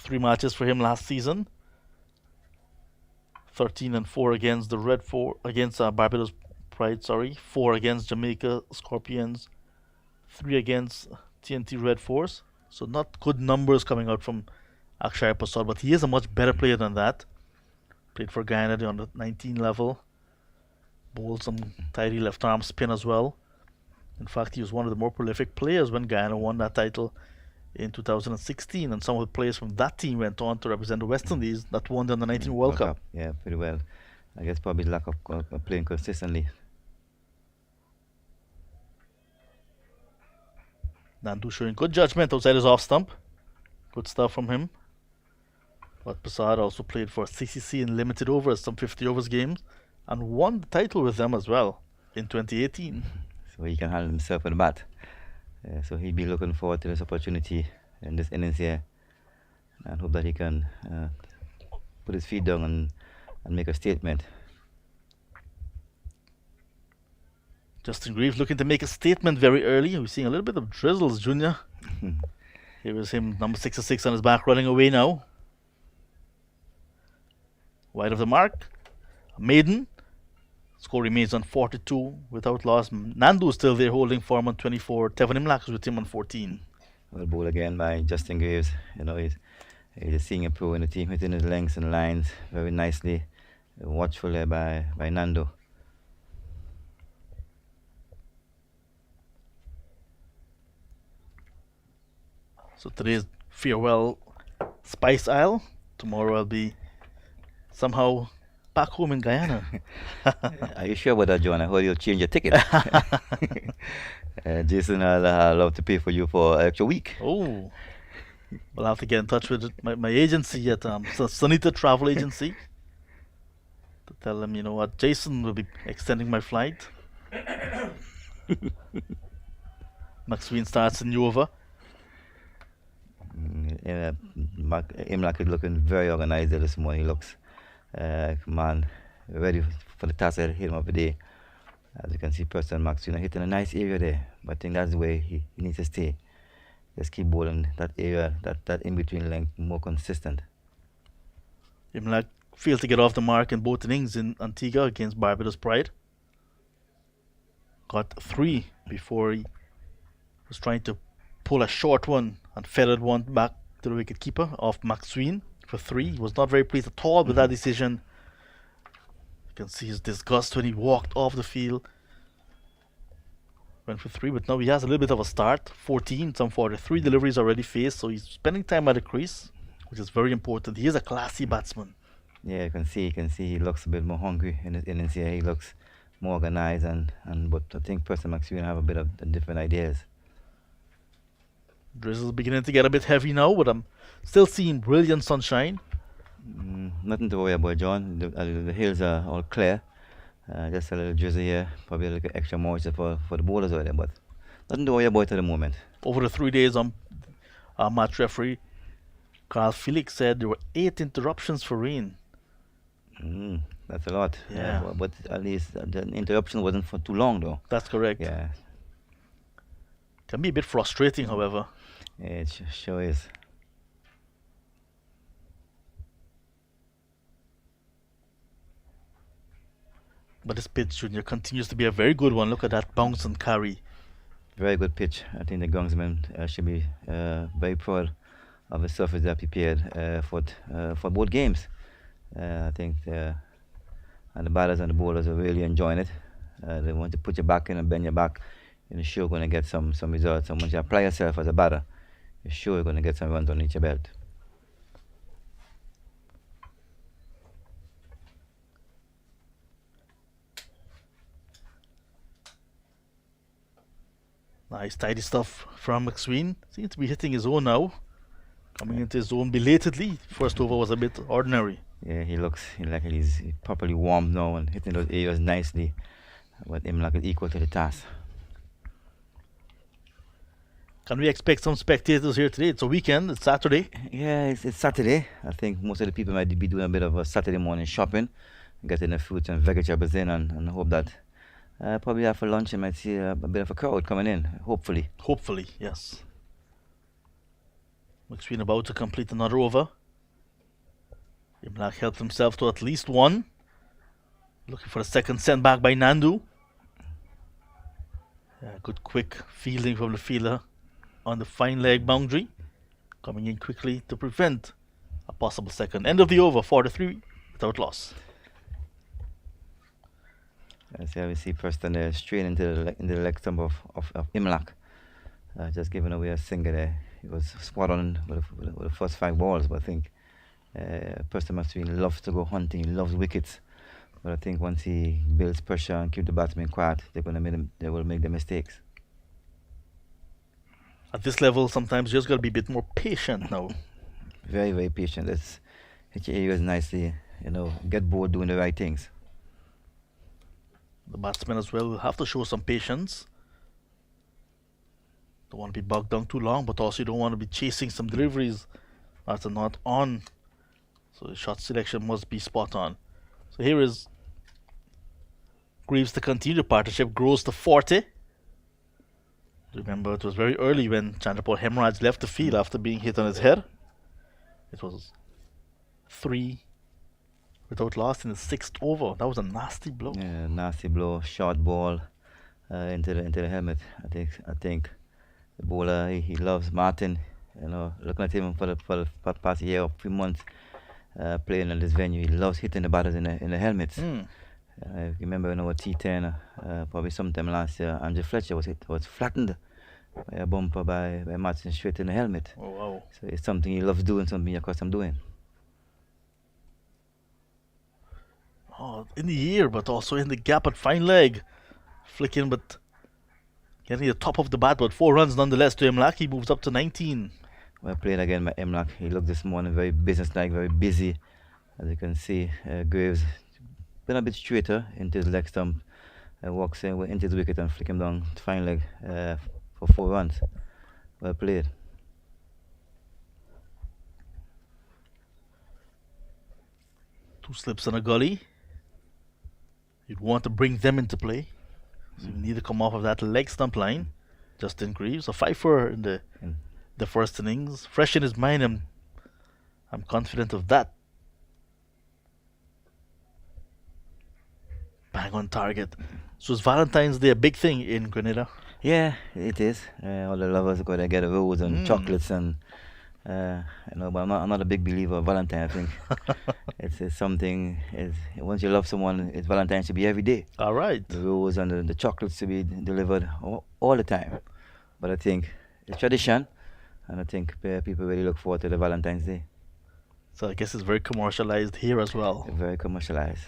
3 matches for him last season. 13-4 against the Red Four against Barbados Pride. 4 against Jamaica Scorpions. 3 against TNT Red Force. So not good numbers coming out from Akshay Prasad, but he is a much better player than that. Played for Guyana on the 19 level. Bowled some tidy left arm spin as well. In fact, he was one of the more prolific players when Guyana won that title in 2016, and some of the players from that team went on to represent the West Indies that won the Under 19 World Cup. Yeah, pretty well. I guess probably lack of playing consistently. Nandu showing good judgment outside his off stump. Good stuff from him. But Prasad also played for CCC in limited overs, some 50 overs games, and won the title with them as well in 2018. So he can handle himself with the bat. So he'll be looking forward to this opportunity in this innings here, and hope that he can put his feet down and make a statement. Justin Greaves looking to make a statement very early. We're seeing a little bit of drizzles, Junior. Here is him, number 66 on his back, running away now. Wide of the mark. Maiden. Score remains on 42 without loss. Nandu is still there holding form on 24. Tevin Imlak is with him on 14. Well bowled again by Justin Graves. You know, he's a senior pro in the team, hitting his lengths and lines very nicely. Watchful there by Nandu. So today's farewell Spice Isle. Tomorrow I'll be somehow back home in Guyana. Are you sure about that, John? I heard you'll change your ticket. Jason, I'll love to pay for you for an extra week. Oh, we'll have to get in touch with my agency at Sunita Travel Agency to tell them, you know what, Jason will be extending my flight. Maxwell starts in new over. Imlak is looking very organized there this morning. He looks, man, ready for the task ahead of him of the day. As you can see, Preston Max, hitting a nice area there. But I think that's the way he needs to stay. Just keep bowling that area, that in-between length, more consistent. Imlak failed to get off the mark in both innings in Antigua against Barbados Pride. Got 3 before he was trying to pull a short one and feathered one back to the wicketkeeper off Maxwell for 3. He was not very pleased at all with that decision. You can see his disgust when he walked off the field. Went for 3, but now he has a little bit of a start. 14, some 43 deliveries already faced, so he's spending time at the crease, which is very important. He is a classy batsman. Yeah, you can see he looks a bit more hungry in his innings here. He looks more organized, but I think Preston Maxwell have a bit of different ideas. Drizzle's beginning to get a bit heavy now, but I'm still seeing brilliant sunshine. Nothing to worry about, John. The hills are all clear. Just a little drizzle here, probably a little extra moisture for the bowlers over there, but nothing to worry about at the moment. Over the 3 days, our match referee Carl Felix said there were 8 interruptions for rain. That's a lot. Yeah. But at least the interruption wasn't for too long, though. That's correct. Yeah. Can be a bit frustrating, however. Yeah, it sure is. But this pitch, Junior, continues to be a very good one. Look at that bounce and carry. Very good pitch. I think the groundsman should be very proud of the surface they prepared for both games. I think and the batters and the bowlers are really enjoying it. They want to put you back in and bend your back. You're sure going to get some results. And once you apply yourself as a batter, you're sure you're going to get some runs underneath your belt. Nice, tidy stuff from McSween. Seems to be hitting his own now. Coming into his own belatedly. First over was a bit ordinary. Yeah, he looks like he's properly warmed now and hitting those areas nicely. But Imlak is equal to the task. Can we expect some spectators here today? It's a weekend, it's Saturday. Yeah, it's Saturday. I think most of the people might be doing a bit of a Saturday morning shopping, getting the fruits and vegetables in, and hope that probably after lunch you might see a bit of a crowd coming in, hopefully. Hopefully, yes. McSween about to complete another over. Imlach helped himself to at least one. Looking for the second sent back by Nandu. Good quick fielding from the fielder on the fine leg boundary. Coming in quickly to prevent a possible second. End of the over, 4-3 without loss. As we see Preston there straight into the leg stump of Imlach. Just giving away a single there. He was spot on with the first 5 balls, but I think Preston McSween loves to go hunting, he loves wickets. But I think once he builds pressure and keep the batsmen quiet, they will make the mistakes. At this level, sometimes you just got to be a bit more patient now. Very, very patient. Let's hit your areas nicely, get bored doing the right things. The batsmen as well will have to show some patience. Don't want to be bogged down too long, but also you don't want to be chasing some deliveries that are not on. So the shot selection must be spot on. So here is Greaves to continue. The partnership grows to 40. Remember, it was very early when Chandrapal Hemraj left the field after being hit on his head. It was 3 without loss in the 6th over. That was a nasty blow. Yeah, nasty blow, short ball into the helmet. I think the bowler he loves Martin. Looking at him for the past year or few months playing in this venue, he loves hitting the batters in the helmets. I remember in our T10, probably sometime last year, Andrew Fletcher was flattened by a bumper by Martin straight in the helmet. Oh wow! So it's something he loves doing, something he accustomed doing. Oh, in the air, but also in the gap at fine leg, flicking, but getting the top of the bat, but 4 runs nonetheless to Imlach. He moves up to 19. Well played again by Imlach. He looked this morning very businesslike, very busy. As you can see, Graves been a bit straighter into his leg stump, walks in into his wicket and flick him down to fine leg for 4 runs. Well played. Two slips and a gully. You'd want to bring them into play. So you need to come off of that leg stump line. Justin Greaves, a 5-4 in the first innings. Fresh in his mind, I'm confident of that. Bang on target. So is Valentine's Day a big thing in Grenada? Yeah, it is. All the lovers go to get a rose and chocolates and but I'm not a big believer of Valentine. I think it's something. Once you love someone, Valentine should be every day. All right. The rose and the chocolates to be delivered all the time. But I think it's tradition, and I think people really look forward to the Valentine's Day. So I guess it's very commercialized here as well. Very commercialized.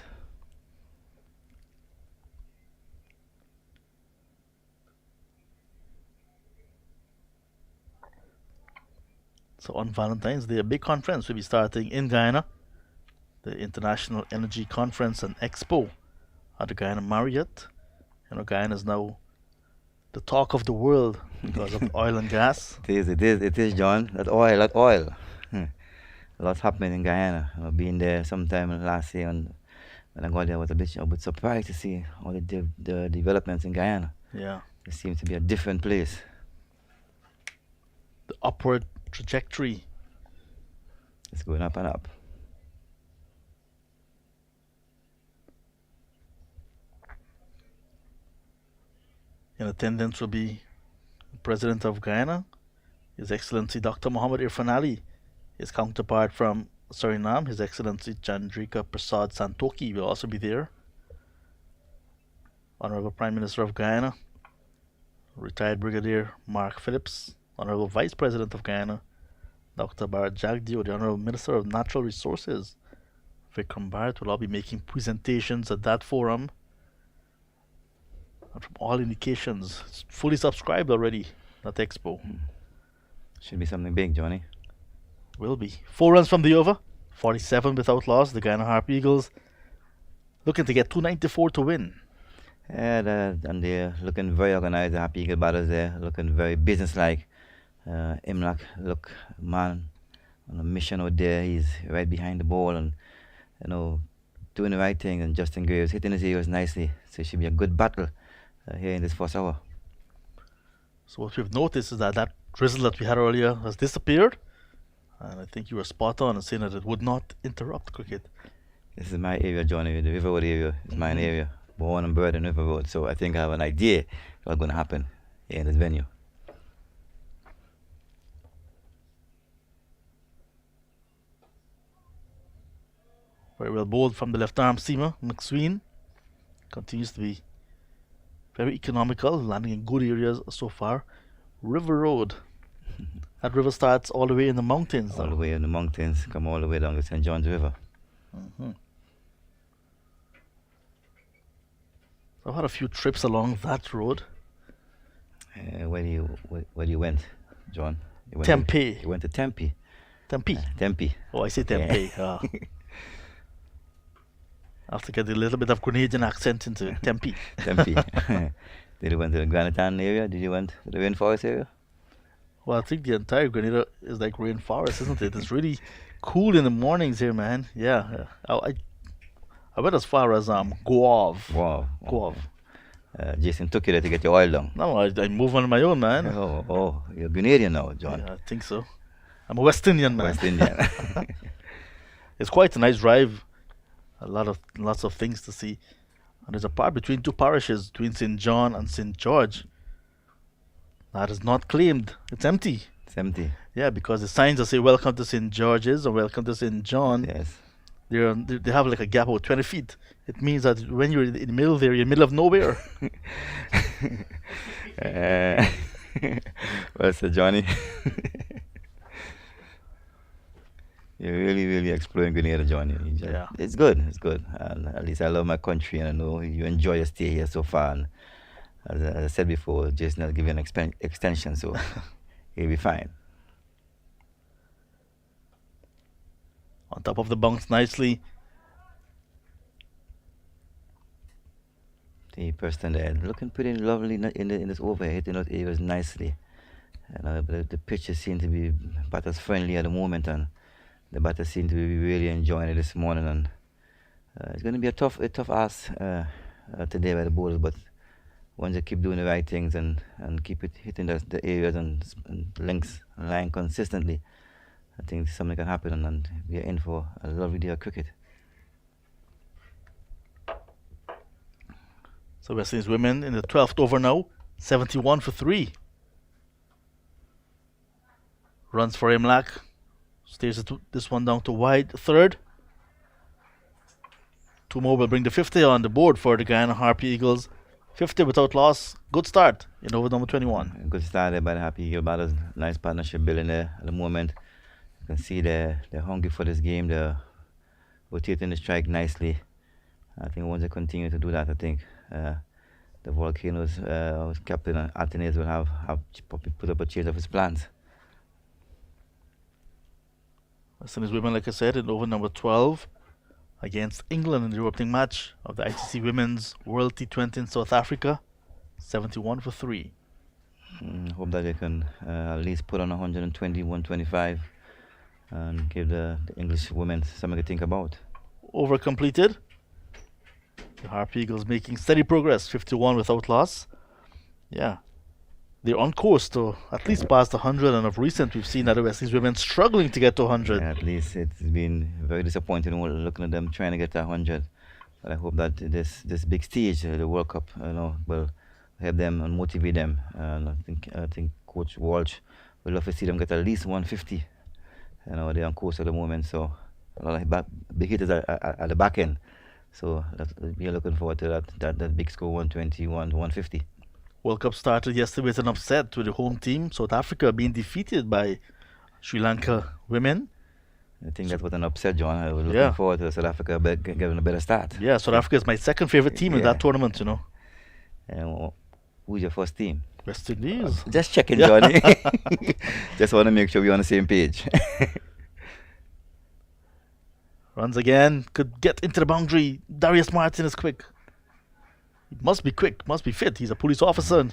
So on Valentine's Day, a big conference will be starting in Guyana, the International Energy Conference and Expo at the Guyana Marriott. Guyana is now the talk of the world because of oil and gas. It is, John. That oil. Lots happening in Guyana. I've been there sometime last year, and when I got there, I was a bit surprised to see all the developments in Guyana. Yeah. It seems to be a different place. The upward trajectory. It's going up and up. In attendance will be the President of Guyana, His Excellency Dr. Muhammad Irfan Ali. His counterpart from Suriname, His Excellency Chandrika Prasad Santokhi, will also be there. Honorable Prime Minister of Guyana, retired Brigadier Mark Phillips, Honorable Vice President of Guyana, Dr. Bharat Jagdeo, the Honorable Minister of Natural Resources, Vikram Bharat, will all be making presentations at that forum. And from all indications, it's fully subscribed already, that expo. Should be something big, Johnny. Will be. 4 runs from the over, 47 without loss. The Guyana Harp Eagles looking to get 294 to win. Yeah, and they're looking very organized. The Happy Eagle batters there, looking very businesslike. Imlach, look, man, on a mission out there. He's right behind the ball and, doing the right thing. And Justin Graves hitting his ears nicely. So it should be a good battle here in this first hour. So what we've noticed is that drizzle that we had earlier has disappeared. And I think you were spot on in saying that it would not interrupt cricket. This is my area, Johnny. The River Road area is mine area. Born and bred in River Road. So I think I have an idea what's going to happen here in this venue. Very well bowled from the left arm seamer. McSween continues to be very economical, landing in good areas so far. River Road. That river starts all the way in the mountains. All the way in the mountains, come all the way down to St. John's River. So I've had a few trips along that road. Where you went, John? Tempe. You went to Tempe. Tempe. Tempe. Oh, I say Tempe. Yeah. I have to get a little bit of Grenadian accent into Tempe. Tempe. Did you went to the Granatan area? Did you went to the rainforest area? Well, I think the entire Grenada is like rainforest, isn't it? It's really cool in the mornings here, man. Yeah. I went as far as Guave. Wow. Guave. Jason took you there to get your oil down. No, I move on my own, man. Oh, you're Grenadian now, John. Yeah, I think so. I'm a West Indian man. West Indian. It's quite a nice drive. Lots of things to see. And there's a part between two parishes, between St. John and St. George. That is not claimed. It's empty. It's empty. Yeah, because the signs that say welcome to St. George's or welcome to St. John, Yes. they have like a gap of 20 feet. It means that when you're in the middle there, you're in the middle of nowhere. Well, Sir Johnny, you're really exploring Grenada, Johnny. Yeah. It's good. And at least I love my country, and I know you enjoy your stay here so far. And as I said before, Jason will give you an extension, so you'll be fine. On top of the bunks nicely. The person there looking pretty lovely in this overhead, hitting those areas nicely. And the pitches seem to be batters friendly at the moment, and the batters seem to be really enjoying it this morning. And it's going to be a tough ask today by the bowlers, but once they keep doing the right things and keep it hitting the areas and links and line consistently, I think something can happen, and we are in for a lovely day of cricket. So West Indies women in the 12th over now, 71 for 3. Runs for Imlak. Stays this one down to wide third. 2 more will bring the 50 on the board for the Guyana Harpy Eagles. 50 without loss. Good start in over number 21. Good start there by the Happy Eagle batters. Nice partnership building there at the moment. You can see they're hungry for this game. They're rotating the strike nicely. I think once they continue to do that, I think the Volcanoes captain Athenes will have put up a change of his plans. West Indies women, like I said, in over number 12 against England in the opening match of the ICC Women's World T20 in South Africa. 71 for 3. Hope that they can at least put on 120, 125 and give the English women something to think about. Over completed. The Harpy Eagles making steady progress, 51 without loss. Yeah. They're on course to at least pass the 100, and of recent we've seen that the West Indies women struggling to get to 100. Yeah, at least it's been very disappointing looking at them trying to get to 100. But I hope that this big stage, the World Cup, will help them and motivate them. And I think Coach Walsh would love to see them get at least 150. They're on course at the moment, so a lot of big hitters at the back end. So we are looking forward to that big score, 121 to 150. World Cup started yesterday with an upset with the home team, South Africa, being defeated by Sri Lanka women. I think that was an upset, John. I was looking forward to South Africa getting a better start. Yeah, South Africa is my second favorite team in that tournament, And who's your first team? West Indies. Just checking, Johnny. Just want to make sure we're on the same page. Runs again, could get into the boundary. Darius Martin is quick. He must be quick, must be fit. He's a police officer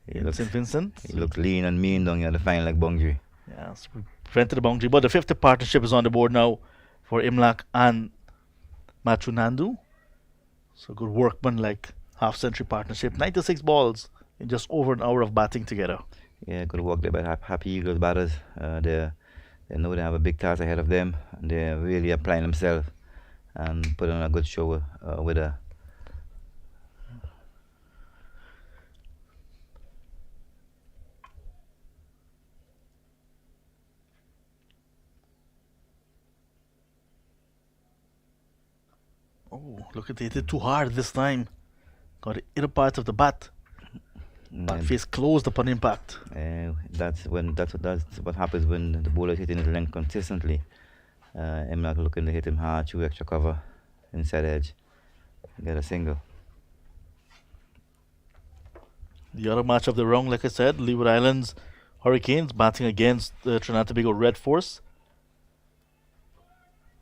in St. Vincent. He looks lean and mean down here, the fine like boundary. Yeah, so we prevented the boundary. But the 50th partnership is on the board now for Imlak and Matthew Nandu. So good workman, like half-century partnership. 96 balls in just over an hour of batting together. Yeah, good work there by Happy Eagles batters. They're They know they have a big task ahead of them, and they're really applying themselves and putting on a good show with a. Oh, look at it. Hit it too hard this time. Got the inner part of the bat. Bat And, face closed upon impact. that's what happens when the bowler is hitting his length consistently. I'm not looking to hit him hard through extra cover, inside edge, get a single. The other match of the round, like I said, Leeward Islands Hurricanes batting against the Trinidad and Tobago Red Force.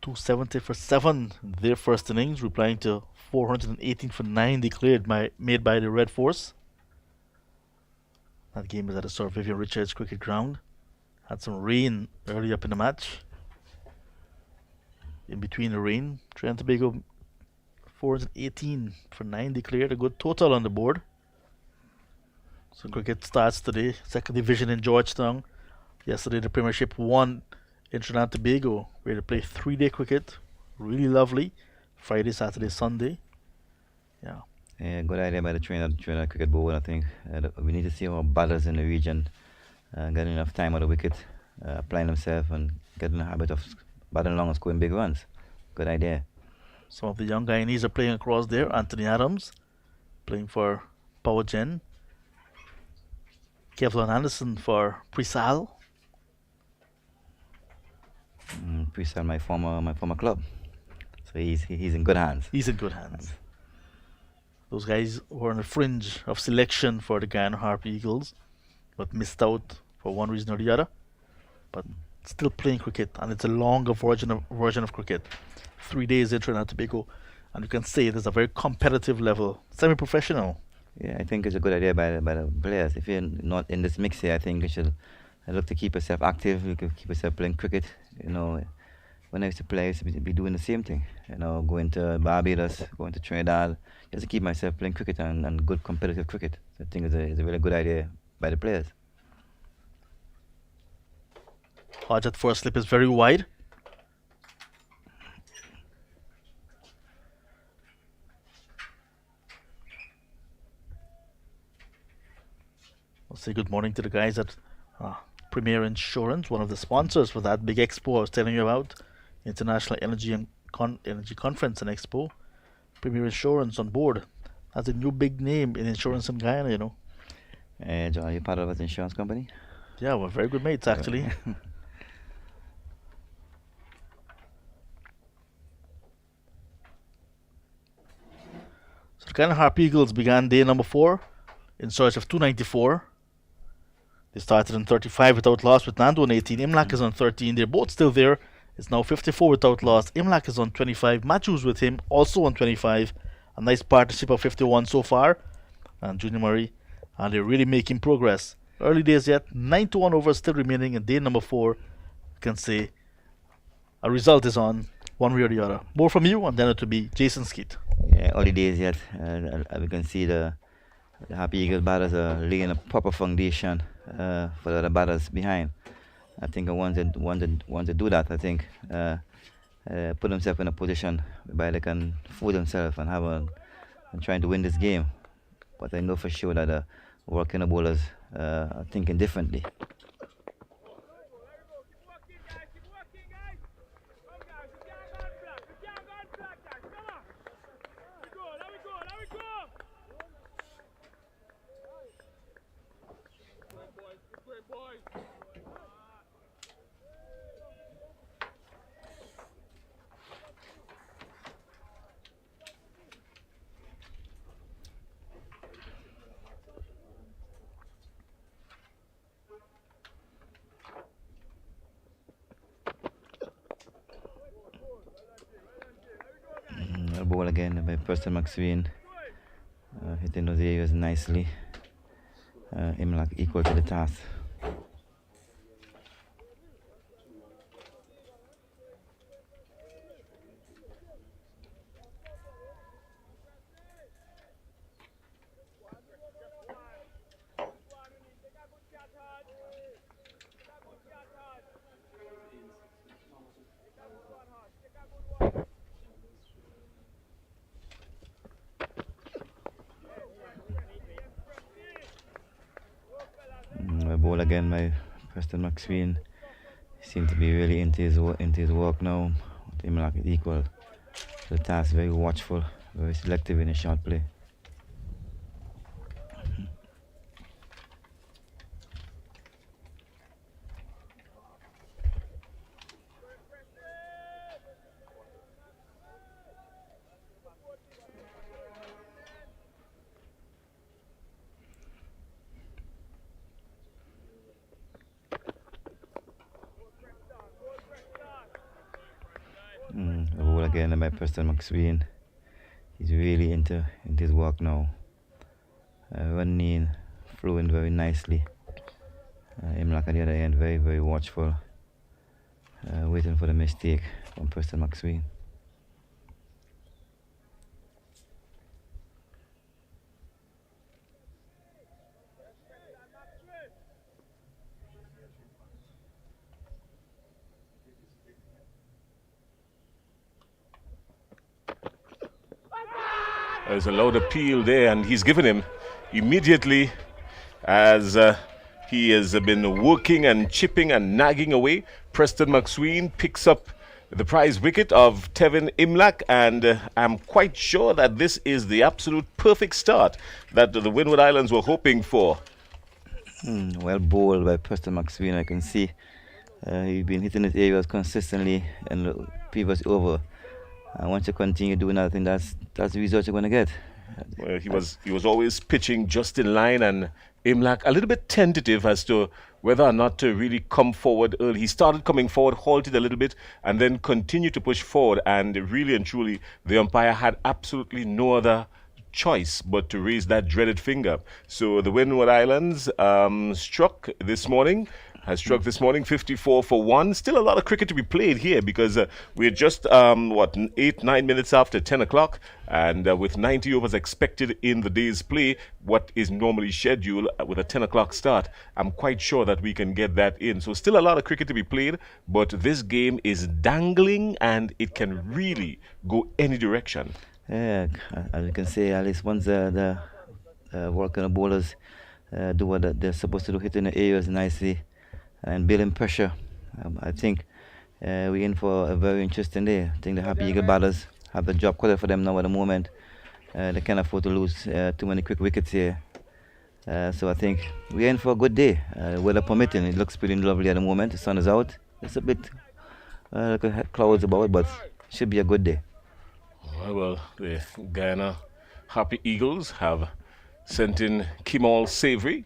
270 for 7 their first innings, replying to 418 for 9 declared made by the Red Force. That game is at the Sir Vivian Richards cricket ground. Had some rain early up in the match. In between the rain, Trinidad and Tobago 418 for 9 declared, a good total on the board. So cricket starts today, second division in Georgetown. Yesterday the Premiership won in Trinidad and Tobago, where they play 3-day cricket. Really lovely. Friday, Saturday, Sunday. Yeah. Yeah, good idea by the Trinidad Cricket Board. I think we need to see our batters in the region get enough time on the wicket, applying themselves and getting the habit of batting along and scoring big runs. Good idea. Some of the young Guyanese are playing across there. Anthony Adams playing for Power Gen. Kevlon Anderson for Presal. Presal, my former club, so he's in good hands. He's in good hands. Those guys were on the fringe of selection for the Guyana Harp Eagles, but missed out for one reason or the other. But still playing cricket, and it's a longer version of cricket. 3 days in Trinidad and Tobago, and you can say there's a very competitive level, semi-professional. Yeah, I think it's a good idea by the players. If you're not in this mix here, I think you should look to keep yourself active. You can keep yourself playing cricket. You know, when I used to play, I used to be doing the same thing. You know, going to Barbados, going to Trinidad, just to keep myself playing cricket and good competitive cricket. So I think it's a really good idea by the players. Hodge at first slip is very wide. I'll say good morning to the guys at Premier Insurance, one of the sponsors for that big expo I was telling you about, International Energy and Energy Conference and Expo. Premier Insurance on board. That's a new big name in insurance in Guyana, you know. John, are you part of an insurance company? Yeah, we're very good mates actually. So the Guyana Harp Eagles began day number 4 in search of 294. They started on 35 without loss with Nando on 18. Imlak is on 13. They're both still there. It's now 54 without loss. Imlak is on 25. Matthews with him, also on 25. A nice partnership of 51 so far. And Junior Murray, and they're really making progress. Early days yet, 9-1 overs still remaining in day number 4. You can say a result is on one way or the other. More from you, and then it will be Jason Skeet. Yeah, early days yet. We can see the Happy Eagle batters are laying a proper foundation for the other batters behind. I think once they do that, I think put themselves in a position whereby they can fool themselves and and trying to win this game. But I know for sure that the working the bowlers are thinking differently. A ball again by Preston McSween, hitting those areas nicely. Imlak equal to the task. ball again by Preston McSween. He seems to be really into his work now. Him like equal to the task, very watchful, very selective in his shot play. The ball again by Preston McSween. He's really into his work now. Running, flowing very nicely. Him like on the other end, very, very watchful. Waiting for the mistake from Preston McSween. There's a loud appeal there, and he's given him immediately as he has been working and chipping and nagging away. Preston McSween picks up the prize wicket of Tevin Imlach, and I'm quite sure that this is the absolute perfect start that the Windward Islands were hoping for. Well bowled by Preston McSween. I can see he's been hitting his areas consistently in the previous over. And once you continue doing that, I think that's the result you're going to get. Well, he was always pitching just in line, and Imlach a little bit tentative as to whether or not to really come forward early. He started coming forward, halted a little bit, and then continued to push forward. And really and truly, the umpire had absolutely no other choice but to raise that dreaded finger. So the Windward Islands struck this morning 54 for 1. Still a lot of cricket to be played here because we're just 8-9 minutes after 10 o'clock, and with 90 overs expected in the day's play, what is normally scheduled with a 10 o'clock start, I'm quite sure that we can get that in. So still a lot of cricket to be played, but this game is dangling and it can really go any direction. Yeah, as you can say, at least once the working bowlers do what they're supposed to do, hitting the areas nicely and building pressure, I think we're in for a very interesting day. I think the Happy Eagle batters have the job quarter for them now at the moment. They can't afford to lose too many quick wickets here. So I think we're in for a good day. Weather permitting, it looks pretty lovely at the moment. The sun is out. It's a bit clouds about, but should be a good day. Well, the Guyana Happy Eagles have sent in Kimal Savory,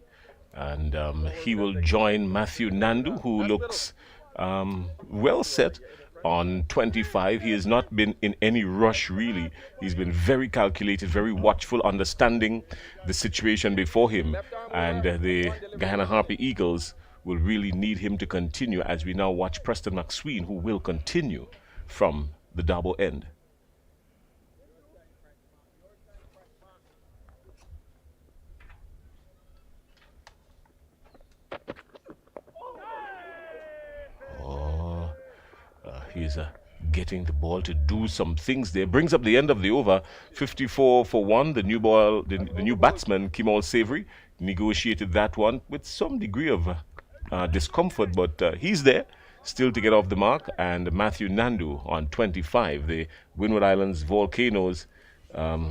and he will join Matthew Nandu, who looks well set on 25. He has not been in any rush, really. He's been very calculated, very watchful, understanding the situation before him. And the Guyana Harpy Eagles will really need him to continue as we now watch Preston McSween, who will continue from the double end. He's getting the ball to do some things there. Brings up the end of the over, 54 for 1. The new ball, the new batsman, Kimal Savory, negotiated that one with some degree of discomfort, but he's there still to get off the mark. And Matthew Nandu on 25. The Windward Islands Volcanoes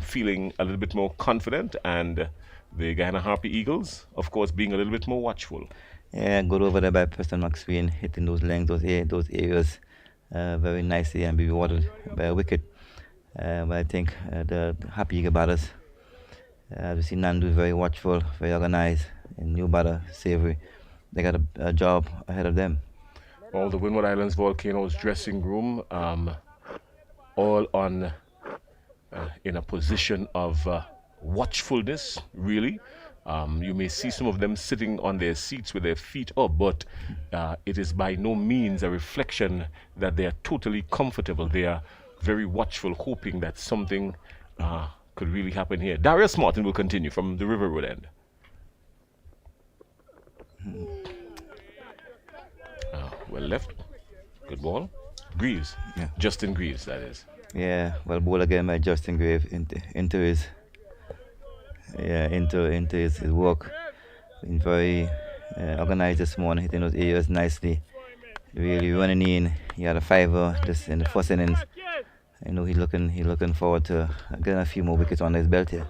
feeling a little bit more confident, and the Guyana Harpy Eagles, of course, being a little bit more watchful. Yeah, good over there by Preston McSween, hitting those lengths, those areas very nicely and be rewarded by a wicket. But I think the Happy Eagle batters, we see Nandu very watchful, very organized, and new batter Savory. They got a job ahead of them. All the Windward Islands Volcanoes dressing room, all on in a position of watchfulness, really. You may see some of them sitting on their seats with their feet up, but it is by no means a reflection that they are totally comfortable. They are very watchful, hoping that something could really happen here. Darius Martin will continue from the River Road end. Well left. Good ball. Greaves. Yeah. Justin Greaves, that is. Yeah, well ball again by Justin Greaves into his work. Been very organized this morning, hitting those areas nicely, really running in. He had a fiver just in the first innings. I know he looking forward to getting a few more wickets on his belt here.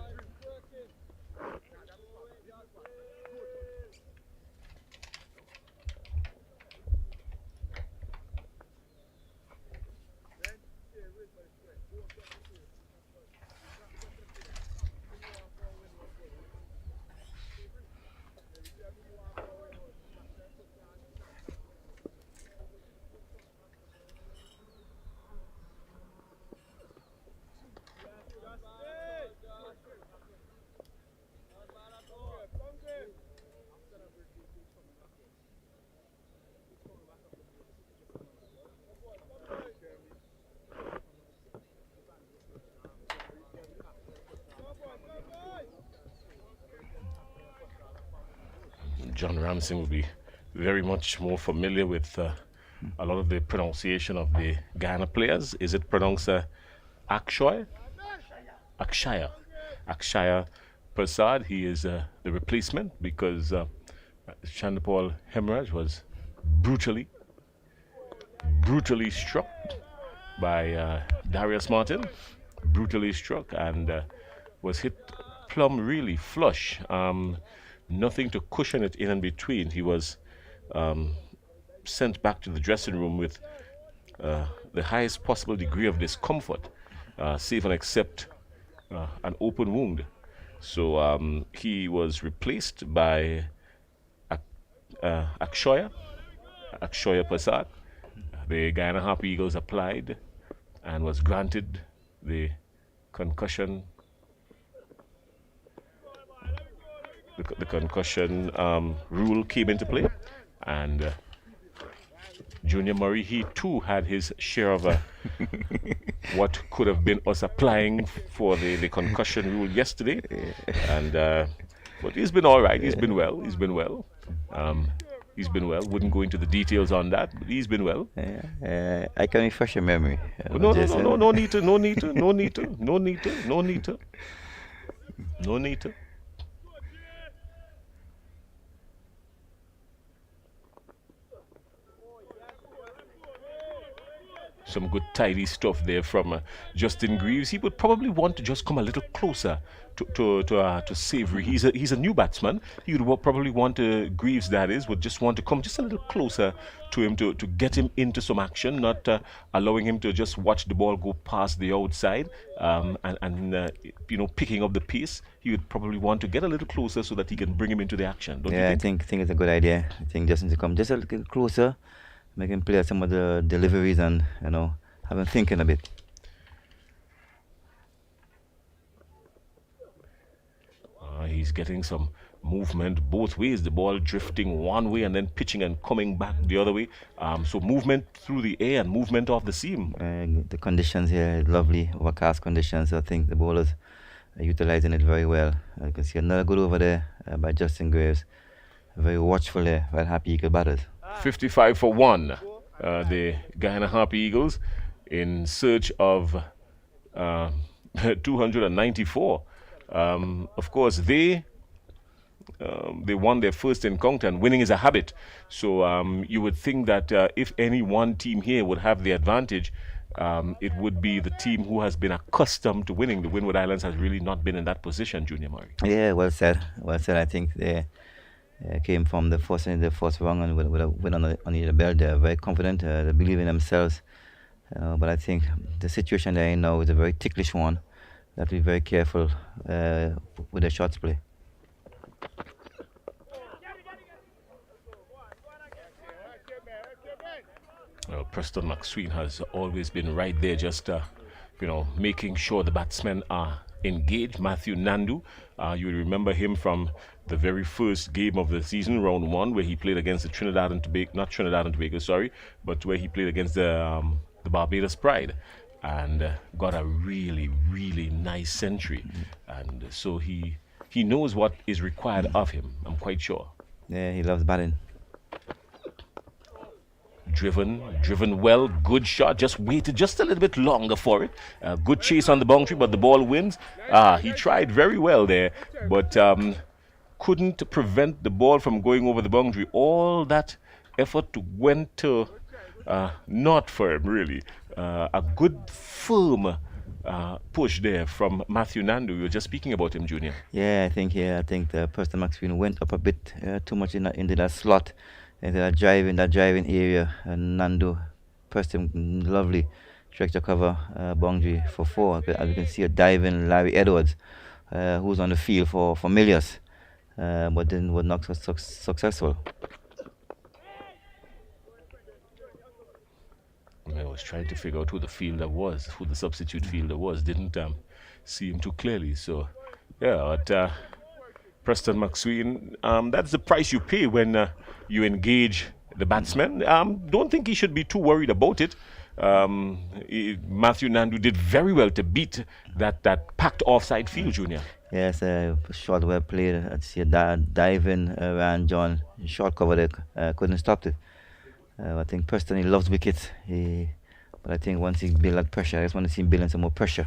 John Ramsey will be very much more familiar with a lot of the pronunciation of the Guyana players. Is it pronounced Akshoy? Akshaya. Akshaya Prasad. He is the replacement because Chandapal Hemraj was brutally struck by Darius Martin. Brutally struck and was hit plumb really flush. Nothing to cushion it in and between. He was sent back to the dressing room with the highest possible degree of discomfort, save and except an open wound. So he was replaced by Akshoya Prasad. The Guyana Harp Eagles applied and was granted the concussion. The concussion rule came into play, and Junior Murray, he too had his share of what could have been us applying for the concussion rule yesterday, and but he's been all right. He's been well. He's been well. Wouldn't go into the details on that, but he's been well. I can refresh your memory. No need to. Some good tidy stuff there from Justin Greaves. He would probably want to just come a little closer to Savory. He's a new batsman. He would probably want Greaves, that is, would just want to come just a little closer to him to get him into some action, not allowing him to just watch the ball go past the outside and picking up the pace. He would probably want to get a little closer so that he can bring him into the action. Don't you think? I think it's a good idea. I think Justin to come just a little closer, make him play some of the deliveries and have him thinking a bit. He's getting some movement both ways. The ball drifting one way and then pitching and coming back the other way. So movement through the air and movement off the seam. The conditions here are lovely, overcast conditions. So I think the bowlers are utilizing it very well. You can see another good over there by Justin Graves. Very watchful there, very happy Eagle batters. 55 for 1. The Guyana Harp Eagles in search of 294. Of course, they won their first encounter, and winning is a habit. So you would think that if any one team here would have the advantage, it would be the team who has been accustomed to winning. The Windward Islands has really not been in that position, Junior Murray. Yeah, well said. Well said. I think they came from the first round and with a win on the belt. They're very confident. They believe in themselves. But I think the situation they're in now is a very ticklish one. They have to be very careful with their shots play. Preston McSween has always been right there, just making sure the batsmen are engaged. Matthew Nandu, you remember him from the very first game of the season, round 1, where he played against the Trinidad and Tobago, but where he played against the Barbados Pride, and got a really, really nice century. And so he knows what is required of him, I'm quite sure. Yeah, he loves batting. Driven well, good shot, just waited just a little bit longer for it. Good chase on the boundary, but the ball wins. He tried very well there, but couldn't prevent the ball from going over the boundary. All that effort went to not firm, really. A good, firm push there from Matthew Nandu. You were just speaking about him, Junior. Yeah, I think the Preston McSween went up a bit too much into that slot, into that driving area, and Nando pressed him lovely, stretched cover boundary for 4. As you can see, a diving Larry Edwards, who's on the field for Milius, but then was not successful. I was trying to figure out who the fielder was, who the substitute fielder was. Didn't see him too clearly. So, yeah, but Preston McSween, that's the price you pay when you engage the batsman. Don't think he should be too worried about it. Matthew Nandu did very well to beat that packed offside field, Junior. Yes, short well played. I see a diving around John. Short cover there, couldn't stop it. I think Preston, he loves wickets. But I think once he build that pressure, I just want to see him building some more pressure.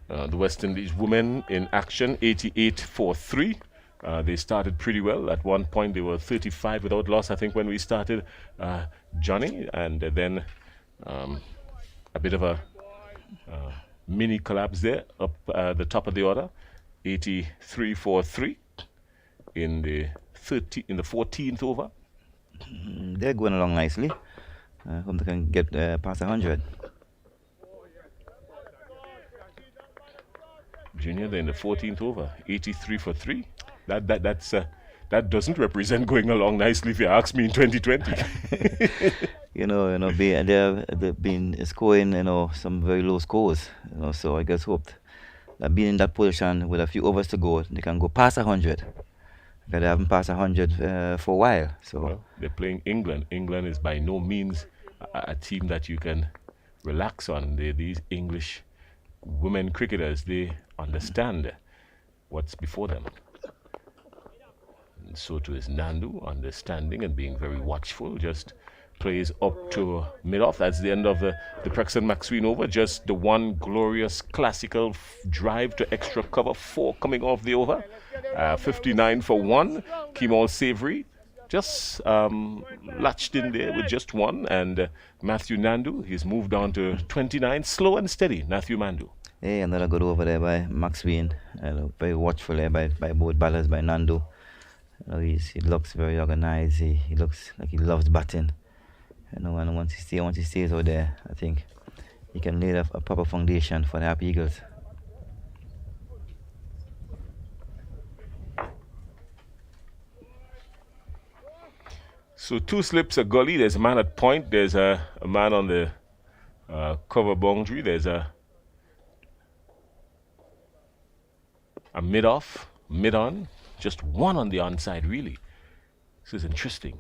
The West Indies women in action, 88 for 3. They started pretty well. At one point, they were 35 without loss, I think, when we started, Johnny. And then a bit of a mini collapse there up the top of the order, 83 for 3 in the 14th over. They're going along nicely. Hope they can get past 100. Junior, they're in the 14th over, 83 for 3. That doesn't represent going along nicely, if you ask me, in 2020. They've been scoring, some very low scores. So I just hoped that being in that position with a few overs to go, they can go past 100. Because they haven't passed 100 for a while. So well, they're playing England. England is by no means a team that you can relax on. These English women cricketers, they understand what's before them. And so too is Nandu, understanding and being very watchful, just plays up to mid-off. That's the end of the Preston McSween over. Just the one glorious classical drive to extra cover, 4 coming off the over. 59 for 1. Kemal Savory just latched in there with just 1. And Matthew Nandu, he's moved on to 29. Slow and steady, Matthew Nandu. Hey, another good over there by McSween. Very watchful there by both ballers, by Nandu. He looks very organized. He looks like he loves batting. And once he stays out there, I think he can lay a proper foundation for the Happy Eagles. So 2 slips, a gully. There's a man at point. There's a man on the cover boundary. There's a mid-off, mid-on. Just 1 on the onside, really. This is interesting.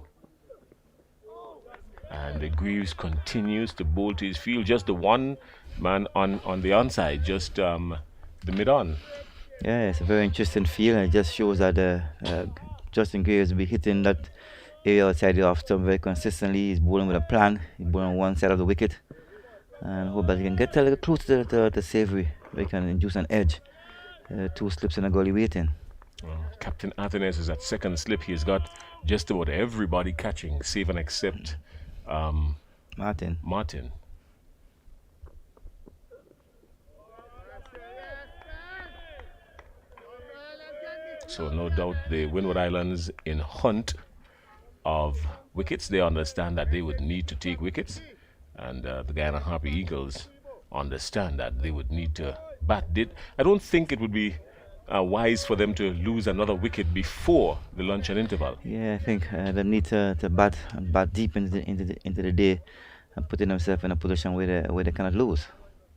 And the Greaves continues to bowl to his field. Just the 1 man on the onside, just the mid-on. Yeah, it's a very interesting field. And it just shows that Justin Greaves will be hitting that area outside the off stump very consistently. He's bowling with a plan. He's bowling on one side of the wicket. And hope that he can get a little close to the Savory, where he can induce an edge. 2 slips in a gully waiting. Captain Athens is at second slip. He's got just about everybody catching, save and except Martin. So no doubt the Windward Islands in hunt of wickets. They understand that they would need to take wickets, and the Guyana Happy Eagles understand that they would need to bat. I don't think it would be wise for them to lose another wicket before the luncheon interval. Yeah, I think they need to bat deep into the day and putting themselves in a position where they cannot lose.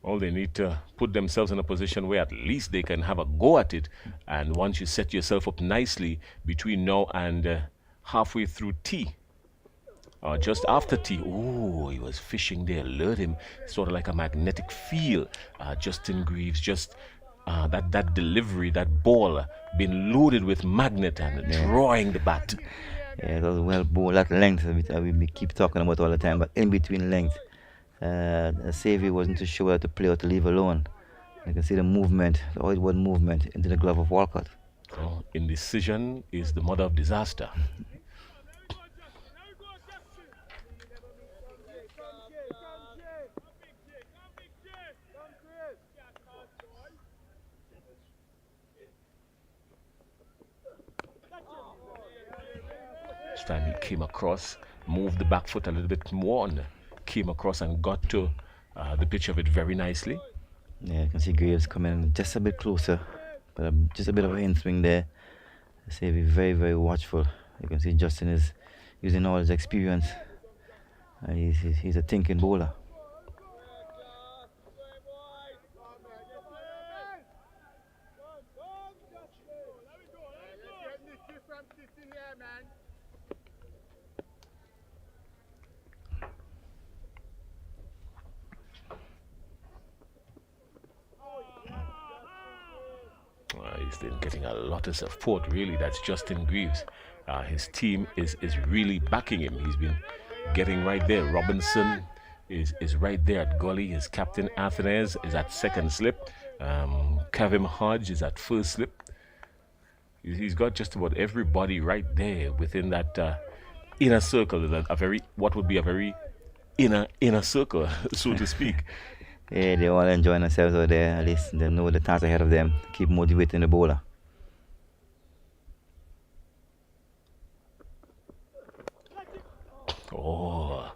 Well, they need to put themselves in a position where at least they can have a go at it. And once you set yourself up nicely between now and halfway through tea, just after tea, he was fishing there, lured him, sort of like a magnetic field. Justin Greaves, just that delivery, that ball, been loaded with magnet and drawing the bat. Yeah, it was well bowled. That length we keep talking about all the time, but in between length, Savvy wasn't too sure whether to play or to leave alone. You can see the movement, the outward movement into the glove of Walcott. Oh, indecision is the mother of disaster. This time he came across, moved the back foot a little bit more, and came across and got to the pitch of it very nicely. Yeah, you can see Graves coming just a bit closer, but just a bit of an in swing there. Savvy very, very watchful. You can see Justin is using all his experience. He's a thinking bowler. He's been getting a lot of support, really. That's Justin Greaves. His team is really backing him. He's been getting right there. Robinson is right there at gully. His captain, Athens, is at second slip. Kevin Hodge is at first slip. He's got just about everybody right there within that inner circle, what would be a very inner circle, so to speak. Yeah, they all enjoying themselves out there. At least they know the task ahead of them. Keep motivating the bowler. Oh,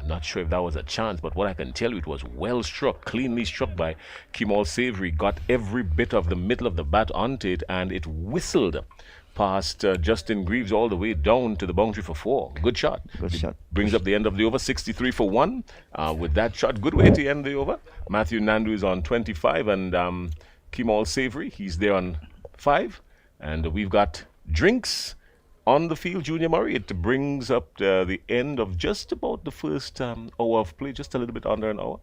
not sure if that was a chance, but what I can tell you, it was well struck, cleanly struck by Kemal Savory. Got every bit of the middle of the bat onto it, and it whistled past Justin Greaves all the way down to the boundary for 4. Good shot. Good shot. Brings up the end of the over, 63 for 1. With that shot, good way to end the over. Matthew Nandu is on 25, and Kemal Savory, he's there on 5. And we've got drinks on the field, Junior Murray. It brings up the end of just about the first hour of play, just a little bit under an hour.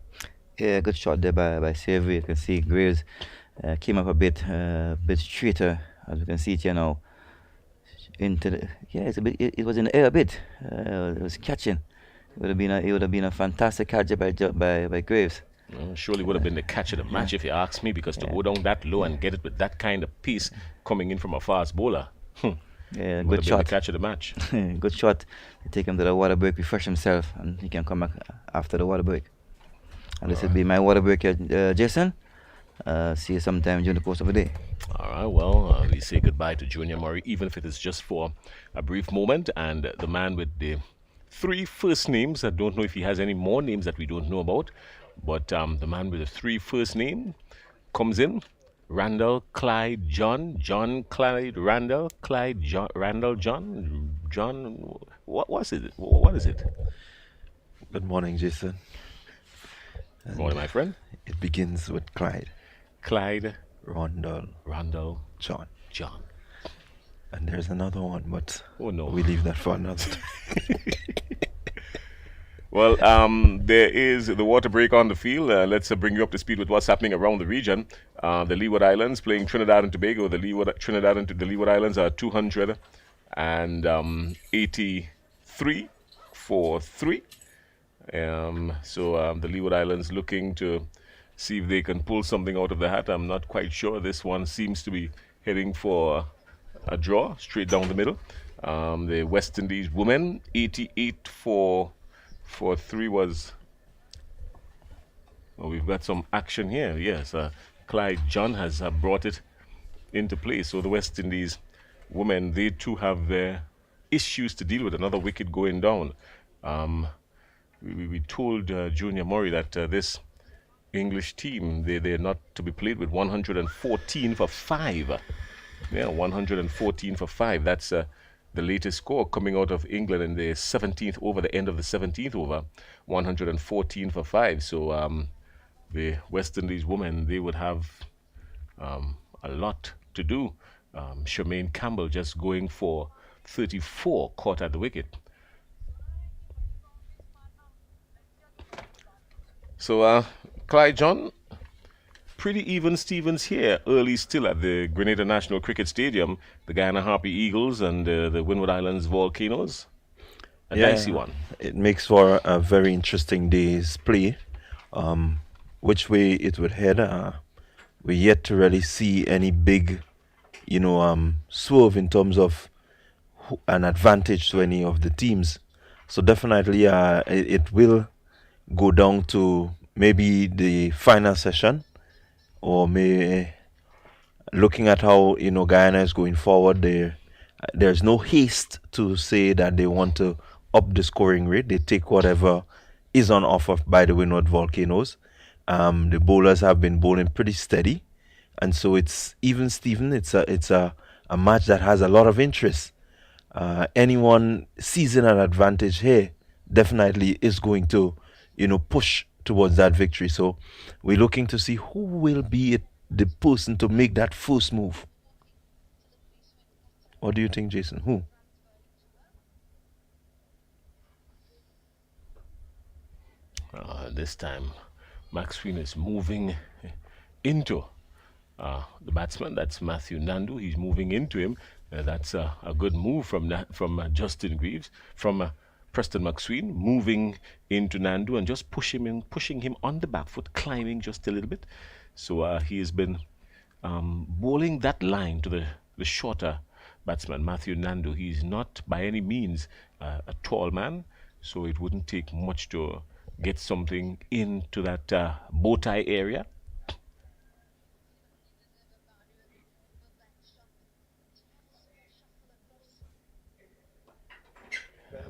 Yeah, good shot there by Savory. You can see Graves came up a bit straighter, as you can see it here now. It's a bit. It was in the air a bit. It was catching. It would have been a fantastic catch by Graves. Surely would have been the catch of the match if you ask me, because to go down that low and get it with that kind of pace coming in from a fast bowler. Yeah, good shot. The catch of the match. Good shot. Take him to the water break, refresh himself, and he can come back after the water break. And this will be my water break here, Jason. See you sometime during the course of the day. All right, well, we say goodbye to Junior Murray, even if it is just for a brief moment. And the man with the 3 first names, I don't know if he has any more names that we don't know about, but the man with the 3 first name comes in. Randall, Clyde, John, Clyde, Randall, Clyde, John, Randall, John, what is it? Good morning, Jason. Good morning, my friend. It begins with Clyde, Randall, John. And there's another one, but oh no, we leave that for another time. Well, there is the water break on the field. Let's bring you up to speed with what's happening around the region. The Leeward Islands playing Trinidad and Tobago. The Leeward Islands are 283 for 3. So the Leeward Islands looking to see if they can pull something out of the hat. I'm not quite sure. This one seems to be heading for a draw straight down the middle. The West Indies women 88 for 3 was. Well, we've got some action here. Yes, Clyde John has brought it into play. So the West Indies women, they too have their issues to deal with. Another wicket going down. We told Junior Murray that this English team, they're not to be played with. 114 for 5. Yeah, 114 for 5. That's the latest score coming out of England in the 17th over, the end of the 17th over. 114 for 5. So the West Indies women, they would have a lot to do. Charmaine Campbell just going for 34, caught at the wicket. So Clyde John pretty even Stevens here early still at the Grenada National Cricket Stadium. The Guyana Harpy Eagles and the Windward Islands Volcanoes. A dicey Yeah, one. it makes for a very interesting day's play. Which way it would head, we're yet to really see any big, swerve in terms of an advantage to any of the teams. So definitely, it will go down to maybe the final session, or may looking at how Guyana is going forward. There's no haste to say that they want to up the scoring rate. They take whatever is on offer by the Windward Volcanoes. The bowlers have been bowling pretty steady, and so it's even Steven. It's a match that has a lot of interest. Anyone seizing an advantage here definitely is going to, push towards that victory. So we're looking to see who will be the person to make that first move. What do you think, Jason? Who? This time, Maxwell is moving into the batsman. That's Matthew Nandu. He's moving into him. That's a good move from Justin Greaves, from Preston McSween, moving into Nandu and just pushing him on the back foot, climbing just a little bit. So he has been bowling that line to the shorter batsman, Matthew Nandu. He's not by any means a tall man, so it wouldn't take much to get something into that bow tie area.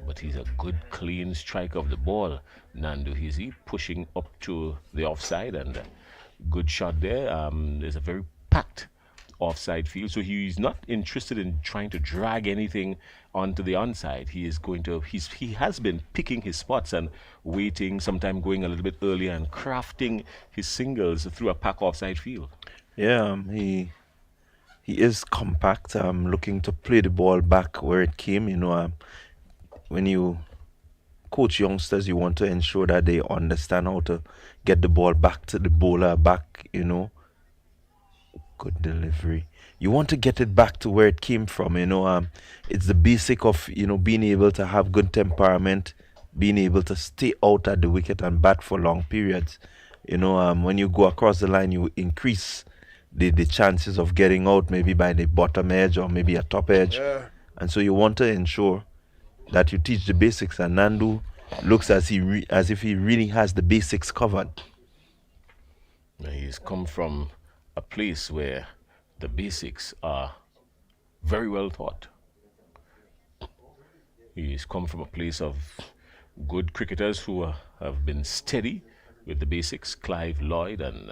But he's a good, clean strike of the ball. Nandu, he's pushing up to the offside, and good shot there. There's a very packed offside field, so he's not interested in trying to drag anything onto the onside. He has been picking his spots and waiting, sometime going a little bit earlier and crafting his singles through a pack offside field. Yeah, he is compact. Looking to play the ball back where it came. When you coach youngsters, you want to ensure that they understand how to get the ball back to the bowler, good delivery. You want to get it back to where it came from. It's the basic of being able to have good temperament, being able to stay out at the wicket and bat for long periods. When you go across the line, you increase the chances of getting out, maybe by the bottom edge or maybe a top edge. Yeah. And so you want to ensure that you teach the basics, and Nandu looks as if he really has the basics covered. He's come from a place where the basics are very well taught. He's come from a place of good cricketers who have been steady with the basics. Clive Lloyd and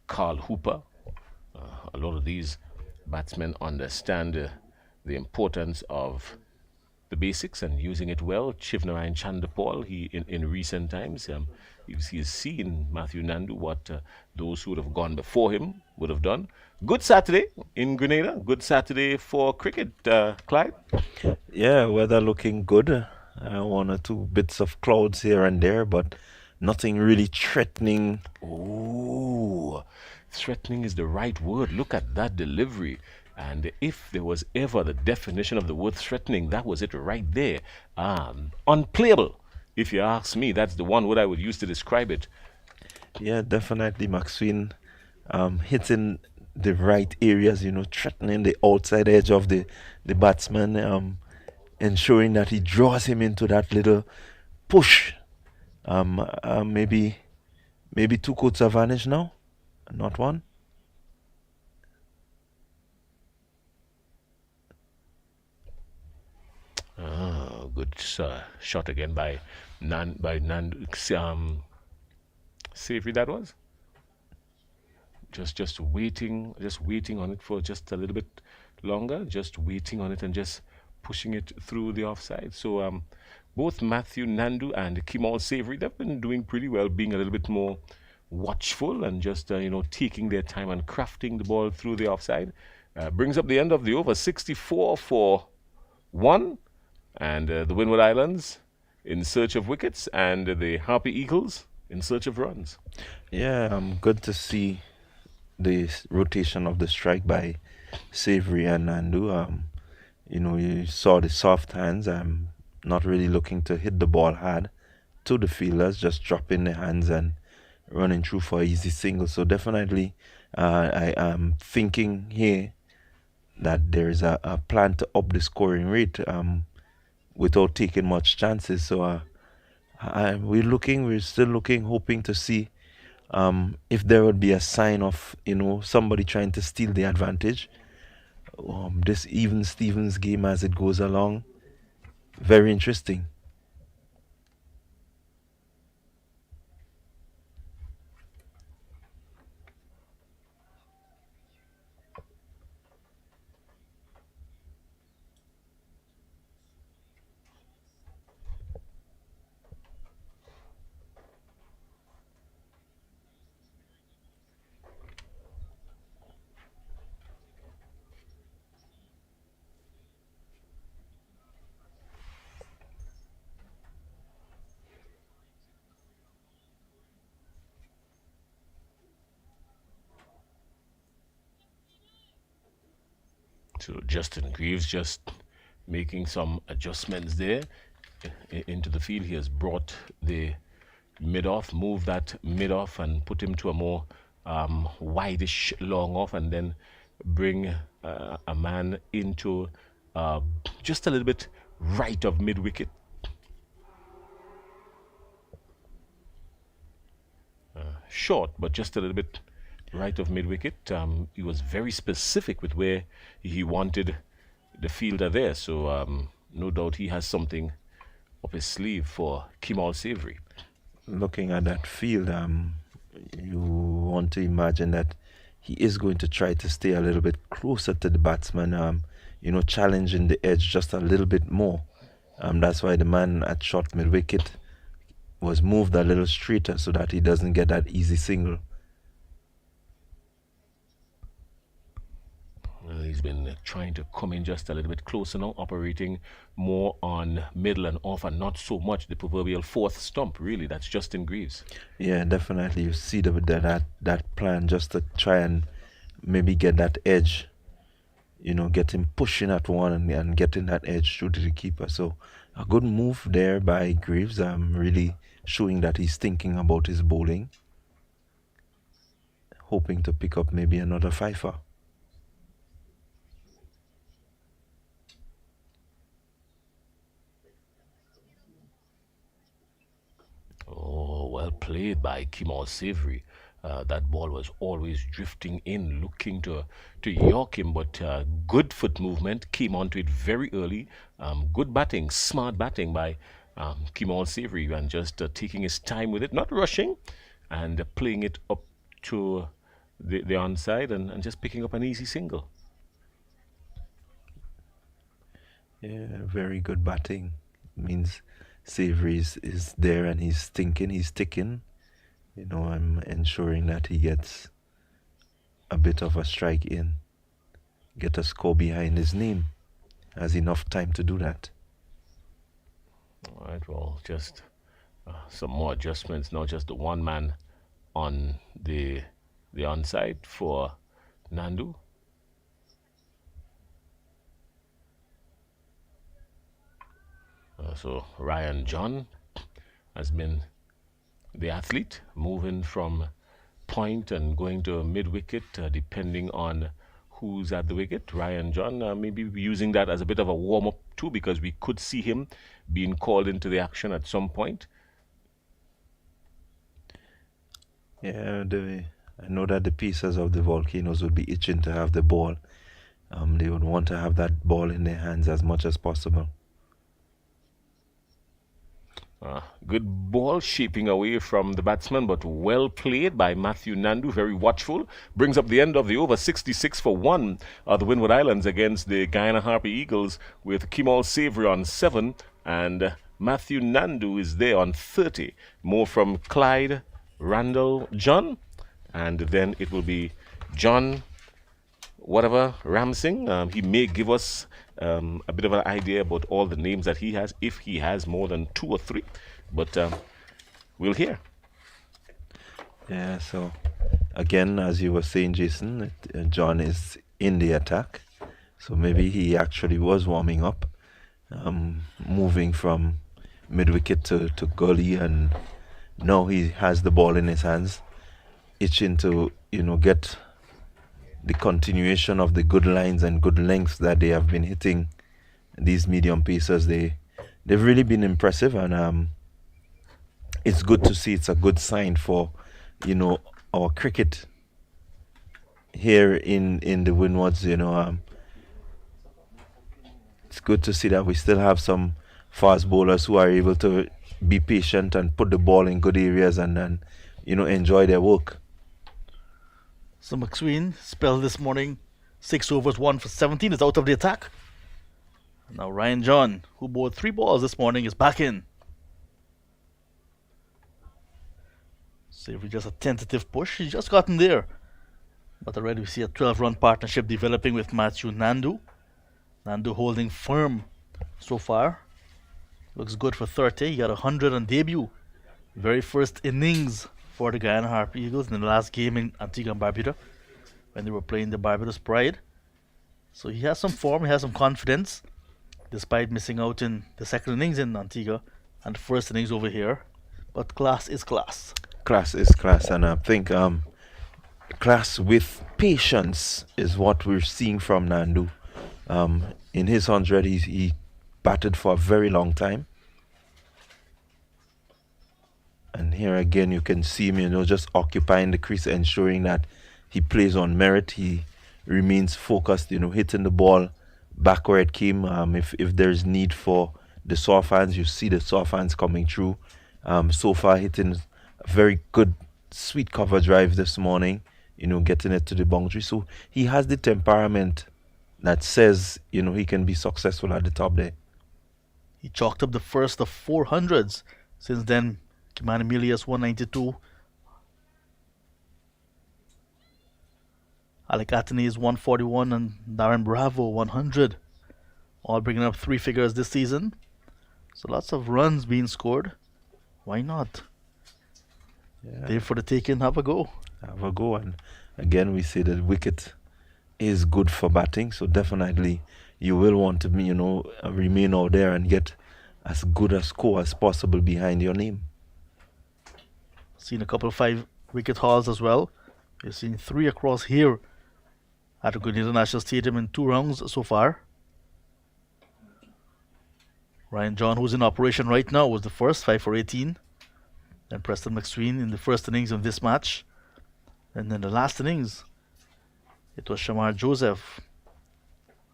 Carl Hooper. A lot of these batsmen understand the importance of the basics and using it well. Chivnarayan Chandapal, in recent times, he's seen Matthew Nandu what those who would have gone before him would have done. Good Saturday in Grenada. Good Saturday for cricket, Clyde. Yeah, weather looking good. One or two bits of clouds here and there, but nothing really threatening. Ooh, threatening is the right word. Look at that delivery. And if there was ever the definition of the word threatening, that was it right there. Unplayable. If you ask me, that's the one word I would use to describe it. Yeah, definitely McSween hitting the right areas, threatening the outside edge of the batsman, ensuring that he draws him into that little push. Maybe 2 coats have vanished now, not one. Good shot again by Nandu. Savory that was. Just waiting on it for just a little bit longer. Just waiting on it and just pushing it through the offside. So both Matthew Nandu and Kimal Savory, they've been doing pretty well, being a little bit more watchful and just taking their time and crafting the ball through the offside. Brings up the end of the over, 64 for 1. And the Windward Islands in search of wickets, and the Harpy Eagles in search of runs. Yeah, good to see the rotation of the strike by Savory and Nandu. You saw the soft hands. Not really looking to hit the ball hard to the fielders, just dropping the hands and running through for easy single. So definitely, I am thinking here that there is a plan to up the scoring rate without taking much chances. So we're still looking, hoping to see if there would be a sign of somebody trying to steal the advantage. This even Stevens game as it goes along, very interesting. So Justin Greaves just making some adjustments there into the field. He has brought the mid off, moved that mid off, and put him to a more wideish long off, and then bring a man into just a little bit right of mid wicket. Short, but just a little bit right of mid wicket. He was very specific with where he wanted the fielder there, so no doubt he has something up his sleeve for Kemal Savory. Looking at that field, you want to imagine that he is going to try to stay a little bit closer to the batsman, challenging the edge just a little bit more. That's why the man at short mid wicket was moved a little straighter so that he doesn't get that easy single. He's been trying to come in just a little bit closer now, operating more on middle and off, and not so much the proverbial fourth stump. Really, that's Justin Greaves. Yeah, definitely. You see that plan just to try and maybe get that edge. Get him pushing at one and getting that edge through to the keeper. So a good move there by Greaves. Really showing that he's thinking about his bowling, hoping to pick up maybe another fifer. Oh, well played by Kemal Savory. That ball was always drifting in, looking to york him, but good foot movement, came onto it very early. Good batting, smart batting by Kemal Savory, and just taking his time with it, not rushing, and playing it up to the onside, and just picking up an easy single. Yeah, very good batting. Means Savory is there and he's thinking, he's ticking. I'm ensuring that he gets a bit of a strike in, get a score behind his name. Has enough time to do that. All right, well, just some more adjustments, not just the one man on the onside for Nandu. So Ryan John has been the athlete, moving from point and going to mid wicket, depending on who's at the wicket. Ryan John maybe using that as a bit of a warm up too, because we could see him being called into the action at some point. Yeah, I know that the pieces of the Volcanoes would be itching to have the ball. They would want to have that ball in their hands as much as possible. Good ball shaping away from the batsman, but well played by Matthew Nandu, very watchful. Brings up the end of the over, 66 for 1 of the Windward Islands against the Guyana Harpy Eagles, with Kemal Savory on 7 and Matthew Nandu is there on 30. More from Clyde, Randall, John, and then it will be John whatever Ramsing. He may give us a bit of an idea about all the names that he has, if he has more than 2 or 3, but we'll hear. Yeah, so again, as you were saying, Jason, John is in the attack. So maybe he actually was warming up, moving from mid wicket to gully, and now he has the ball in his hands, itching to get the continuation of the good lines and good lengths that they have been hitting. These medium pacers, they've really been impressive, and it's good to see. It's a good sign for our cricket here in the Windwards. It's good to see that we still have some fast bowlers who are able to be patient and put the ball in good areas and then enjoy their work. So McSween spelled this morning, 6 overs, 1 for 17, is out of the attack. Now Ryan John, who bowled 3 balls this morning, is back in. Savory just a tentative push, he's just gotten there. But already we see a 12-run partnership developing with Matthew Nandu. Nandu holding firm so far. Looks good for 30. He got 100 on debut. Very first innings for the Guyana Harp Eagles in the last game in Antigua and Barbuda when they were playing the Barbados Pride. So he has some form, he has some confidence, despite missing out in the second innings in Antigua and the first innings over here. But class is class. Class is class, and I think class with patience is what we're seeing from Nandu. In his 100, he batted for a very long time. And here again, you can see him, just occupying the crease, ensuring that he plays on merit. He remains focused, hitting the ball back where it came. If there's need for the soft hands, you see the soft hands coming through. So far, hitting a very good, sweet cover drive this morning, getting it to the boundary. So he has the temperament that says, he can be successful at the top there. He chalked up the first of 400s. Since then, Kiman Emilius 192. Alec Atene is 141 and Darren Bravo 100. All bringing up 3 figures this season. So lots of runs being scored. Why not? Yeah. There for the taking, have a go. Have a go. And again, we say that wicket is good for batting. So definitely you will want to remain out there and get as good a score as possible behind your name. Seen a couple of 5-wicket hauls as well. We've seen 3 across here at the Grenada National Stadium in 2 rounds so far. Ryan John, who's in operation right now, was the first, 5 for 18. Then Preston McSween in the first innings of this match. And then the last innings, it was Shamar Joseph.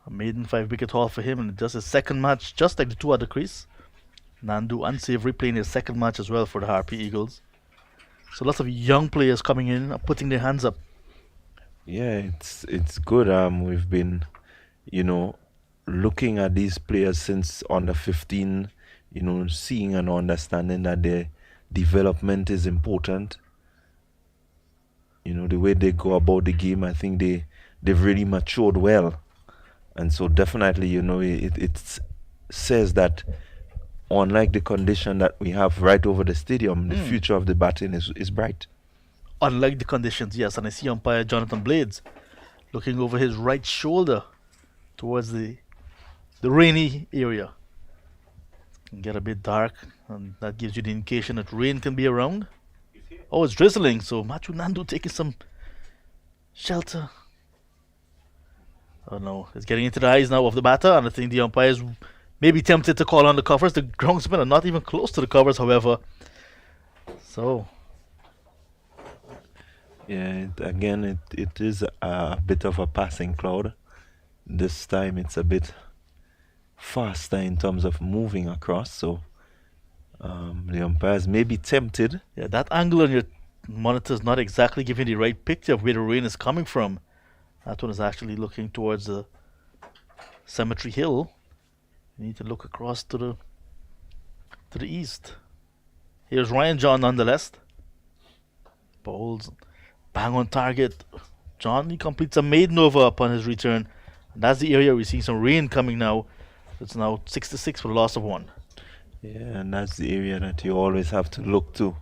A maiden 5-wicket haul for him, and just his second match, just like the 2 at the crease. Nandu and Savory playing his second match as well for the Harpy Eagles. So lots of young players coming in and putting their hands up. Yeah, it's good. We've been, looking at these players since under 15, seeing and understanding that their development is important. The way they go about the game, I think they've really matured well. And so definitely, it says that unlike the condition that we have right over the stadium, the future of the batting is bright. Unlike the conditions, yes. And I see umpire Jonathan Blades looking over his right shoulder towards the rainy area. It can get a bit dark, and that gives you the indication that rain can be around. Oh, it's drizzling, so Matthew Nandu taking some shelter. Oh no, it's getting into the eyes now of the batter, and I think the umpires may be tempted to call on the covers. The groundsmen are not even close to the covers, however. So, yeah, it is a bit of a passing cloud. This time it's a bit faster in terms of moving across, so the umpires may be tempted. yeah, that angle on your monitor is not exactly giving the right picture of where the rain is coming from. That one is actually looking towards the Cemetery Hill. You need to look across to the east. Here's Ryan John nonetheless. Bowls bang on target. John, he completes a maiden over upon his return. And that's the area we're seeing some rain coming now. It's now 6-6 for the loss of 1. Yeah, and that's the area that you always have to look to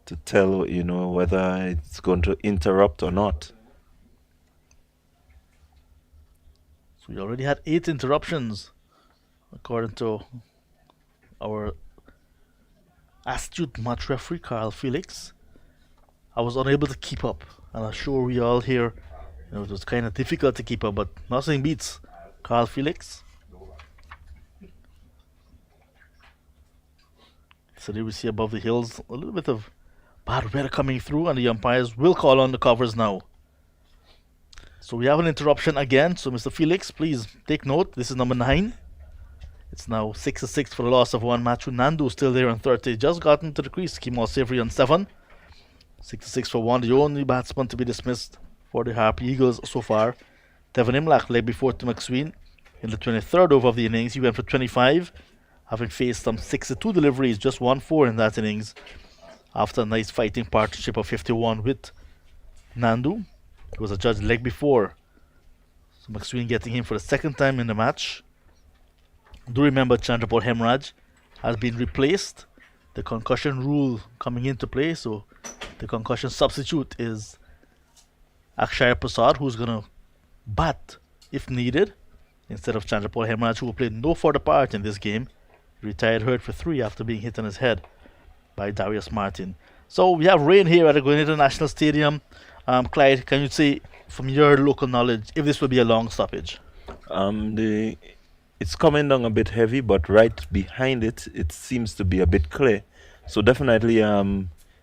to tell whether it's going to interrupt or not. So we already had 8 interruptions, according to our astute match referee, Carl Felix. I was unable to keep up, and I'm sure we all here, it was kind of difficult to keep up, but nothing beats Carl Felix. So there we see above the hills a little bit of bad weather coming through, and the umpires will call on the covers now. So we have an interruption again. So Mr. Felix, please take note. This is number 9. It's now 6-6 for the loss of 1. Matthew Nandu still there on 30. Just got into the crease. Kemal Savory on 7. 6-6 for 1. The only batsman to be dismissed for the Harpy Eagles so far. Devon Imlach leg before to McSween. In the 23rd over of the innings, he went for 25, having faced some 62 deliveries, just 1-4 in that innings, after a nice fighting partnership of 51 with Nandu. He was a judge leg before. So McSween getting him for the second time in the match. Do remember Chandrapal Hemraj has been replaced. The concussion rule coming into play. So the concussion substitute is Akshaya Prasad, who's going to bat if needed, instead of Chandrapal Hemraj, who played no further part in this game. He retired hurt for 3 after being hit on his head by Darius Martin. So we have rain here at the Guyana National Stadium. Clyde, can you say, from your local knowledge, if this will be a long stoppage? It's coming down a bit heavy, but right behind it, it seems to be a bit clear. So definitely,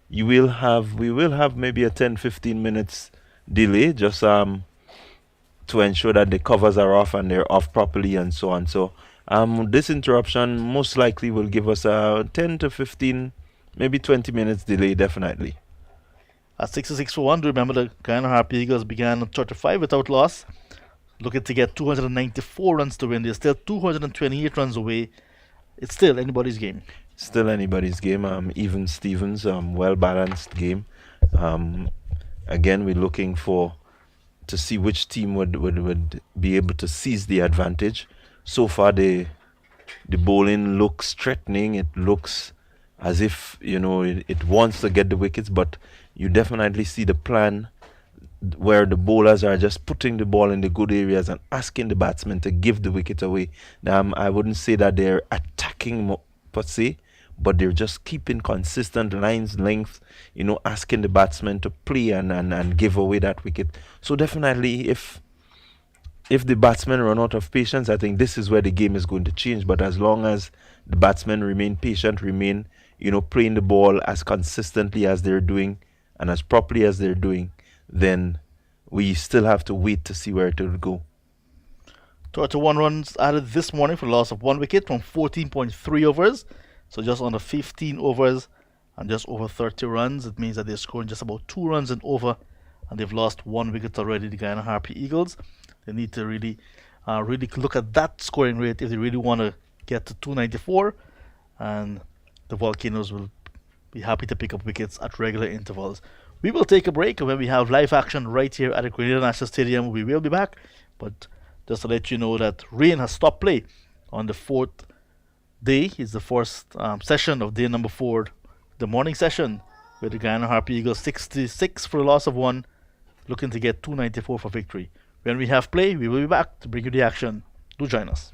we will have maybe a 10-15 minutes delay, just to ensure that the covers are off and they're off properly and so on. So this interruption most likely will give us a 10 to 15, maybe 20 minutes delay, definitely. At 6-6 for 1, remember the Guyana Harpy Eagles began on 35 without loss, looking to get 294 runs to win. They're still 228 runs away. It's still anybody's game. Still anybody's game. Even Stevens, well-balanced game. Again, we're looking to see which team would be able to seize the advantage. So far, the bowling looks threatening. It looks as if it wants to get the wickets, but you definitely see the plan where the bowlers are just putting the ball in the good areas and asking the batsmen to give the wicket away. I wouldn't say that they're attacking per se, but they're just keeping consistent lines, length, asking the batsmen to play and give away that wicket. So definitely, if the batsmen run out of patience, I think this is where the game is going to change. But as long as the batsmen remain patient, remain playing the ball as consistently as they're doing and as properly as they're doing, then we still have to wait to see where it will go. 31 runs added this morning for the loss of 1 wicket from 14.3 overs. So just under 15 overs and just over 30 runs. It means that they're scoring just about 2 runs and over, and they've lost 1 wicket already, the Guyana Harpy Eagles. They need to really look at that scoring rate if they really want to get to 294, and the Volcanoes will be happy to pick up wickets at regular intervals. We will take a break, and when we have live action right here at the Grenada National Stadium, we will be back. But just to let you know that rain has stopped play on the 4th day. It's the first session of day number 4, the morning session, where the Guyana Harpy Eagles 66 for a loss of 1, looking to get 294 for victory. When we have play, we will be back to bring you the action. Do join us.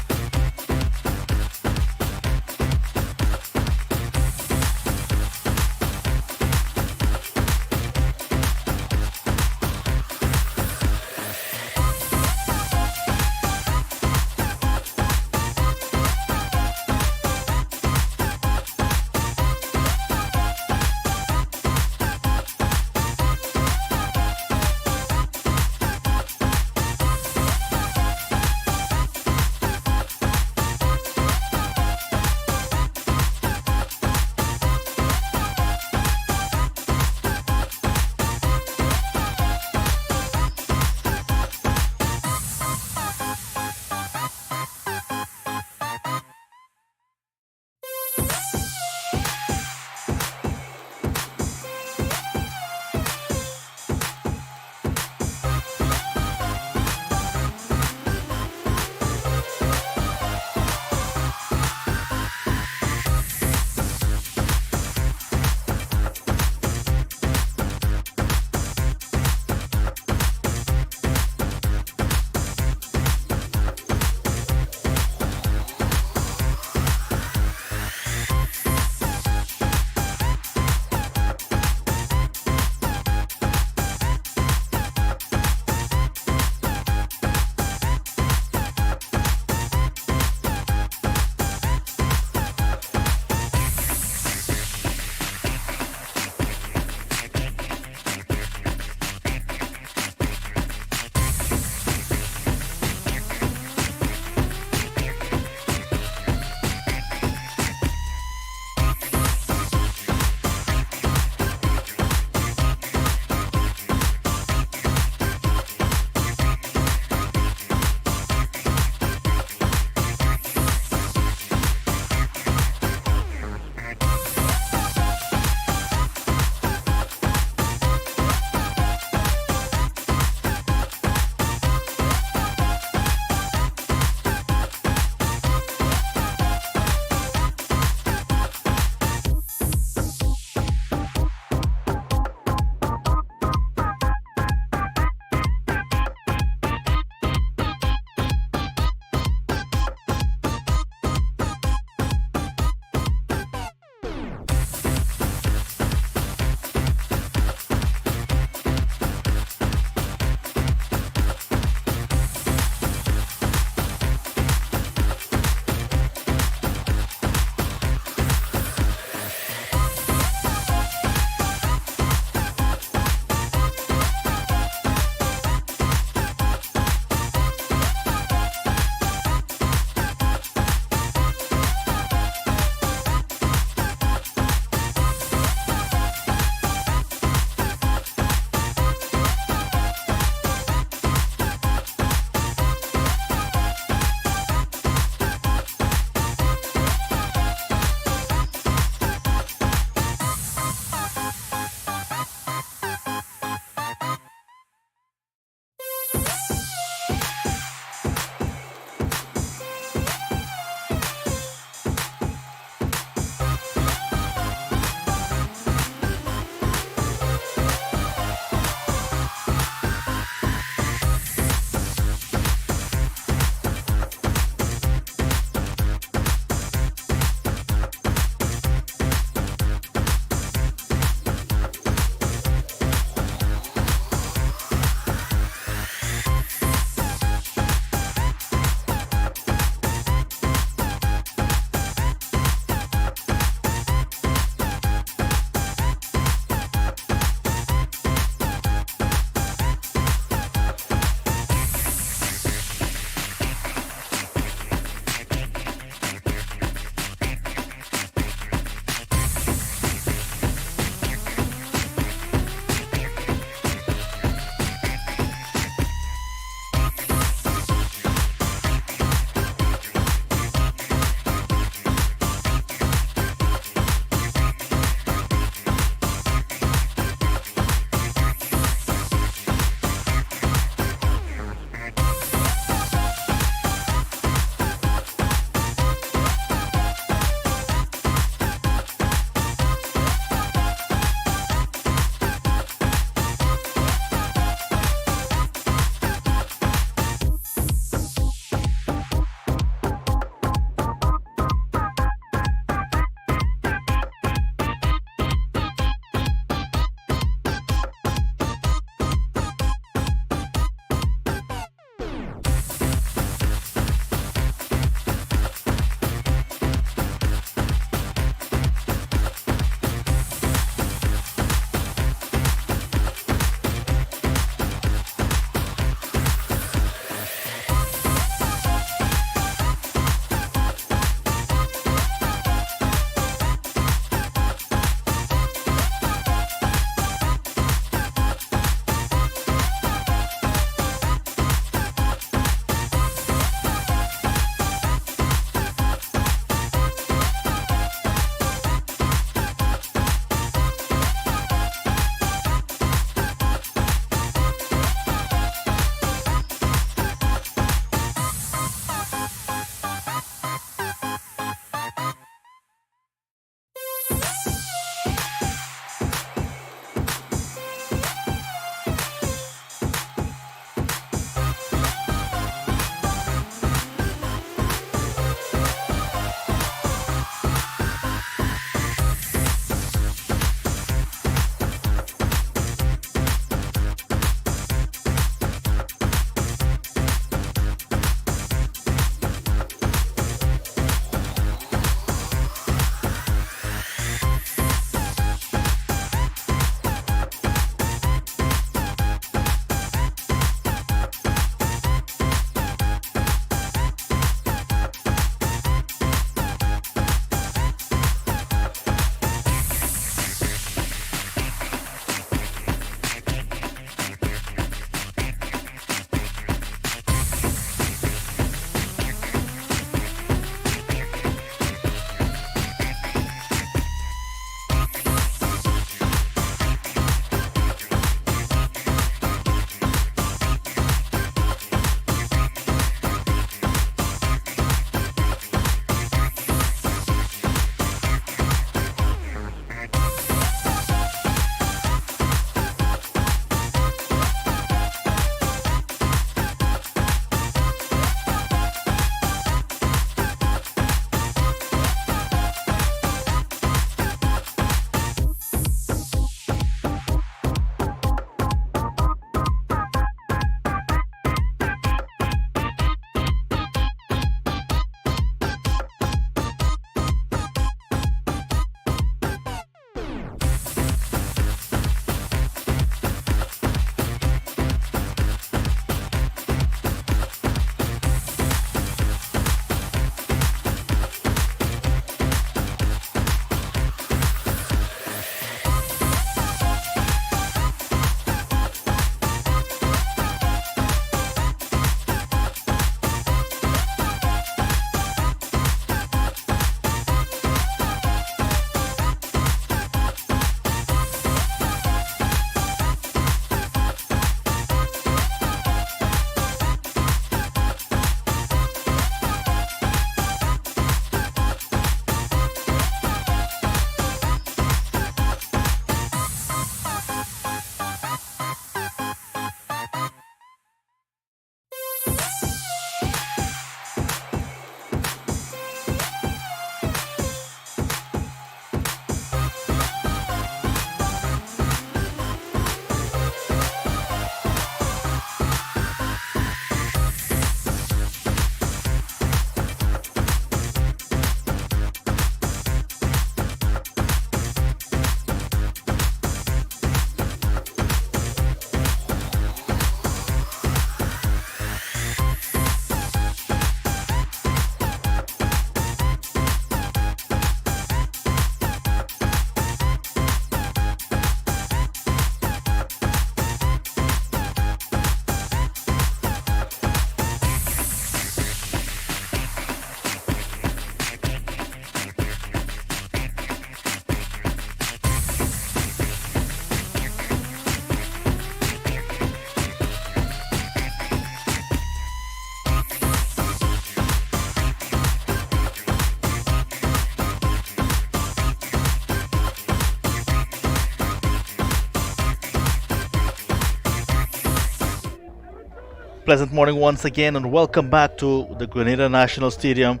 pleasant morning once again, and welcome back to the Grenada National Stadium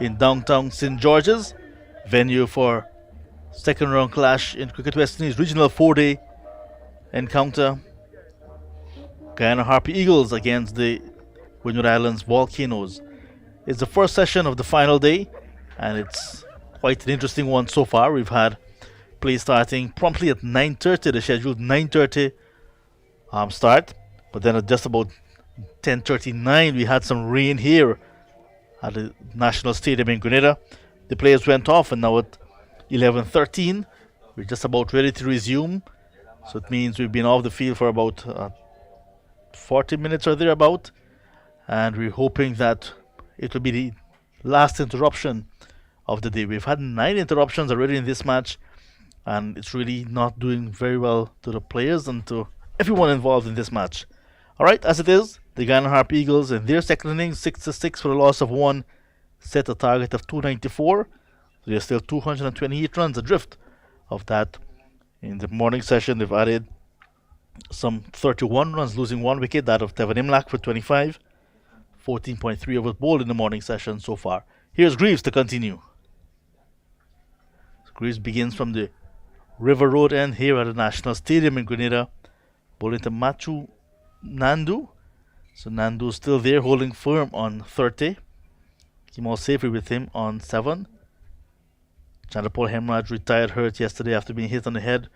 in downtown St. George's, venue for second round clash in Cricket West Indies Regional 4-day encounter. Guyana Harpy Eagles against the Windward Islands Volcanoes. It's the first session of the final day, and it's quite an interesting one so far. We've had play starting promptly at 9:30, the scheduled 9:30 start, but then at just about 10:39 we had some rain here at the National Stadium in Grenada. The players went off, and now at 11:13 we're just about ready to resume. So it means we've been off the field for about 40 minutes or thereabout, and we're hoping that it will be the last interruption of the day. We've had 9 interruptions already in this match, and it's really not doing very well to the players and to everyone involved in this match. Alright, as it is, the Guyana Harp Eagles in their second innings, 6-6 for a loss of 1, set a target of 294. So they're still 228 runs adrift of that. In the morning session, they've added some 31 runs, losing 1 wicket, that of Tevan Imlak for 25. 14.3 overs bowled in the morning session so far. Here's Greaves to continue. So Greaves begins from the River Road end here at the National Stadium in Grenada, bowling to Machu Nandu. So Nandu still there, holding firm on 30. Kemal Safri with him on 7. Chandapal Hemraj retired hurt yesterday after being hit on the head.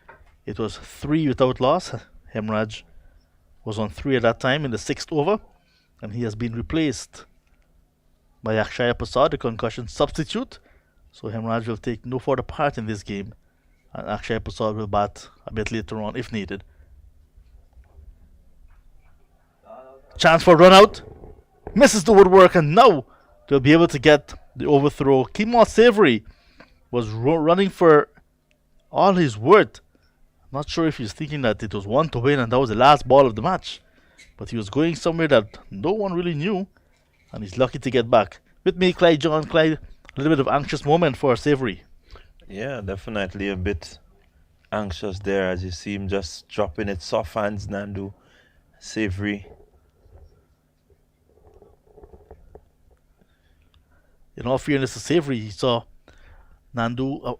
It was 3 without loss. Hemraj was on 3 at that time in the 6th over, and he has been replaced by Akshaya Prasad, the concussion substitute. So Hemraj will take no further part in this game, and Akshaya Prasad will bat a bit later on if needed. Chance for run out. Misses the woodwork, and now they'll be able to get the overthrow. Kemal Savory was running for all his worth. Not sure if he's thinking that it was 1 to win and that was the last ball of the match, but he was going somewhere that no one really knew, and he's lucky to get back. With me, Clyde John. Clyde, a little bit of anxious moment for Savory. Yeah, definitely a bit anxious there as you see him just dropping it soft hands, Nandu, Savory. In all fairness to Savory, he saw Nandu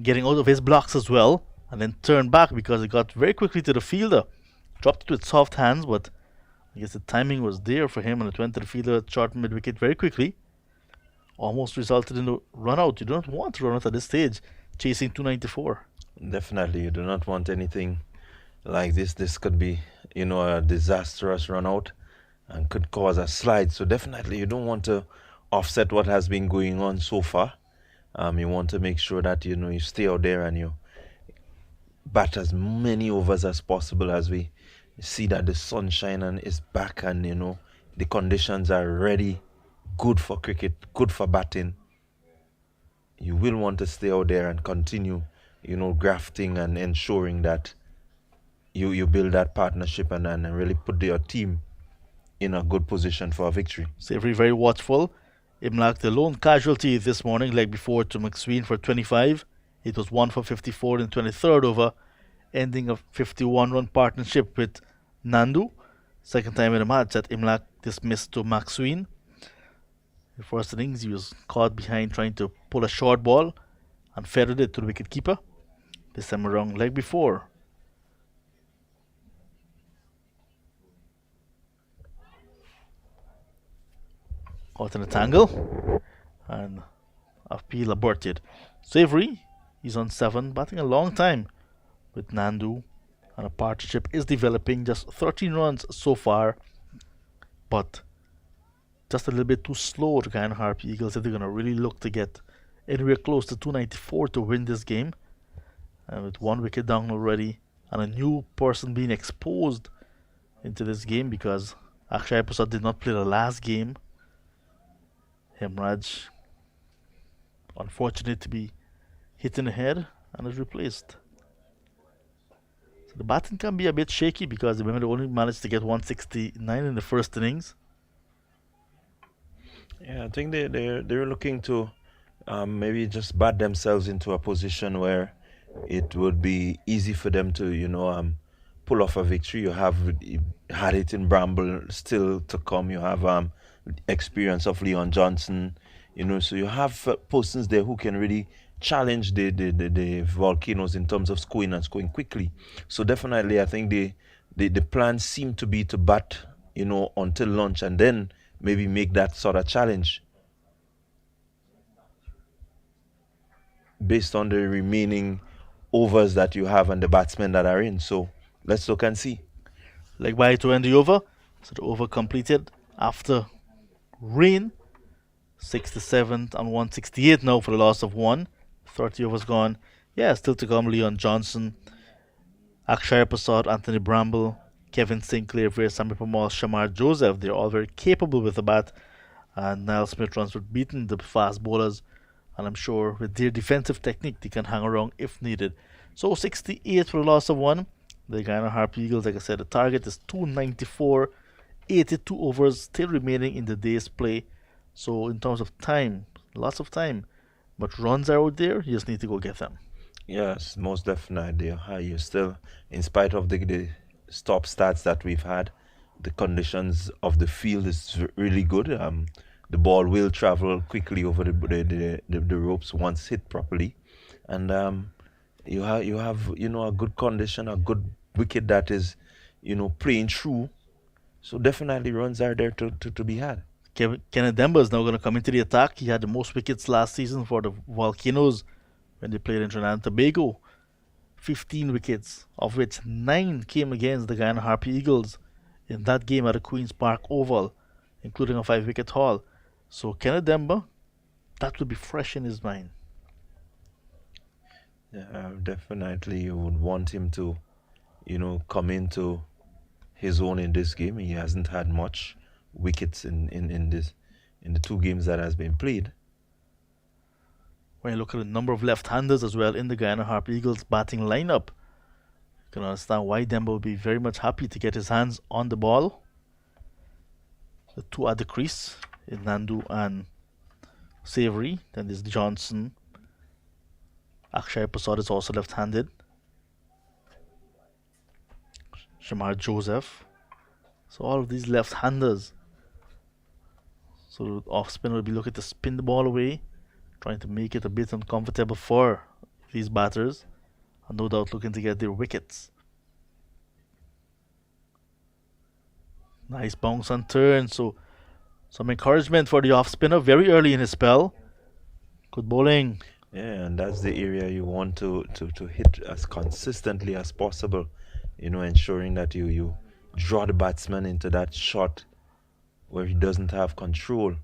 getting out of his blocks as well, and then turned back because it got very quickly to the fielder. Dropped it with soft hands, but I guess the timing was there for him, and it went to the fielder at short mid wicket very quickly. Almost resulted in a run out. You do not want to run out at this stage, chasing 294. Definitely, you do not want anything like this. This could be, a disastrous run out and could cause a slide. So definitely, you don't want to offset what has been going on so far. You want to make sure that you stay out there and you bat as many overs as possible as we see that the sunshine is back and the conditions are ready, good for cricket, good for batting. You will want to stay out there and continue grafting and ensuring that you build that partnership and really put your team in a good position for a victory. Savory very watchful. Imlak, the lone casualty this morning, leg before to McSween for 25. It was 1 for 54 in 23rd over, ending a 51-run partnership with Nandu. Second time in the match that Imlak dismissed to McSween. The first innings, he was caught behind trying to pull a short ball and feathered it to the wicketkeeper. This time around, leg before. Caught in a tangle, and appeal aborted. Savory, he's on 7, batting a long time with Nandu, and a partnership is developing. Just 13 runs so far, but just a little bit too slow to Guyana Harp Eagles if they're going to really look to get anywhere close to 294 to win this game. And with 1 wicket down already, and a new person being exposed into this game because Akshaya Prasad did not play the last game. Hemraj, unfortunate to be hit in the head and is replaced. So the batting can be a bit shaky because the women only managed to get 169 in the first innings. Yeah, I think they're looking to maybe just bat themselves into a position where it would be easy for them to pull off a victory. You have had it in Bramble still to come. You have experience of Leon Johnson, so you have persons there who can really challenge the Volcanoes in terms of scoring and scoring quickly. So definitely, I think the plan seemed to be to bat, until lunch and then maybe make that sort of challenge based on the remaining overs that you have and the batsmen that are in. So let's look and see. Leg by to end the over. So the over completed after rain. 67 and 168 now for the loss of one. 30 overs gone. Yeah, still to come. Leon Johnson, Akshaya Prasad, Anthony Bramble, Kevin Sinclair, Samir Pamal, Shamar Joseph. They're all very capable with the bat. And Niall Smith runs were beaten the fast bowlers. And I'm sure with their defensive technique, they can hang around if needed. So 68 for the loss of one. The Guyana Harpy Eagles, like I said, the target is 294. 82 overs still remaining in the day's play. So in terms of time, lots of time. But runs are out there, you just need to go get them. Yes, most definitely. You still, in spite of the stop stats that we've had, the conditions of the field is really good. The ball will travel quickly over the ropes once hit properly, and you have a good condition, a good wicket that is playing through. So definitely runs are there to be had. Kenneth Demba is now going to come into the attack. He had the most wickets last season for the Volcanoes when they played in Trinidad and Tobago. 15 wickets, of which 9 came against the Guyana Harpy Eagles in that game at the Queen's Park Oval, including a 5-wicket haul. So Kenneth Demba, that will be fresh in his mind. Yeah, definitely you would want him to, come into his own in this game. He hasn't had much wickets in the 2 games that has been played. When you look at the number of left-handers as well in the Guyana Harpy Eagles batting lineup, you can understand why Demba would be very much happy to get his hands on the ball. The 2 at the crease is Nandu and Savory. Then there's Johnson. Akshay Prasad is also left-handed. Shamar Joseph. So all of these left-handers. So the off-spinner will be looking to spin the ball away, trying to make it a bit uncomfortable for these batters, and no doubt looking to get their wickets. Nice bounce and turn, so some encouragement for the off-spinner very early in his spell. Good bowling. Yeah, and that's the area you want to hit as consistently as possible, ensuring that you draw the batsman into that shot where he doesn't have control.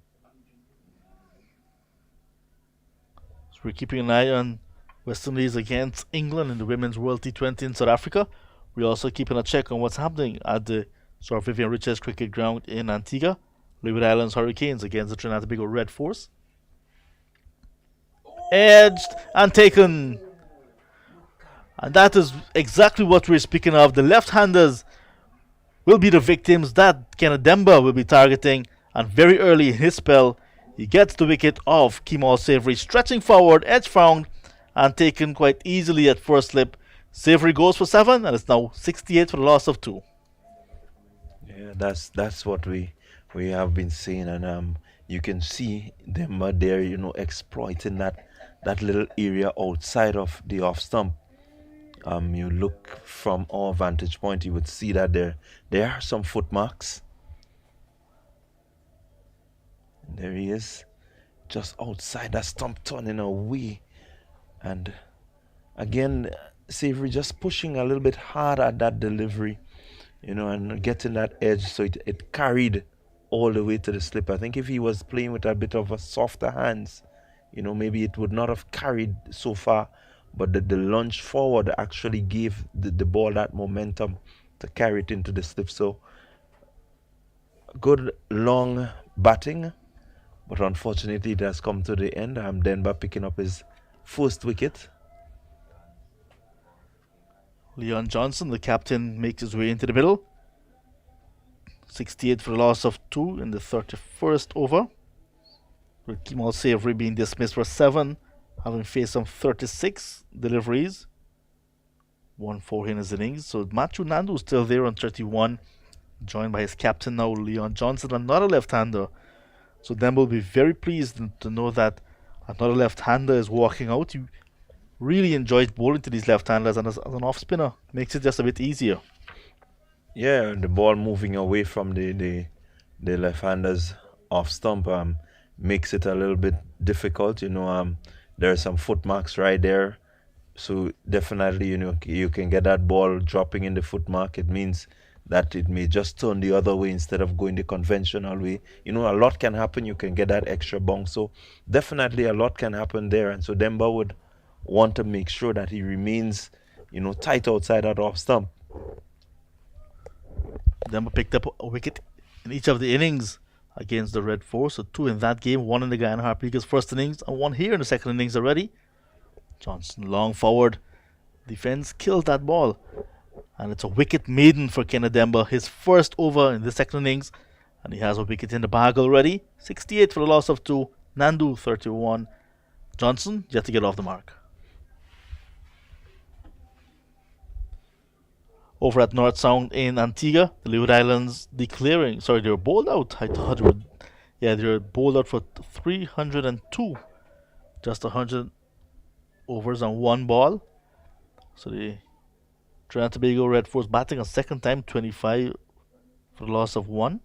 So we're keeping an eye on West Indies against England in the Women's World T20 in South Africa. We're also keeping a check on what's happening at the Sir Vivian Richards Cricket Ground in Antigua. Leeward Islands Hurricanes against the Trinidad and Tobago Red Force. Edged and taken. And that is exactly what we're speaking of. The left-handers will be the victims that Kenneth Demba will be targeting. And very early in his spell, he gets the wicket of Kemal Savory, stretching forward, edge found, and taken quite easily at first slip. Savory goes for 7, and it's now 68 for the loss of 2. Yeah, that's what we have been saying, and you can see them there, exploiting that little area outside of the off stump. You look from our vantage point, you would see that there are some footmarks. There he is, just outside that stump, turning away, and again, Savory just pushing a little bit hard at that delivery, and getting that edge, so it carried all the way to the slip. I think if he was playing with a bit of a softer hands, maybe it would not have carried so far, but the lunge forward actually gave the ball that momentum to carry it into the slip. So good long batting, but unfortunately it has come to the end. Denver picking up his first wicket. Leon Johnson, the captain, makes his way into the middle. 68 for the loss of 2 in the 31st over. With Kemal Savory being dismissed for 7, having faced some 36 deliveries. 1-4 in his innings. So Matthew Nandu is still there on 31, joined by his captain now, Leon Johnson, another left-hander. So Demba will be very pleased to know that another left-hander is walking out. He really enjoys bowling to these left-handers, and as an off-spinner, makes it just a bit easier. Yeah, the ball moving away from the left-handers off stump makes it a little bit difficult. There are some footmarks right there, so definitely you can get that ball dropping in the footmark. It means that it may just turn the other way instead of going the conventional way. A lot can happen. You can get that extra bounce. So definitely a lot can happen there. And so Demba would want to make sure that he remains, tight outside that off stump. Demba picked up a wicket in each of the innings against the Red Force. So 2 in that game, 1 in the Guyana Harpikas first innings, and 1 here in the second innings already. Johnson long forward. Defense killed that ball. And it's a wicket maiden for Kenneth Demba. His first over in the second innings. And he has a wicket in the bag already. 68 for the loss of 2. Nandu 31. Johnson yet to get off the mark. Over at North Sound in Antigua, the Leeward Islands declaring, they were bowled out. I thought they were bowled out for 302. Just 100 overs on 1 ball. So the Trinidad and Tobago Red Force batting a second time, 25 for the loss of 1.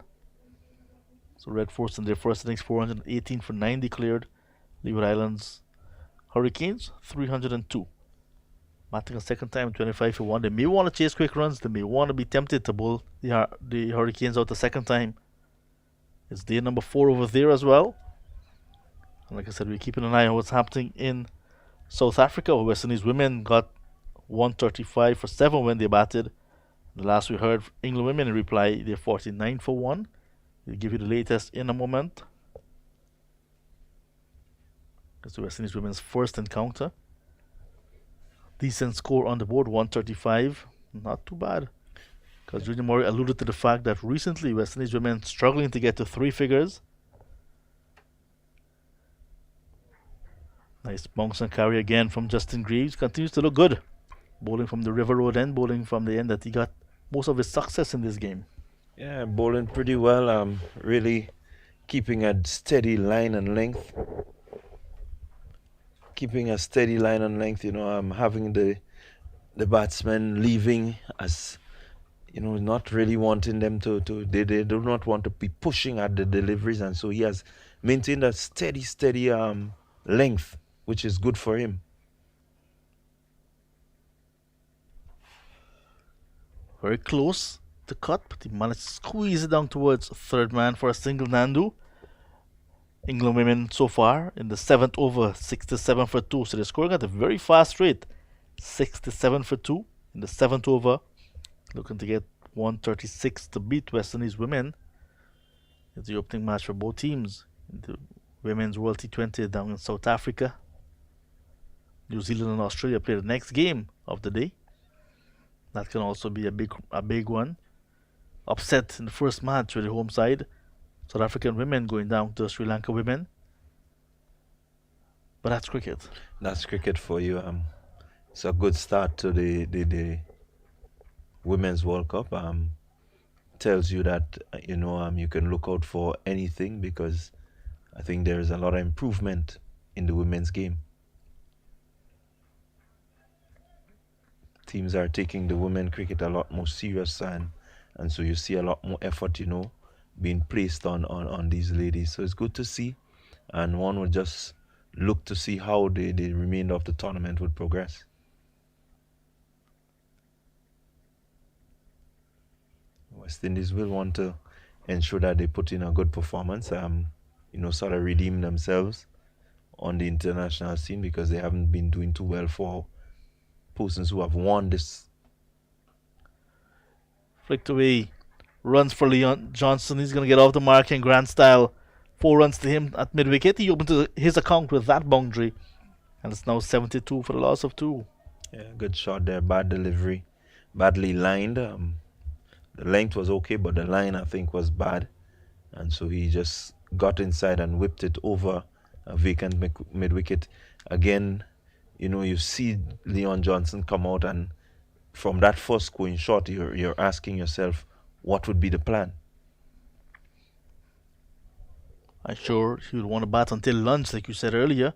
So Red Force in their first innings, 418 for 9 declared. Leeward Islands Hurricanes, 302. Batting a second time, 25 for 1. They may want to chase quick runs. They may want to be tempted to bowl the Hurricanes out the second time. It's day number 4 over there as well. And like I said, we're keeping an eye on what's happening in South Africa. West Indies women got 135 for 7 when they batted. The last we heard, England women in reply, they're 49 for 1. We'll give you the latest in a moment. It's the West Indies women's first encounter. Decent score on the board, 135. Not too bad. Because Junior Murray alluded to the fact that recently West Indies women struggling to get to 3 figures. Nice bounce and carry again from Justin Greaves. Continues to look good. Bowling from the River Road end, bowling from the end that he got most of his success in this game. Yeah, bowling pretty well. Really keeping a steady line and length. Keeping a steady line and length, having the batsmen leaving as, not really wanting them to they do not want to be pushing at the deliveries, and so he has maintained a steady length, which is good for him. Very close to cut, but he managed to squeeze it down towards third man for a single Nandu. England women so far in the 7th over, 67 for 2. So they're scoring at a very fast rate. 67 for 2 in the 7th over. Looking to get 136 to beat West Indies women. It's the opening match for both teams in the Women's World T20 down in South Africa. New Zealand and Australia play the next game of the day. That can also be a big one. Upset in the first match with the home side. South African women going down to Sri Lanka women. But that's cricket. That's cricket for you. It's a good start to the Women's World Cup. Tells you that you can look out for anything, because I think there is a lot of improvement in the women's game. Teams are taking the women cricket a lot more serious, and so you see a lot more effort, being placed on these ladies. So it's good to see, and one would just look to see how the remainder of the tournament would progress. West Indies will want to ensure that they put in a good performance, sort of redeem themselves on the international scene, because they haven't been doing too well for persons who have won this. Flicked away. Runs for Leon Johnson. He's going to get off the mark in grand style. 4 runs to him at mid-wicket. He opened his account with that boundary. And it's now 72 for the loss of 2. Yeah, good shot there. Bad delivery. Badly lined. The length was okay, but the line, I think, was bad. And so he just got inside and whipped it over a vacant mid-wicket. Again, you see Leon Johnson come out and from that first scoring shot, you're asking yourself, what would be the plan? I'm sure he would want to bat until lunch, like you said earlier,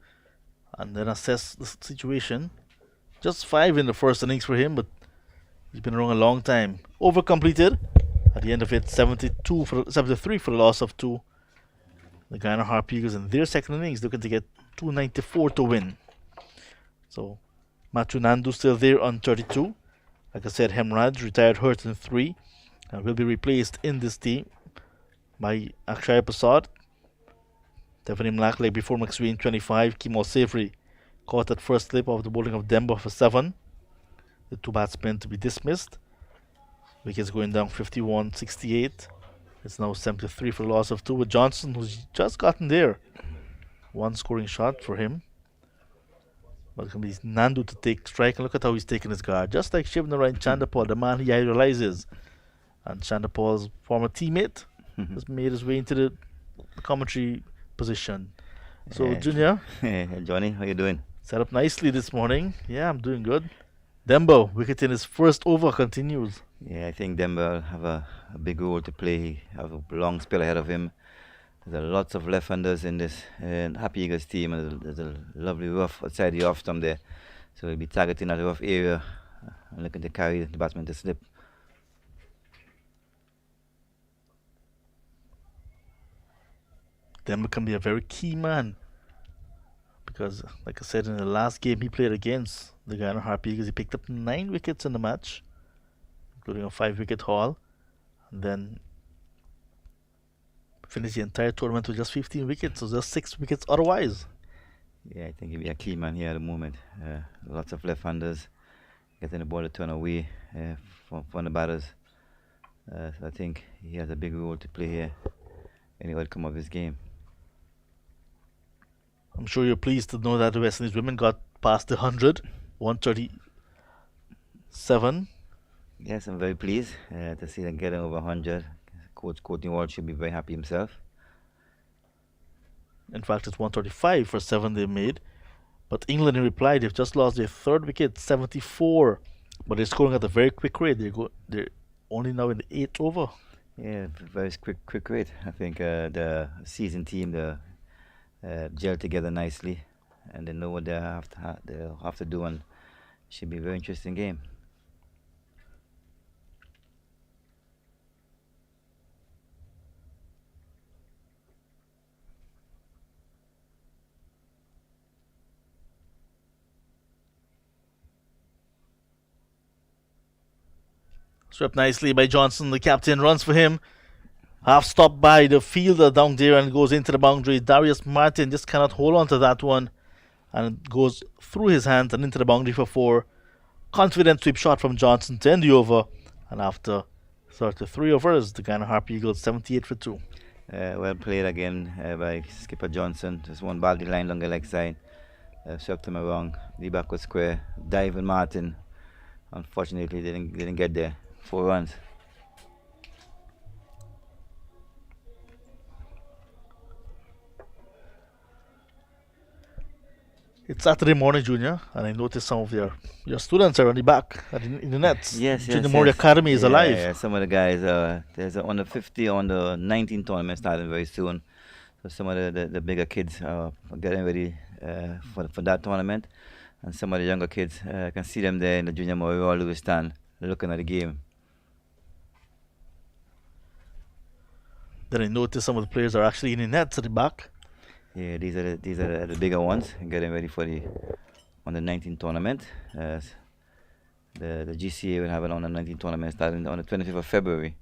and then assess the situation. Just 5 in the first innings for him, but he's been around a long time. Over completed. At the end of it, 73 for the loss of 2. The Guyana Harp Eagles in their second innings looking to get 294 to win. So Matthew Nandu still there on 32. Like I said, Hemraj retired hurt in 3 and will be replaced in this team by Akshay Prasad. Stephanie Mlackley before McSween 25. Kemal Savory caught that first slip of the bowling of Demba for 7. The 2 batsmen to be dismissed. Wickets going down 51-68. It's now 73 for the loss of 2 with Johnson, who's just gotten there. 1 scoring shot for him. But it's going to be Nandu to take strike, and look at how he's taking his guard. Just like Shivnarine Chandapal, the man he idolizes. And Chandapal's former teammate has made his way into the commentary position. So, Junior. Hey, Johnny, how you doing? Set up nicely this morning. Yeah, I'm doing good. Dembo, wicket in his first over, continues. Yeah, I think Denver will have a big role to play. He have a long spell ahead of him. There's lots of left-handers in this Happy Eagles team, and there's a lovely rough outside the off stump there. So he'll be targeting that rough area and looking to carry the batsman to slip. Dembo can be a very key man. Because, like I said, in the last game he played against the Guyana Harp Eagles, he picked up 9 wickets in the match, including a 5-wicket haul, and then finished the entire tournament with just 15 wickets, so just 6 wickets otherwise. Yeah, I think he'll be a key man here at the moment. Lots of left-handers getting the ball to turn away from the batters. So I think he has a big role to play here in the outcome of this game. I'm sure you're pleased to know that the West Indies women got past the 100, 137. Yes, I'm very pleased to see them getting over 100. Coach Courtney Ward should be very happy himself. In fact, it's 135 for 7 they made. But England, in reply, they've just lost their 3rd wicket, 74. But they're scoring at a very quick rate. They're only now in the 8th over. Yeah, very quick rate. I think the season team gel together nicely, and they know what they'll have to do, and it should be a very interesting game. Swept nicely by Johnson. The captain runs for him. Half stopped by the fielder down there and goes into the boundary. Darius Martin just cannot hold on to that one. And it goes through his hands and into the boundary for 4. Confident sweep shot from Johnson to end the over. And after 33 overs, the Guyana Harp Eagles 78 for 2. Well played again by skipper Johnson. Just one ball the line longer leg side. Swept him around. The back was square. Diving Martin. Unfortunately, didn't get there. 4 runs. It's Saturday morning, Junior, and I noticed some of your students are on the back in the nets. Yes, Junior Mori Academy is alive. Yeah, some of the guys, there's an under 50, under 19 tournament starting very soon. So some of the bigger kids are getting ready for that tournament. And some of the younger kids, I can see them there in the Junior Mori Royal Louis stand looking at the game. Then I noticed some of the players are actually in the nets at the back. Yeah, these are the bigger ones, getting ready for the under 19 tournament. The GCA will have an under 19 tournament starting on the 25th of February.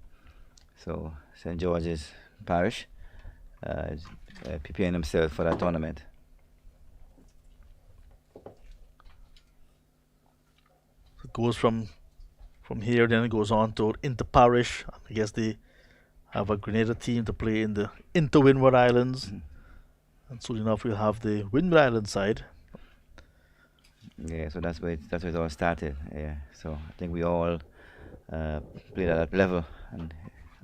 So St. George's Parish is preparing themselves for that tournament. It goes from here, then it goes on to inter-parish. I guess they have a Grenada team to play in the inter-Windward Islands. And soon enough we'll have the Windward Island side. Yeah, so that's where it all started. Yeah, so I think we all played at that level, and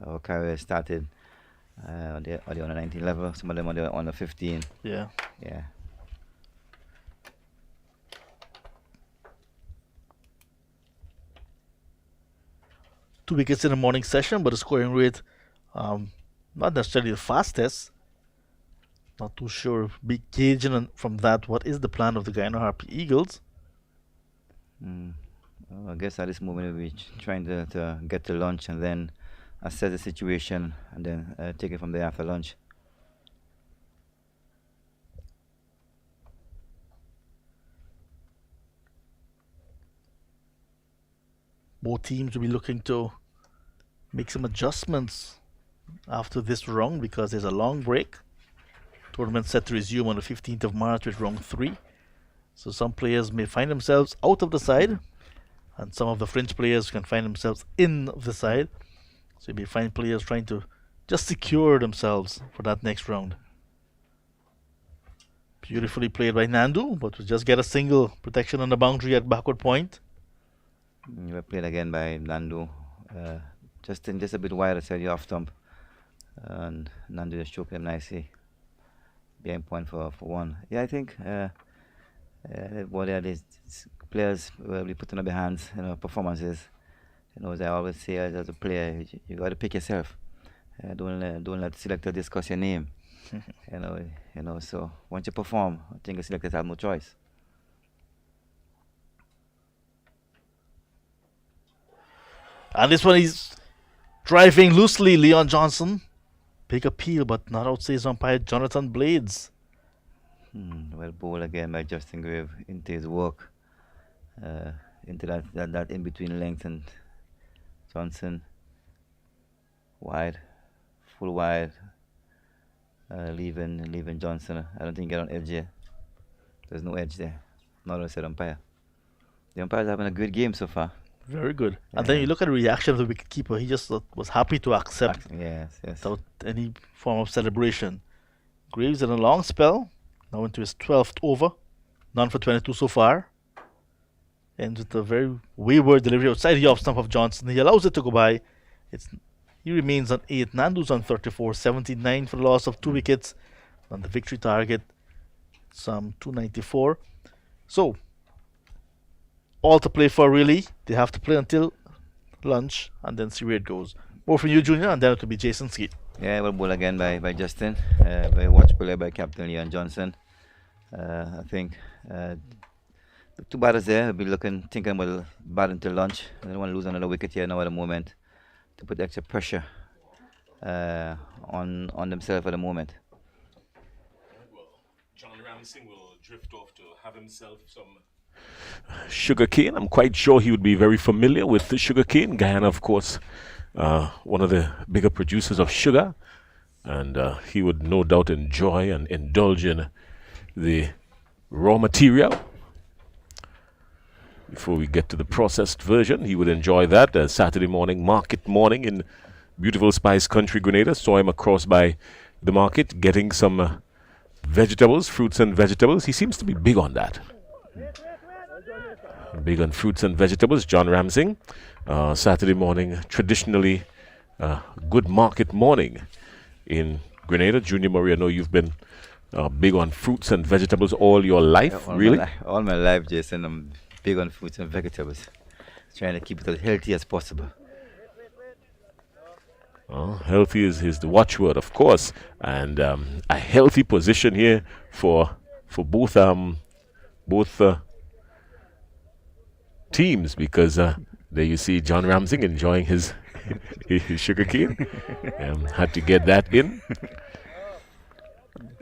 our career started on the under 19 level. Some of them on the under 15. Yeah. Yeah. 2 wickets in the morning session, but the scoring rate not necessarily the fastest. Not too sure. Be gauging from that what is the plan of the Guyana Harpy Eagles. I guess at this moment we're trying to get to lunch and then assess the situation and then take it from there after lunch. Both teams will be looking to make some adjustments after this round because there's a long break. Tournament set to resume on the 15th of March with round 3. So some players may find themselves out of the side, and some of the fringe players can find themselves in the side. So you may find players trying to just secure themselves for that next round. Beautifully played by Nandu, but we just get a single protection on the boundary at backward point. Well played again by Nandu. Just a bit wide outside the off stump. And Nandu just choked him nicely. Behind point for one. Yeah, I think what these players will be putting up their hands, performances. As I always say, as a player, you got to pick yourself. Don't let the selector discuss your name. So once you perform, I think the selectors have no choice. And this one is driving loosely, Leon Johnson. Big appeal, but not outsays umpire Jonathan Blades. Well bowled again by Justin Grave into his work. Into that in-between length, and Johnson wide, full wide, leaving Johnson. I don't think he got on edge here. There's no edge there. Not outside umpire. The umpire's having a good game so far. Very good. And then you look at the reaction of the wicketkeeper. He just was happy to accept yes. without any form of celebration. Graves in a long spell, now into his 12th over. None for 22 so far. Ends with a very wayward delivery outside the off stump of Johnson. He allows it to go by. He remains on 8. Nandu's on 34. 79 for the loss of 2 wickets. On the victory target, some 294. So, all to play for really. They have to play until lunch and then see where it goes. More from you, Junior, and then it will be Jason Skeet. Yeah, well ball again by Justin. Very watch play by Captain Leon Johnson. I think the two batters there will be thinking about bat until lunch. They don't want to lose another wicket here now at the moment to put extra pressure on themselves at the moment. Well, John Ramsing will drift off to have himself some sugarcane. I'm quite sure he would be very familiar with the sugarcane. Guyana, of course, one of the bigger producers of sugar, and he would no doubt enjoy and indulge in the raw material. Before we get to the processed version, he would enjoy that. Saturday morning, market morning in beautiful Spice Country, Grenada. Saw him across by the market getting some vegetables, fruits and vegetables. He seems to be big on that. Big on fruits and vegetables, John Ramsing. Saturday morning, traditionally good market morning in Grenada. Junior Murray, I know you've been big on fruits and vegetables all your life, really? All my life, Jason, I'm big on fruits and vegetables. Trying to keep it as healthy as possible. Healthy is the watchword, of course. And a healthy position here for both teams, because there you see John Ramsing enjoying his sugarcane. Had to get that in.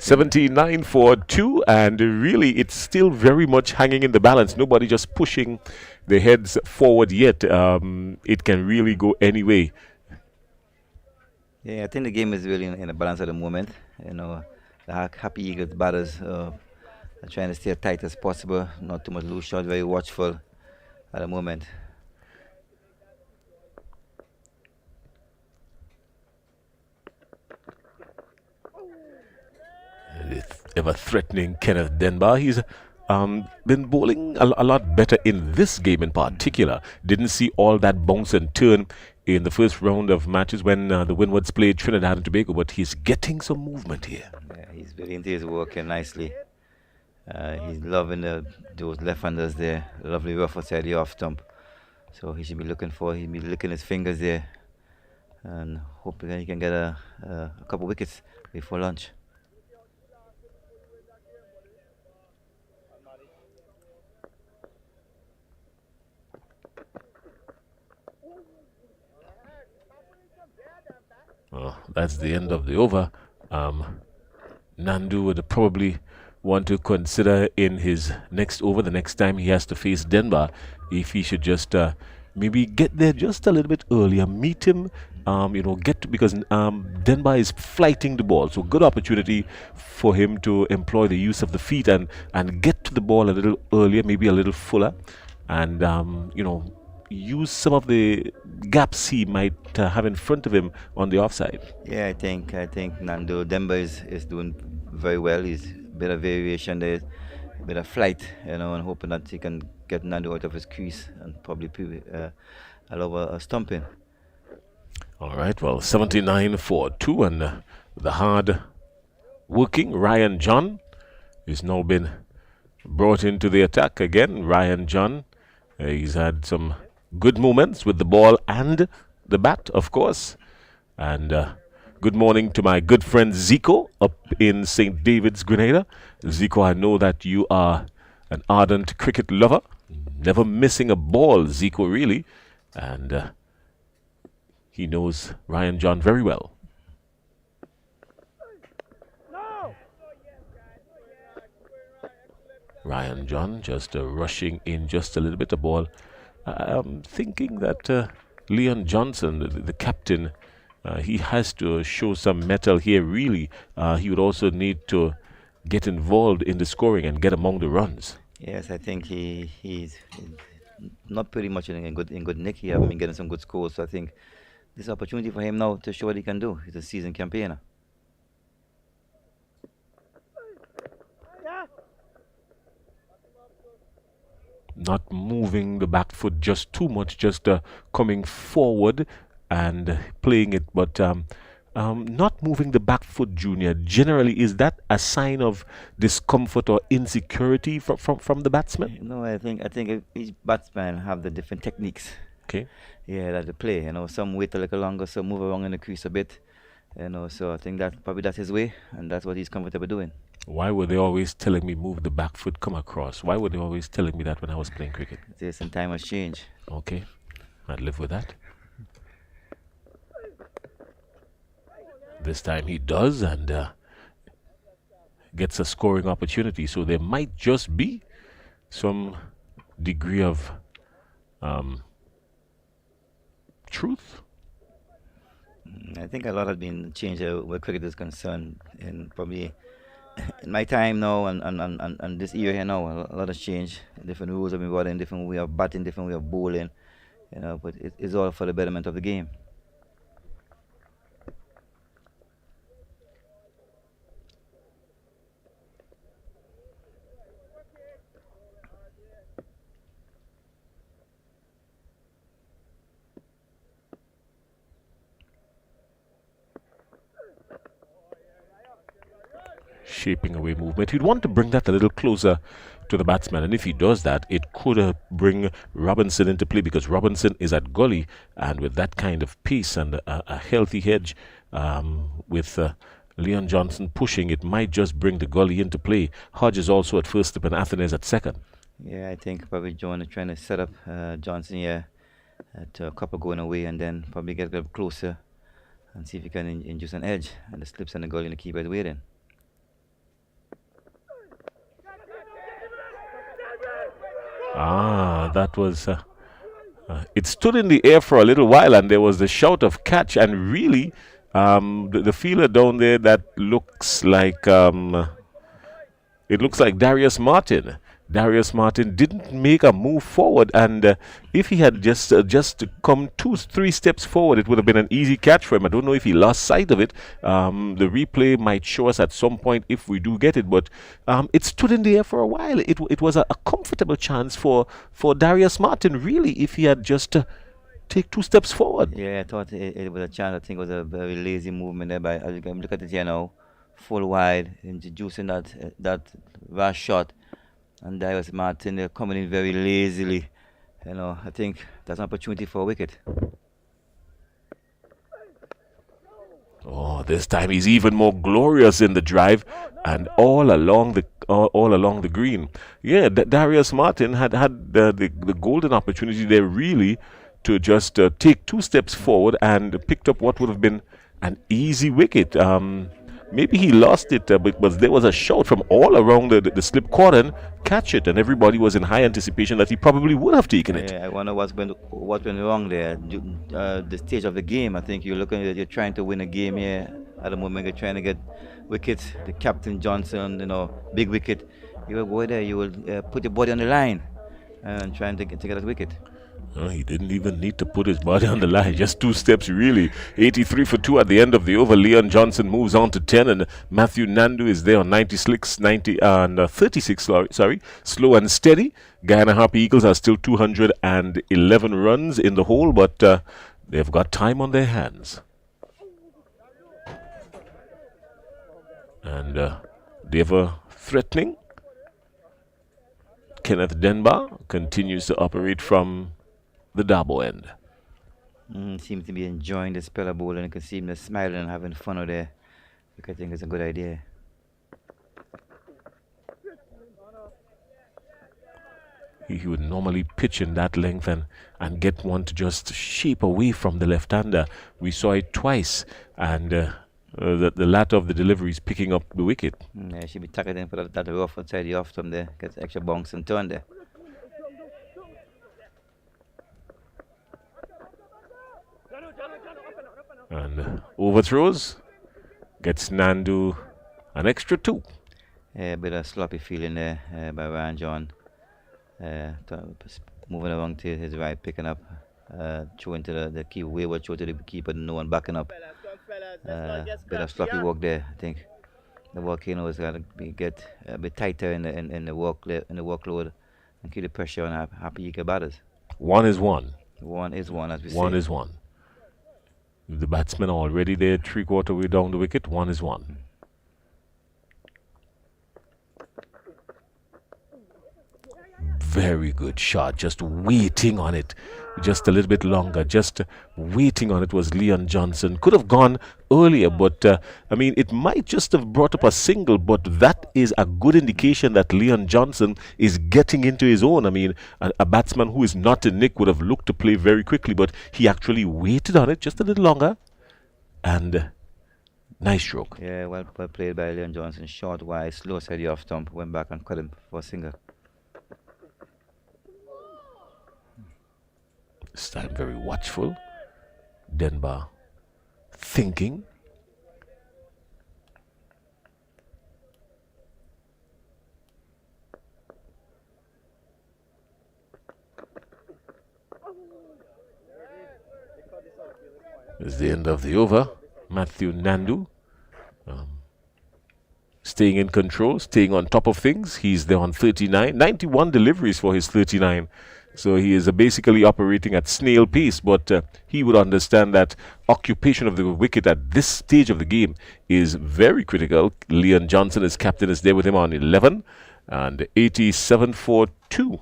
79 for 2, and really it's still very much hanging in the balance. Nobody just pushing their heads forward yet. It can really go any way. Yeah, I think the game is really in a balance at the moment. The Happy Eagles batters are trying to stay as tight as possible, not too much loose shot, very watchful at the moment. Ever threatening Kenneth Denbar. He's been bowling a lot better in this game in particular. Didn't see all that bounce and turn in the first round of matches when the Windwards played Trinidad and Tobago, but he's getting some movement here. Yeah, he's very into his work nicely. He's loving those left-handers there. Lovely rough outside the off stump. So he'll be licking his fingers there and hoping that he can get a couple wickets before lunch. Well, that's the end of the over. Nandu would probably want to consider in his next over, the next time he has to face Denver, if he should just maybe get there just a little bit earlier, meet him, because Denver is flighting the ball. So good opportunity for him to employ the use of the feet and get to the ball a little earlier, maybe a little fuller, and use some of the gaps he might have in front of him on the offside. Yeah, I think Nando Demba is doing very well. He's a bit of variation there, a bit of flight, and hoping that he can get Nando out of his crease and probably allow a stumping. All right, well, 79 for 2, and the hard working Ryan John has now been brought into the attack again. Ryan John, he's had some good moments with the ball and the bat, of course. And good morning to my good friend Zico up in St. David's, Grenada. Zico, I know that you are an ardent cricket lover, never missing a ball, Zico, really. And he knows Ryan John very well. Ryan John just rushing in just a little bit. The ball. I'm thinking that Leon Johnson, the captain, he has to show some mettle here, really. He would also need to get involved in the scoring and get among the runs. Yes, I think he's not pretty much in good nick. He hasn't been getting some good scores, so I think this is an opportunity for him now to show what he can do. He's a seasoned campaigner. Not moving the back foot just too much, just coming forward and playing it, but not moving the back foot, Junior. Generally, is that a sign of discomfort or insecurity from the batsman? No, I think each batsman have the different techniques. Okay. Yeah, that they play. Some wait a little longer, some move around in the crease a bit. So I think that's his way, and that's what he's comfortable doing. Why were they always telling me move the back foot, come across? Why were they always telling me that when I was playing cricket? Yes, and time has changed. Okay, I'd live with that. This time he does and gets a scoring opportunity. So there might just be some degree of truth. I think a lot has been changed where cricket is concerned, and probably in my time now and this year here now, a lot has changed. Different rules have been brought in, different way of batting, different way of bowling, but it's all for the betterment of the game. Shaping away movement. He'd want to bring that a little closer to the batsman, and if he does that, it could bring Robinson into play, because Robinson is at gully, and with that kind of pace and a healthy hedge, with Leon Johnson pushing, it might just bring the gully into play. Hodge is also at first up and Athens at second. Yeah, I think probably John is trying to set up Johnson here at a couple going away, and then probably get a little closer and see if he can induce an edge, and the slips and the gully and the keeper is waiting. That was... it stood in the air for a little while, and there was the shout of catch, and really, the fielder down there, that looks like... it looks like Darius Martin. Darius Martin didn't make a move forward, and if he had just come 2-3 steps forward, it would have been an easy catch for him. I don't know if he lost sight of it. The replay might show us at some point if we do get it, but it stood in the air for a while. It was a comfortable chance for Darius Martin, really, if he had just take 2 steps forward. Yeah, I thought it was a chance. I think it was a very lazy movement there. But as you can look at it here now, full wide, introducing that rash shot. And Darius Martin, they're coming in very lazily, I think that's an opportunity for a wicket. Oh, this time he's even more glorious in the drive and all along the green. Yeah, Darius Martin had the golden opportunity there really to just take 2 steps forward and picked up what would have been an easy wicket. Maybe he lost it, but there was a shout from all around the slip cordon, catch it, and everybody was in high anticipation that he probably would have taken it. Yeah, I wonder what went wrong there. The stage of the game. I think you're trying to win a game here. At the moment, you're trying to get wickets. The Captain Johnson, big wicket. You will go there. You will put your body on the line and trying to get that wicket. He didn't even need to put his body on the line. Just 2 steps, really. 83 for 2 at the end of the over. Leon Johnson moves on to 10, and Matthew Nandu is there on 36, sorry. Slow and steady. Guyana Harpy Eagles are still 211 runs in the hole, but they've got time on their hands. And Deva threatening. Kenneth Denbar continues to operate from the Dabo end. Seems to be enjoying the speller bowl, and you can see him smiling and having fun out there, which I think is a good idea. He would normally pitch in that length and get one to just shape away from the left-hander. We saw it twice, and the latter of the delivery is picking up the wicket. Yeah, should be tucking in for that rough outside the off stump there, gets extra bounce and turn there. And overthrows, gets Nandu an extra 2. A bit of sloppy feeling there by Ryan John. Moving along to his right, picking up, throwing to the keeper, wayward throw to the keeper, no one backing up. Bit of sloppy work there. I think the volcano is going to get a bit tighter in the workload and keep the pressure on Happy Eagle batters. 1 is 1. 1 is 1, as we say. 1 is 1. The batsmen are already there, 3/4 way down the wicket. 1 is 1. Very good shot, just waiting on it just a little bit longer, just waiting on it was Leon Johnson. Could have gone earlier, but it might just have brought up a single, but that is a good indication that Leon Johnson is getting into his own. A batsman who is not a Nick would have looked to play very quickly, but he actually waited on it just a little longer, and nice stroke. Yeah, well played by Leon Johnson. Short, wide, slow side off stump, went back and cut him for a single. This time very watchful. Denbar thinking. This is the end of the over. Matthew Nandu staying in control, staying on top of things. He's there on 39. 91 deliveries for his 39. So he is basically operating at snail pace, but he would understand that occupation of the wicket at this stage of the game is very critical. Leon Johnson, his captain, is there with him on 11 and 87 for 2.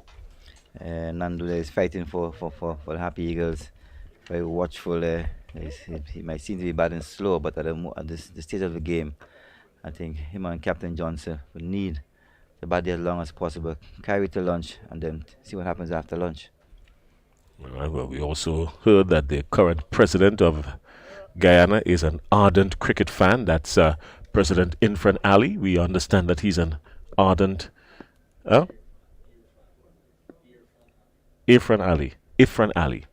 Nandu is fighting for the Happy Eagles. Very watchful. He might seem to be bad and slow, but at the stage of the game, I think him and Captain Johnson would need the bat as long as possible, carry it to lunch, and then see what happens after lunch. Well, we also heard that the current president of Guyana is an ardent cricket fan. That's President Irfan Ali. We understand that he's an ardent... Irfan Ali.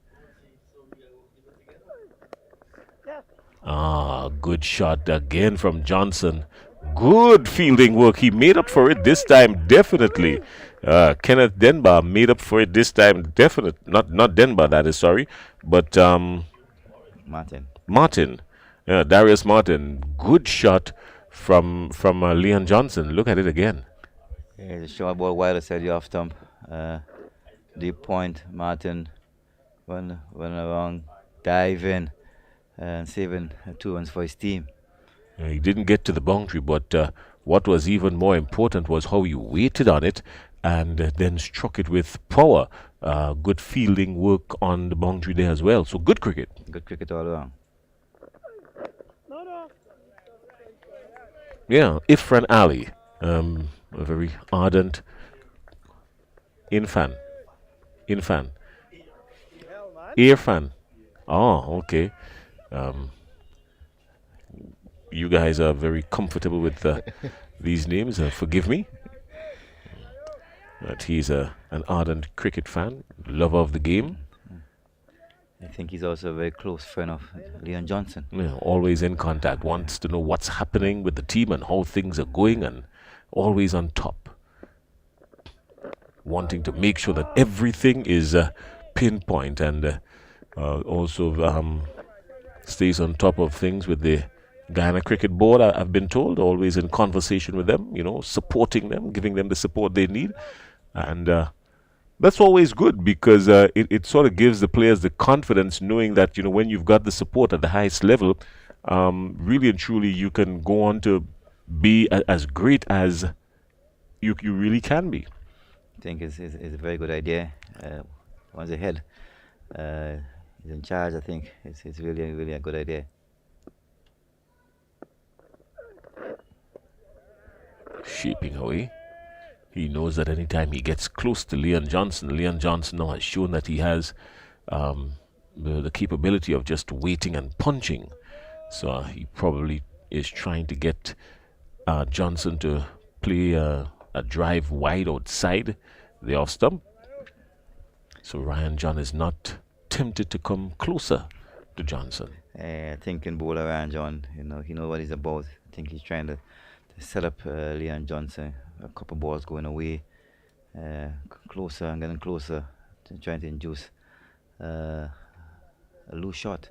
Good shot again from Johnson. Good fielding work. He made up for it this time, definitely. Kenneth Denbar made up for it this time, definitely. Not Denbar, that is, sorry. But Martin. Darius Martin. Good shot from Leon Johnson. Look at it again. Yeah, the short ball wide side the off stump. Deep point. Martin run around, dive in, and saving 2 runs for his team. He didn't get to the boundary, but what was even more important was how he waited on it and then struck it with power. Good fielding work on the boundary there as well. So good cricket. Good cricket all around. Yeah, Ifran Ali, a very ardent Irfan. Oh, okay. Um, you guys are very comfortable with these names. Forgive me. But he's an ardent cricket fan, lover of the game. I think he's also a very close friend of Leon Johnson. Yeah, always in contact, wants to know what's happening with the team and how things are going, and always on top. Wanting to make sure that everything is pinpoint, and also stays on top of things with the Guyana Cricket Board. I've been told, always in conversation with them, supporting them, giving them the support they need. And that's always good, because it sort of gives the players the confidence, knowing that when you've got the support at the highest level, really and truly you can go on to be as great as you really can be. I think it's a very good idea. Once ahead, he's in charge. I think it's really a good idea. Shaping away. He knows that anytime he gets close to Leon Johnson now has shown that he has the capability of just waiting and punching. So he probably is trying to get Johnson to play a drive wide outside the off stump. So Ryan John is not tempted to come closer to Johnson. I think in bowler Ryan John, he knows what he's about. I think he's trying to set up Leon Johnson. A couple balls going away, closer and getting closer, trying to induce a loose shot.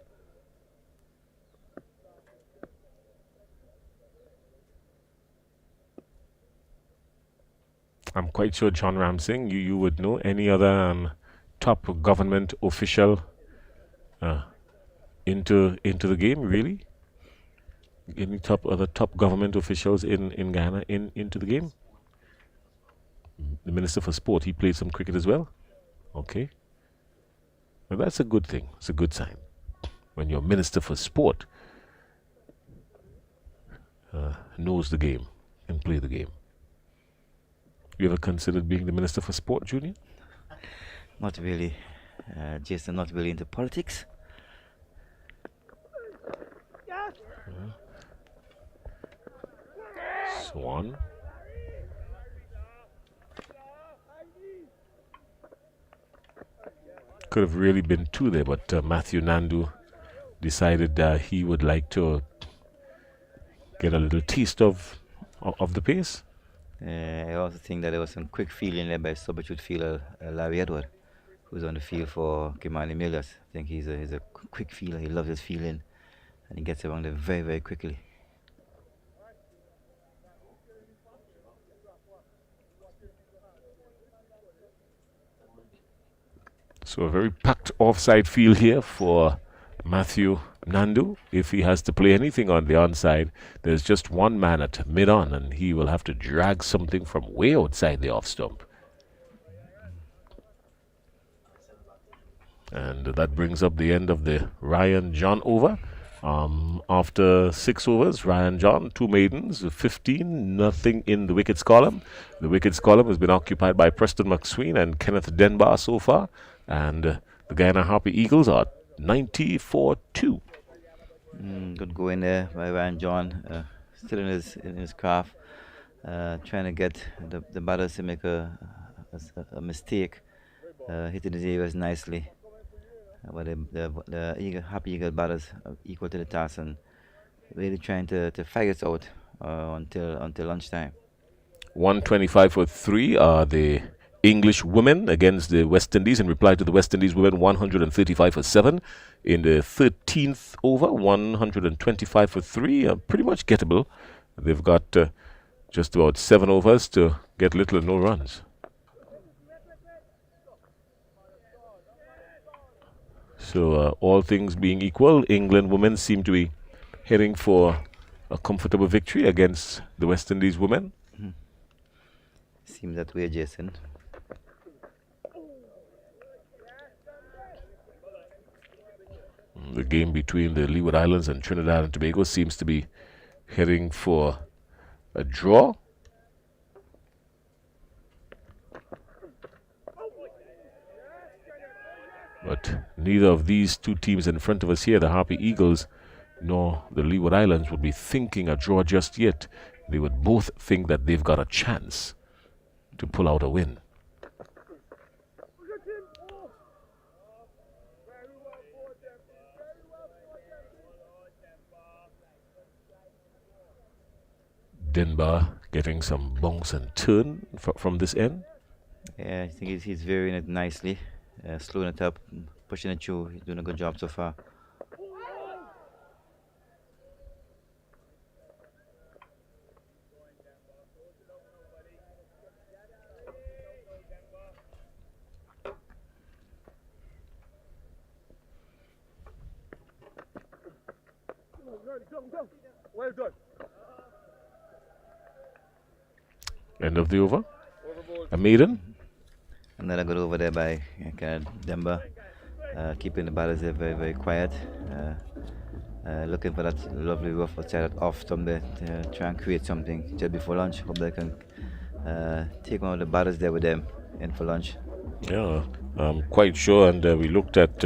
I'm quite sure, John Ramsing, you would know any other top government official into the game, really? Any other top government officials in Guyana into the game? The Minister for Sport, he played some cricket as well? Okay. Well, that's a good thing. It's a good sign. When your Minister for Sport knows the game and play the game. You ever considered being the Minister for Sport, Junior? Not really. Jason, not really into politics. Swan. Could have really been two there, but Matthew Nandu decided he would like to get a little taste of the pace. I also think that there was some quick fielding there by substitute fielder Larry Edward, who's on the field for Kimani Millers. I think he's a quick fielder. He loves his fielding, and he gets around there very, very quickly. So a very packed offside field here for Matthew Nandu. If he has to play anything on the onside, there's just one man at mid-on, and he will have to drag something from way outside the off stump. And that brings up the end of the Ryan John over. After 6 overs, Ryan John, 2 maidens, 15, nothing in the wickets column. The wickets column has been occupied by Preston McSween and Kenneth Denbar so far. And the Guyana Harpy Eagles are 90-2. Good going there by Ryan John. Still in his craft, trying to get the batters to make a mistake, hitting his areas nicely. But the Happy Eagle batters are equal to the task and really trying to fight it out until lunchtime. 125 for 3 are the English women against the West Indies. In reply to the West Indies women, 135 for 7. In the 13th over, 125 for 3. Pretty much gettable. They've got just about 7 overs to get little or no runs. So all things being equal, England women seem to be heading for a comfortable victory against the West Indies women. Seems that way, Jason. The game between the Leeward Islands and Trinidad and Tobago seems to be heading for a draw. But neither of these two teams in front of us here, the Harpy Eagles nor the Leeward Islands, would be thinking a draw just yet. They would both think that they've got a chance to pull out a win. Denbar getting some bounce and turn from this end. Yeah, I think he's veering it nicely, slowing it up, pushing it through. He's doing a good job so far. Well done. End of the over. A maiden. Another good over there by Denver, keeping the batters there very, very quiet. Looking for that lovely rough outside that off from there to try and create something just before lunch. Hope they can take one of the batters there with them in for lunch. Yeah, I'm quite sure. And we looked at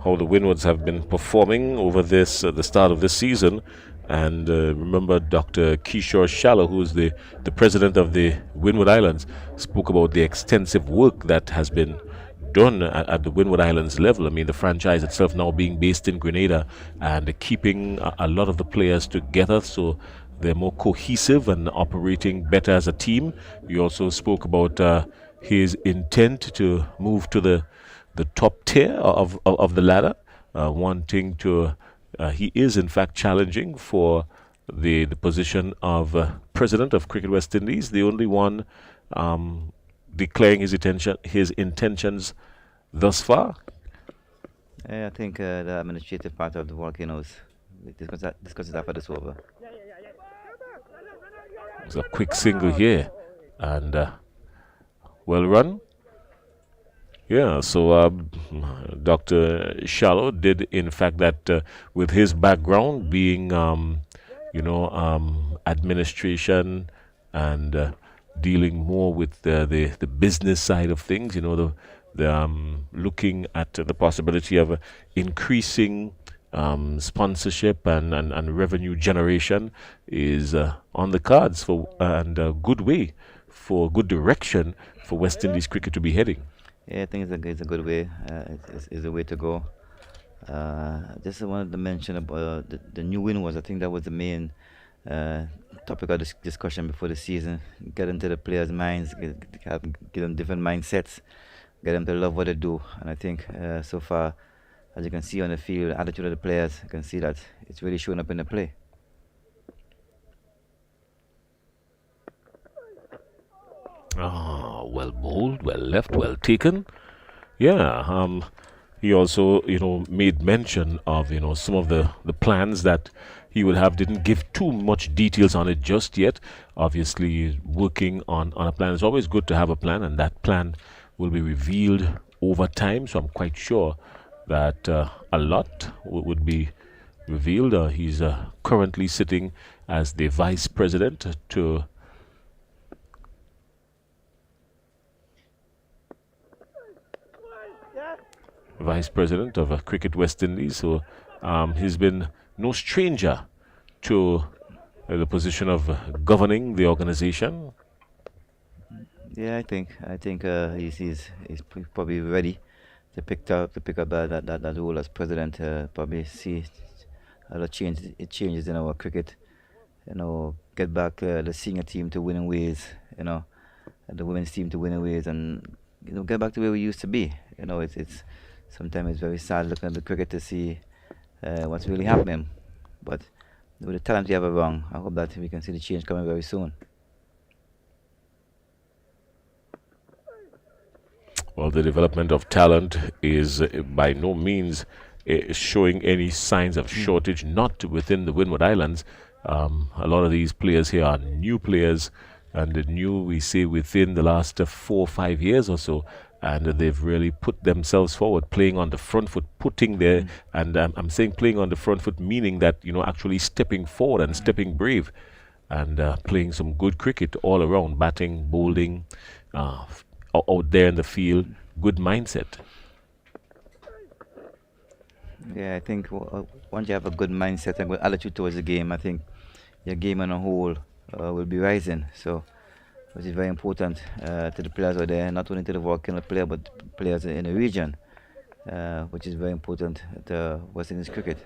how the Windwards have been performing over this the start of this season. And remember, Dr. Kishore Shallow, who is the president of the Windward Islands, spoke about the extensive work that has been done at the Windward Islands level. I mean, the franchise itself now being based in Grenada and keeping a lot of the players together so they're more cohesive and operating better as a team. He also spoke about his intent to move to the top tier of the ladder, wanting to... he is in fact challenging for the position of president of Cricket West Indies, the only one declaring his intentions thus far. I think the administrative part of the Volcanoes. We discuss it after this over. It's a quick single here and well run. Yeah, so Dr. Shallow did, in fact, that with his background being, administration and dealing more with the business side of things, looking at the possibility of increasing sponsorship and revenue generation is on the cards and a good way for good direction for West Indies cricket to be heading. Yeah, I think it's a good way. It's a way to go. Just wanted to mention about the new Windwards. I think that was the main topic of discussion before the season. Get into the players' minds, give them different mindsets, get them to love what they do. And I think so far, as you can see on the field, the attitude of the players, you can see that it's really showing up in the play. Well bowled, well left, well taken. Yeah, he also, made mention of, some of the plans that he would have. Didn't give too much details on it just yet. Obviously, working on a plan. It's always good to have a plan, and that plan will be revealed over time. So I'm quite sure that a lot would be revealed. He's currently sitting as the vice president to... Vice President of Cricket West Indies, so he's been no stranger to the position of governing the organization. Yeah, I think he's probably ready to pick up that role as president. Probably see a lot of changes in our cricket. Get back the senior team to winning ways. And the women's team to winning ways, and get back to where we used to be. It's sometimes it's very sad looking at the cricket to see what's really happening. But with the talent we have around, I hope that we can see the change coming very soon. Well, the development of talent is by no means showing any signs of shortage, not within the Windward Islands. A lot of these players here are new players and new, we say, within the last 4 or 5 years or so. And they've really put themselves forward, playing on the front foot, putting their, and I'm saying playing on the front foot, meaning that, actually stepping forward and stepping brave, and playing some good cricket all around, batting, bowling, out there in the field, good mindset. Yeah, I think once you have a good mindset and good attitude towards the game, I think your game on a whole will be rising. So, which is very important to the players out there, not only to the Volcano player, but players in the region, which is very important to West Indies cricket.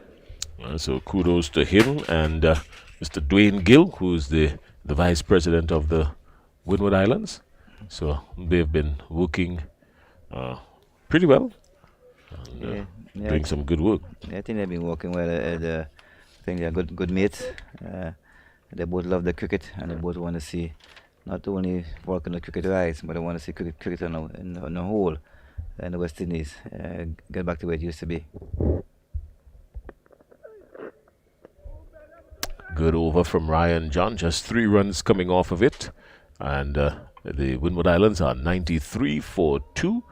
So kudos to him and Mr. Dwayne Gill, who's the vice president of the Windward Islands. So they've been working pretty well, and, doing some good work. Yeah, I think they've been working well. I think they're good mates. They both love the cricket, and they both want to see not only Volcano cricket rise, but they want to see cricket on the whole in the West Indies get back to where it used to be. Good over from Ryan John, just 3 runs coming off of it, and the Windward Islands are 93 for 2.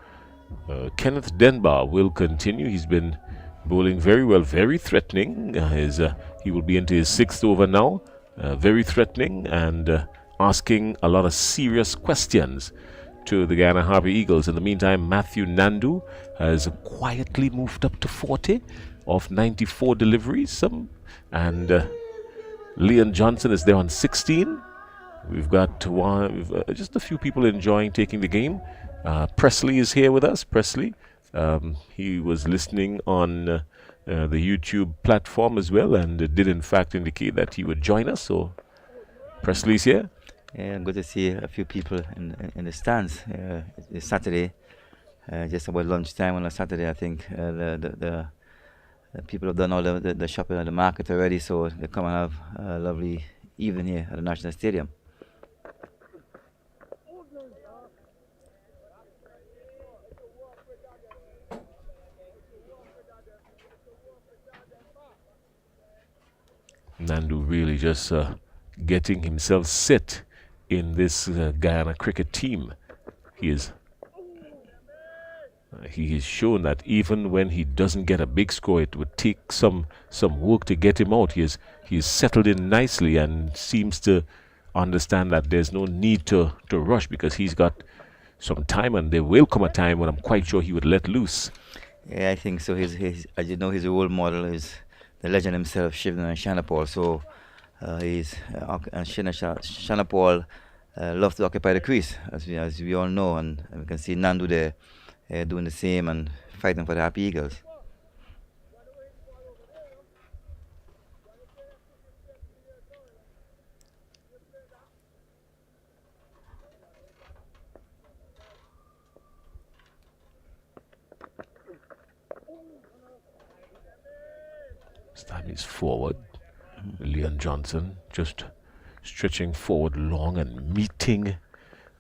Kenneth Denbar will continue. He's been bowling very well, very threatening. He will be into his 6th over now, very threatening and asking a lot of serious questions to the Guyana Harbour Eagles. In the meantime, Matthew Nandu has quietly moved up to 40 of 94 deliveries, and Leon Johnson is there on 16. We've got just a few people enjoying taking the game. Presley is here with us. Presley, he was listening on the YouTube platform as well, and did in fact indicate that he would join us. So Presley's here. Yeah, good to see a few people in the stands. It's Saturday, just about lunchtime on a Saturday. I think the people have done all the shopping at the market already, so they come and have a lovely evening here at the National Stadium. Nandu really just getting himself set in this Guyana cricket team. He has shown that even when he doesn't get a big score, it would take some work to get him out. He is settled in nicely and seems to understand that there's no need to rush, because he's got some time, and there will come a time when I'm quite sure he would let loose. Yeah, I think so. His as you know, his role model is the legend himself, Shivnan Shanapal. So Shanapal loves to occupy the crease, as we all know, and we can see Nandu there doing the same and fighting for the Happy Eagles. This time he's forward. Leon Johnson just stretching forward long and meeting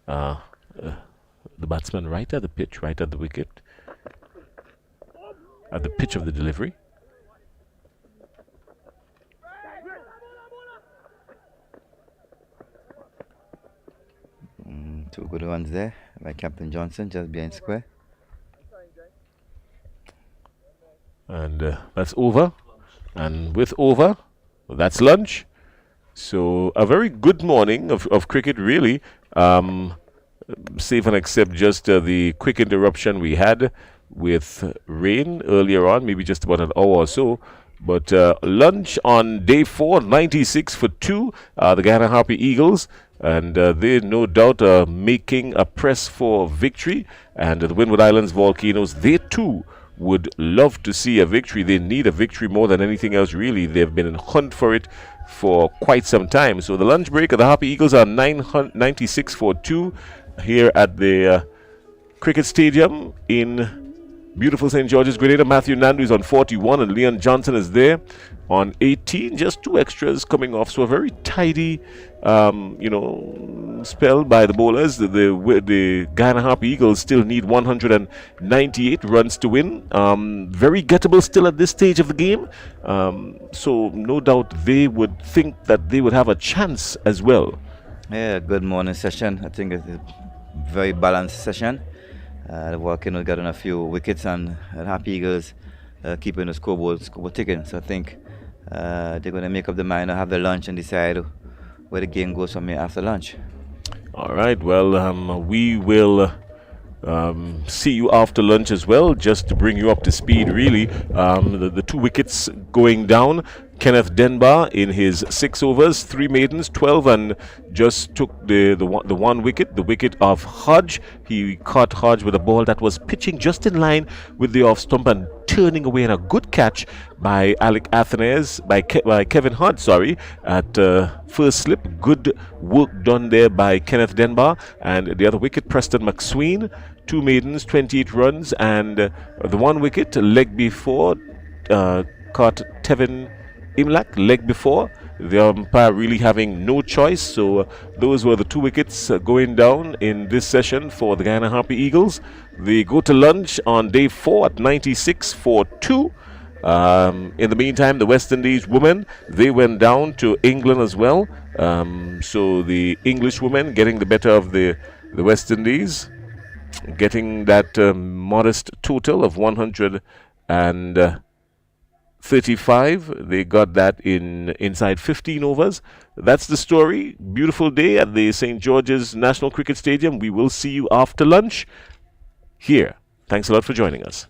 the batsman right at the pitch, right at the wicket, at the pitch of the delivery. Two good runs there by Captain Johnson, just behind square. And that's over. And with over, that's lunch. So a very good morning of cricket, really. Save and except just the quick interruption we had with rain earlier on, maybe just about an hour or so. But lunch on day 4, 96 for 2, the Guyana Harpy Eagles. And they no doubt are making a press for victory. And the Windward Islands Volcanoes, they too would love to see a victory. They need a victory more than anything else, really. They've been in hunt for it for quite some time. So the lunch break of the Harpy Eagles are 96 for 2 here at the cricket stadium in beautiful St. George's, Grenada. Matthew Nandu is on 41 and Leon Johnson is there on 18. Just 2 extras coming off. So a very tidy, spell by the bowlers. The Guyana Harpy Eagles still need 198 runs to win. Very gettable still at this stage of the game. So no doubt they would think that they would have a chance as well. Yeah, good morning session. I think it's a very balanced session. The Volcanoes got on a few wickets and Happy Eagles keeping the scoreboard ticking. So I think they're going to make up their mind, have their lunch, and decide where the game goes from here after lunch. All right. Well, we will see you after lunch as well, just to bring you up to speed, really. The two wickets going down. Kenneth Denbar in his 6 overs, 3 maidens, 12, and just took the one wicket, the wicket of Hodge. He caught Hodge with a ball that was pitching just in line with the off stump and turning away, in a good catch by Alec Athenes, by Kevin Hodge, sorry, at first slip. Good work done there by Kenneth Denbar. And the other wicket, Preston McSween, 2 maidens, 28 runs, and the one wicket, leg before, caught Tevin Imlak, leg before. The umpire really having no choice. So those were the 2 wickets going down in this session for the Guyana Harpy Eagles. They go to lunch on day 4 at 96 for 2. In the meantime, the West Indies women, they went down to England as well. So the English women getting the better of the West Indies, getting that modest total of 135. They got that inside 15 overs. That's the story. Beautiful day at the St. George's National Cricket Stadium. We will see you after lunch here. Thanks a lot for joining us.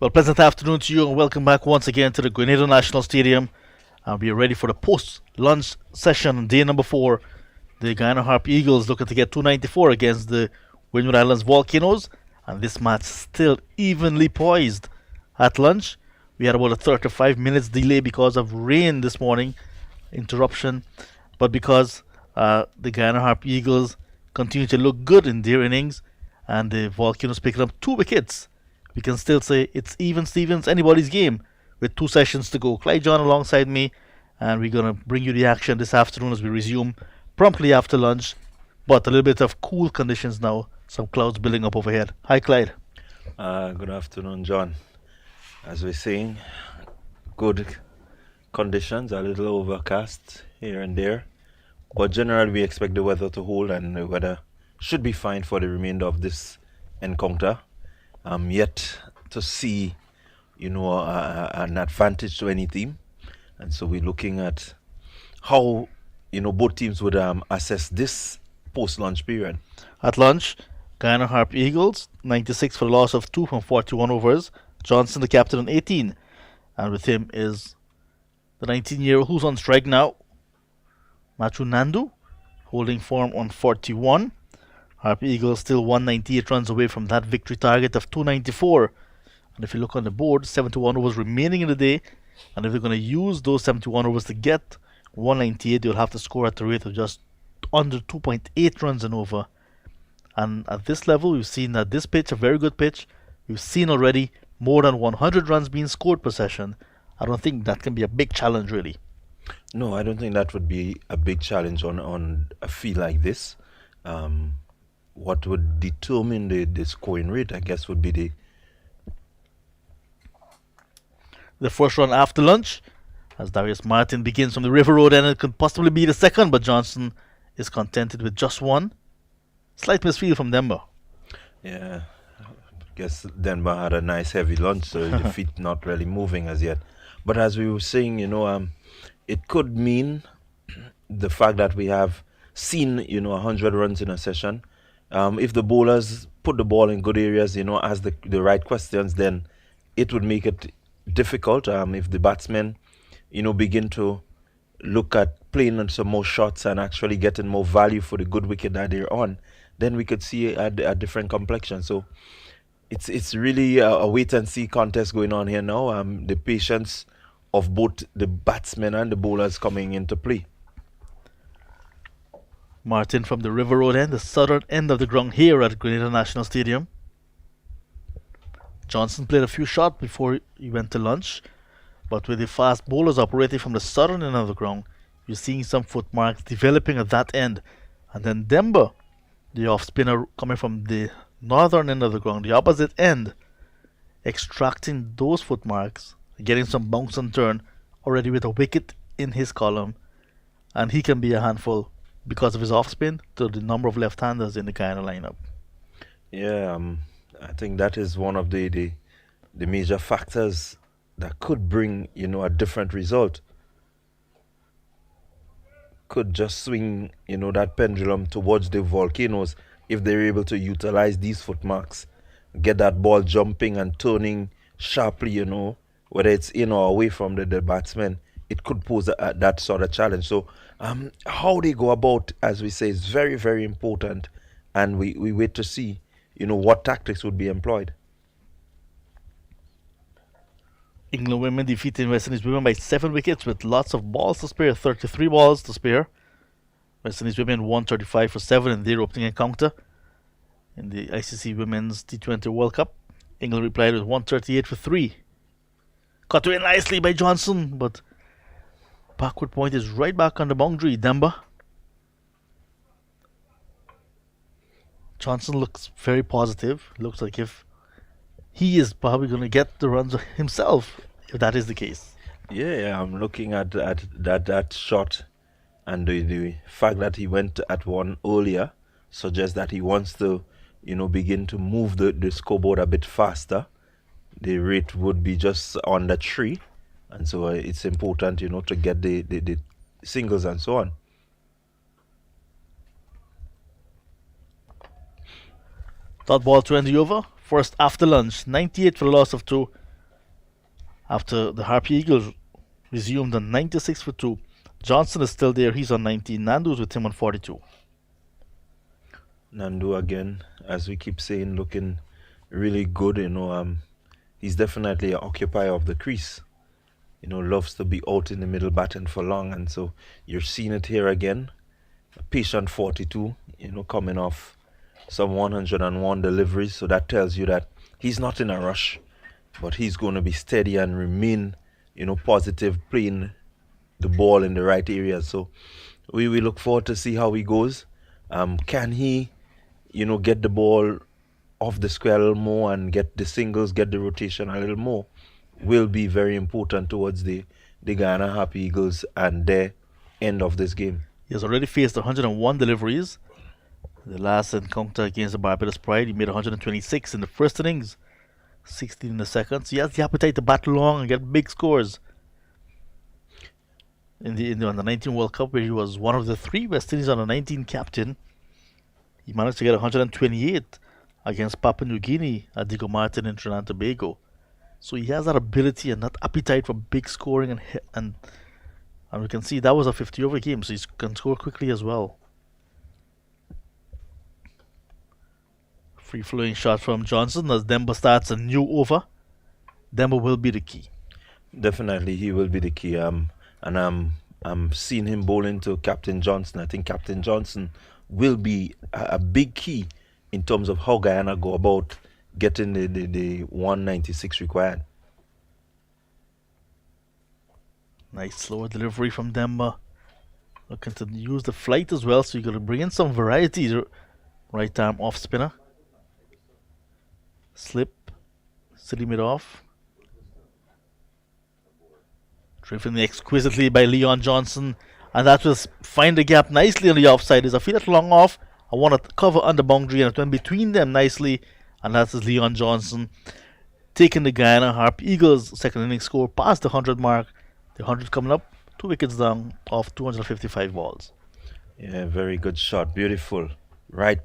Well, pleasant afternoon to you and welcome back once again to the Grenada National Stadium. And we are ready for the post-lunch session on day number 4. The Guyana Harp Eagles looking to get 294 against the Windward Islands Volcanoes. And this match still evenly poised. At lunch, we had about a 35 minutes delay because of rain this morning, interruption. But because the Guyana Harp Eagles continue to look good in their innings and the Volcanoes picking up 2 wickets, we can still say it's even Stevens, anybody's game with 2 sessions to go. Clyde John alongside me, and we're going to bring you the action this afternoon as we resume promptly after lunch. But a little bit of cool conditions now, some clouds building up overhead. Hi, Clyde. Good afternoon, John. As we're saying, good conditions, a little overcast here and there. But generally, we expect the weather to hold, and the weather should be fine for the remainder of this encounter. Yet to see, an advantage to any team. And so we're looking at how, both teams would assess this post-lunch period. At lunch, Guyana Harp Eagles, 96 for a loss of 2 from 41 overs. Johnson, the captain, on 18. And with him is the 19-year-old who's on strike now, Machu Nandu, holding form on 41. Harp Eagles still 198 runs away from that victory target of 294. And if you look on the board, 71 overs remaining in the day. And if they're going to use those 71 overs to get 198, they'll have to score at the rate of just under 2.8 runs an over. And at this level, we've seen that this pitch, a very good pitch, we've seen already more than 100 runs being scored per session. I don't think that can be a big challenge, really. No, I don't think that would be a big challenge on a field like this. What would determine the scoring rate, I guess, would be the first run after lunch, as Darius Martin begins from the River Road, and it could possibly be the second, but Johnson is contented with just one. Slight misfield from Denver. Yeah, I guess Denver had a nice heavy lunch, so the feet not really moving as yet. But as we were saying, it could mean the fact that we have seen, 100 runs in a session. If the bowlers put the ball in good areas, ask the right questions, then it would make it difficult. If the batsmen, begin to look at playing some more shots and actually getting more value for the good wicket that they're on, then we could see a different complexion. So it's really a wait and see contest going on here now. The patience of both the batsmen and the bowlers coming into play. Martin from the River Road end, the southern end of the ground here at Grenada National Stadium. Johnson played a few shots before he went to lunch, but with the fast bowlers operating from the southern end of the ground, you're seeing some footmarks developing at that end. And then Demba, the off spinner coming from the northern end of the ground, the opposite end, extracting those footmarks, getting some bounce and turn, already with a wicket in his column, and he can be a handful because of his off spin to the number of left-handers in the Guyana lineup. Yeah, I think that is one of the major factors that could bring, a different result. Could just swing, that pendulum towards the Volcanoes if they're able to utilize these footmarks, get that ball jumping and turning sharply, whether it's in or away from the batsman. It could pose that sort of challenge. So how they go about, as we say, is very, very important. And we wait to see, what tactics would be employed. England women defeating West Indies women by 7 wickets with lots of balls to spare, 33 balls to spare. West Indies women 135 for 7 in their opening encounter in the ICC Women's T20 World Cup. England replied with 138 for 3. Cut away nicely by Johnson, but backward point is right back on the boundary. Demba. Johnson looks very positive. Looks like if he is probably going to get the runs himself, if that is the case. Yeah, I'm looking at that shot, and the fact that he went at one earlier suggests that he wants to, begin to move the scoreboard a bit faster. The rate would be just under 3, and so it's important, to get the singles and so on. Dot ball 20 over. First after lunch, 98 for the loss of 2 After the Harpy Eagles resumed on 96 for 2. Johnson is still there. He's on 19. Nandu's with him on 42. Nandu again, as we keep saying, looking really good. He's definitely an occupier of the crease. Loves to be out in the middle batting for long, and so you're seeing it here again. A patient 42, coming off some 101 deliveries, so that tells you that he's not in a rush, but he's going to be steady and remain, positive, playing the ball in the right areas. So we look forward to see how he goes. Can he, get the ball off the square a little more and get the singles, get the rotation a little more, will be very important towards the Guyana Happy Eagles and their end of this game. He has already faced 101 deliveries. The last encounter against the Barbados Pride, he made 126 in the first innings, 16 in the second. So he has the appetite to bat long and get big scores. In the under 19 World Cup, where he was one of the 3 West Indies under 19 captain, he managed to get 128 against Papua New Guinea at Diego Martin in Trinidad and Tobago. So he has that ability and that appetite for big scoring, and we can see that was a 50-over game, so he can score quickly as well. Free-flowing shot from Johnson as Demba starts a new over. Demba will be the key. Definitely, he will be the key. And I'm seeing him bowling to Captain Johnson. I think Captain Johnson will be a big key in terms of how Guyana go about getting the 196 required. Nice slower delivery from Demba. Looking to use the flight as well, so you're going to bring in some variety. Right arm off spinner. Slip. Silly mid off. Driven exquisitely by Leon Johnson. And that will find the gap nicely on the offside. Is a feet long off. I want to cover under boundary, and it went between them nicely. And that's Leon Johnson taking the Guyana Harp Eagles second inning score past the 100 mark. The 100 coming up, 2 wickets down off 255 balls. Yeah, very good shot. Beautiful. Right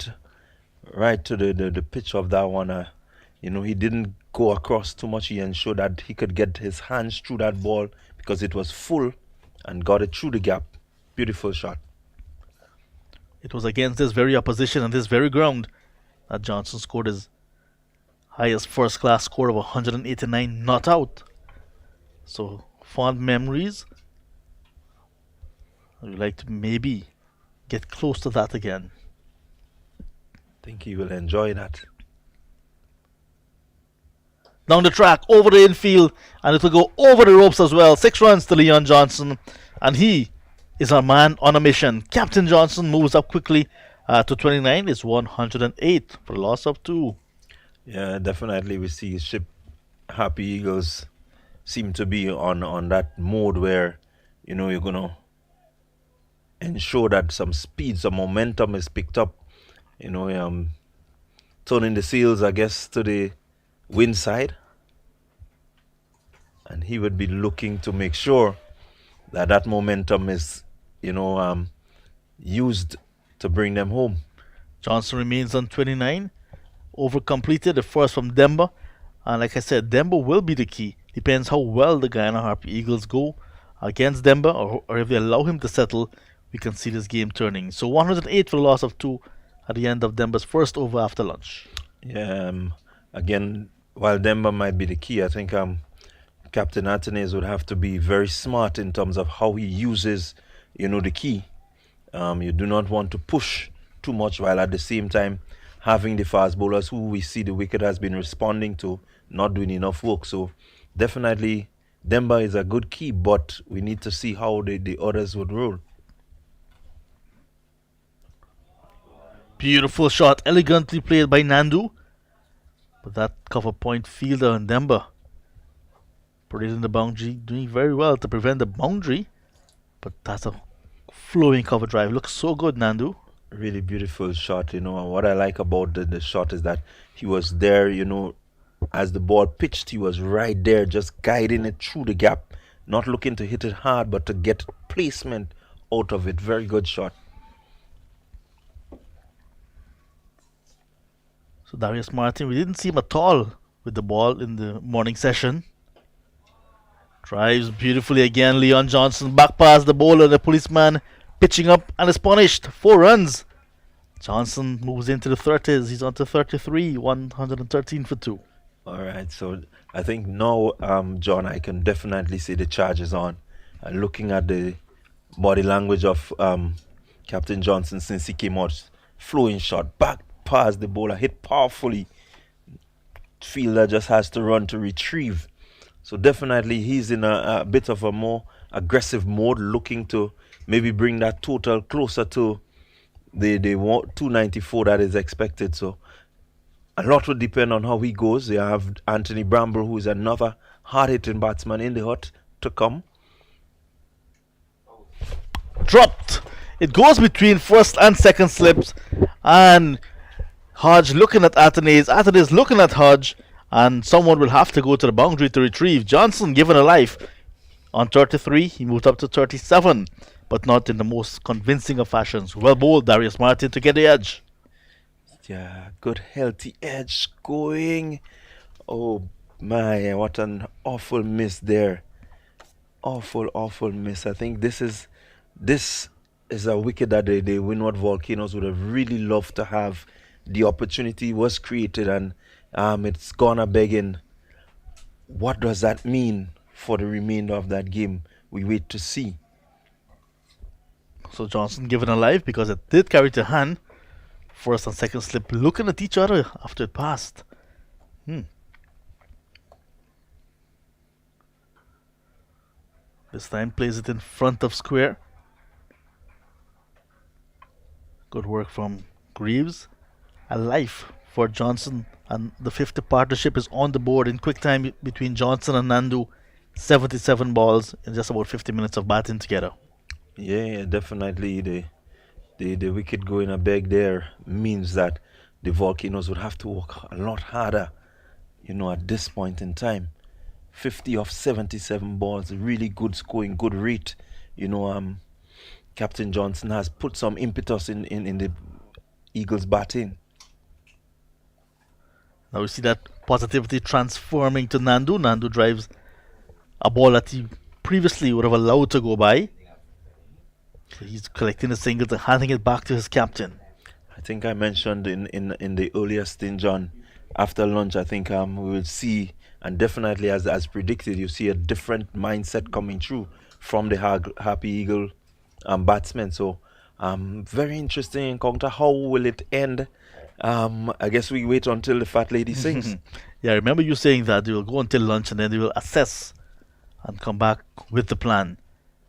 to the pitch of that one. He didn't go across too much. He ensured that he could get his hands through that ball because it was full and got it through the gap. Beautiful shot. It was against this very opposition and this very ground that Johnson scored his highest first-class score of 189 not out. So, fond memories. I would like to maybe get close to that again. I think he will enjoy that. Down the track, over the infield, and it will go over the ropes as well. 6 runs to Leon Johnson, and he is a man on a mission. Captain Johnson moves up quickly to 29. It's 108 for a loss of 2. Yeah, definitely we see ship Happy Eagles seem to be on that mode where, you're going to ensure that some speed, some momentum is picked up. Turning the sails, I guess, to the wind side. And he would be looking to make sure that momentum is, used to bring them home. Johnson remains on 29. Over completed, the first from Demba. And like I said, Demba will be the key. Depends how well the Guyana Harp Eagles go against Demba, or if they allow him to settle, we can see this game turning. So 108 for the loss of 2 at the end of Demba's first over after lunch. Yeah, again, while Demba might be the key, I think Captain Anthony's would have to be very smart in terms of how he uses, the key. You do not want to push too much while at the same time having the fast bowlers who we see the wicket has been responding to not doing enough work. So definitely Demba is a good key, but we need to see how the others would roll. Beautiful shot, elegantly played by Nandu. But that cover point fielder and Demba parading the boundary, doing very well to prevent the boundary. But that's a flowing cover drive. Looks so good, Nandu. Really beautiful shot, and what I like about the shot is that he was there, as the ball pitched, he was right there just guiding it through the gap, not looking to hit it hard but to get placement out of it. Very good shot. So Darius Martin, we didn't see him at all with the ball in the morning session. Drives beautifully again. Leon Johnson back past the bowler. The policeman pitching up and is punished. 4 runs. Johnson moves into the 30s. He's on to 33. 113 for 2. All right, so I think now, John, I can definitely see the charges on. Looking at the body language of Captain Johnson since he came out, flowing shot back past the bowler, hit powerfully. Fielder just has to run to retrieve. So definitely he's in a bit of a more aggressive mode, looking to maybe bring that total closer to the 294 that is expected. So a lot would depend on how he goes. You have Anthony Bramble, who is another hard-hitting batsman in the hut to come. Dropped. It goes between first and second slips, and Hodge looking at Athanaze. Athanaze looking at Hodge, and someone will have to go to the boundary to retrieve. Johnson given a life. On 33, he moved up to 37, but not in the most convincing of fashions. Well bowled, Darius Martin to get the edge. Yeah, good healthy edge going. Oh my, what an awful miss there. Awful miss. I think this is a wicket that the Windward Volcanoes would have really loved to have. The opportunity was created, and it's gone a begging. What does that mean for the remainder of that game? We wait to see. So Johnson given a life because it did carry to hand. First and second slip looking at each other after it passed. This time plays it in front of square. Good work from Greaves. A life for Johnson, and the 50 partnership is on the board in quick time between Johnson and Nandu. 77 balls in just about 50 minutes of batting together. Yeah, definitely the wicket going a beg there means that the Volcanoes would have to work a lot harder, at this point in time. 50 of 77 balls, really good scoring, good rate. Captain Johnson has put some impetus in the Eagles batting. Now we see that positivity transforming to Nandu. Nandu drives a ball that he previously would have allowed to go by. So he's collecting the singles and handing it back to his captain. I think I mentioned in the earlier stint, John, after lunch, I think we will see, and definitely as predicted, you see a different mindset coming through from the Happy Eagle batsmen. So very interesting encounter. How will it end? I guess we wait until the fat lady sings. Yeah, remember you saying that they will go until lunch and then they will assess and come back with the plan.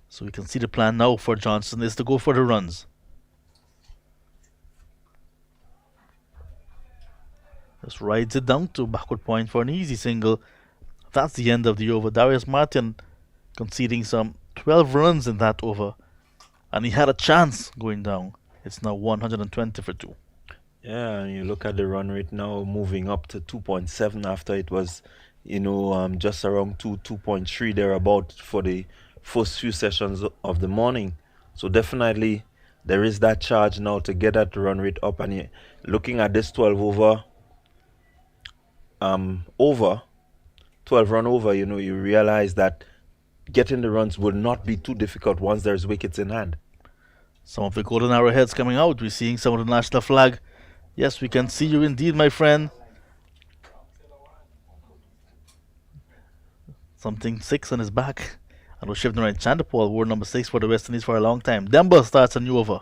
So we can see the plan now for Johnson is to go for the runs. Just rides it down to backward point for an easy single. That's the end of the over. Darius Martin conceding some 12 runs in that over. And he had a chance going down. It's now 120 for 2. Yeah, and you look at the run rate now moving up to 2.7 after it was, just around 2.3 thereabout for the first few sessions of the morning. So definitely there is that charge now to get that run rate up. And looking at this 12 run over, you realize that getting the runs will not be too difficult once there's wickets in hand. Some of the golden arrowheads coming out. We're seeing some of the national flag. Yes, we can see you indeed, my friend. Something 6 on his back. And Shivnarine Chandapal wore number 6 for the West Indies for a long time. Demba starts a new over.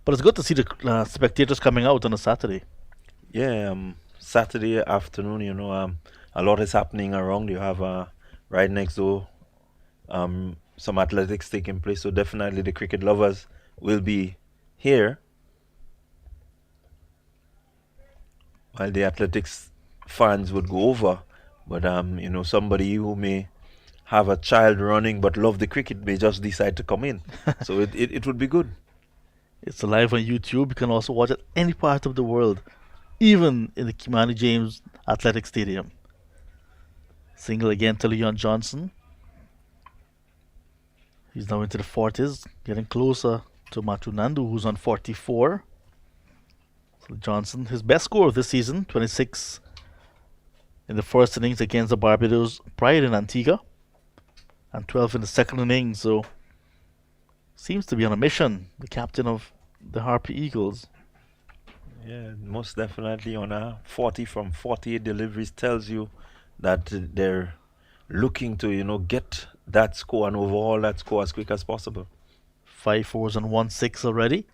But it's good to see the spectators coming out on a Saturday. Yeah, Saturday afternoon, a lot is happening around. You have right next door some athletics taking place. So definitely the cricket lovers will be here, while the athletics fans would go over. But somebody who may have a child running but love the cricket may just decide to come in. So it would be good. It's live on YouTube. You can also watch it any part of the world, even in the Kimani James Athletic Stadium. Single again to Leon Johnson. He's now into the 40s, getting closer to Matu Nandu, who's on 44. So Johnson, his best score of this season, 26 in the first innings against the Barbados Pride in Antigua. and 12 in the second innings. So seems to be on a mission, the captain of the Harpy Eagles. Yeah, most definitely on a 40 from 48 deliveries tells you that they're looking to, get that score and overhaul that score as quick as possible. 5 fours and 1 6 already.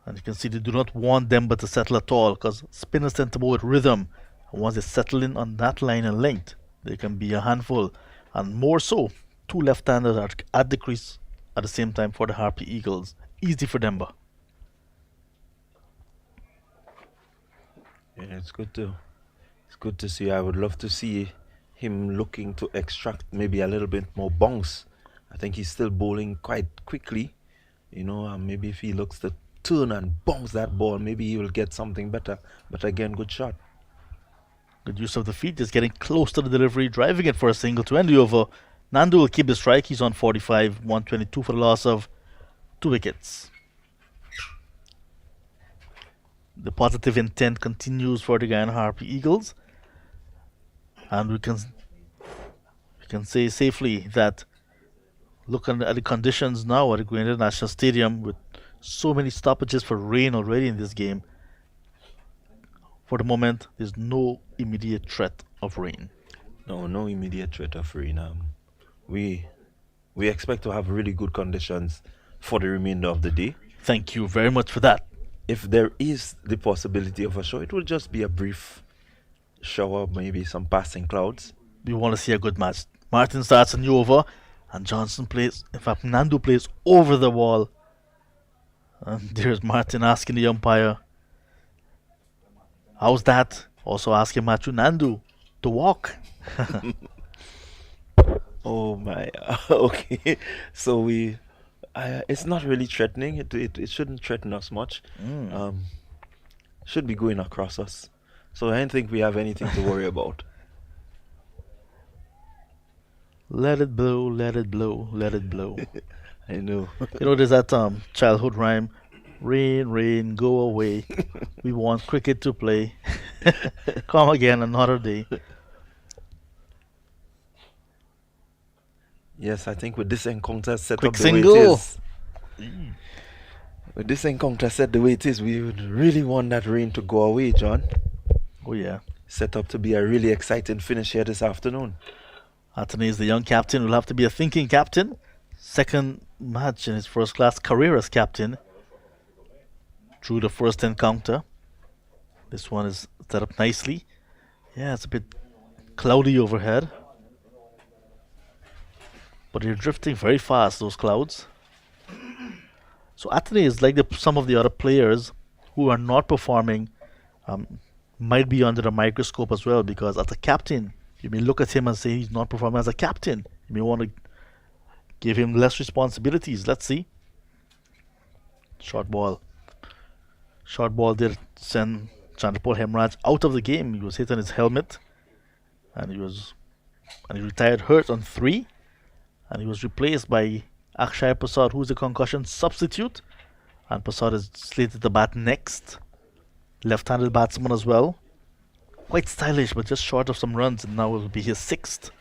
And you can see they do not want them but to settle at all, because spinners tend to bowl with rhythm. And once they settle in on that line and length, they can be a handful. And more so, two left-handers are at the crease at the same time for the Harpy Eagles. Easy for Demba. Yeah, it's good to see. I would love to see him looking to extract maybe a little bit more bounce. I think he's still bowling quite quickly, maybe if he looks to turn and bounce that ball, maybe he will get something better. But again, good shot. Good use of the feet, just getting close to the delivery, driving it for a single to end the over. Nandu will keep the strike. He's on 45, 122 for the loss of 2 wickets. The positive intent continues for the Guyana Harpy Eagles. And we can say safely that looking at the conditions now at the Guyana National Stadium with so many stoppages for rain already in this game, for the moment there's no immediate threat of rain. No immediate threat of rain. We expect to have really good conditions for the remainder of the day. Thank you very much for that. If there is the possibility of a shower, it will just be a brief shower, maybe some passing clouds. We want to see a good match. Martin starts a new over, and Johnson plays. In fact, Nandu plays over the wall. And there's Martin asking the umpire, how's that? Also asking Matthew Nandu to walk. Oh my, okay. So it's not really threatening. It shouldn't threaten us much. Should be going across us. So I don't think we have anything to worry about. Let it blow, let it blow, let it blow. I know. There's that childhood rhyme, rain, rain, go away. We want cricket to play. Come again another day. Yes, I think with this encounter set Quick up the way single. it is. With this encounter set the way it is, we would really want that rain to go away, John. Oh yeah. Set up to be a really exciting finish here this afternoon. Anthony is the young captain. Will have to be a thinking captain. Second match in his first class career as captain. Through the first encounter. This one is set up nicely. Yeah, it's a bit cloudy overhead. But they're drifting very fast, those clouds. So Anthony is like some of the other players who are not performing, might be under the microscope as well, because as a captain, you may look at him and say he's not performing as a captain. You may want to give him less responsibilities. Let's see. Short ball. Short ball did send Chandrapal Hemraj out of the game. He was hit on his helmet, and he retired hurt on 3. And he was replaced by Akshay Prasad, who's a concussion substitute. And Prasad is slated to bat next. Left-handed batsman as well. Quite stylish, but just short of some runs. And now it will be his 6th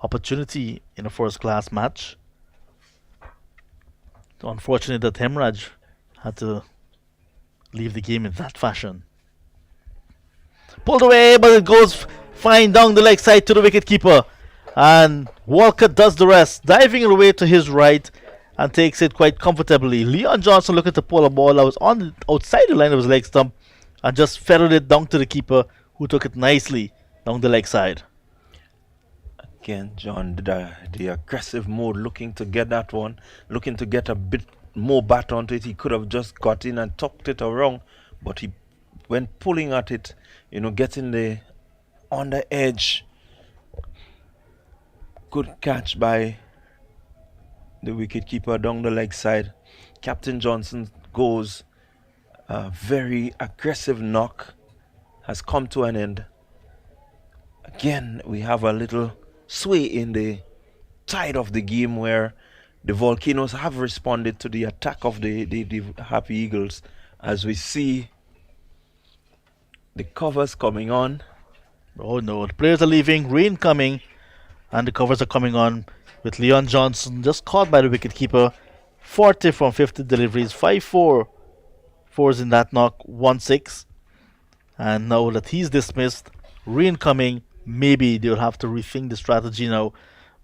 opportunity in a first-class match. Unfortunate that Hemraj had to leave the game in that fashion. Pulled away, but it goes fine down the leg side to the wicketkeeper. And Walker does the rest, diving away to his right and takes it quite comfortably. Leon Johnson looking to pull a ball that was outside the line of his leg stump and just feathered it down to the keeper, who took it nicely down the leg side. Again, John, the aggressive mode, looking to get that one, looking to get a bit more bat onto it. He could have just got in and tucked it around, but he, when pulling at it, getting on the edge. Good catch by the wicketkeeper down the leg side. Captain Johnson goes. A very aggressive knock has come to an end. Again, we have a little sway in the tide of the game where the Volcanoes have responded to the attack of the Happy Eagles, as we see the covers coming on. Oh no, the players are leaving, rain coming. And the covers are coming on with Leon Johnson just caught by the wicketkeeper. 40 from 50 deliveries, 5-4 fours in that knock, 1-6. And now that he's dismissed, rain coming, maybe they'll have to rethink the strategy now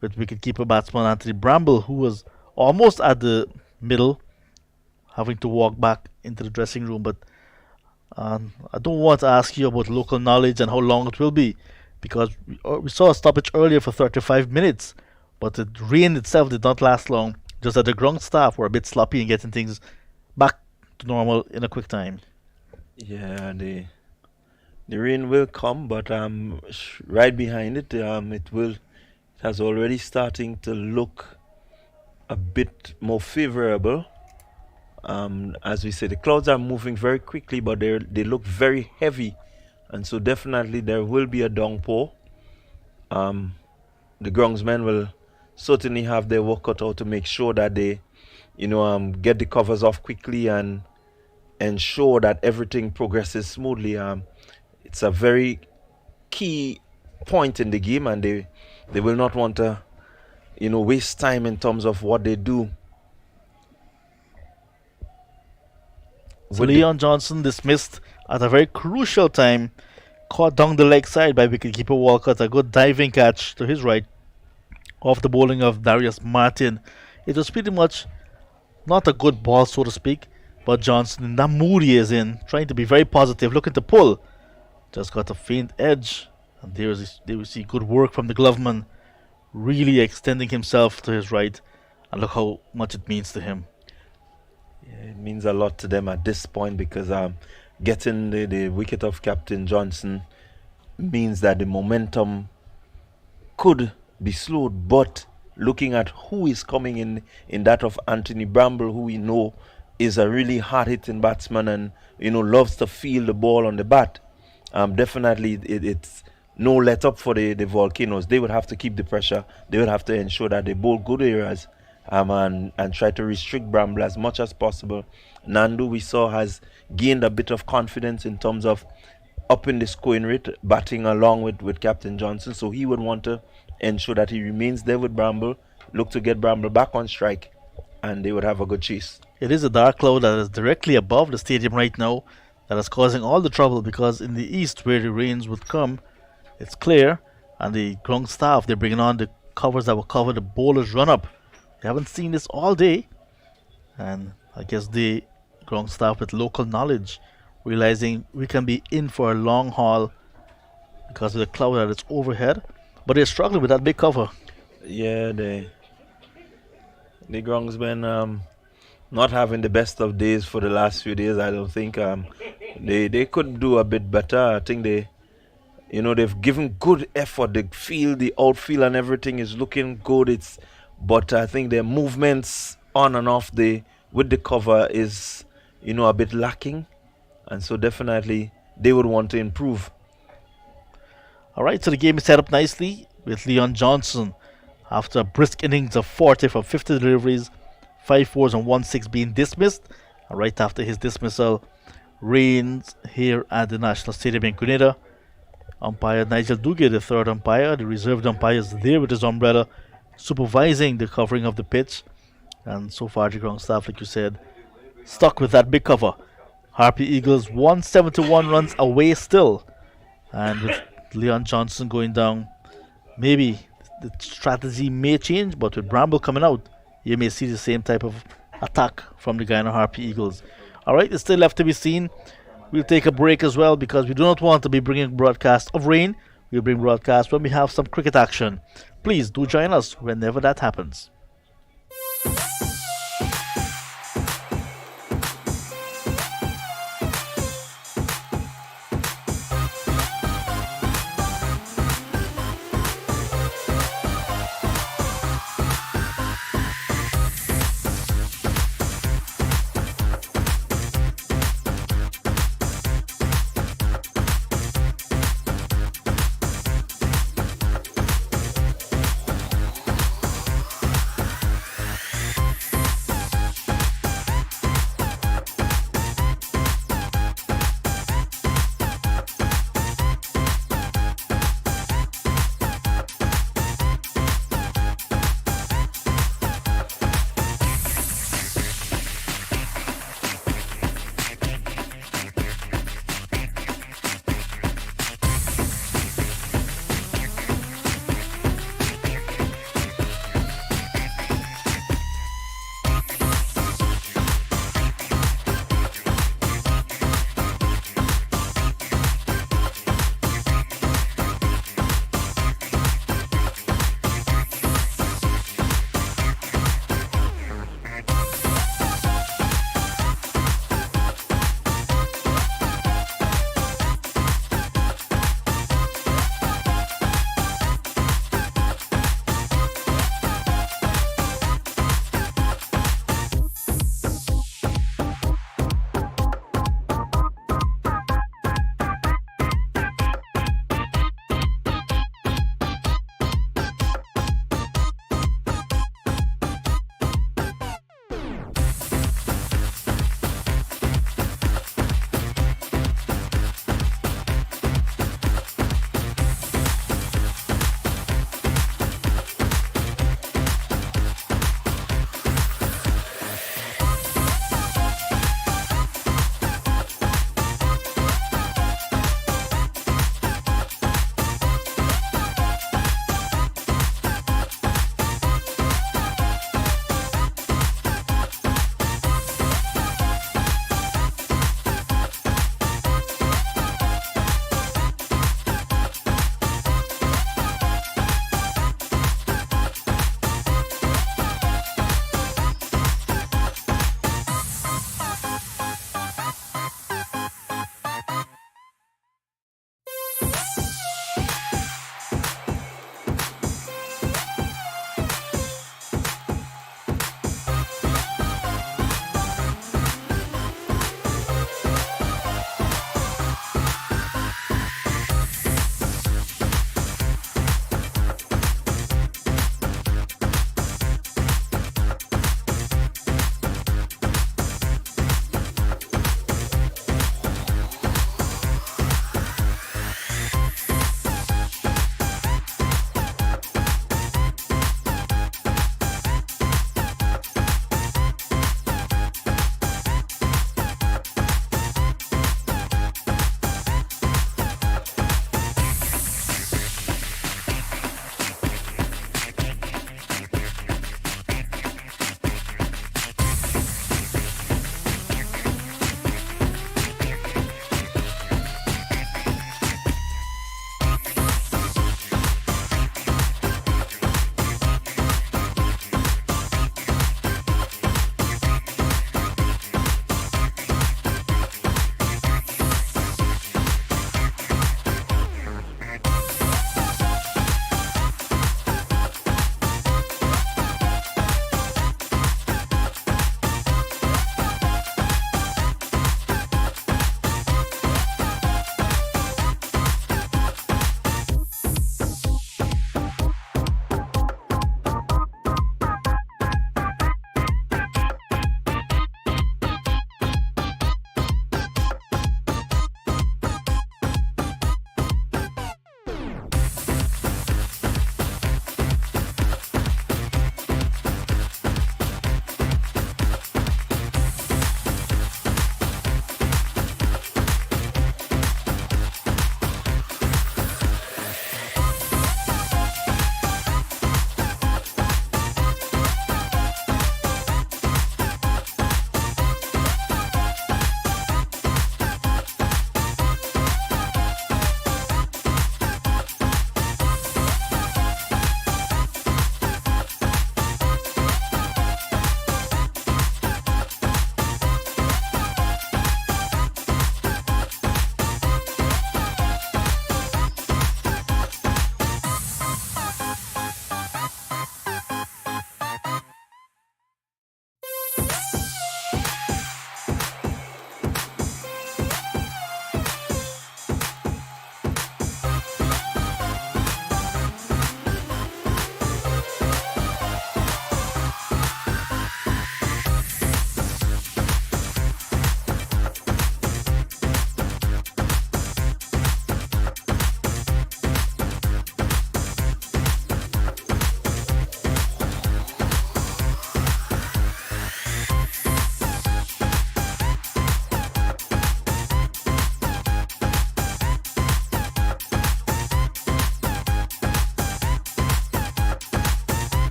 with wicketkeeper batsman Anthony Bramble, who was almost at the middle, having to walk back into the dressing room. But I don't want to ask you about local knowledge and how long it will be, because we saw a stoppage earlier for 35 minutes, but the rain itself did not last long. Just that the ground staff were a bit sloppy in getting things back to normal in a quick time. Yeah, the rain will come, but right behind it, it has already starting to look a bit more favorable. As we say, the clouds are moving very quickly, but they look very heavy, and so definitely there will be a downpour. The groundsmen will certainly have their work cut out to make sure that they, get the covers off quickly and ensure that everything progresses smoothly. It's a very key point in the game, and they will not want to, waste time in terms of what they do. So Leon Johnson dismissed at a very crucial time, caught down the leg side by wicketkeeper Walcott. A good diving catch to his right off the bowling of Darius Martin. It was pretty much not a good ball, so to speak, but Johnson, in that mood he is in, trying to be very positive, looking to pull, just got a faint edge. And there we see good work from the gloveman, really extending himself to his right. And look how much it means to him. Yeah, it means a lot to them at this point, because getting the wicket of Captain Johnson means that the momentum could be slowed, but looking at who is coming in that of Anthony Bramble, who we know is a really hard-hitting batsman and loves to feel the ball on the bat, definitely it's no let up for the Volcanoes. They would have to keep the pressure. They would have to ensure that they bowl good areas, and try to restrict Bramble as much as possible. Nandu, we saw, has gained a bit of confidence in terms of upping the scoring rate, batting along with Captain Johnson, so he would want to ensure that he remains there with Bramble, look to get Bramble back on strike, and they would have a good chase. It is a dark cloud that is directly above the stadium right now that is causing all the trouble, because in the east, where the rains would come, it's clear, and the ground staff, they're bringing on the covers that will cover the bowler's run-up. They haven't seen this all day, and I guess the ground staff with local knowledge, realizing we can be in for a long haul because of the cloud that is overhead, but they're struggling with that big cover. Yeah, the groundsmen not having the best of days for the last few days. I don't think they could do a bit better. I think they've given good effort. The outfield and everything is looking good. But I think their movements on and off with the cover is a bit lacking, and so definitely they would want to improve. Alright, so the game is set up nicely with Leon Johnson after a brisk innings of 40 from 50 deliveries, 5 fours and 1 6 being dismissed. And right after his dismissal, rains here at the National Stadium in Grenada. Umpire Nigel Duguay, the third umpire, the reserved umpire, is there with his umbrella, supervising the covering of the pitch. And so far the ground staff, like you said, stuck with that big cover. Harpy Eagles 171 runs away still, and with Leon Johnson going down, maybe the strategy may change, but with Bramble coming out, you may see the same type of attack from the Guyana Harpy Eagles. Alright, it's still left to be seen. We'll take a break as well, because we do not want to be bringing broadcast of rain. We'll bring broadcast when we have some cricket action. Please do join us whenever that happens.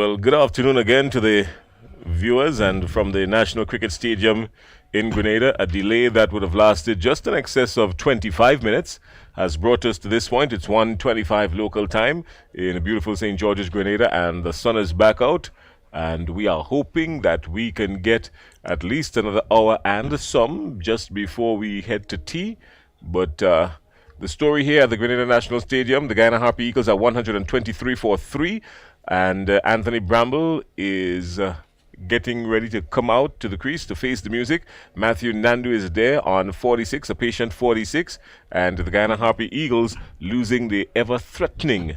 Well, good afternoon again to the viewers, and from the National Cricket Stadium in Grenada, a delay that would have lasted just in excess of 25 minutes has brought us to this point. It's 1:25 local time in beautiful St. George's, Grenada, and the sun is back out, and we are hoping that we can get at least another hour and some just before we head to tea. But the story here at the Grenada National Stadium, the Guyana Harpy Eagles are 123 for 3, and Anthony Bramble is getting ready to come out to the crease to face the music. Matthew Nandu is there on 46, a patient 46, and the Guyana Harpy Eagles losing the ever-threatening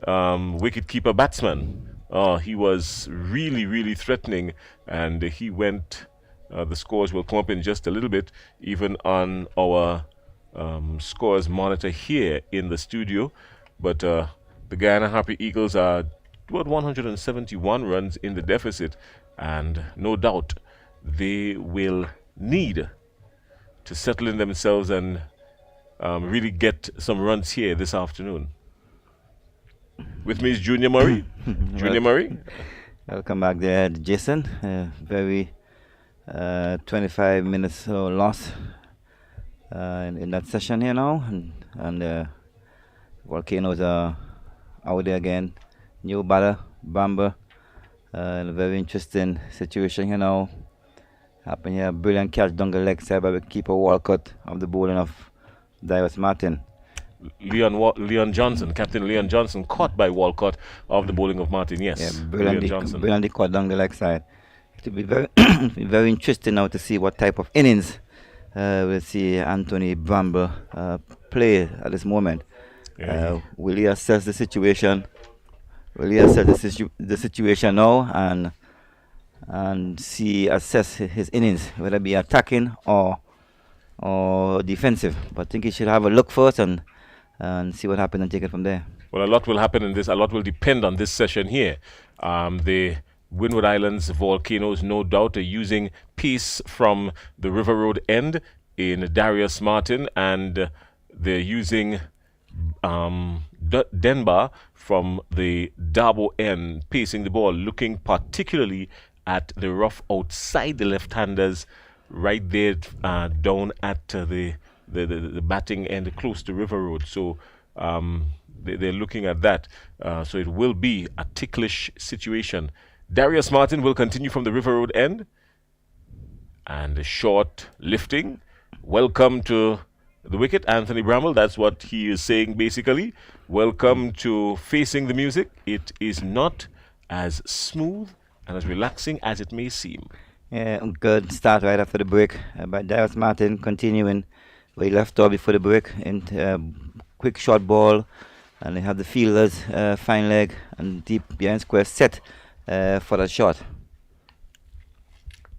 wicketkeeper batsman. He was really, really threatening, and he went. The scores will come up in just a little bit, even on our scores monitor here in the studio. But the Guyana Harpy Eagles are about 171 runs in the deficit, and no doubt they will need to settle in themselves and really get some runs here this afternoon. With me is Junior Murray. Junior Murray. Welcome back there, Jason. Very 25 minutes loss in that session here now, and Volcanoes are out there again. New batter, Bamber. A very interesting situation here now. Happened here, brilliant catch down the leg side by the keeper Walcott of the bowling of Darius Martin. Leon Johnson, Captain Leon Johnson, caught by Walcott of the bowling of Martin. Yes, Yeah, brilliantly caught down the leg side. It will be very, very interesting now to see what type of innings we'll see Anthony Bramble play at this moment. Will he assess the situation? Will he assess the situation now and assess his innings, whether it be attacking or defensive? But I think he should have a look first and see what happens and take it from there. Well, a lot will happen in this. A lot will depend on this session here. The Windward Islands Volcanoes, no doubt, are using pace from the River Road end in Darius Martin, and they're using Denbar from the Dabo end, pacing the ball, looking particularly at the rough outside the left-handers, right there down at the batting end close to River Road. So they're looking at that. So it will be a ticklish situation. Darius Martin will continue from the River Road end. And a short lifting. Welcome to the wicket, Anthony Bramble. That's what he is saying basically. Welcome to facing the music. It is not as smooth and as relaxing as it may seem. Yeah, good start right after the break by Darius Martin, continuing where he left off before the break. Quick short ball, and they have the fielders fine leg and deep behind square set for that shot.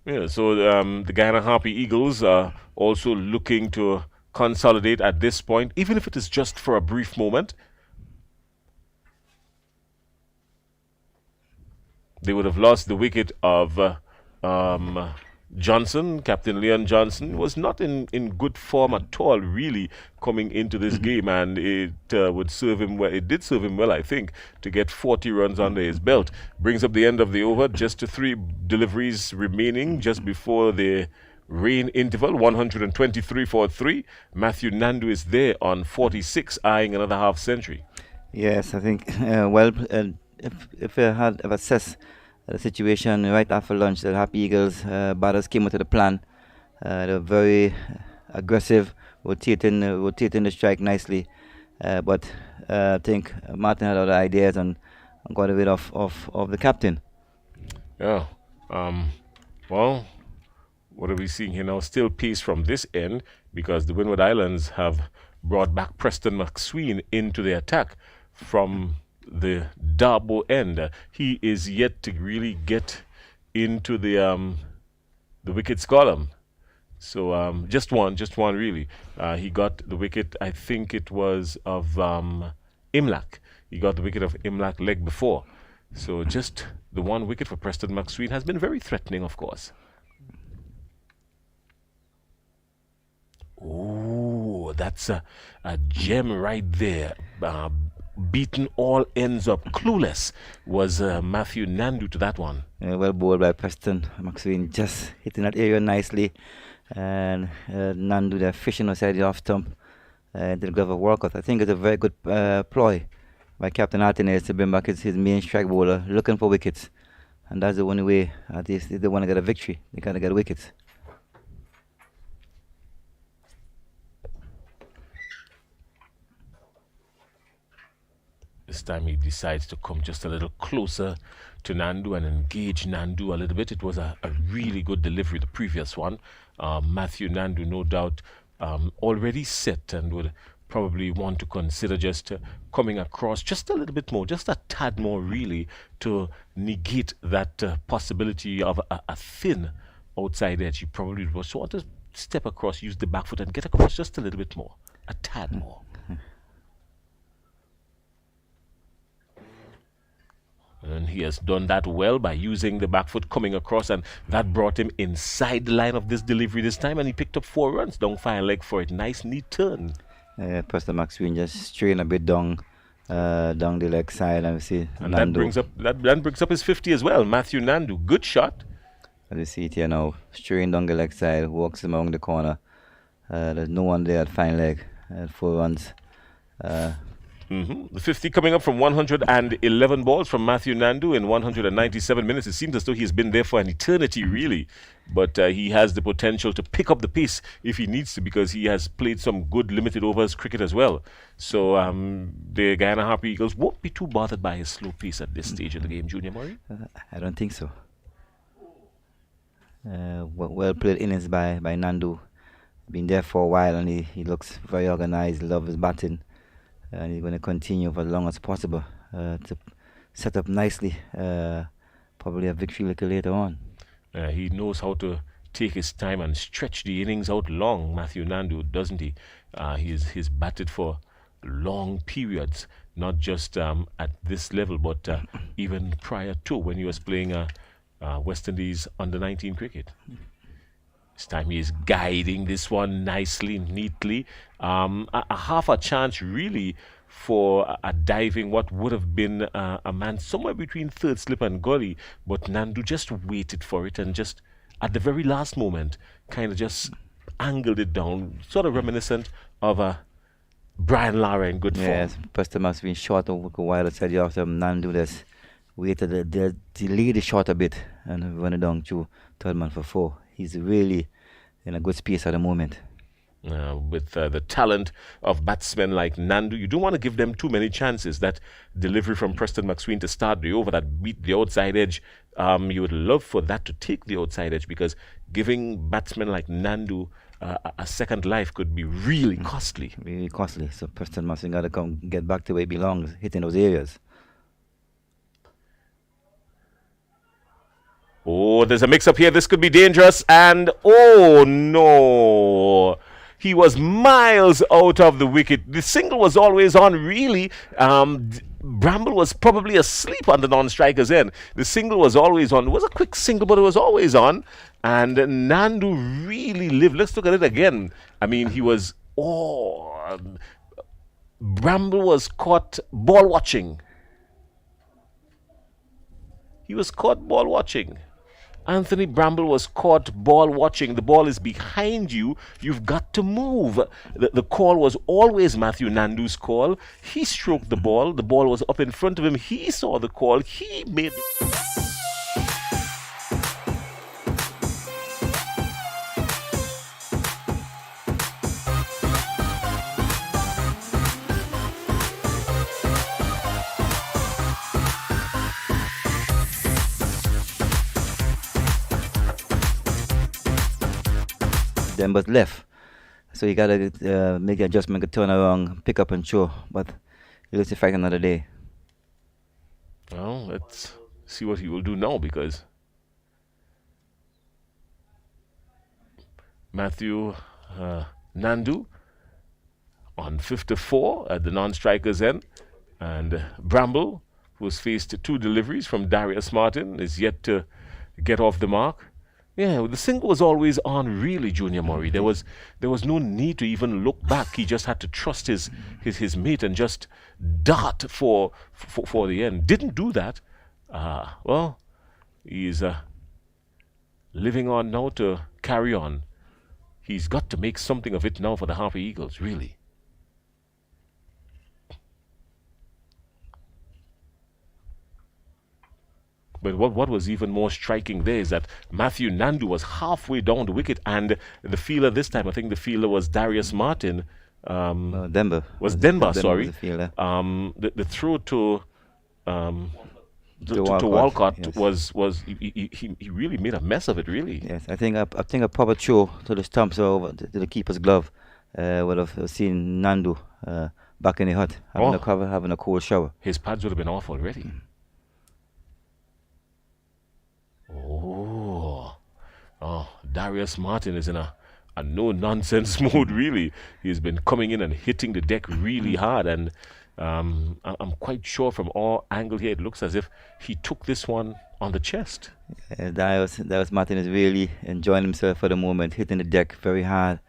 Yeah, so the Guyana Harpy Eagles are also looking to consolidate at this point, even if it is just for a brief moment. They would have lost the wicket of Johnson. Captain Leon Johnson was not in good form at all, really, coming into this game, and it would serve him well. It did serve him well, I think, to get 40 runs under his belt. Brings up the end of the over, just to 3 deliveries remaining, just before the rain interval. 123 for 3. Matthew Nandu is there on 46, eyeing another half century. Yes, I think, if I had assessed the situation right after lunch, the Happy Eagles batters came into the plan. They were very aggressive, rotating the strike nicely. But I think Martin had other ideas and got rid of the captain. Yeah. Well, what are we seeing here now? Still pace from this end, because the Windward Islands have brought back Preston McSween into the attack from the Dabo end. He is yet to really get into the wickets column. So just one really. He got the wicket, I think it was of Imlak. He got the wicket of Imlak leg before. So just the one wicket for Preston McSween has been very threatening, of course. Oh, that's a gem right there. beaten all ends up. Clueless was Matthew Nandu to that one. Well bowled by Preston McSween, just hitting that area nicely. And Nandu there fishing outside the off stump. Did a good of a workout. I think it's a very good ploy by Captain Martinez to bring back his main strike bowler, looking for wickets. And that's the only way, at least, if they want to get a victory, they got to get wickets. This time he decides to come just a little closer to Nandu and engage Nandu a little bit. It was a really good delivery, the previous one. Matthew Nandu, no doubt, already set and would probably want to consider just coming across just a little bit more, just a tad more really, to negate that possibility of a thin outside edge. He probably would want to step across, use the back foot and get across just a little bit more, a tad more. And he has done that well by using the back foot coming across, and that brought him inside the line of this delivery this time, and he picked up 4 runs down 5 leg for it. Nice neat turn. Preston McSween just straying a bit down the leg side, and we see And Nandu. that brings up his 50 as well. Matthew Nandu, good shot. As you see it here now, straying down the leg side, walks along the corner. There's no one there at fine leg. 4 runs. The 50 coming up from 111 balls from Matthew Nandu in 197 minutes. It seems as though he's been there for an eternity, really. But he has the potential to pick up the pace if he needs to, because he has played some good limited overs cricket as well. So the Guyana Harper Eagles won't be too bothered by his slow pace at this stage of the game, Junior Murray. I don't think so. Well played innings by Nandu. Been there for a while, and he looks very organized, loves his batting. And he's going to continue for as long as possible to set up nicely, probably a victory little later on. He knows how to take his time and stretch the innings out long, Matthew Nandu, doesn't he? He's batted for long periods, not just at this level, but even prior to when he was playing West Indies under-19 cricket. This time he is guiding this one nicely, neatly. A half a chance really for a diving what would have been a man somewhere between third slip and gully, but Nandu just waited for it and just at the very last moment kind of just angled it down, sort of reminiscent of Brian Lara in good form. Yes, Preston must have been short a while outside the after Nandu just waited to lead the shot a bit and run it down to third man for 4. He's really in a good space at the moment. With the talent of batsmen like Nandu, you don't want to give them too many chances. That delivery from Preston McSween to start the over that beat the outside edge, you would love for that to take the outside edge, because giving batsmen like Nandu a second life could be really costly. Really costly. So Preston McSween got to get back to where he belongs, hitting those areas. Oh, there's a mix-up here. This could be dangerous. And, oh, no. He was miles out of the wicket. The single was always on, really. Bramble was probably asleep on the non-striker's end. The single was always on. It was a quick single, but it was always on. And Nandu really lived. Let's look at it again. I mean, he was... Oh, Bramble was caught ball watching. He was caught ball watching. Anthony Bramble was caught ball watching. The ball is behind you. You've got to move. The call was always Matthew Nandu's call. He stroked the ball. The ball was up in front of him. He saw the call. He made... Then but left. So you got to make the adjustment, turn around, pick up and show. But he looks to fight another day. Well, let's see what he will do now, because Matthew Nandu on 54 at the non-striker's end, and Bramble, who has faced 2 deliveries from Darius Martin, is yet to get off the mark. Yeah, the single was always on, really, Junior Murray. There was no need to even look back. He just had to trust his mate and just dart for the end. Didn't do that. Well, he's living on now to carry on. He's got to make something of it now for the Harper Eagles, really. But what was even more striking there is that Matthew Nandu was halfway down the wicket, and the fielder this time, I think the fielder was Darius Martin. Denver. Was Denver, Was sorry. the fielder. The throw to To to Walcott, Walcott yes. was he really made a mess of it, really. Yes, I think a proper throw to the stumps or to the keeper's glove would have seen Nandu back in the hut, having Oh. a cover, having a cold shower. His pads would have been off already. Oh, Darius Martin is in a no-nonsense mode, really. He's been coming in and hitting the deck really hard, and I'm quite sure from all angles here, it looks as if he took this one on the chest. Darius Martin is really enjoying himself for the moment, hitting the deck very hard,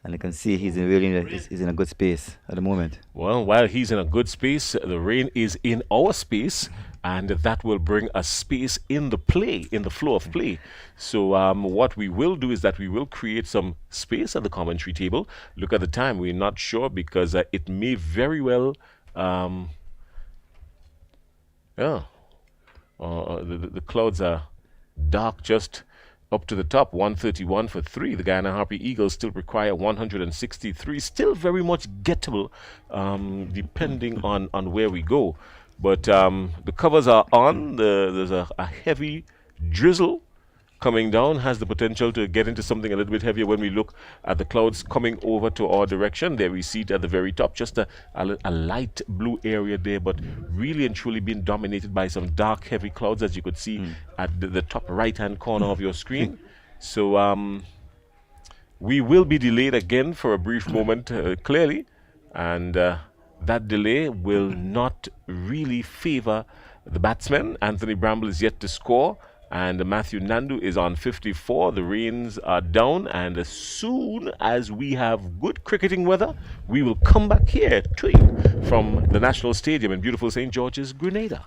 and you can see he's in a good space at the moment. Well, while he's in a good space, the rain is in our space, and that will bring a space in the play, in the flow of play. So what we will do is that we will create some space at the commentary table. Look at the time. We're not sure because it may very well... the clouds are dark just up to the top. 131 for 3. The Guyana Harper Eagles still require 163. Still very much gettable, depending on where we go. But the covers are on. There's a heavy drizzle coming down. Has the potential to get into something a little bit heavier when we look at the clouds coming over to our direction. There we see it at the very top. Just a light blue area there, but really and truly being dominated by some dark, heavy clouds, as you could see at the top right-hand corner of your screen. So we will be delayed again for a brief moment, clearly. And that delay will not really favor the batsmen. Anthony Bramble is yet to score, and Matthew Nandu is on 54. The rains are down, and as soon as we have good cricketing weather, we will come back here to you from the National Stadium in beautiful St. George's, Grenada.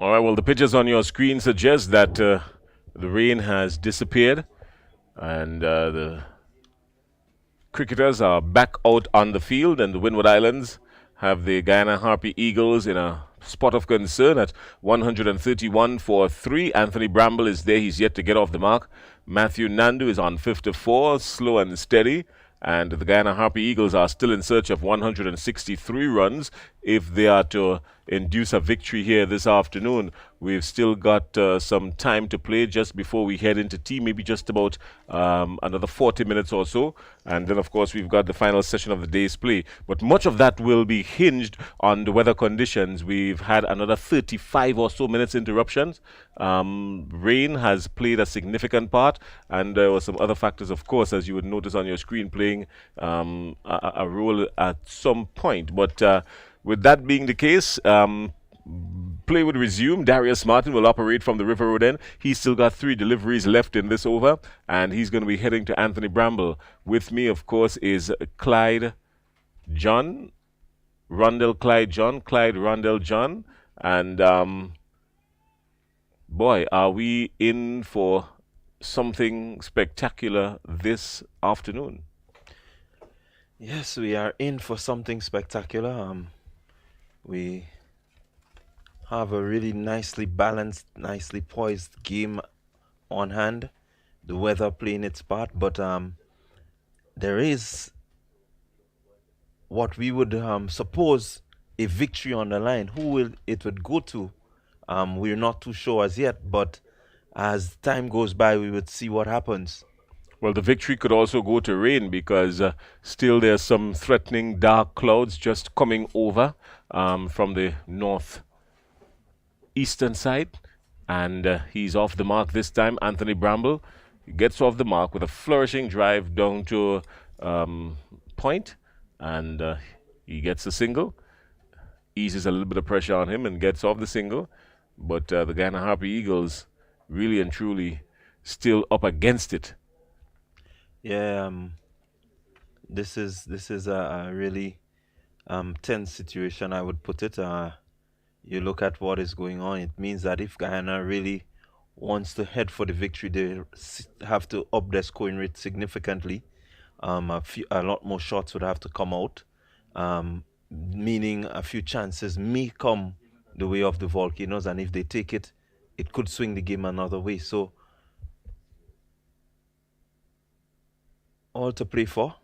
All right, well, the pictures on your screen suggest that the rain has disappeared and the cricketers are back out on the field, and the Windward Islands have the Guyana Harpy Eagles in a spot of concern at 131 for 3. Anthony Bramble is there. He's yet to get off the mark. Matthew Nandu is on 54, slow and steady. And the Guyana Harpy Eagles are still in search of 163 runs if they are to induce a victory here this afternoon. We've still got some time to play just before we head into tea, maybe just about another 40 minutes or so. And then, of course, we've got the final session of the day's play. But much of that will be hinged on the weather conditions. We've had another 35 or so minutes interruptions. Rain has played a significant part, and there were some other factors, of course, as you would notice on your screen, playing a role at some point. But with that being the case, play would resume. Darius Martin will operate from the River Road end. He's still got 3 deliveries left in this over, and he's going to be heading to Anthony Bramble. With me, of course, is Clyde John, Rondell Clyde John, Clyde Rondell John, and boy, are we in for something spectacular this afternoon. Yes, we are in for something spectacular. We have a really nicely balanced, nicely poised game on hand. The weather playing its part, but there is what we would suppose a victory on the line. Who will it would go to? We're not too sure as yet, but as time goes by, we would see what happens. Well, the victory could also go to rain because still there's some threatening dark clouds just coming over from the northeastern side. And he's off the mark this time. Anthony Bramble gets off the mark with a flourishing drive down to point. And he gets a single. Eases a little bit of pressure on him and gets off the single. But the Guyana Harpy Eagles really and truly still up against it. Yeah, this is a really tense situation, I would put it. You look at what is going on, it means that if Guyana really wants to head for the victory, they have to up their scoring rate significantly. A lot more shots would have to come out, meaning a few chances may come the way of the Volcanoes, and if they take it, it could swing the game another way. So all to play for,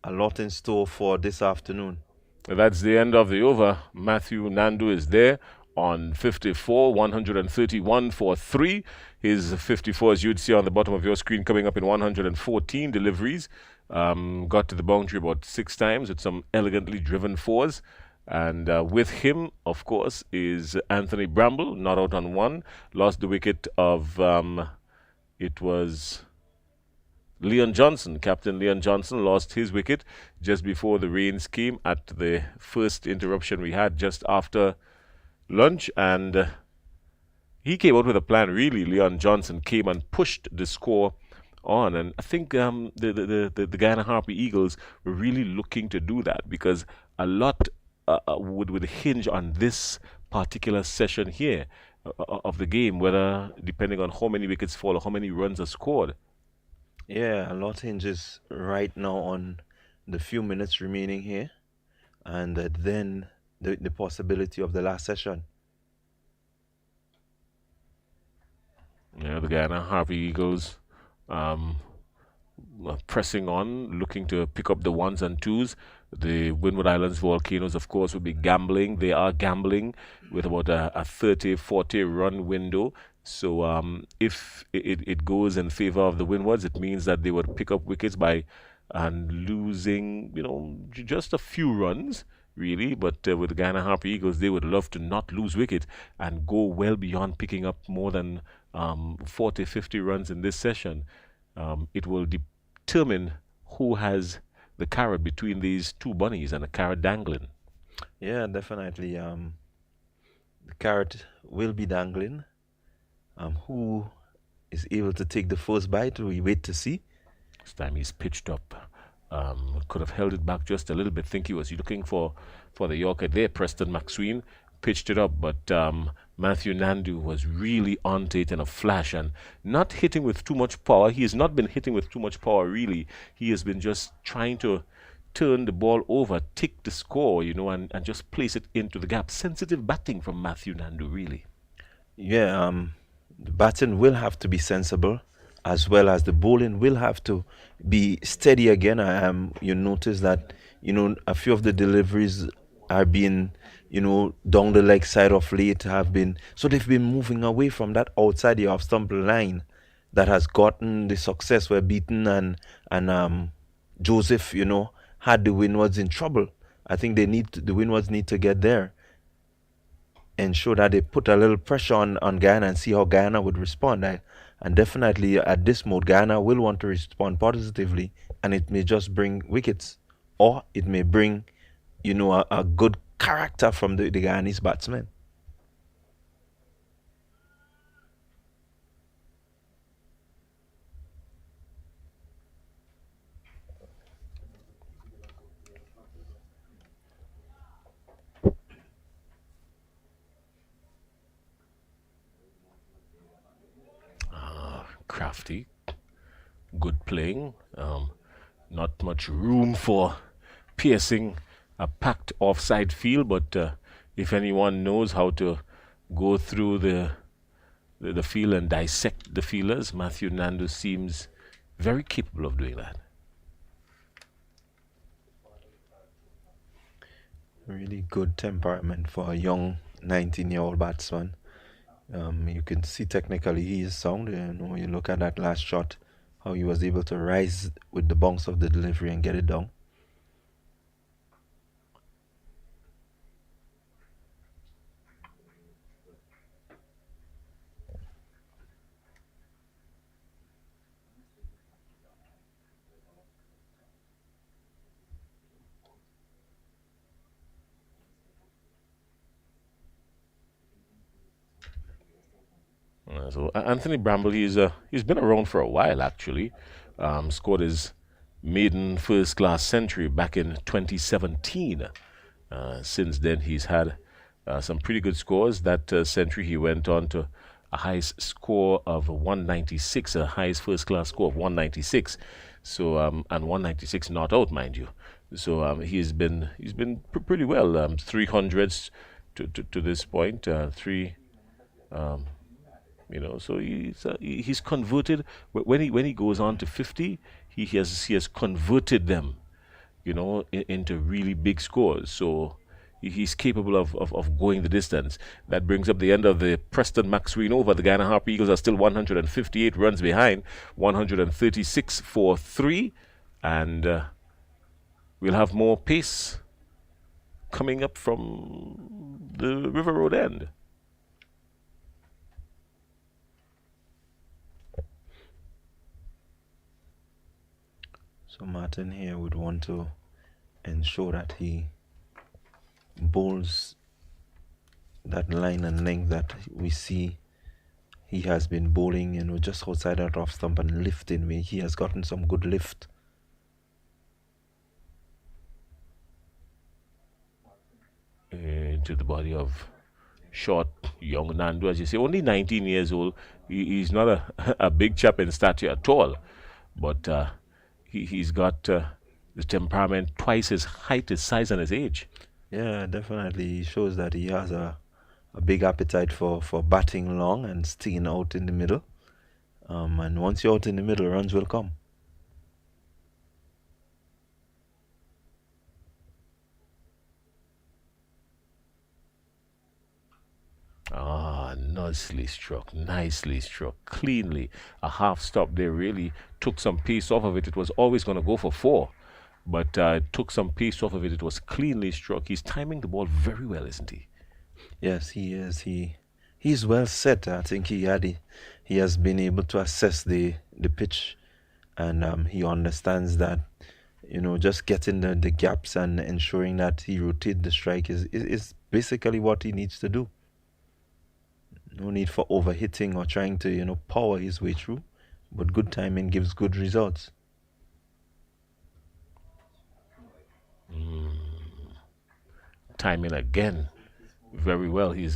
a lot in store for this afternoon. That's the end of the over. Matthew Nandu is there on 54, 131 for 3. His 54, as you'd see on the bottom of your screen, coming up in 114 deliveries. Got to the boundary about 6 times with some elegantly driven 4s. And with him, of course, is Anthony Bramble, not out on 1. Lost the wicket of, it was Leon Johnson. Captain Leon Johnson lost his wicket just before the rains came at the first interruption we had just after lunch. And he came out with a plan, really. Leon Johnson came and pushed the score on. And I think the Guyana Harpy Eagles were really looking to do that because a lot would hinge on this particular session here of the game, whether depending on how many wickets fall or how many runs are scored. Yeah, a lot hinges right now on the few minutes remaining here, and then the possibility of the last session. Yeah, the Guyana Harpy Eagles pressing on, looking to pick up the 1s and 2s. The Windward Islands Volcanoes, of course, will be gambling. They are gambling with about a 30-40 run window. So if it goes in favor of the Windwards, it means that they would pick up wickets by losing, just a few runs, really. But with the Guyana Harpy Eagles, they would love to not lose wicket and go well beyond picking up more than 40, 50 runs in this session. It will determine who has the carrot between these two bunnies and a carrot dangling. Yeah, definitely. The carrot will be dangling. Who is able to take the first bite? We wait to see. This time he's pitched up. Could have held it back just a little bit. Think he was looking for the Yorker there. Preston McSween pitched it up, but Matthew Nandu was really onto it in a flash and not hitting with too much power. He has not been hitting with too much power, really. He has been just trying to turn the ball over, tick the score, and just place it into the gap. Sensitive batting from Matthew Nandu, really. Yeah, the batting will have to be sensible, as well as the bowling will have to be steady again. You notice that a few of the deliveries are being down the leg side of late have been, so they've been moving away from that outside the off stump line that has gotten the success we're beaten, and Joseph had the Windwards in trouble. I think the Windwards need to get there and show that they put a little pressure on Guyana and see how Guyana would respond. And definitely at this mode, Guyana will want to respond positively, and it may just bring wickets, or it may bring, a good character from the Guyanese batsmen. Crafty, good playing. Not much room for piercing a packed offside field, but if anyone knows how to go through the field and dissect the fielders, Matthew Nandu seems very capable of doing that. Really good temperament for a young 19-year-old batsman. You can see technically he is sound. You look at that last shot, how he was able to rise with the bounce of the delivery and get it down. So Anthony Bramble, he's been around for a while actually. Scored his maiden first-class century back in 2017. Since then, he's had some pretty good scores. That century, he went on to a highest score of 196, a highest first-class score of 196. So and 196 not out, mind you. So he's been pretty well. 300s to this point. So he's converted. When he goes on to 50, he has converted them, into really big scores. So he's capable of going the distance. That brings up the end of the Preston Maxwell over. The Guyana Harper Eagles are still 158 runs behind, 136 for 3, and we'll have more pace coming up from the River Road end. So Martin here would want to ensure that he bowls that line and length that we see he has been bowling, just outside that off stump and lifting. He has gotten some good lift. Into the body of short, young Nandu, as you say, only 19 years old. He's not a big chap in stature at all, but he's got the temperament, twice his height, his size, and his age. Yeah, definitely. He shows that he has a big appetite for batting long and staying out in the middle. And once you're out in the middle, runs will come. Nicely struck, cleanly. A half stop there really took some pace off of it. It was always going to go for 4, but took some pace off of it. It was cleanly struck. He's timing the ball very well, isn't he? Yes, he is. He's well set. I think he has been able to assess the pitch, and he understands that just getting the gaps and ensuring that he rotates the strike is basically what he needs to do. No need for overhitting or trying to power his way through, but good timing gives good results. Timing again very well. He's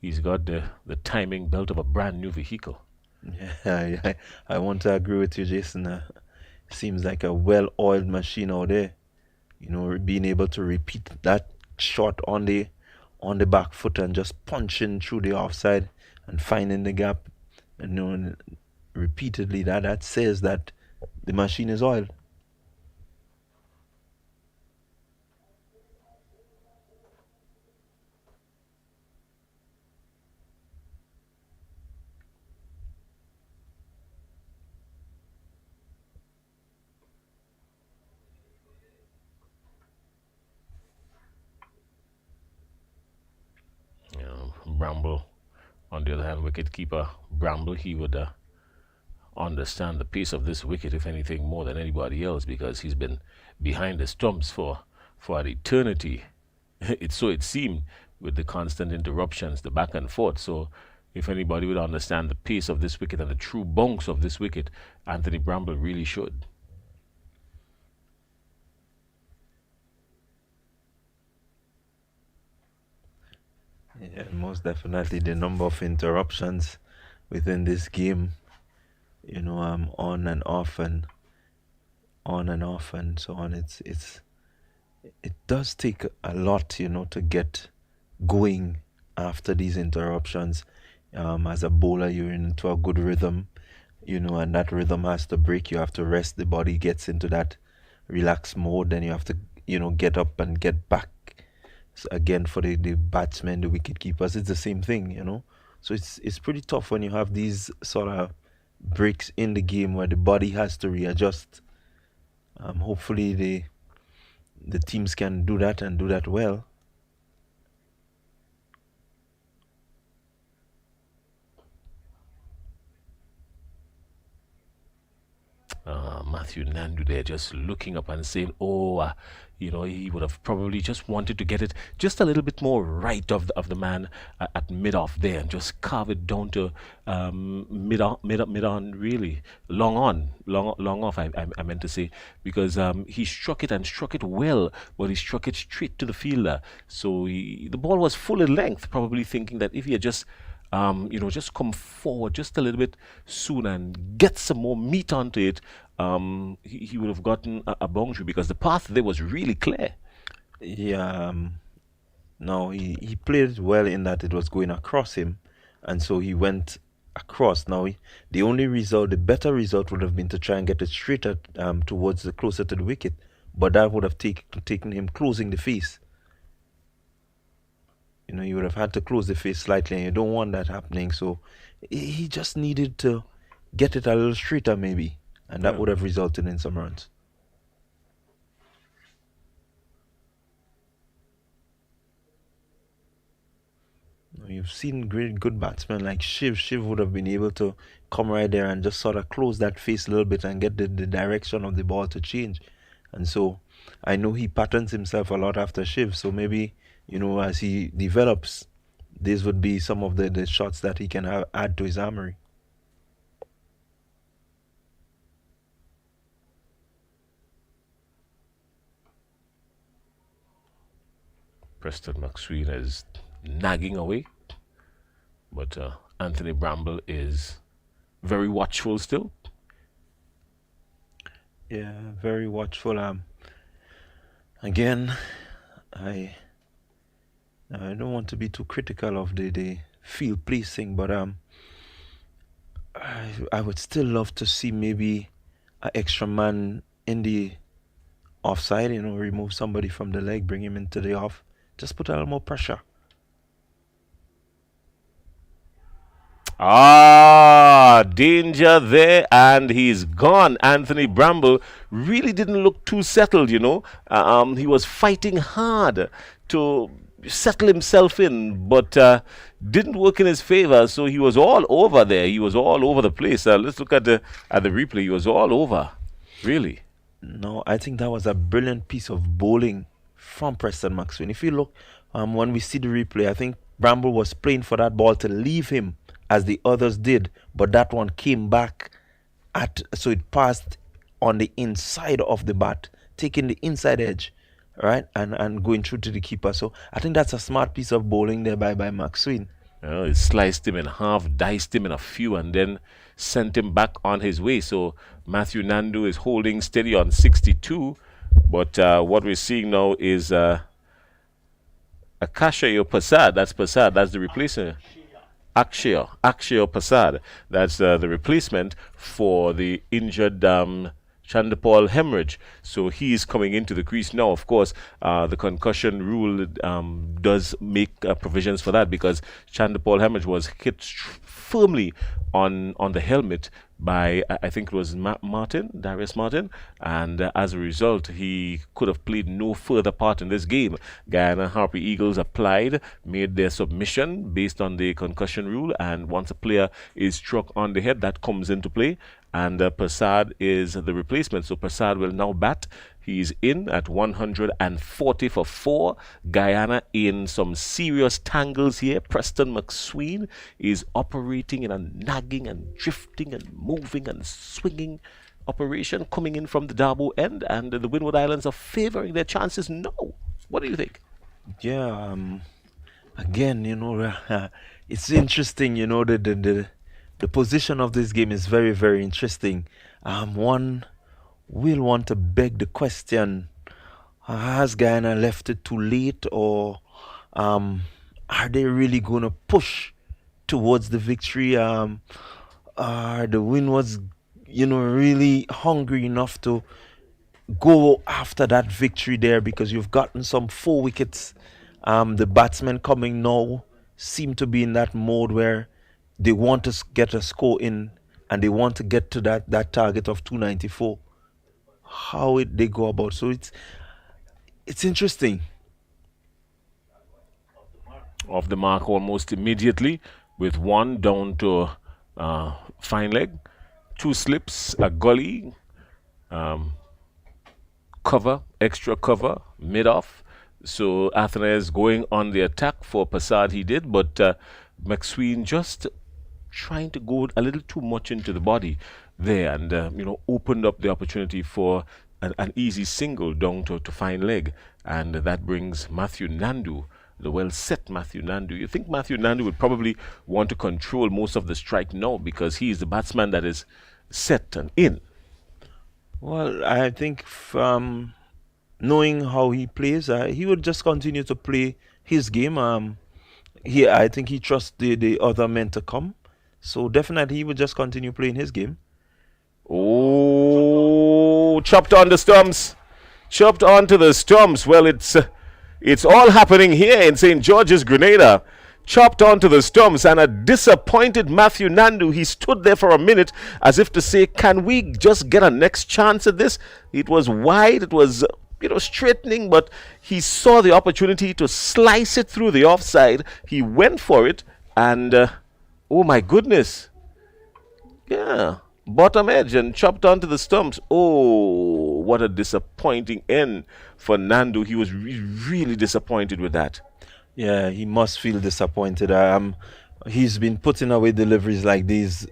he's got the timing belt of a brand new vehicle. Yeah, I want to agree with you, Jason. Seems like a well-oiled machine out there. You know, being able to repeat that shot on the back foot and just punching through the offside and finding the gap, and you know, repeatedly. That says that the machine is oiled. Bramble, on the other hand, wicket keeper Bramble, he would understand the pace of this wicket, if anything, more than anybody else, because he's been behind the stumps for an eternity. It seemed, with the constant interruptions, the back and forth. So, if anybody would understand the pace of this wicket and the true bunks of this wicket, Anthony Bramble really should. Yeah, most definitely the number of interruptions within this game, you know, on and off and on and off and so on. It does take a lot, you know, to get going after these interruptions. As a bowler, you're into a good rhythm, you know, and that rhythm has to break. You have to rest. The body gets into that relaxed mode. Then you have to, you know, get up and get back. So again, for the batsmen, the wicket keepers, it's the same thing, you know. So it's pretty tough when you have these sort of breaks in the game where the body has to readjust. Hopefully the teams can do that and do that well. Matthew Nandu there just looking up and saying, he would have probably just wanted to get it just a little bit more right of the man at mid-off there and just carve it down to mid-on, really. Long off, I meant to say, because he struck it and struck it well, but he struck it straight to the fielder. So the ball was full in length, probably thinking that if he had just just come forward just a little bit soon and get some more meat onto it, he would have gotten a boundary, because the path there was really clear. Yeah, no, he played well in that it was going across him, and so he went across. Now, the better result would have been to try and get it straight at, towards the closer to the wicket, but that would have taken him closing the face. You know, you would have had to close the face slightly, and you don't want that happening. So he just needed to get it a little straighter, maybe, and that would have resulted in some runs. You've seen good batsmen like Shiv. Shiv would have been able to come right there and just sort of close that face a little bit and get the direction of the ball to change. And so I know he patterns himself a lot after Shiv. So maybe, you know, as he develops, these would be some of the shots that he can add to his armory. Preston McSween is nagging away, but Anthony Bramble is very watchful still. Yeah, very watchful. Again, I don't want to be too critical of the field placing, but I would still love to see maybe an extra man in the offside. You know, remove somebody from the leg, bring him into the off. Just put a little more pressure. Danger there, and he's gone. Anthony Bramble really didn't look too settled, you know. He was fighting hard to settle himself in, but didn't work in his favor. So he was all over there. He was all over the place. Let's look at the replay. He was all over, really. No, I think that was a brilliant piece of bowling from Preston McSween. If you look, when we see the replay, I think Bramble was playing for that ball to leave him as the others did, but that one came back so it passed on the inside of the bat, taking the inside edge, right, and going through to the keeper. So I think that's a smart piece of bowling there by McSween. He sliced him in half, diced him in a few, and then sent him back on his way. So Matthew Nandu is holding steady on 62. But what we're seeing now is Akashayo Prasad. That's Prasad. That's the replacement. Akshayo Prasad. That's the replacement for the injured Chandapal Hemorrhage. So he is coming into the crease now. Of course, the concussion rule does make provisions for that, because Chandapal Hemorrhage was hit firmly on the helmet by, I think it was Darius Martin, and as a result, he could have played no further part in this game. Guyana Harpy Eagles applied, made their submission based on the concussion rule, and once a player is struck on the head, that comes into play, and Prasad is the replacement. So Prasad will now bat. He's in at 140 for 4. Guyana in some serious tangles here. Preston McSween is operating in a nagging and drifting and moving and swinging operation coming in from the Dabo end, and the Windward Islands are favoring their chances now. What do you think? Yeah, again, it's interesting, the position of this game is very, very interesting. One will want to beg the question, has Guyana left it too late, or are they really going to push towards the victory? Are the Windwards, really hungry enough to go after that victory there, because you've gotten some 4 wickets. The batsmen coming now seem to be in that mode where they want to get a score in, and they want to get to that target of 294. How they go about. So it's interesting. Off the mark almost immediately, with one down to fine leg, 2 slips, a gully, cover, extra cover, mid-off. So Athena is going on the attack for Prasad. He did, but McSween just trying to go a little too much into the body there, and opened up the opportunity for an easy single down to fine leg, and that brings Matthew Nandu, the well-set Matthew Nandu. You think Matthew Nandu would probably want to control most of the strike now, because he is the batsman that is set and in? Well, I think from knowing how he plays, he would just continue to play his game. I think he trusts the other men to come. So definitely he would just continue playing his game. Oh, chopped on the stumps. Chopped onto the stumps. Well, it's all happening here in St. George's, Grenada. Chopped onto the stumps, and a disappointed Matthew Nandu. He stood there for a minute as if to say, can we just get a next chance at this? It was wide. It was straightening, but he saw the opportunity to slice it through the offside. He went for it, and oh my goodness. Yeah. Bottom edge and chopped onto the stumps. Oh, what a disappointing end for Nandu. He was really disappointed with that. Yeah, he must feel disappointed. He's been putting away deliveries like these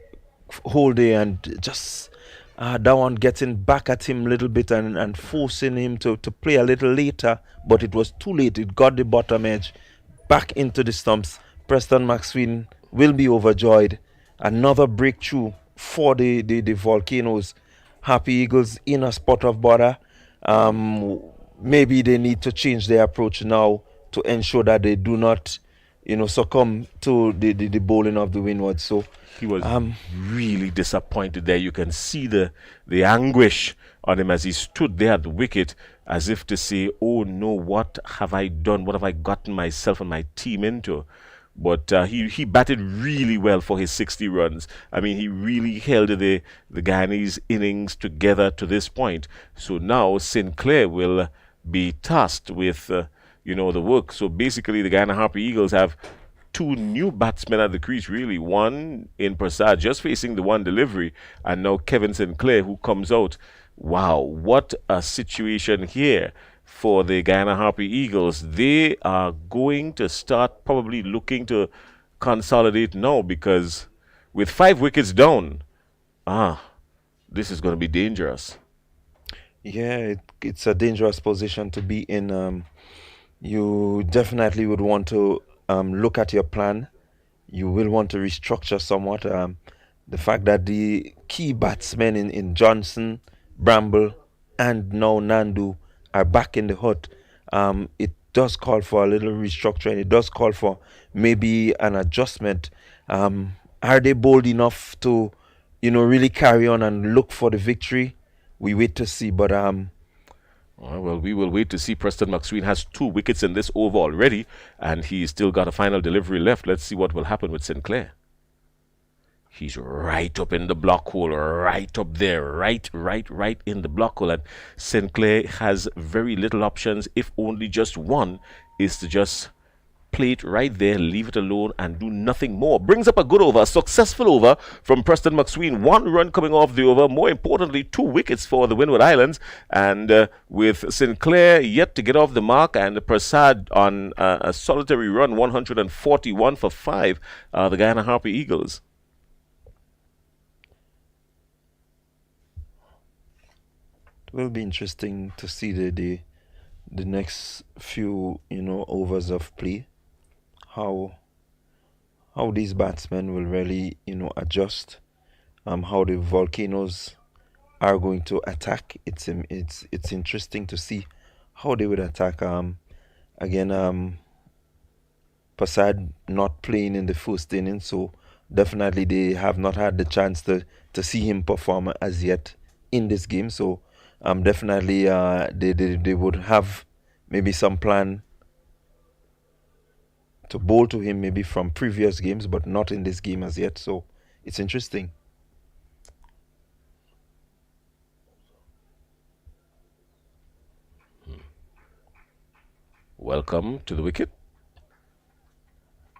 whole day, and just that one getting back at him a little bit and forcing him to play a little later, but it was too late. It got the bottom edge back into the stumps. Preston McSween will be overjoyed. Another breakthrough for the Volcanoes. Happy Eagles in a spot of bother. Maybe they need to change their approach now to ensure that they do not, succumb to the bowling of the Windwards. So he was really disappointed there. You can see the anguish on him as he stood there at the wicket, as if to say, oh no, what have I done? What have I gotten myself and my team into? But he batted really well for his 60 runs. I mean, he really held the Guyanese innings together to this point. So now Sinclair will be tasked with, the work. So basically, the Guyana Harpy Eagles have 2 new batsmen at the crease, really. One in Prasad, just facing the one delivery, and now Kevin Sinclair, who comes out. Wow, what a situation here for the Guyana Harpy Eagles. They are going to start probably looking to consolidate now, because with 5 wickets down, this is going to be dangerous. Yeah, it's a dangerous position to be in. You definitely would want to look at your plan you will want to restructure somewhat. The fact that the key batsmen in Johnson, Bramble, and now Nandu are back in the hut, it does call for a little restructuring. It does call for maybe an adjustment. Are they bold enough to, really carry on and look for the victory? We wait to see. But well, we will wait to see. Preston McSween has 2 wickets in this over already, and he's still got a final delivery left. Let's see what will happen with Sinclair. He's right up in the block hole, right up there, right in the block hole. And Sinclair has very little options, if only just one, is to just play it right there, leave it alone, and do nothing more. Brings up a good over, a successful over from Preston McSween. 1 run coming off the over. More importantly, 2 wickets for the Windward Islands. And with Sinclair yet to get off the mark, and Prasad on a solitary run, 141 for 5, the Guyana Harpy Eagles. it will be interesting to see the next few overs of play, how these batsmen will really adjust, how the Volcanoes are going to attack. It's interesting to see how they would attack. Again, Prasad not playing in the first inning, so definitely they have not had the chance to see him perform as yet in this game. So definitely they would have maybe some plan to bowl to him maybe from previous games, but not in this game as yet. So it's interesting. Welcome to the wicket.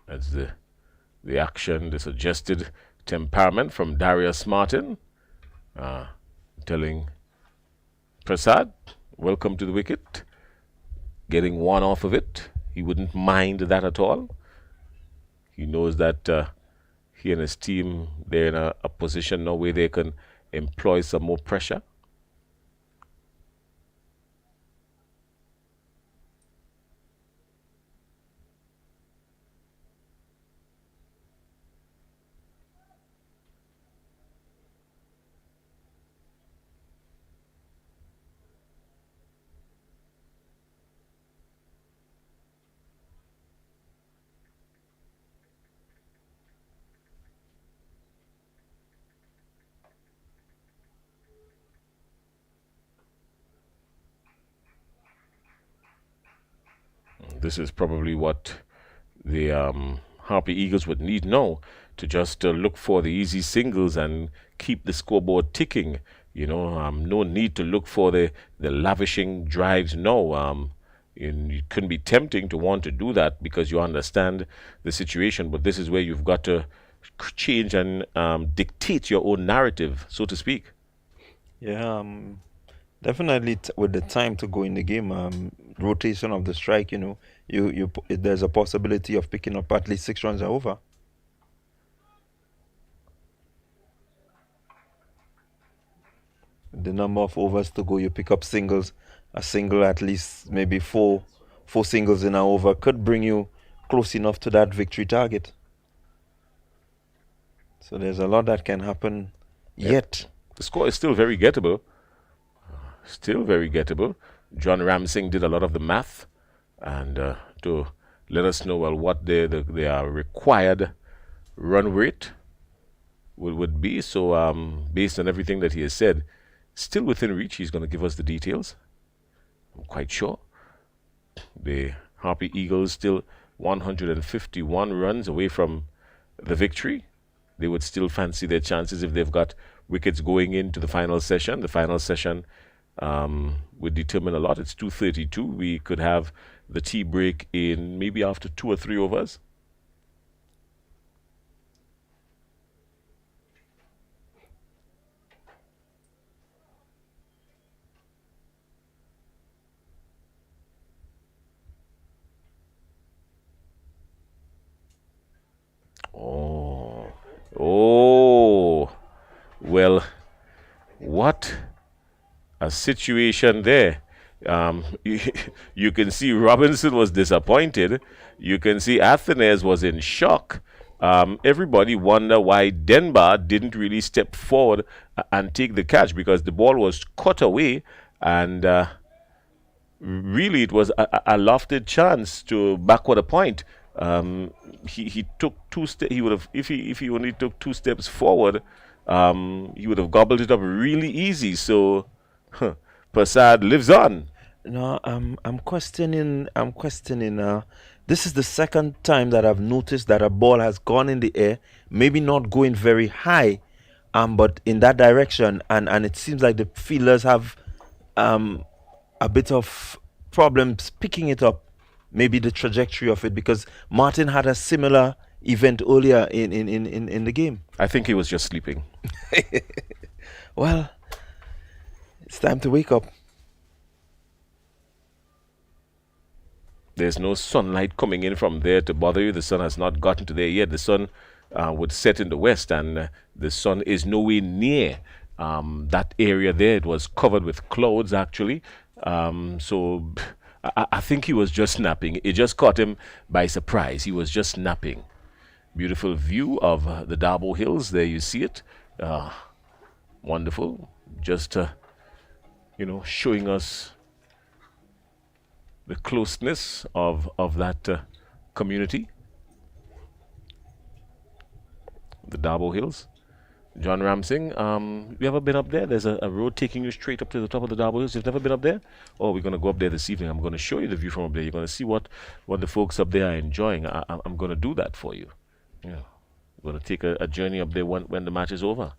That's the action, the suggested temperament from Darius Martin, telling Prasad, welcome to the wicket. Getting 1 off of it. He wouldn't mind that at all. He knows that he and his team, they're in a position now where they can employ some more pressure. This is probably what the Harpy Eagles would need now, to just look for the easy singles and keep the scoreboard ticking. No need to look for the lavishing drives. No, it can be tempting to want to do that because you understand the situation, but this is where you've got to change and dictate your own narrative, so to speak. Yeah, definitely with the time to go in the game, rotation of the strike, there's a possibility of picking up at least 6 runs over. The number of overs to go, you pick up singles. A single, at least maybe four singles in an over, could bring you close enough to that victory target. So there's a lot that can happen yet. The score is still very gettable. Still very gettable. John Ramsing did a lot of the math and to let us know what their required run rate would be. So based on everything that he has said, still within reach. He's going to give us the details. I'm quite sure. The Harpy Eagles still 151 runs away from the victory. They would still fancy their chances if they've got wickets going into the final session. The final session would determine a lot. It's 2:32. We could have the tea break in maybe after 2 or 3 overs. Oh, well, what a situation there. You can see Robinson was disappointed. You can see Athenaeus was in shock. everybody wonder why Denver didn't really step forward and take the catch, because the ball was cut away, and really it was a lofted chance to backward a point. He took 2 steps. He would have, if he only took 2 steps forward, he would have gobbled it up really easy. So Prasad lives on. No, I'm questioning. This is the second time that I've noticed that a ball has gone in the air, maybe not going very high, but in that direction, and it seems like the fielders have a bit of problems picking it up. Maybe the trajectory of it, because Martin had a similar event earlier in the game. I think he was just sleeping. Well, it's time to wake up. There's no sunlight coming in from there to bother you. The sun has not gotten to there yet. The sun would set in the west, and the sun is nowhere near that area there. It was covered with clouds, actually. So I think he was just napping. It just caught him by surprise. He was just napping. Beautiful view of the Dabo Hills. There you see it. Wonderful. Just, showing us the closeness of that community. The Dabo Hills. John Ramsing, you ever been up there? There's a road taking you straight up to the top of the Dabo Hills. You've never been up there? Oh, we're going to go up there this evening. I'm going to show you the view from up there. You're going to see what the folks up there are enjoying. I'm going to do that for you. Yeah. We're going to take a journey up there when the match is over.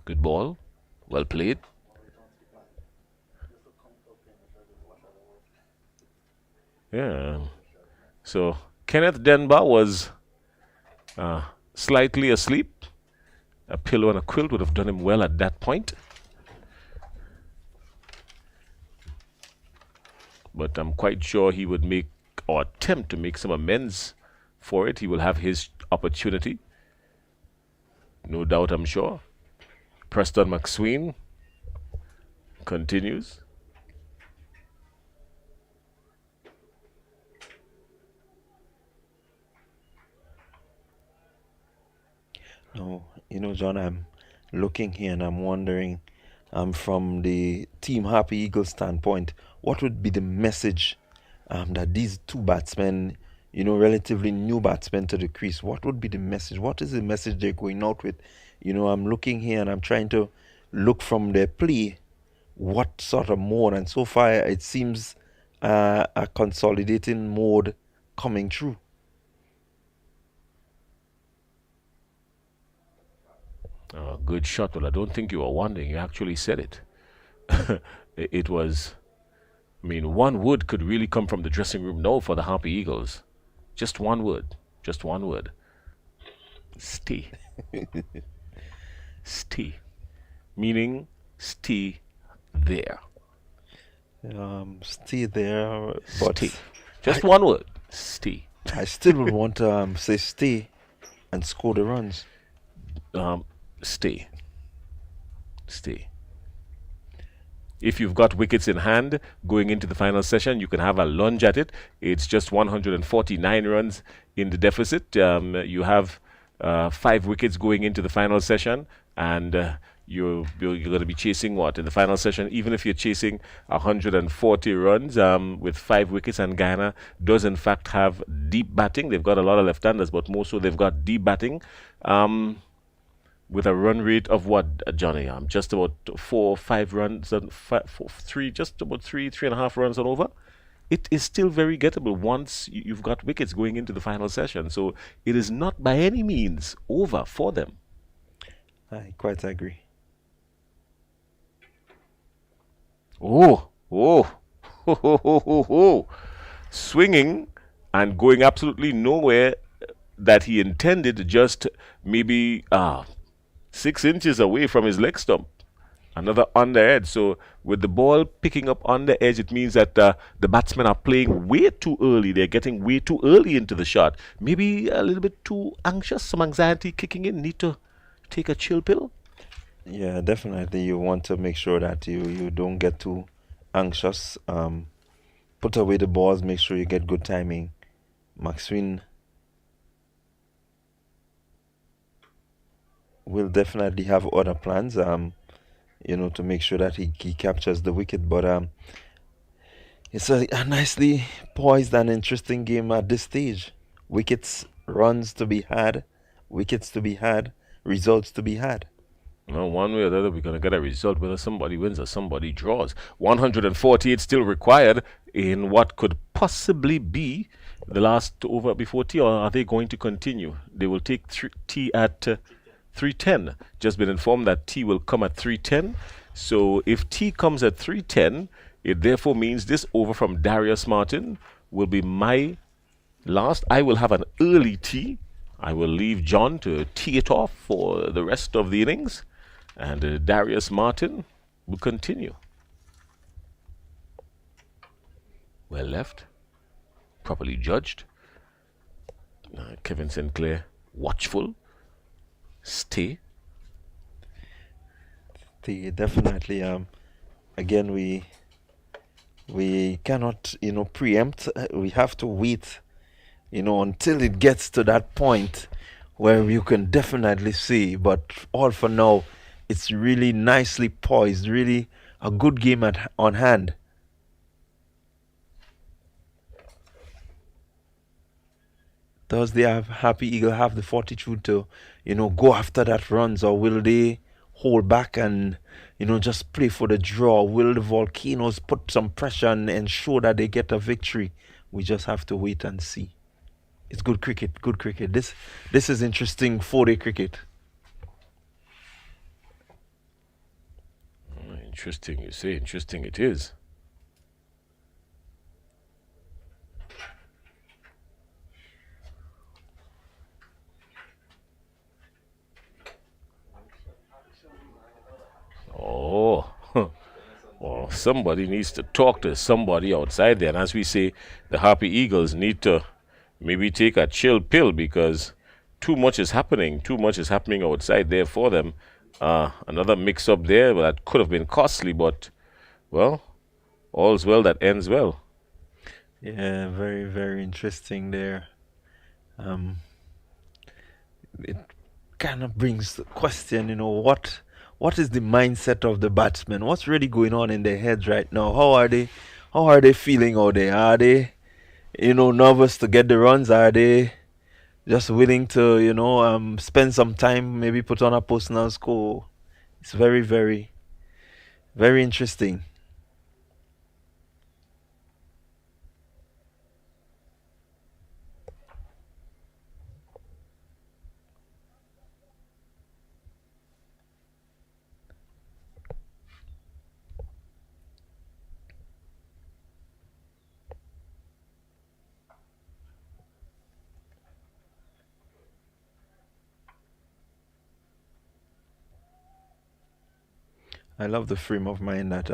Good ball. Well played. Yeah. So Kenneth Denver was slightly asleep. A pillow and a quilt would have done him well at that point. But I'm quite sure he would make, or attempt to make, some amends for it. He will have his opportunity. No doubt, I'm sure. Preston McSween continues. No, John, I'm looking here and I'm wondering, from the Team Happy Eagles standpoint, what would be the message that these two batsmen, relatively new batsmen to the crease, what would be the message? What is the message they're going out with? I'm looking here and I'm trying to look from their play what sort of mode, and so far it seems a consolidating mode coming through. Good shot. Well, I don't think you were wondering. You actually said it. It was, one word could really come from the dressing room now for the Happy Eagles. Just one word. Just one word. Stay. Stay. Meaning, stay there. Stay there, but stay. Just one word. Stay. I still would want to say stay and score the runs. Stay. Stay. If you've got wickets in hand going into the final session, you can have a lunge at it. It's just 149 runs in the deficit. You have 5 wickets going into the final session, and you're going to be chasing what in the final session? Even if you're chasing 140 runs with 5 wickets, and Guyana does in fact have deep batting. They've got a lot of left-handers, but more so they've got deep batting. With a run rate of what, Johnny? Just about 4 or 5 runs, and just about 3.5 runs and over. It is still very gettable once you've got wickets going into the final session. So it is not by any means over for them. I quite agree. Oh, swinging and going absolutely nowhere that he intended, just maybe 6 inches away from his leg stump. Another on the edge. So with the ball picking up on the edge, it means that the batsmen are playing way too early. They're getting way too early into the shot. Maybe a little bit too anxious, some anxiety kicking in. Need to take a chill pill. Yeah, definitely. You want to make sure that you don't get too anxious. put away the balls, make sure you get good timing. Maxwin will definitely have other plans, to make sure that he captures the wicket. But it's a nicely poised and interesting game at this stage. Wickets, runs to be had, wickets to be had, results to be had. No, one way or the other, we're going to get a result, whether somebody wins or somebody draws. 148 still required in what could possibly be the last over before tea, or are they going to continue? They will take tea at 3:10. Just been informed that tea will come at 3:10. So if tea comes at 3:10, it therefore means this over from Darius Martin will be my last. I will have an early tea. I will leave John to tee it off for the rest of the innings. And Darius Martin will continue. Well left. Properly judged. Kevin Sinclair, watchful. Stay. Definitely. Again, we cannot, preempt. We have to wait, until it gets to that point where you can definitely see. But all for now, it's really nicely poised, really a good game on hand. Does the Happy Eagle have the fortitude to, go after that runs, or will they hold back and, just play for the draw? Will the Volcanoes put some pressure and ensure that they get a victory? We just have to wait and see. It's good cricket, good cricket. This is interesting 4-day cricket. Interesting, you say. Interesting it is. Oh, well, somebody needs to talk to somebody outside there. And as we say, the Happy Eagles need to maybe take a chill pill, because too much is happening. Too much is happening outside there for them. Another mix-up there that could have been costly, but, well, all's well that ends well. Yeah, very, very interesting there. It kind of brings the question, what is the mindset of the batsmen? What's really going on in their heads right now? How are they feeling out there? Are they, nervous to get the runs? Are they just willing to, spend some time, maybe put on a personal score? It's very, very, very interesting. I love the frame of mind that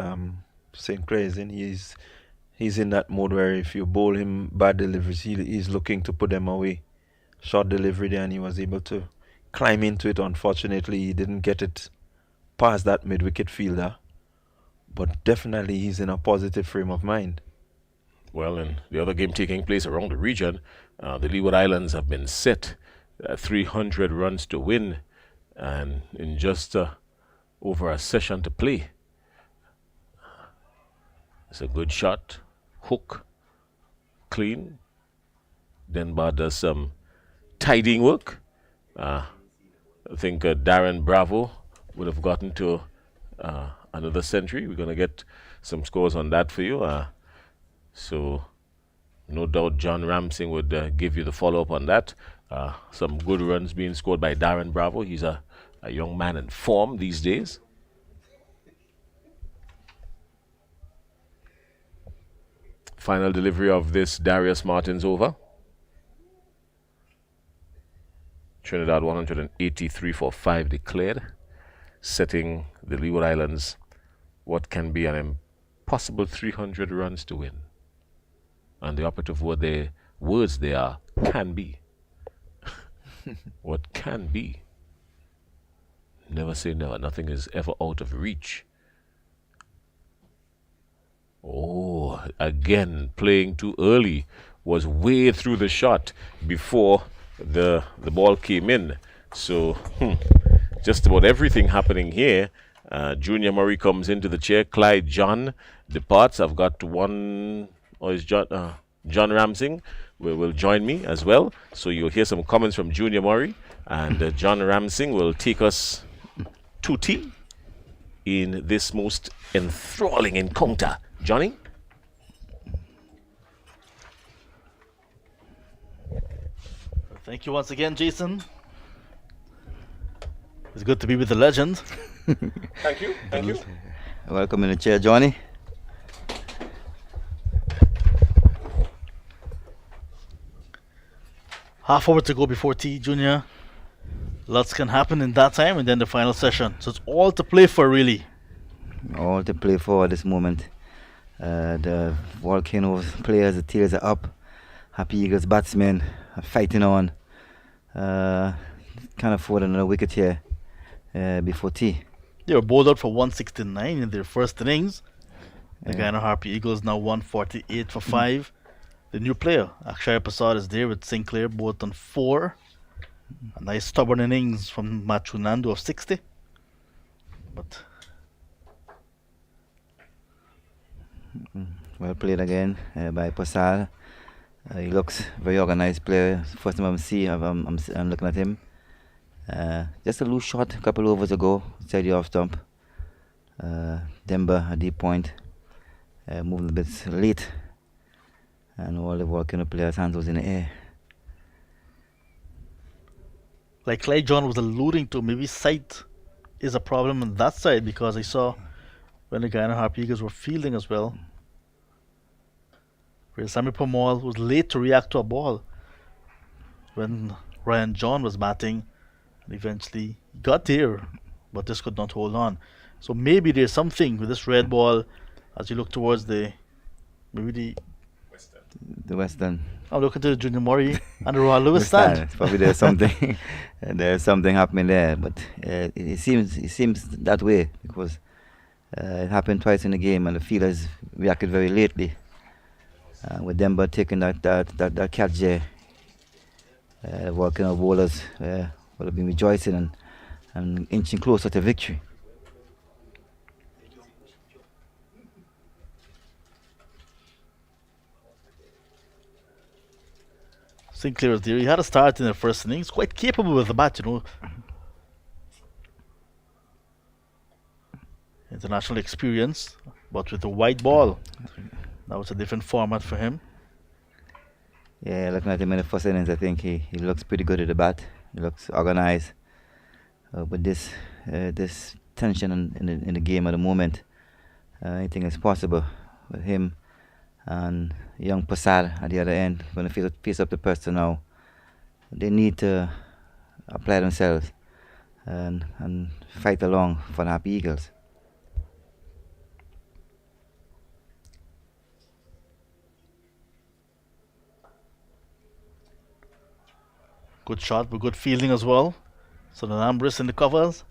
St. Clair is in. He's in that mode where if you bowl him bad deliveries, he's looking to put them away. Short delivery there, and he was able to climb into it. Unfortunately, he didn't get it past that mid-wicket fielder. But definitely he's in a positive frame of mind. Well, in the other game taking place around the region, the Leeward Islands have been set 300 runs to win, and in just over a session to play. It's a good shot, hook, clean. Denbar does some tidying work. I think Darren Bravo would have gotten to another century. We're going to get some scores on that for you. So no doubt John Ramsing would give you the follow-up on that. Some good runs being scored by Darren Bravo. He's a young man in form these days. Final delivery of this Darius Martin's over. Trinidad 183 for 5 declared, setting the Leeward Islands what can be an impossible 300 runs to win. And the operative words they are can be. What can be. Never say never. Nothing is ever out of reach. Oh, again, playing too early. Was way through the shot before the ball came in. So, just about everything happening here. Junior Murray comes into the chair. Clyde John departs. I've got one, or is John Ramsing will join me as well. So you'll hear some comments from Junior Murray, and John Ramsing will take us to tea in this most enthralling encounter. Johnny? Thank you once again, Jason. It's good to be with the legend. Thank you. Thank you. Welcome in the chair, Johnny. Half hour to go before tea, Junior. Lots can happen in that time and then the final session. So it's all to play for, really. All to play for at this moment. The Volcanoes players, the tears are up. Happy Eagles batsmen are fighting on. Can't afford another wicket here before tea. They were bowled out for 169 in their first innings. The Guyana Harpy Eagles now 148 for 5. The new player, Akshaya Prasad, is there with Sinclair, both on 4. A nice stubborn innings from Machu Nandu of 60. But well played again by Prasad. He looks very organized player. First time I'm looking at him. Just a loose shot a couple overs ago, inside the off stump. Demba, a deep point, moving a bit late, and all the Volcano players' hands was in the air. like Clyde John was alluding to, maybe sight is a problem on that side, because I saw when the Guyana Harpy Eagles were fielding as well, where Sami Pamal was late to react to a ball when Ryan John was batting, and eventually got there, but just could not hold on. So maybe there's something with this red ball as you look towards the Western. I'm looking to the Junior Murray and the Royal Lewis stand. Probably there's something there's something happening there, but it seems that way because it happened twice in the game and the fielders reacted very lately. With Demba taking that catch there, Volcano bowlers will have been rejoicing and inching closer to victory. Sinclair was there. He had a start in the first innings, quite capable with the bat, International experience, but with a white ball. That was a different format for him. Yeah, looking at him in the first innings, I think he looks pretty good at the bat. He looks organized. With this tension in the game at the moment, anything is possible with him and young Prasad at the other end. Going to face up the person now. They need to apply themselves and fight along for the Happy Eagles. Good shot, but good fielding as well. So the Ambris in the covers.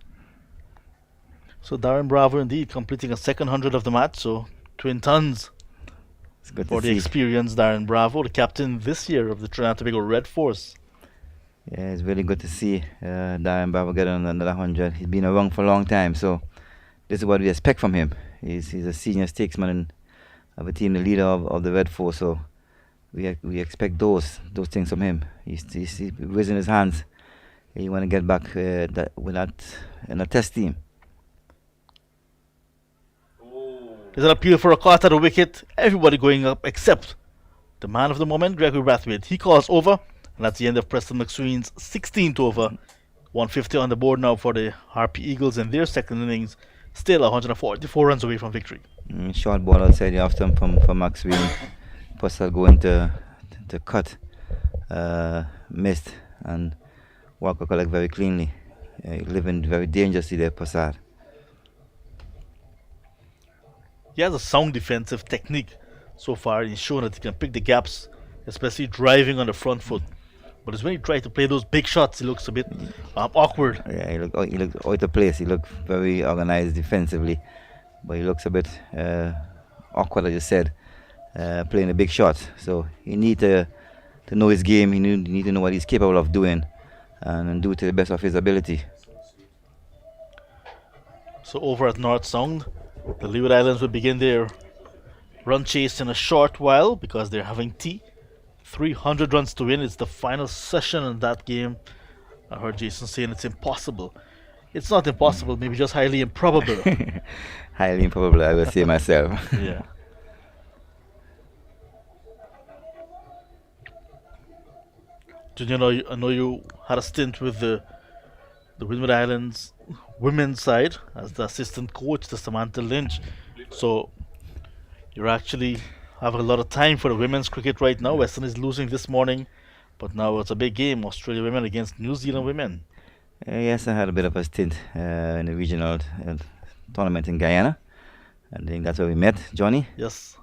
So Darren Bravo indeed completing a second 100 of the match. So twin tons It's good for to the see. experienced Darren Bravo, the captain this year of the Trinidad and Tobago Red Force. Yeah, it's really good to see Darren Bravo get on another 100. He's been around for a long time, so this is what we expect from him. He's a senior statesman of a team, the leader of the Red Force, so we expect those things from him. He's raising his hands. He want to get back with that in a test team. There's an appeal for a caught at the wicket. Everybody going up except the man of the moment, Gregory Brathwaite. He calls over, and that's the end of Preston McSween's 16th over. 150 on the board now for the Harpy Eagles in their second innings. Still 144 runs away from victory. Short ball outside the off stump from Maxwell. Purcell going to cut, missed, and Walker collect very cleanly. Living very dangerously there, Prasad. He has a sound defensive technique so far. He's shown that he can pick the gaps, especially driving on the front foot. But it's when he tries to play those big shots, he looks a bit awkward. Yeah, he looked out of place. He looked very organized defensively, but he looks a bit awkward, as you said, playing the big shots. So he need to know his game. He need to know what he's capable of doing, and do it to the best of his ability. So over at North Sound, the Leeward Islands will begin their run chase in a short while because they're having tea. 300 runs to win. It's the final session in that game. I heard Jason saying it's impossible. It's not impossible, maybe just highly improbable. Highly improbable, I will say myself. Yeah. Junior, I know you had a stint with the Windward Islands women's side as the assistant coach to Samantha Lynch. So you're actually having a lot of time for the women's cricket right now. Western is losing this morning, but now it's a big game. Australia women against New Zealand women. Yes, I had a bit of a stint in the regional tournament in Guyana. I think that's where we met, Johnny. Yes.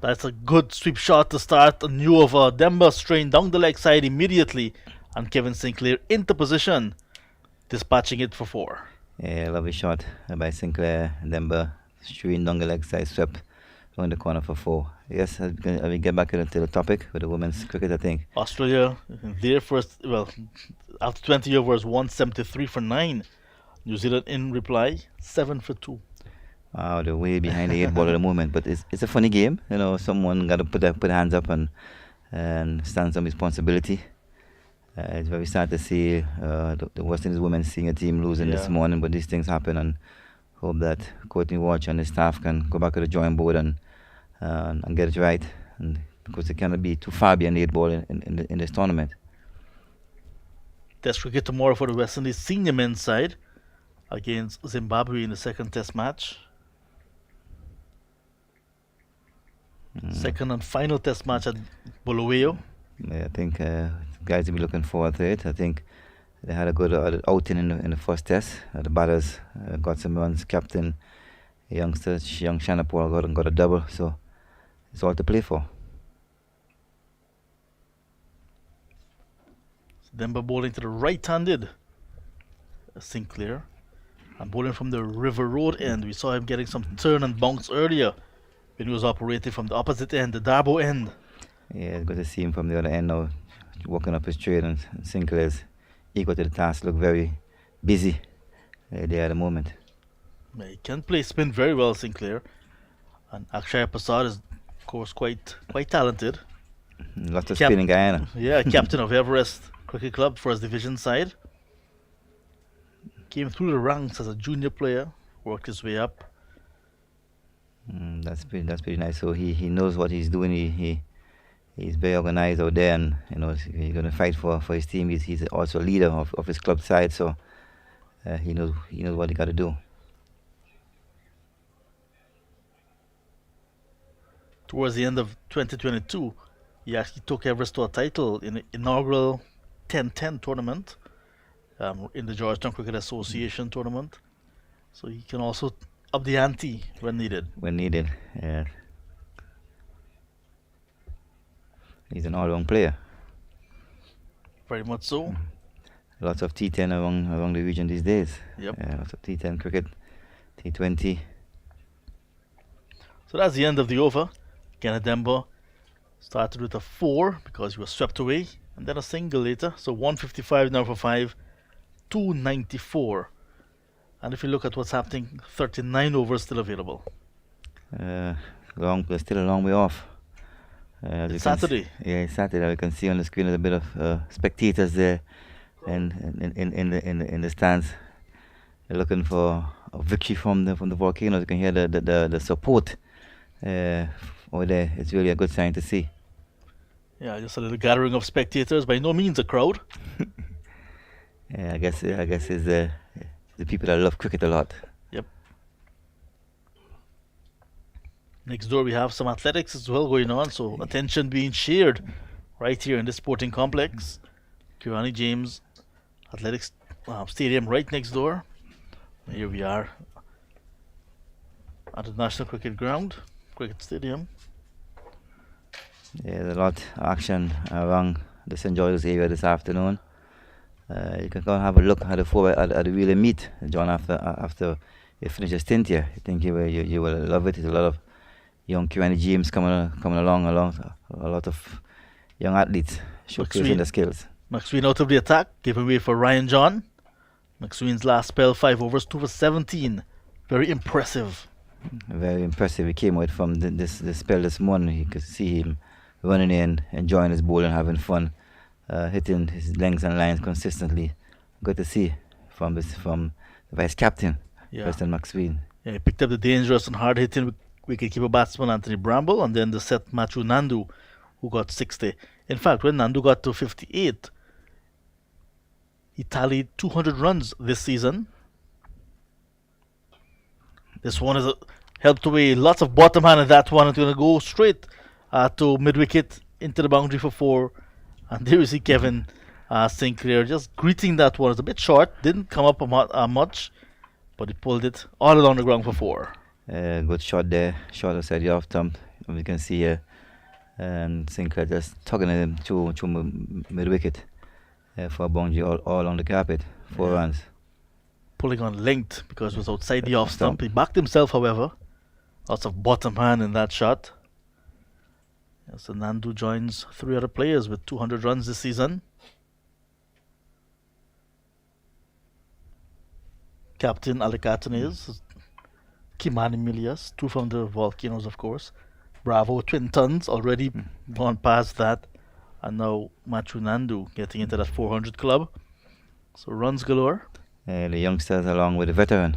That's a good sweep shot to start a new over. Demba strained down the leg side immediately, and Kevin Sinclair into position, dispatching it for 4. Yeah, lovely shot by Sinclair. Demba strained down the leg side, swept around the corner for 4. Yes, I will get back into the topic with the women's cricket, I think. Australia, their first, well, after 20 overs, 173 for 9. New Zealand in reply, 7 for 2. Wow, they're way behind the 8 ball at the moment, but it's a funny game. You know, someone got to put their hands up and stand some responsibility. It's very sad to see the West Indies women seeing a team losing this morning, but these things happen, and hope that Courtney Watch and the staff can go back to the drawing board and get it right, and because they cannot be too far behind the 8 ball in this tournament. Test cricket tomorrow for the West Indies senior men's side against Zimbabwe in the second test match. Second and final test match at Bulawayo. Yeah, I think guys will be looking forward to it. I think they had a good outing in the first test. The batters got some runs. Captain, young Shanapur got a double. So it's all to play for. Demba bowling to the right-handed Sinclair, and bowling from the River Road end. We saw him getting some turn and bounce earlier when he was operating from the opposite end, the Darbo end. Yeah, it's good to see him from the other end now, walking up his trade, and Sinclair's equal to the task. Look very busy there at the moment. Yeah, he can play spin very well, Sinclair, and Akshay Prasad is, of course, quite talented. Lots of spin in Guyana. Yeah, captain of Everest Cricket Club for his division side. Came through the ranks as a junior player, worked his way up. That's pretty nice. So he knows what he's doing. He's very organized out there, and you know he's going to fight for his team. He's also a leader of his club side, so he knows what he got to do. Towards the end of 2022, he actually took Everest to a title in the inaugural 10-10 tournament in the Georgetown Cricket Association tournament. So he can also up the ante when needed. When needed, yeah. He's an all-round player. Very much so. Lots of T10 around the region these days. Yep. Lots of T10 cricket, T20. So that's the end of the over. Kenneth Demba started with a 4 because he was swept away, and then a single later. So 155 now for 5, 294. And if you look at what's happening, 39 overs still available. Still a long way off. It's Saturday. It's Saturday. We can see on the screen there's a bit of spectators there, and in the stands. They're looking for a victory from the volcanoes. You can hear the support over there. It's really a good sign to see. Yeah, just a little gathering of spectators. By no means a crowd. Yeah, I guess it's the people that love cricket a lot. Yep. Next door we have some athletics as well going on, so attention being shared right here in the sporting complex. Kirani James Athletics Stadium right next door. Here we are at the National Cricket Stadium. Yeah, there's a lot of action around the St. George's area this afternoon. You can go and have a look at the relay meet, John, after he finished a stint here. I think you will love it. There's a lot of young Kiwani James coming along, a lot of young athletes showcasing their skills. McSween out of the attack, giving way for Ryan John. McSween's last spell, 5 overs, 2 for 17. Very impressive. Very impressive. He came out from this spell this morning. You could see him running in, enjoying his ball and having fun, hitting his lengths and lines consistently. Good to see from the vice captain, Preston McSween. Yeah, he picked up the dangerous and hard-hitting wicketkeeper batsman Anthony Bramble, and then the set Matthew Nandu, who got 60. In fact, when Nandu got to 58, he tallied 200 runs this season. This one is helped away. Lots of bottom hand in that one. It's going to go straight to mid-wicket into the boundary for 4. And there you see Kevin Sinclair just greeting that one. It's a bit short. Didn't come up much, but he pulled it all along the ground for 4. Good shot there. Shot outside the off stump. You can see here. And Sinclair just tugging at him to mid-wicket. For a boundary all on the carpet, 4 runs. Pulling on length because it was outside the off stump. He backed himself, however. Lots of bottom hand in that shot. So Nandu joins 3 other players with 200 runs this season. Captain Alicatan is Kimani Milias, 2 from the Volcanoes, of course. Bravo, Twin Tons, already gone past that. And now Matthew Nandu getting into that 400 club. So runs galore. The youngsters along with the veteran.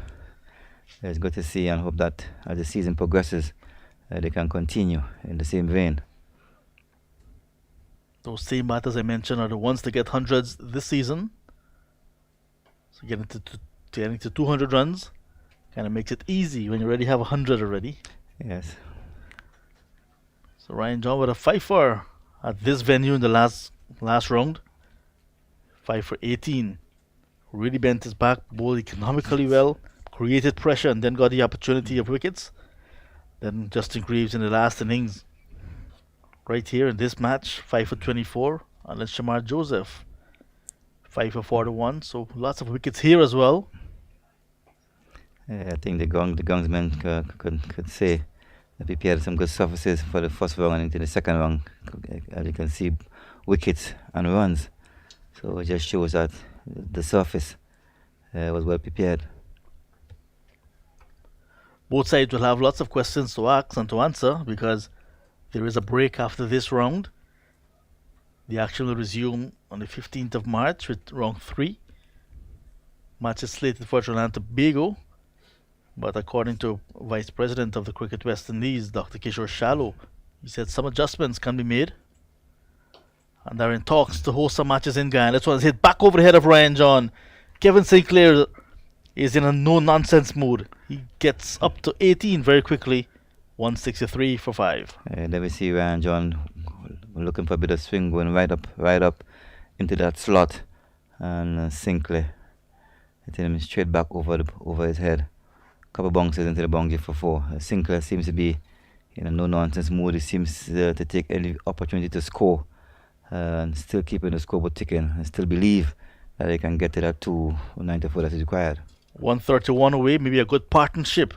It's good to see and hope that as the season progresses, they can continue in the same vein. Those same batters I mentioned are the ones that get hundreds this season. So getting to 200 runs kind of makes it easy when you already have 100 already. Yes. So Ryan John with a 5-for at this venue in the last round. 5 for 18. Really bent his back, bowled economically well, created pressure, and then got the opportunity of wickets. Then Justin Greaves in the last innings. Right here in this match, 5 for 24. And then Shamar Joseph, 5 for 41. So lots of wickets here as well. I think the Gongsmen could say that we prepared some good surfaces for the first round and into the second round. As you can see, wickets and runs. So it just shows that the surface was well prepared. Both sides will have lots of questions to ask and to answer because there is a break after this round. The action will resume on the 15th of March with round 3. Match is slated for Trinidad and Tobago, but according to Vice President of the Cricket West Indies, Dr. Kishore Shallow, he said some adjustments can be made. And they're in talks to host some matches in Guyana. This one's hit back over the head of Ryan John. Kevin Sinclair is in a no-nonsense mood. He gets up to 18 very quickly. 163 for 5. There we see Ryan John looking for a bit of swing, going right up into that slot. And Sinclair hitting him straight back over his head. Couple bounces into the boundary for 4. Sinclair seems to be in a no-nonsense mood. He seems to take any opportunity to score. And still keeping the scoreboard ticking and still believe that they can get to that 294 that is required. 131 away, maybe a good partnership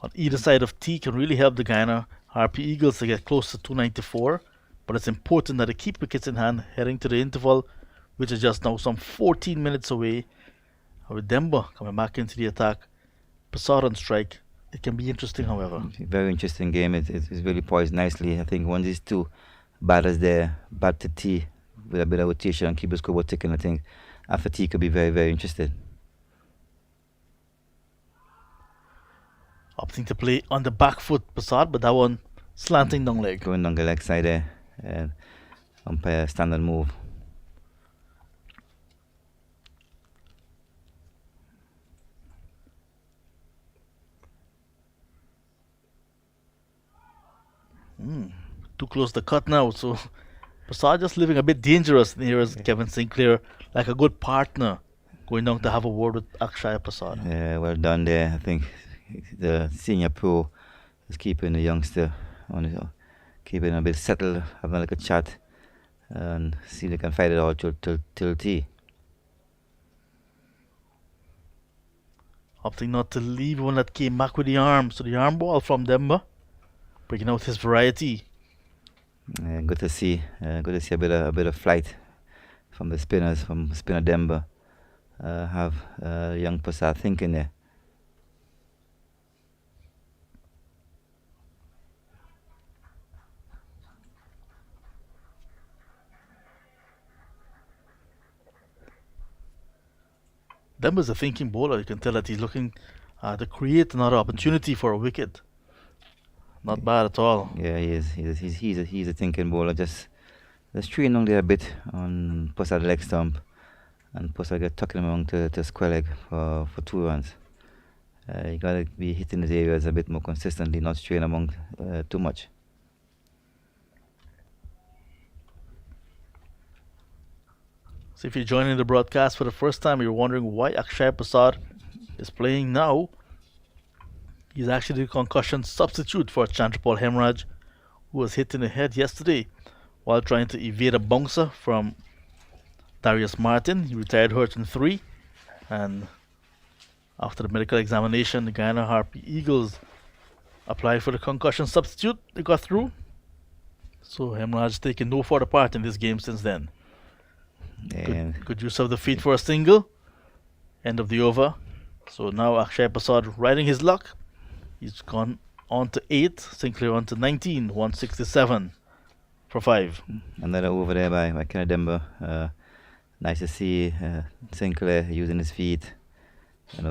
on either side of T can really help the Guyana Harpy Eagles to get close to 294. But it's important that they keep wickets in hand heading to the interval, which is just now some 14 minutes away. With Demba coming back into the attack, Passard on strike. It can be interesting, however. Very interesting game. It's really poised nicely. I think once these two batters there bat to T with a bit of rotation and keep the scoreboard ticking, I think after T could be very, very interested. Opting to play on the back foot, Passard, but that one slanting down leg. Going down the leg side there. And umpire standard move. Too close to cut now, so Passard just living a bit dangerous here as Kevin Sinclair, like a good partner, going down to have a word with Akshaya Passard. Yeah, well done there. I think the senior pro is keeping the youngster on his, keeping him a bit settled, having like a chat, and see if they can fight it out till T. opting not to leave one that came back with the arm. So the arm ball from Demba, bringing out his variety. Good to see. Good to see a bit of flight from the spinners, from spinner Denver. Have young Passat thinking there. Demba's a thinking bowler. You can tell that he's looking to create another opportunity for a wicket. Not bad at all. Yeah, he is. He's a thinking bowler. Just train on there a bit on Passat leg stump, and Passat get tucking him along to square leg for 2 runs. You gotta be hitting these areas a bit more consistently, not strain among too much. So if you're joining the broadcast for the first time, you're wondering why Akshay Prasad is playing now. He's actually the concussion substitute for Chandrapal Hemraj, who was hit in the head yesterday while trying to evade a bouncer from Darius Martin. He retired hurt in 3, and after the medical examination, the Guyana Harpy Eagles applied for the concussion substitute. They got through. So Hemraj taking no further part in this game since then. Good use of the feet for a single. End of the over. So now Akshay Prasad riding his luck. He's gone on to 8. Sinclair on to 19. 167 for 5. Another over there by Kenneth Denver. Nice to see Sinclair using his feet.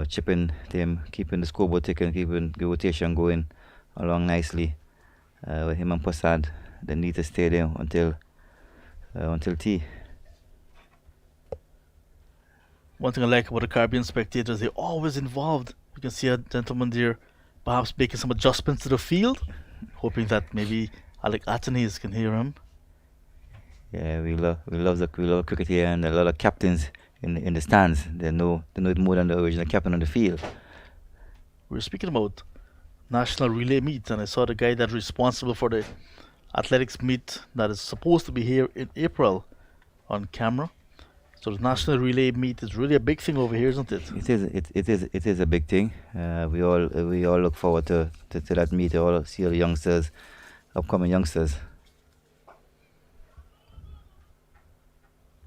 Chipping them, keeping the scoreboard ticking, keeping the rotation going along nicely. With him and Prasad, they need to stay there until tea. One thing I like about the Caribbean spectators, they're always involved. You can see a gentleman there perhaps making some adjustments to the field, hoping that maybe Alec Athanaze can hear him. Yeah, we love cricket here, and a lot of captains in the stands. They know it more than the original captain on the field. We were speaking about national relay meet, and I saw the guy that's responsible for the athletics meet that is supposed to be here in April on camera. So the national relay meet is really a big thing over here, isn't it? It is a big thing. We all look forward to that meet. All see all the youngsters, upcoming youngsters.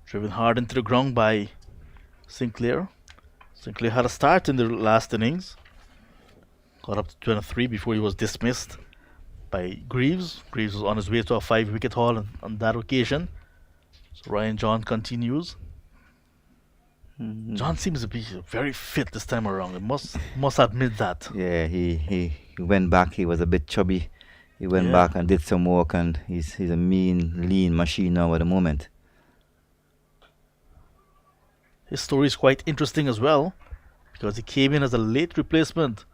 Driven hard into the ground by Sinclair. Sinclair had a start in the last innings. Got up to 23 before he was dismissed by Greaves. Greaves was on his way to a 5-wicket haul on that occasion. So Ryan John continues. John seems to be very fit this time around. I must admit that. Yeah, he went back. He was a bit chubby. He went back and did some work, and he's a mean, lean machine now at the moment. His story is quite interesting as well, because he came in as a late replacement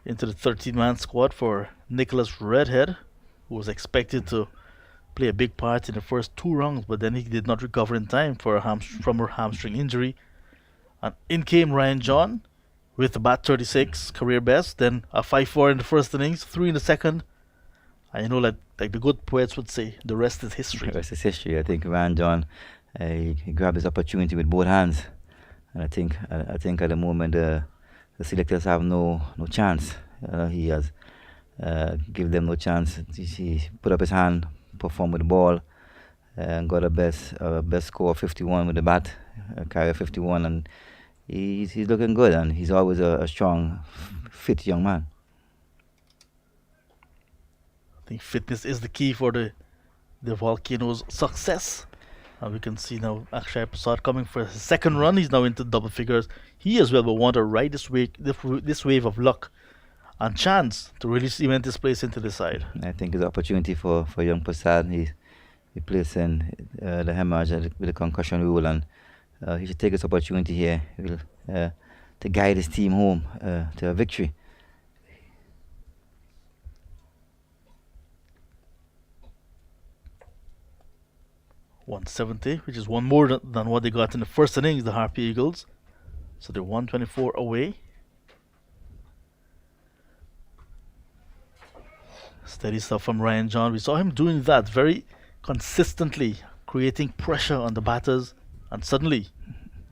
into the 13-man squad for Nicholas Redhead, who was expected to play a big part in the first 2 rounds, but then he did not recover in time from a hamstring injury. And in came Ryan John with a bat 36, career best, then a 5-4 in the first innings, 3 in the second. And like the good poets would say, the rest is history. The rest is history. I think Ryan John, he grabbed his opportunity with both hands, and I think at the moment the selectors have no chance. He has give them no chance. He put up his hand, performed with the ball, and got a best score of 51 with the bat, carry 51, and he's looking good, and he's always a strong, fit young man. I think fitness is the key for the Volcanoes' success. And we can see now Akshay Prasad coming for his second run. He's now into double figures. He as well will want to ride this wave of luck and chance to really cement his place into the side. I think it's an opportunity for young Prasad. He plays in the Hemraj with the concussion rule, and he should take this opportunity here to guide his team home to a victory. .170, which is one more than what they got in the first innings, the Harpy Eagles. So they're 124 away. Steady stuff from Ryan John. We saw him doing that very consistently, creating pressure on the batters, and suddenly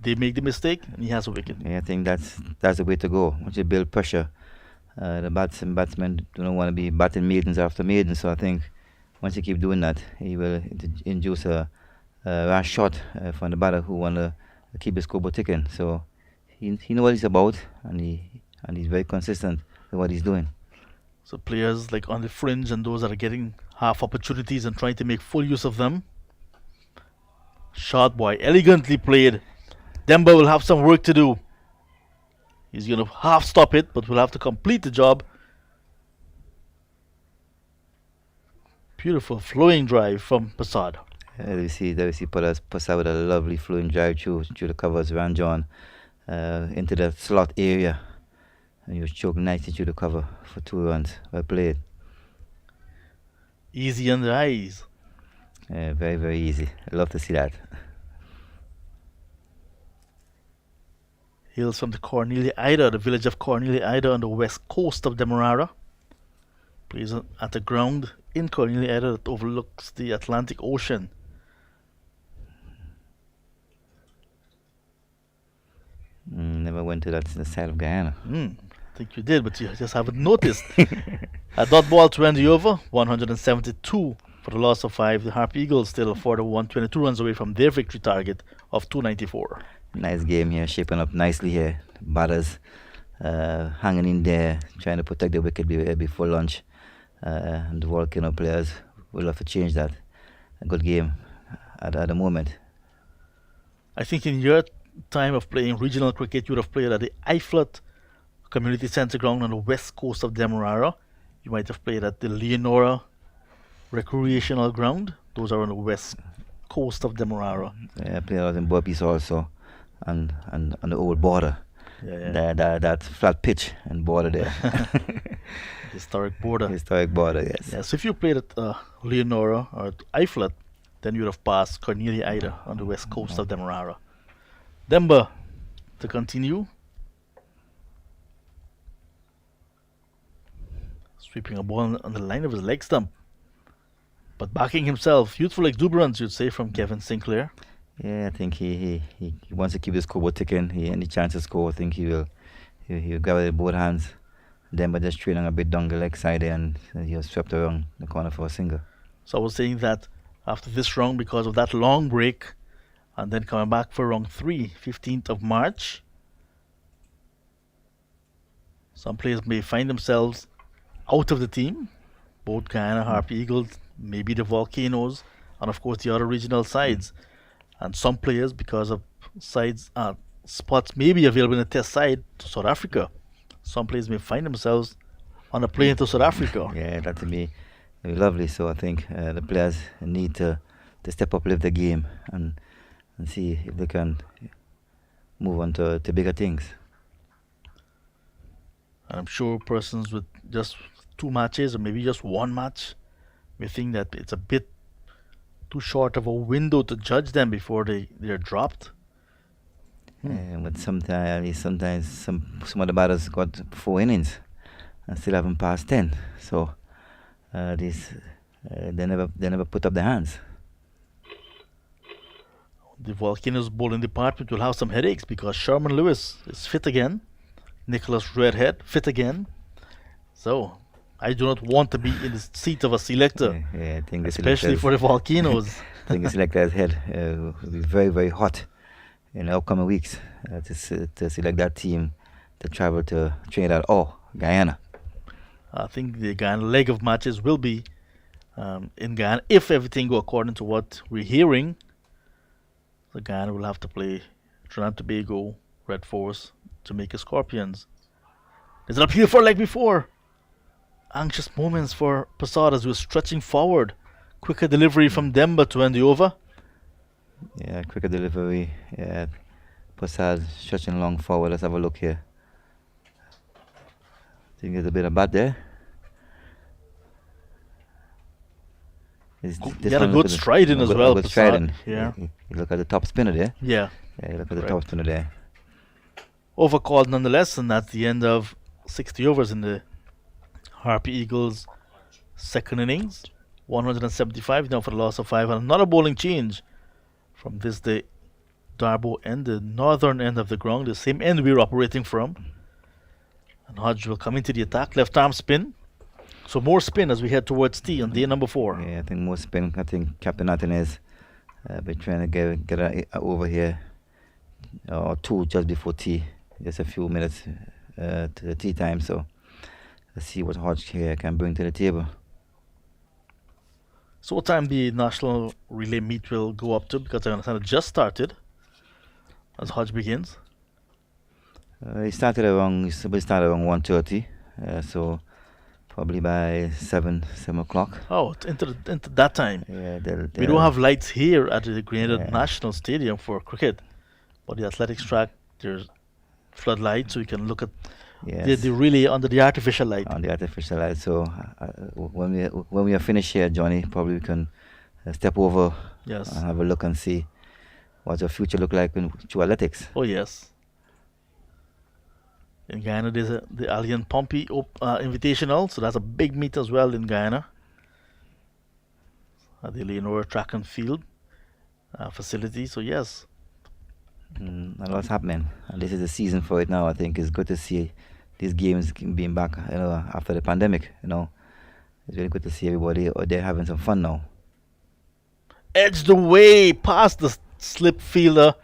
They make the mistake, and he has a wicket. Yeah, I think that's the way to go. Once you build pressure, the batsmen do not want to be batting maidens after maidens. So I think once you keep doing that, he will induce a rash shot from the batter who want to keep the scoreboard ticking. So he knows what he's about, and he's very consistent with what he's doing. So players like on the fringe and those that are getting half opportunities and trying to make full use of them. Shot boy, elegantly played. Demba will have some work to do. He's going to half stop it, but will have to complete the job. Beautiful flowing drive from Prasad. There we see Prasad with a lovely flowing drive through the covers, ran John into the slot area. And he was choking nicely through the cover for 2 runs. Well played. Easy on the eyes. Very, very easy. I love to see that. Hails from the Cornelia Ida, the village of Cornelia Ida on the west coast of Demerara. Plays at a ground in Cornelia Ida that overlooks the Atlantic Ocean. Never went to that side of Guyana. I think you did, but you just haven't noticed. A dot ball to end the over, 172 for the loss of 5. The Harp Eagles still for the 122 runs away from their victory target of 294. Nice game here, shaping up nicely here. Batters hanging in there, trying to protect the wicket before lunch. And the Volcano players will have to change that. A good game at the moment. I think in your time of playing regional cricket, you would have played at the Iflat Community Centre ground on the west coast of Demerara. You might have played at the Leonora Recreational Ground. Those are on the west coast of Demerara. Yeah, I played out in Burpees also, and on the old border. Yeah. That flat pitch and border there. Historic border. Historic border, yes. Yeah, so if you played at Leonora or at Iflat, then you would have passed Cornelia Ida on the west coast of Demerara. Demba to continue. Sweeping a ball on the line of his leg stump. But backing himself, youthful exuberance, you'd say, from Kevin Sinclair. Yeah, I think he wants to keep the scoreboard ticking. Any chance to score, I think he'll grab it with both hands. Then, but just trailing a bit down the leg side there, and he was swept around the corner for a single. So I was saying that after this round, because of that long break, and then coming back for round 3, 15th of March, some players may find themselves out of the team. Both Guyana, Harp Eagles, maybe the Volcanoes, and of course the other regional sides. And some players, because of spots may be available in the test side to South Africa, some players may find themselves on a plane to South Africa. Yeah, that would be lovely. So I think the players need to step up, live the game, and see if they can move on to bigger things. And I'm sure persons with just 2 matches or maybe just 1 match may think that it's a bit too short of a window to judge them before they're dropped. But sometimes some of the batters got 4 innings and still haven't passed 10. So they never put up their hands. The Volcanoes bowling department will have some headaches because Sherman Lewis is fit again. Nicholas Redhead fit again. So I do not want to be in the seat of a selector, I think especially for the Volcanoes. I think the selector's head will be very, very hot in the upcoming weeks to select that team to travel to Trinidad or Guyana. I think the Guyana leg of matches will be in Guyana if everything go according to what we're hearing. The Guyana will have to play Trinidad Tobago, Red Force, Jamaica Scorpions. There's an appeal for leg before. Anxious moments for Prasad as he was stretching forward. Quicker delivery from Demba to end the over. Yeah, quicker delivery. Yeah, Prasad stretching long forward. Let's have a look here. I think there's a bit of bat there. He had a good stride in as well, Prasad. Yeah. You look at the top spinner there. Yeah. Yeah, you look at the top spinner there. Overcalled nonetheless, and that's the end of 60 overs in the Harpy Eagles' second innings. 175 now for the loss of 5, and another bowling change from this day Darbo end, the northern end of the ground, the same end we were operating from. And Hodge will come into the attack, left arm spin. So more spin as we head towards tee on day number 4. Yeah, I think more spin. I think Captain Martinez been trying to get over here or 2 just before tee, just a few minutes to the tee time. So let's see what Hodge here can bring to the table. So what time the national relay meet will go up to? Because I understand it just started as Hodge begins. He started around 1:30, so probably by 7 o'clock. Oh, into that time. Yeah, We don't have lights here at the Grenada National Stadium for cricket, but the athletics track, there's floodlights, so you can look at the relay under the artificial light. On the artificial light. So when we are finished here, Johnny, probably we can step over and have a look and see what your future look like to athletics. Oh yes. In Guyana, there's the Alien Pompey Invitational, so that's a big meet as well in Guyana. At the Leonora Track and Field facility, so yes. A lot's happening, and this is the season for it now. I think it's good to see these games being back, after the pandemic. It's really good to see everybody out there having some fun now. Edged away past the slip fielder,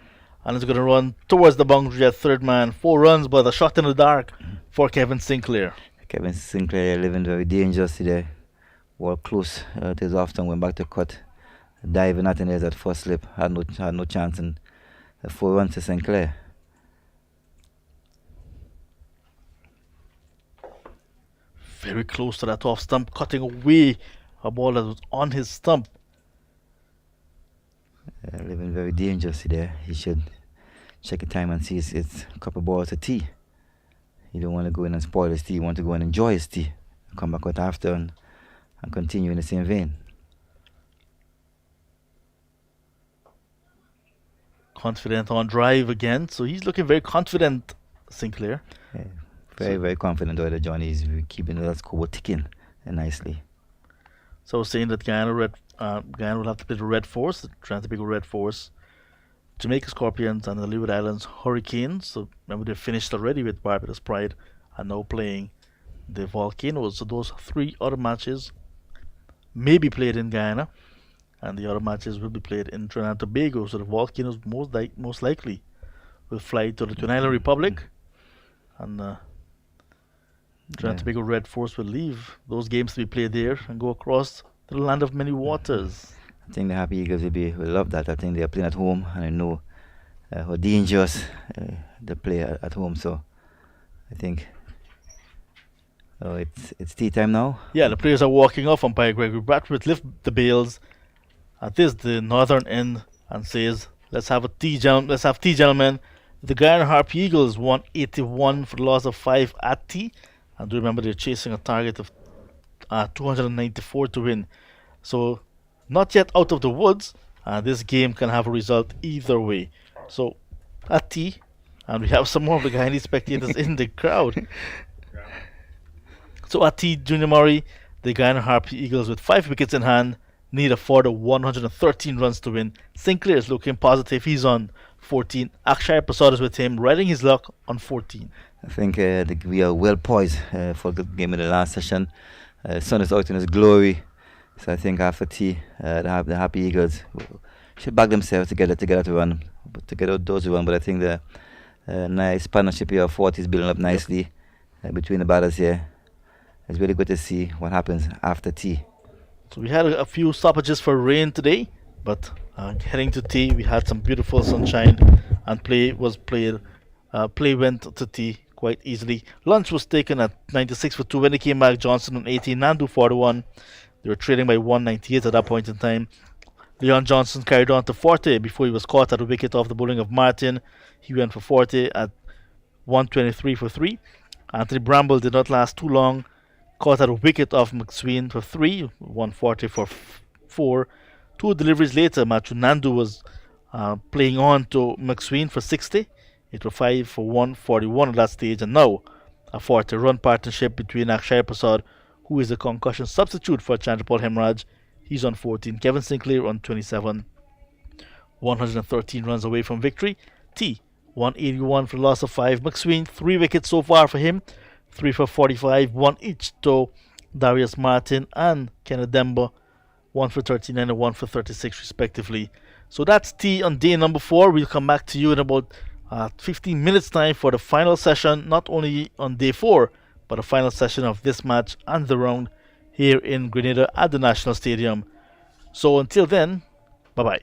and it's going to run towards the boundary at third man. 4 runs, but a shot in the dark for Kevin Sinclair. Kevin Sinclair living very dangerous today. Well close to his off turn, went back to cut, diving at his at first slip, had no chance, and 4 runs to Sinclair. Very close to that off stump, cutting away a ball that was on his stump. Living very dangerous today. He should check the time and see it's a couple balls to tee. You don't want to go in and spoil his tee. You want to go and enjoy his tee. Come back out after and continue in the same vein. Confident on drive again, so he's looking very confident, Sinclair. Yeah, very confident over Johnny. He's keeping that scoreboard ticking nicely. So saying that Guyana will have to play the Red Force, the Trans-Tobago Red Force, Jamaica Scorpions, and the Leeward Islands Hurricanes. So remember, they finished already with Barbados Pride and now playing the Volcanoes. So those 3 other matches may be played in Guyana, and the other matches will be played in Trinidad and Tobago. So the Volcanoes most likely will fly to the Twin Island Republic, and Trinidad and Tobago Red Force will leave those games to be played there and go across to the land of many waters. I think the Happy Eagles will love that. I think they are playing at home, and I know how dangerous they play at home. So I think it's tea time now. Yeah, the players are walking off. Umpire Gregory Bradford lift the bails at the northern end and says, "Let's have tea, gentlemen." The Guyana Harpy Eagles won 81 for the loss of 5 at tea, and do remember they're chasing a target of 294 to win. So not yet out of the woods. This game can have a result either way. So at tea, and we have some more of the Guyanese spectators in the crowd. So at tea, Junior Murray, the Guyana Harpy Eagles with 5 wickets in hand need a further 113 runs to win. Sinclair is looking positive. He's on 14. Akshaya Prasad is with him, riding his luck on 14. I think we are well poised for the game in the last session. Sun is out in his glory, so I think after tea, the Happy Eagles should back themselves to get out run. But I think the nice partnership here of 40 is building up nicely between the batters here. It's really good to see what happens after tea. So we had a few stoppages for rain today, but heading to tea, we had some beautiful sunshine, and play went to tea quite easily. Lunch was taken at 96 for 2. When they came back, Johnson on 18, Nandu 41. They were trailing by 198 at that point in time. Leon Johnson carried on to 40 before he was caught at a wicket off the bowling of Martin. He went for 40 at 123 for 3. Anthony Bramble did not last too long. Caught at a wicket off McSween for 3, 140 for 4. 2 deliveries later, Matthew Nandu was playing on to McSween for 60. It was 5 for 141 at that stage, and now a 40-run partnership between Akshaya Prasad, who is a concussion substitute for Chandrapal Hemraj. He's on 14. Kevin Sinclair on 27. 113 runs away from victory. T, 181 for the loss of 5. McSween, 3 wickets so far for him. 3 for 45, 1 each to Darius Martin and Kenneth Demba. 1 for 39 and 1 for 36 respectively. So that's T on day number 4. We'll come back to you in about 15 minutes time for the final session, not only on day 4, but the final session of this match and the round here in Grenada at the National Stadium. So until then, bye-bye.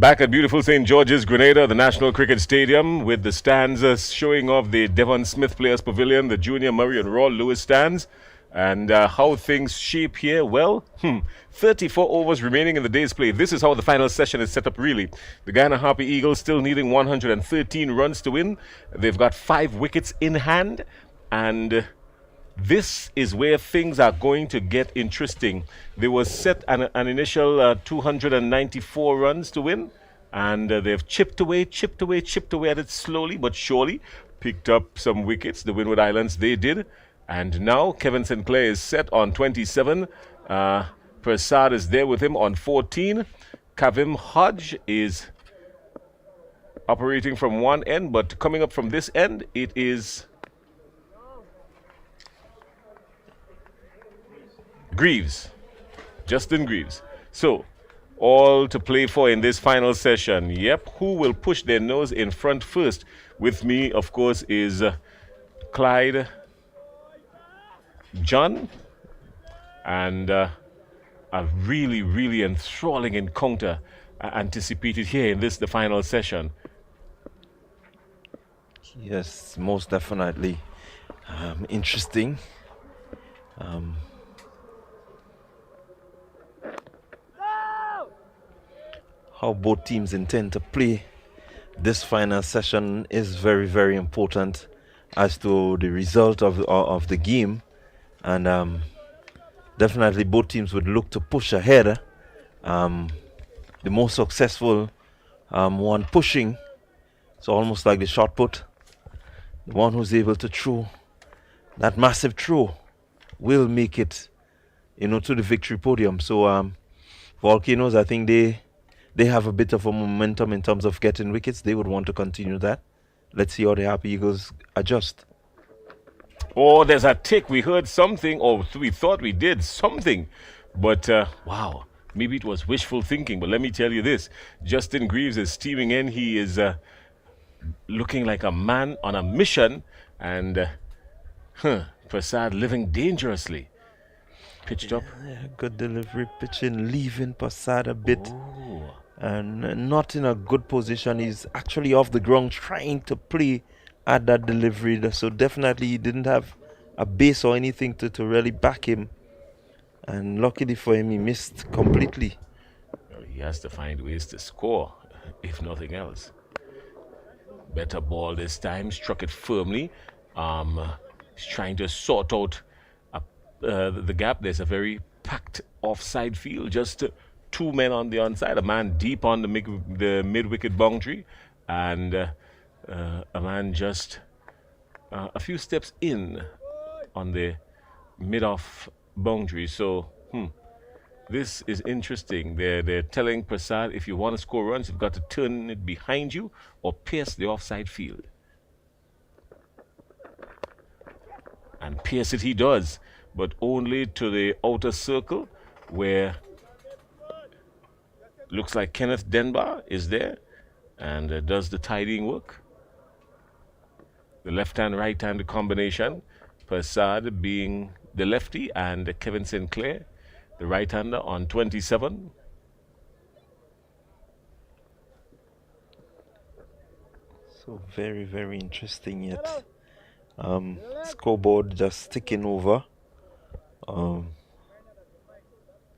Back at beautiful St. George's, Grenada, the National Cricket Stadium, with the stands showing off the Devon Smith Players Pavilion, the Junior Murray and Royal Lewis stands. And how things shape here, well, 34 overs remaining in the day's play. This is how the final session is set up, really. The Guyana Harpy Eagles still needing 113 runs to win. They've got 5 wickets in hand, and this is where things are going to get interesting. They were set an initial 294 runs to win, and they've chipped away at it slowly but surely. Picked up some wickets, the Windward Islands, they did. And now Kevin Sinclair is set on 27. Prasad is there with him on 14. Kavim Hodge is operating from one end, but coming up from this end, it is Greaves, Justin Greaves. So, all to play for in this final session. Yep, who will push their nose in front first? With me, of course, is Clyde, John, and a really, really enthralling encounter anticipated here in the final session. Yes, most definitely. Interesting. How both teams intend to play this final session is very, very important as to the result of the game. And definitely both teams would look to push ahead. The most successful one pushing, it's almost like the shot put. The one who's able to throw that massive throw will make it, to the victory podium. So Volcanoes, I think they have a bit of a momentum in terms of getting wickets. They would want to continue that. Let's see how the Harpy Eagles adjust. Oh, there's a tick. We heard something, or we thought we did something. But, wow, maybe it was wishful thinking. But let me tell you this. Justin Greaves is steaming in. He is looking like a man on a mission. And, Prasad living dangerously. Pitched up. Yeah, good delivery, pitching, leaving Prasad a bit. Ooh. And not in a good position. He's actually off the ground trying to play at that delivery, so definitely he didn't have a base or anything to really back him, and luckily for him he missed completely. He has to find ways to score, if nothing else. Better ball this time, struck it firmly. He's trying to sort out the gap. There's a very packed offside field, just 2 men on the onside, a man deep on the mid-wicket boundary, and a man just a few steps in on the mid-off boundary. So, this is interesting. They're telling Prasad, if you want to score runs, you've got to turn it behind you or pierce the offside field. And pierce it he does, but only to the outer circle where looks like Kenneth Denbar is there and does the tidying work. The left-hand, right-hand combination. Prasad being the lefty and Kevin Sinclair, the right-hander, on 27. So very, very interesting yet. Scoreboard just ticking over.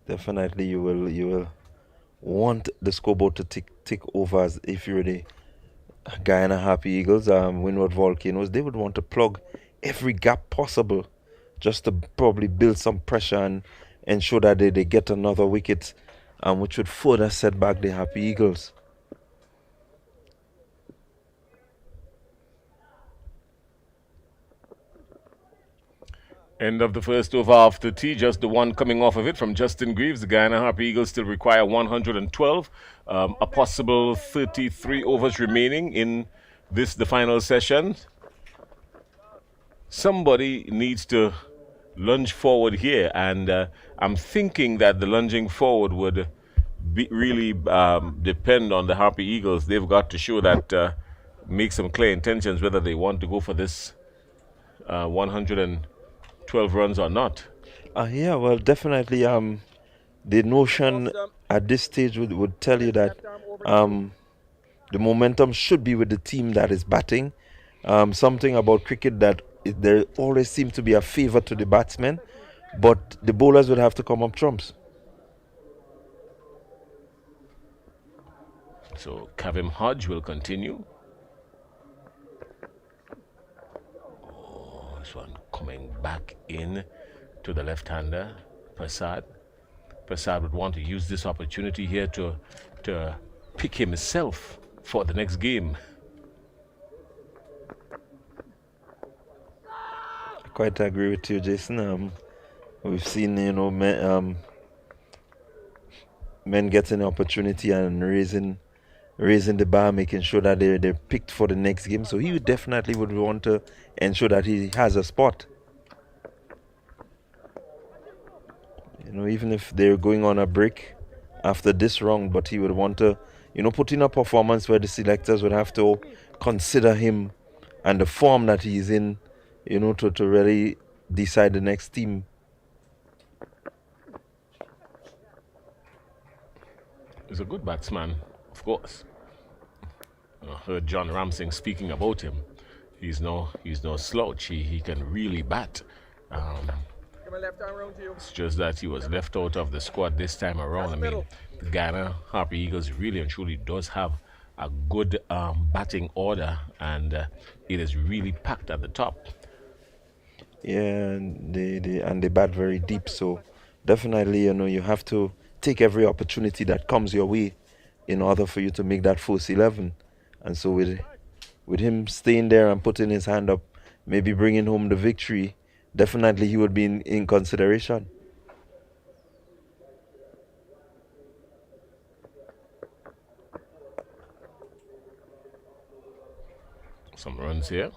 Definitely you will want the scoreboard to tick over as if you're the Guyana Harpy Eagles, Windward Volcanoes. They would want to plug every gap possible just to probably build some pressure and ensure that they get another wicket, which would further set back the Harpy Eagles. End of the first over after tea, just the one coming off of it from Justin Greaves. The Guyana Harpy Eagles still require 112. A possible 33 overs remaining in the final session. Somebody needs to lunge forward here, and I'm thinking that the lunging forward would really depend on the Harpy Eagles. They've got to show that, make some clear intentions whether they want to go for this 112 runs or not. Yeah, well, definitely the notion at this stage would tell you that the momentum should be with the team that is batting. Something about cricket that there always seems to be a favor to the batsmen, but the bowlers would have to come up trumps. So Kavim Hodge will continue. Oh, this one coming back in to the left-hander, Prasad. Prasad would want to use this opportunity here to pick himself for the next game. I quite agree with you, Jason. We've seen, men getting the opportunity and raising the bar, making sure that they're picked for the next game. So he definitely would want to ensure that he has a spot. Even if they're going on a break after this round, but he would want to, put in a performance where the selectors would have to consider him and the form that he's in, to really decide the next team. He's a good batsman, of course. I heard John Ramsing speaking about him. He's no slouch. He can really bat. It's just that he was left out of the squad this time around. I mean, the Guyana Harper Eagles really and truly does have a good batting order, and it is really packed at the top. Yeah, and they bat very deep. So definitely, you have to take every opportunity that comes your way in order for you to make that first 11. And so with him staying there and putting his hand up, maybe bringing home the victory, definitely he would be in consideration. Some runs here.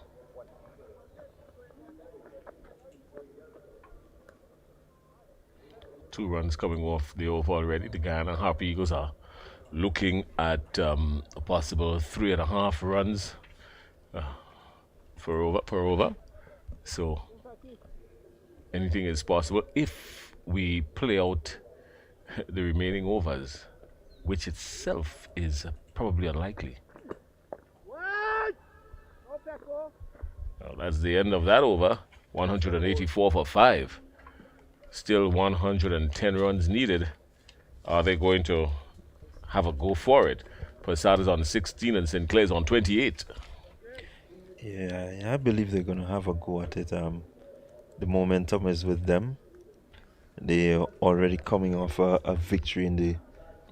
Two runs coming off the over already. The Guyana Harper Eagles are looking at a possible 3.5 runs per over. So anything is possible if we play out the remaining overs, which itself is probably unlikely. Well, that's the end of that over. 184 for 5. Still 110 runs needed. Are they going to have a go for it? Prasad is on 16 and Sinclair's on 28. Yeah, I believe they're going to have a go at it. The momentum is with them. They're already coming off a victory in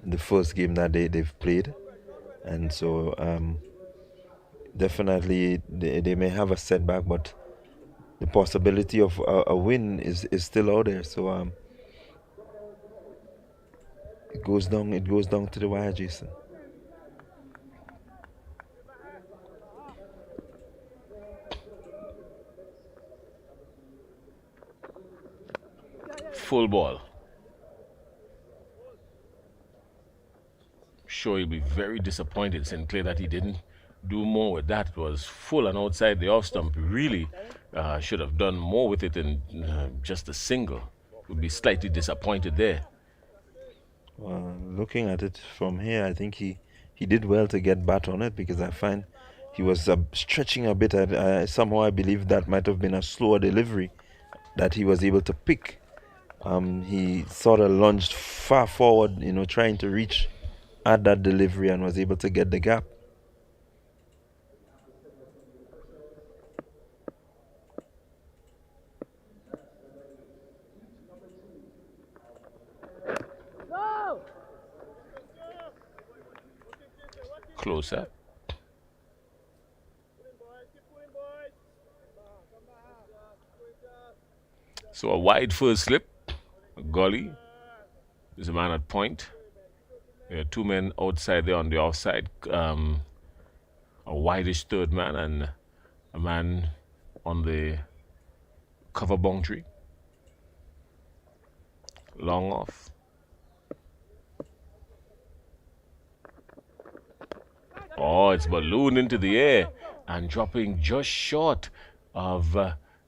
the first game that they've played. And so definitely they may have a setback, but the possibility of a win is still out there. So it goes down to the wire, Jason. Full ball. Sure, he'll be very disappointed, Sinclair, that he didn't do more with that. It was full and outside the off stump. Really should have done more with it than just a single. Would be slightly disappointed there. Well, looking at it from here, I think he did well to get bat on it, because I find he was stretching a bit. Somehow I believe that might have been a slower delivery that he was able to pick. He sort of lunged far forward, trying to reach at that delivery, and was able to get the gap. Closer. So a wide first slip. A gully. There's a man at point. There are two men outside there on the offside. A wideish third man and a man on the cover boundary. Long off. Oh, it's ballooned into the air and dropping just short of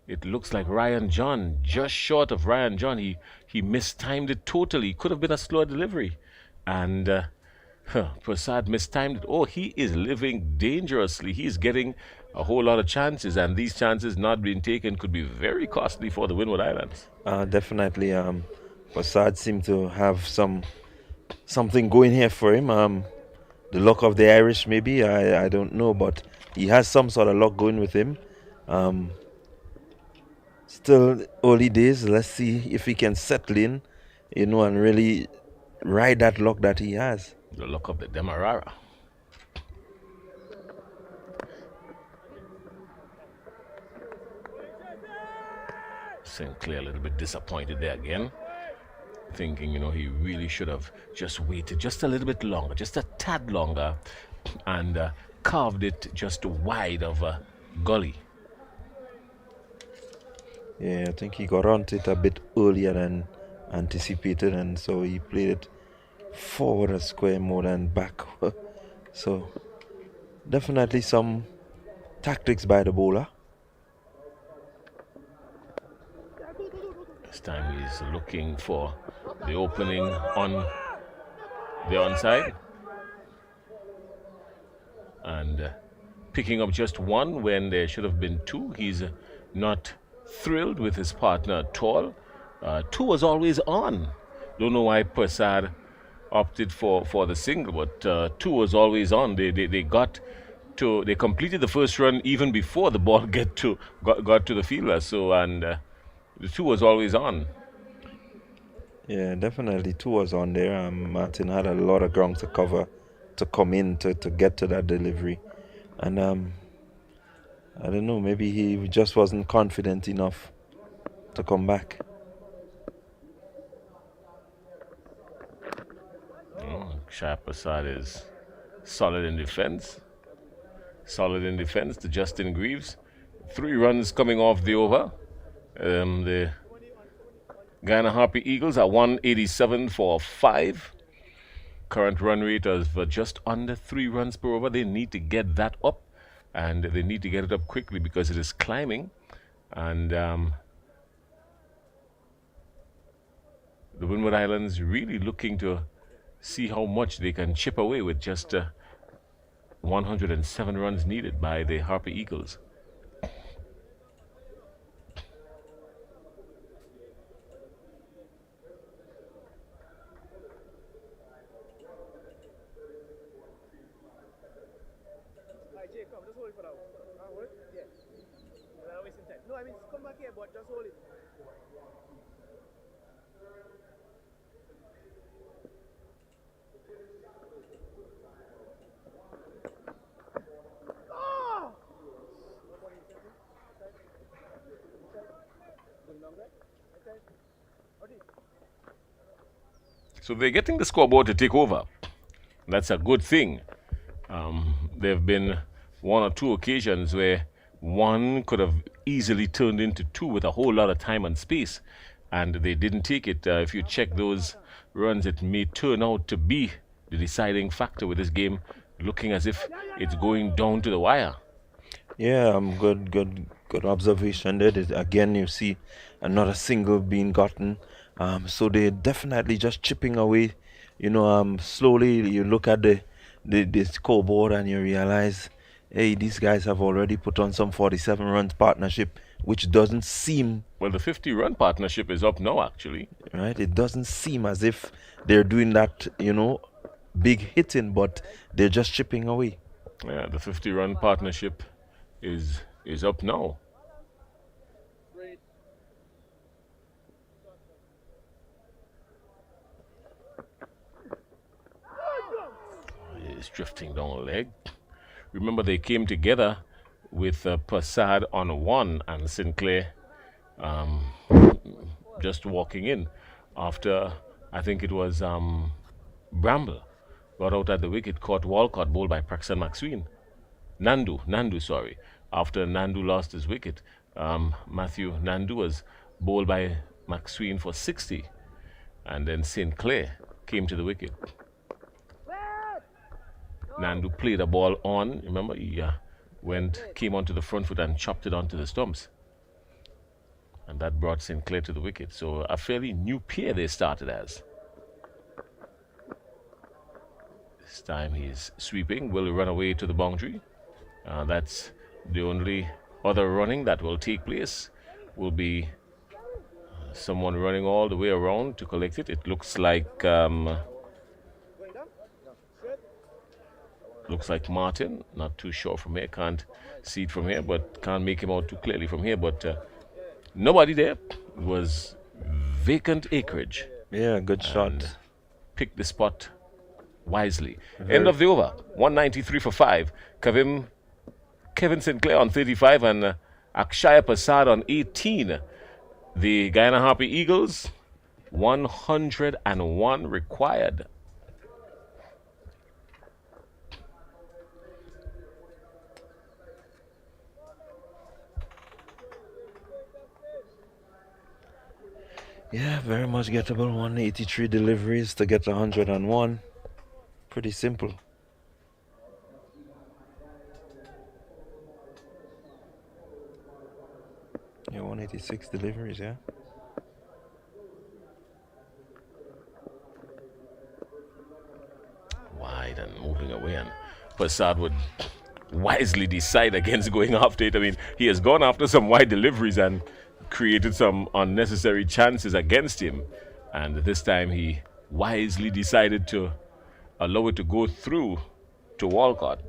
It looks like Ryan John, just short of Ryan John. He mistimed it totally. Could have been a slower delivery. And Prasad mistimed it. Oh, he is living dangerously. He's getting a whole lot of chances, and these chances not being taken could be very costly for the Windward Islands. Definitely. Prasad seemed to have something going here for him. The luck of the Irish, maybe. I don't know, but he has some sort of luck going with him. Still early days. Let's see if he can settle in, and really ride that luck that he has. The luck of the Demerara. Sinclair a little bit disappointed there again, thinking, he really should have just waited just a little bit longer, just a tad longer, and carved it just wide of a gully. Yeah, I think he got onto it a bit earlier than anticipated, and so he played it forward a square more than back. So definitely some tactics by the bowler. This time he's looking for the opening on the onside, and picking up just one when there should have been two. He's not thrilled with his partner at all. Two was always on. Don't know why Prasad opted for the single, but two was always on. They completed the first run even before the ball got to the fielder. So, and the two was always on. Yeah, definitely two was on there. Martin had a lot of ground to cover to come in to get to that delivery, and I don't know, maybe he just wasn't confident enough to come back. Shah Prasad is solid in defense. Solid in defense to Justin Greaves. 3 runs coming off the over. The Guyana Harpy Eagles are 187 for 5. Current run rate of just under 3 runs per over. They need to get that up, and they need to get it up quickly because it is climbing. And the Windward Islands really looking to see how much they can chip away with just 107 runs needed by the Harpy Eagles. So they're getting the scoreboard to take over. That's a good thing. There have been 1 or 2 occasions where 1 could have easily turned into 2 with a whole lot of time and space, and they didn't take it. If you check those runs, it may turn out to be the deciding factor with this game, looking as if it's going down to the wire. Yeah, good observation there. Again, you see another single being gotten. So they're definitely just chipping away. Slowly you look at the scoreboard and you realize, hey, these guys have already put on some 47 runs partnership, which doesn't seem... Well, the 50-run partnership is up now, actually. Right? It doesn't seem as if they're doing that, big hitting, but they're just chipping away. Yeah, the 50-run partnership is up now. It's drifting down a leg. Remember, they came together with Prasad on 1 and Sinclair just walking in after, I think it was Bramble got out at the wicket, caught Walcott, bowled by Praxton McSween. Nandu, sorry. After Nandu lost his wicket, Matthew Nandu was bowled by McSween for 60, and then Sinclair came to the wicket. Nandu played a ball on. Remember, he came onto the front foot and chopped it onto the stumps. And that brought Sinclair to the wicket. So a fairly new pair they started as. This time he's sweeping. Will run away to the boundary. That's the only other running that will take place. Will be someone running all the way around to collect it. It looks like Martin. Not too sure from here. Can't see it from here, but can't make him out too clearly from here. But nobody there. It was vacant acreage. Yeah, good shot. Picked the spot wisely. End of the over. 193 for 5. Kevin Sinclair on 35 and Akshaya Prasad on 18. The Guyana Harpy Eagles, 101 required. Yeah, very much gettable. 183 deliveries to get 101. Pretty simple. Yeah, 186 deliveries, yeah. Wide and moving away, and Prasad would wisely decide against going after it. I mean, he has gone after some wide deliveries and created some unnecessary chances against him. And this time he wisely decided to allow it to go through to Walcott.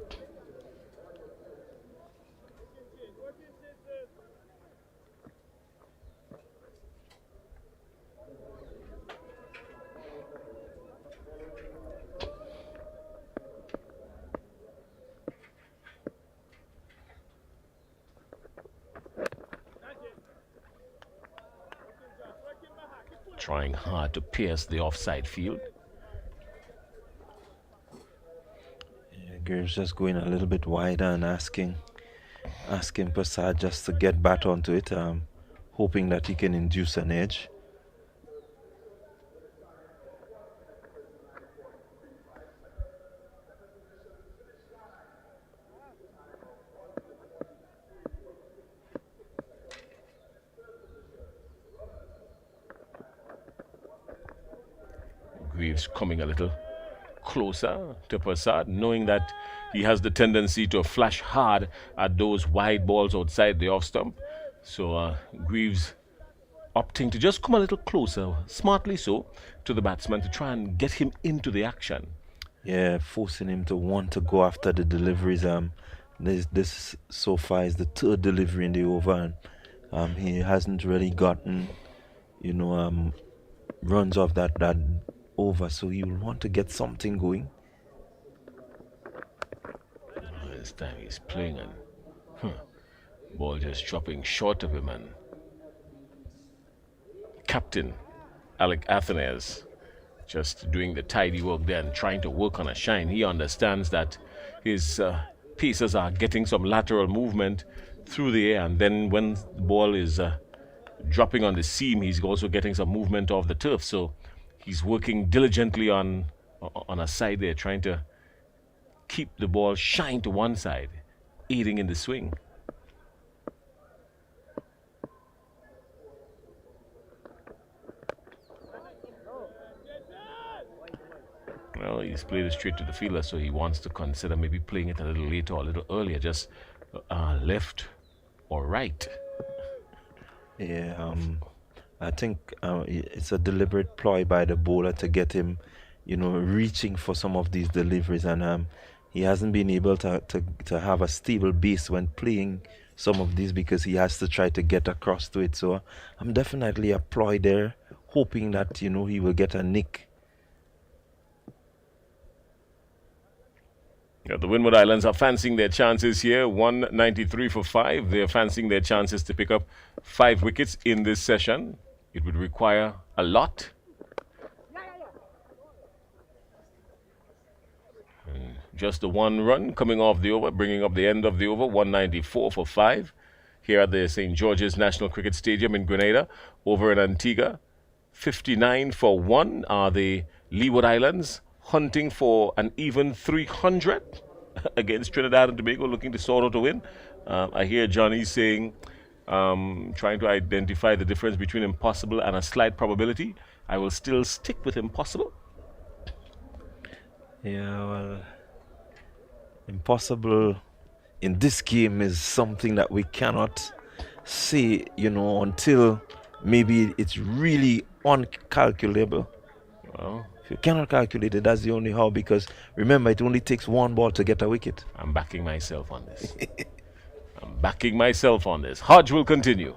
Trying hard to pierce the offside field. Yeah, Graves just going a little bit wider and asking Prasad just to get back onto it, hoping that he can induce an edge. Greaves coming a little closer to Prasad, knowing that he has the tendency to flash hard at those wide balls outside the off stump. So Greaves opting to just come a little closer, smartly so, to the batsman to try and get him into the action. Yeah, forcing him to want to go after the deliveries. This so far is the third delivery in the over, and he hasn't really gotten, runs off that over, so he will want to get something going. This time he's playing and ball just dropping short of him, and captain Alec Athenaeus just doing the tidy work there and trying to work on a shine. He understands that his pieces are getting some lateral movement through the air, and then when the ball is dropping on the seam, he's also getting some movement off the turf. So he's working diligently on a side there, trying to keep the ball shine to one side, aiding in the swing. Well, he's played it straight to the fielder, so he wants to consider maybe playing it a little later or a little earlier, just left or right. Yeah, I think it's a deliberate ploy by the bowler to get him, reaching for some of these deliveries, and he hasn't been able to have a stable base when playing some of these because he has to try to get across to it. So I'm definitely a ploy there, hoping that he will get a nick. Yeah, the Windward Islands are fancying their chances here. 193 for 5. They're fancying their chances to pick up 5 wickets in this session. It would require a lot. And just the one run coming off the over, bringing up the end of the over. 194 for 5. Here at the St. George's National Cricket Stadium in Grenada. Over in Antigua, 59 for 1 are the Leeward Islands, hunting for an even 300 against Trinidad and Tobago, looking to sort out a win. I hear Johnny saying trying to identify the difference between impossible and a slight probability, I will still stick with impossible. Yeah, well, impossible in this game is something that we cannot say, until maybe it's really uncalculable. Well, If you cannot calculate it, that's the only how, because remember, it only takes one ball to get a wicket. I'm backing myself on this. I'm backing myself on this. Hodge will continue.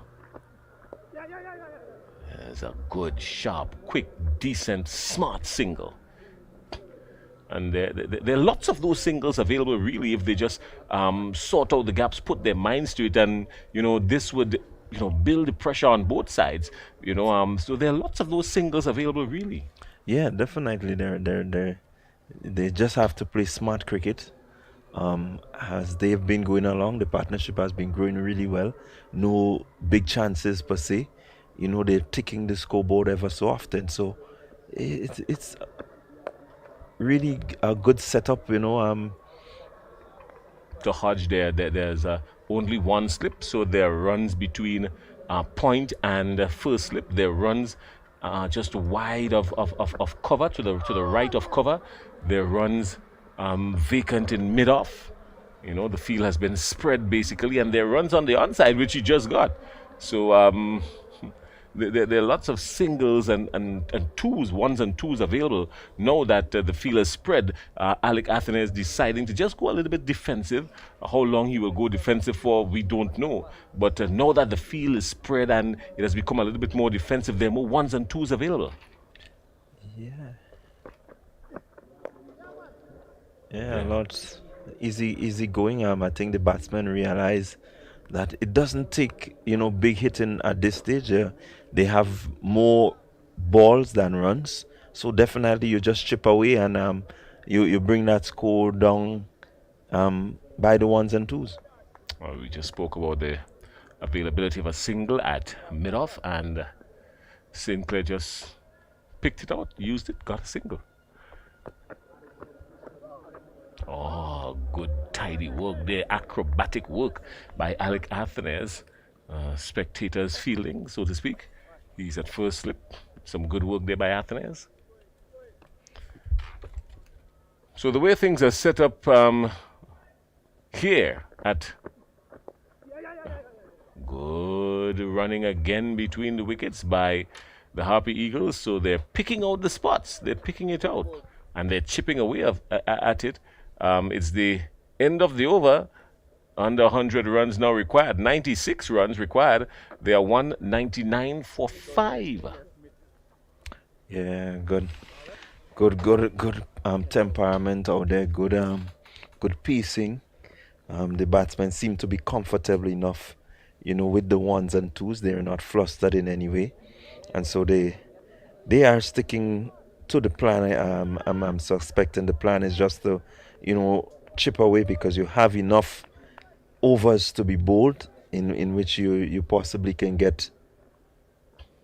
There's a good, sharp, quick, decent, smart single. And there are lots of those singles available, really, if they just sort out the gaps, put their minds to it, and this would build the pressure on both sides. So there are lots of those singles available, really. Yeah, definitely. They just have to play smart cricket. As they've been going along, the partnership has been growing really well. No big chances per se. They're ticking the scoreboard ever so often. So it's really a good setup. To Hodge, there's only one slip, so there are runs between point and first slip. There are runs just wide of cover, to the right of cover. There are runs vacant in mid-off. The field has been spread basically, and there are runs on the onside, which he just got. So there are lots of singles and twos, ones and twos available. Now that the field is spread, Alec Athene is deciding to just go a little bit defensive. How long he will go defensive for, we don't know. But now that the field is spread and it has become a little bit more defensive, there are more ones and twos available. Yeah, lots easy going. I think the batsmen realize that it doesn't take big hitting at this stage. They have more balls than runs, so definitely you just chip away and you bring that score down by the ones and twos. Well, we just spoke about the availability of a single at mid-off, and Sinclair just picked it out, used it, got a single. Oh, good tidy work there, acrobatic work by Alec Athene's spectators fielding, so to speak. He's at first slip. Some good work there by Athenes. So the way things are set up here at good running again between the wickets by the Harpy Eagles. So they're picking out the spots. They're picking it out. And they're chipping away at it. It's the end of the over. Under 100 runs now required. 96 runs required. They are 199 for 5. Yeah, good temperament out there. Good pacing. The batsmen seem to be comfortable enough, with the ones and twos. They're not flustered in any way, and so they are sticking to the plan. I'm suspecting the plan is just to, chip away, because you have enough overs to be bowled in which you possibly can get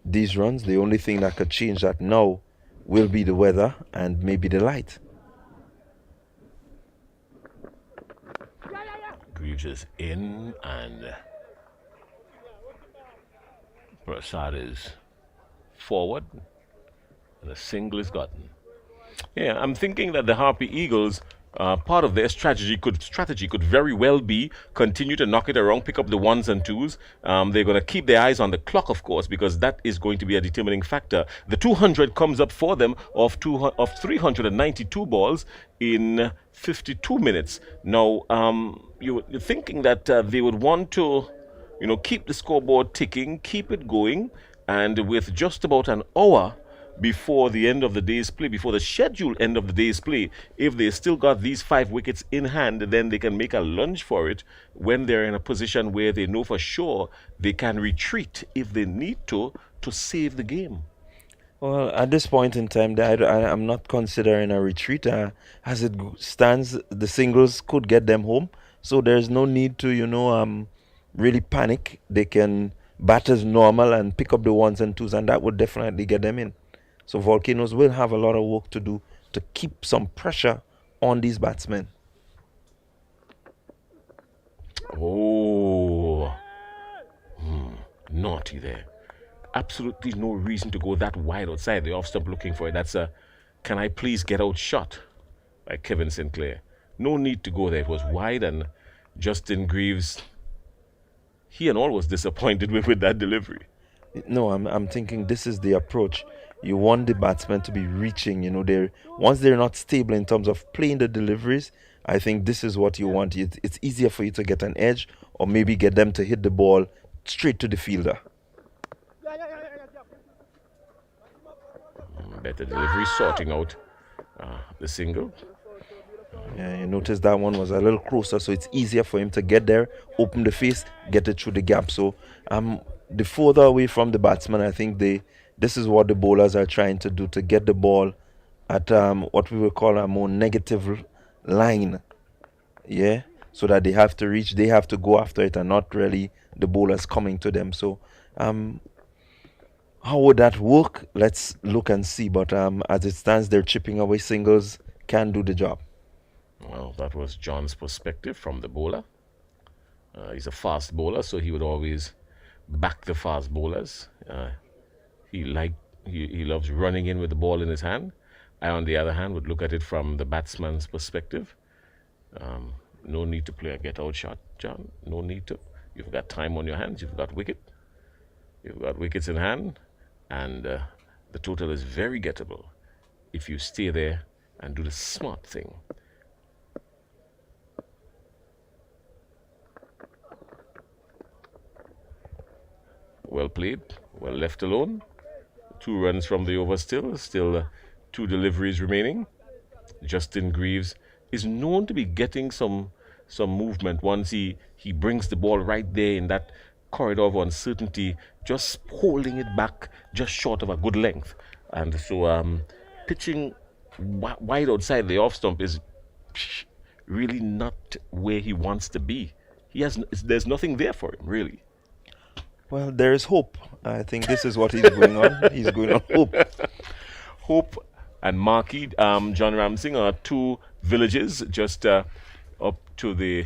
these runs. The only thing that could change that now will be the weather and maybe the light. Greaves is in, and Prasad is forward, and a single is gotten. Yeah, I'm thinking that the Harpy Eagles, part of their strategy could very well be continue to knock it around, pick up the ones and twos. They're going to keep their eyes on the clock, of course, because that is going to be a determining factor. The 200 comes up for them of 392 balls in 52 minutes. Now, you're thinking that they would want to, keep the scoreboard ticking, keep it going, and with just about an hour before the end of the day's play, before the scheduled end of the day's play, if they still got these 5 wickets in hand, then they can make a lunge for it when they're in a position where they know for sure they can retreat if they need to save the game. Well, at this point in time, I'm not considering a retreat. As it stands, the singles could get them home, so there's no need to, really panic. They can bat as normal and pick up the ones and twos, and that would definitely get them in. So Volcanoes will have a lot of work to do to keep some pressure on these batsmen. Oh, naughty there. Absolutely no reason to go that wide outside the off stump looking for it. That's a can I please get out shot by Kevin Sinclair. No need to go there. It was wide, and Justin Greaves, he and all was disappointed with that delivery. No, I'm thinking this is the approach. You want the batsmen to be reaching, they're once they're not stable in terms of playing the deliveries, I think this is what you want. It's easier for you to get an edge or maybe get them to hit the ball straight to the fielder. Better delivery, sorting out the single. Yeah, you notice that one was a little closer, so it's easier for him to get there, open the face, get it through the gap. So the further away from the batsman, I think this is what the bowlers are trying to do, to get the ball at what we would call a more negative line. Yeah, so that they have to reach, they have to go after it, and not really the bowlers coming to them. So how would that work? Let's look and see. But as it stands, they're chipping away singles, can do the job. Well, that was John's perspective from the bowler. He's a fast bowler, so he would always back the fast bowlers. He loves running in with the ball in his hand. I, on the other hand, would look at it from the batsman's perspective. No need to play a get-out shot, John. No need to. You've got time on your hands. You've got wicket. You've got wickets in hand. And the total is very gettable if you stay there and do the smart thing. Well played, well left alone. 2 runs from the over still 2 deliveries remaining. Justin Greaves is known to be getting some movement once he brings the ball right there in that corridor of uncertainty, just holding it back just short of a good length. And so pitching wide outside the off stump is really not where he wants to be. There's nothing there for him, really. Well, there is hope. I think this is what he's going on. He's going on hope. Hope and Marquee, John Ramsing, are 2 villages just up to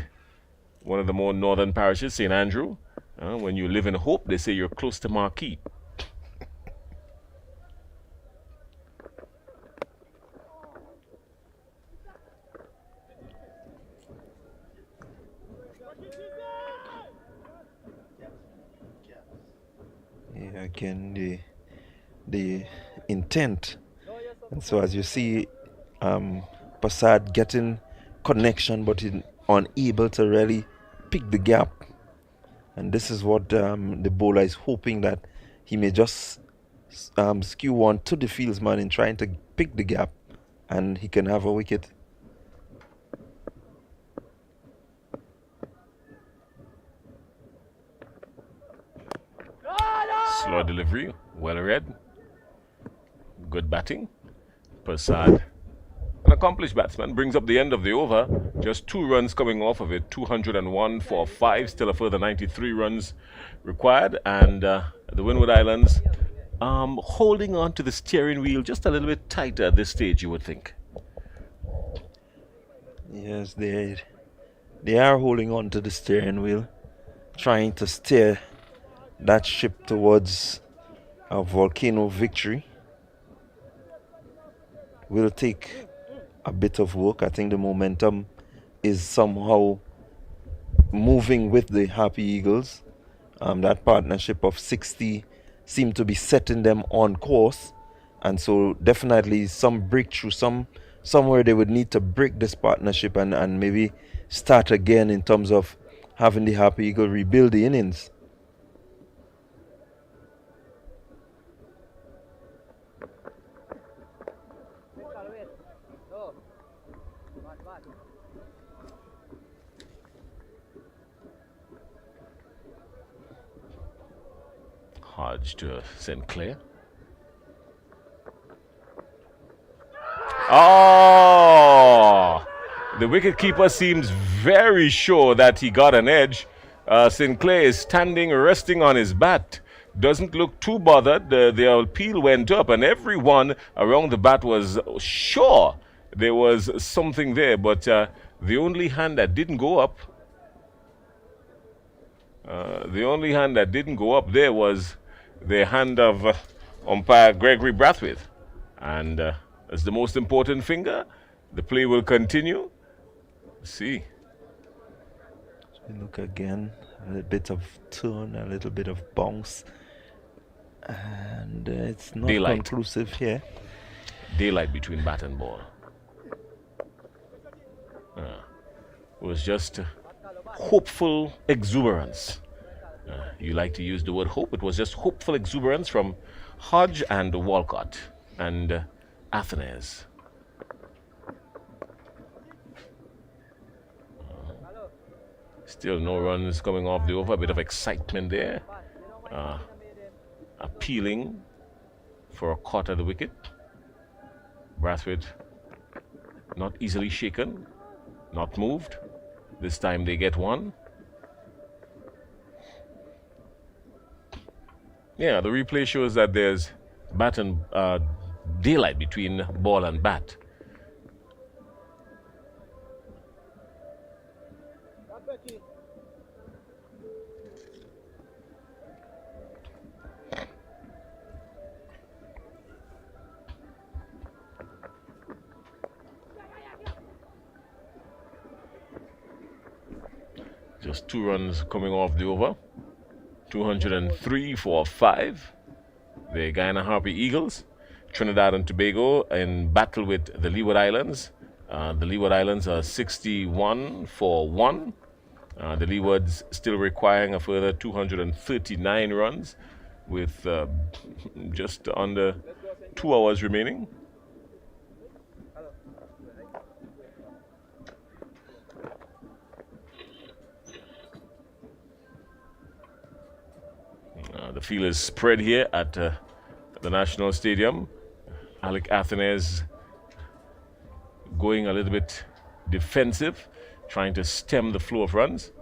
one of the more northern parishes, St. Andrew. When you live in Hope, they say you're close to Marquee. Yeah, again, the intent. And so as you see, Passad getting connection, but unable to really pick the gap. And this is what the bowler is hoping, that he may just skew one to the fieldsman in trying to pick the gap, and he can have a wicket. Slow delivery, well read. Good batting. Persad, an accomplished batsman, brings up the end of the over. Just 2 runs coming off of it. 201 for 5. Still a further 93 runs required. And the Windward Islands holding on to the steering wheel just a little bit tighter at this stage, you would think. Yes, they are holding on to the steering wheel, trying to steer that ship towards a volcano victory. Will take a bit of work. I think the momentum is somehow moving with the Happy Eagles. That partnership of 60 seemed to be setting them on course, and so definitely some breakthrough, somewhere they would need to break this partnership and maybe start again in terms of having the Happy Eagle rebuild the innings. Hodge to Sinclair. Oh! The wicketkeeper seems very sure that he got an edge. Sinclair is standing, resting on his bat. Doesn't look too bothered. The appeal went up, and everyone around the bat was sure there was something there. But the only hand that didn't go up The only hand that didn't go up there was the hand of umpire Gregory Brathwaite. And as the most important finger, the play will continue. Let's see. We look again, a little bit of turn, a little bit of bounce. And it's not Daylight. conclusive here. Daylight between bat and ball. It was just hopeful exuberance. You like to use the word hope. It was just hopeful exuberance from Hodge and Walcott and Athenaeus. Still no runs coming off the over. A bit of excitement there. Appealing for a caught at the wicket. Brathwaite not easily shaken, not moved. This time they get one. Yeah, the replay shows that there's bat and daylight between ball and bat. Just 2 runs coming off the over. 203 for 5. The Guyana Harpy Eagles. Trinidad and Tobago in battle with the Leeward Islands. The Leeward Islands are 61 for 1. The Leewards still requiring a further 239 runs with just under 2 hours remaining. The field is spread here at the National Stadium. Alec Athenaeus going a little bit defensive, trying to stem the flow of runs.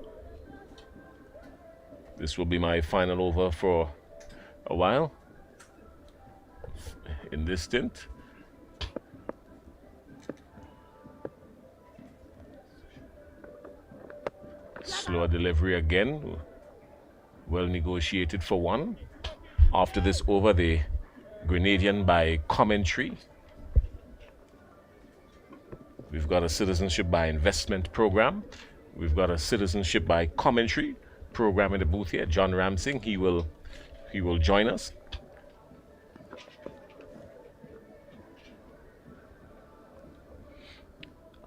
This will be my final over for a while in this stint. Slower delivery again. Well negotiated for 1. After this over, the Grenadian by commentary. We've got a citizenship by investment program. We've got a citizenship by commentary program in the booth here. John Ramsing, he will join us.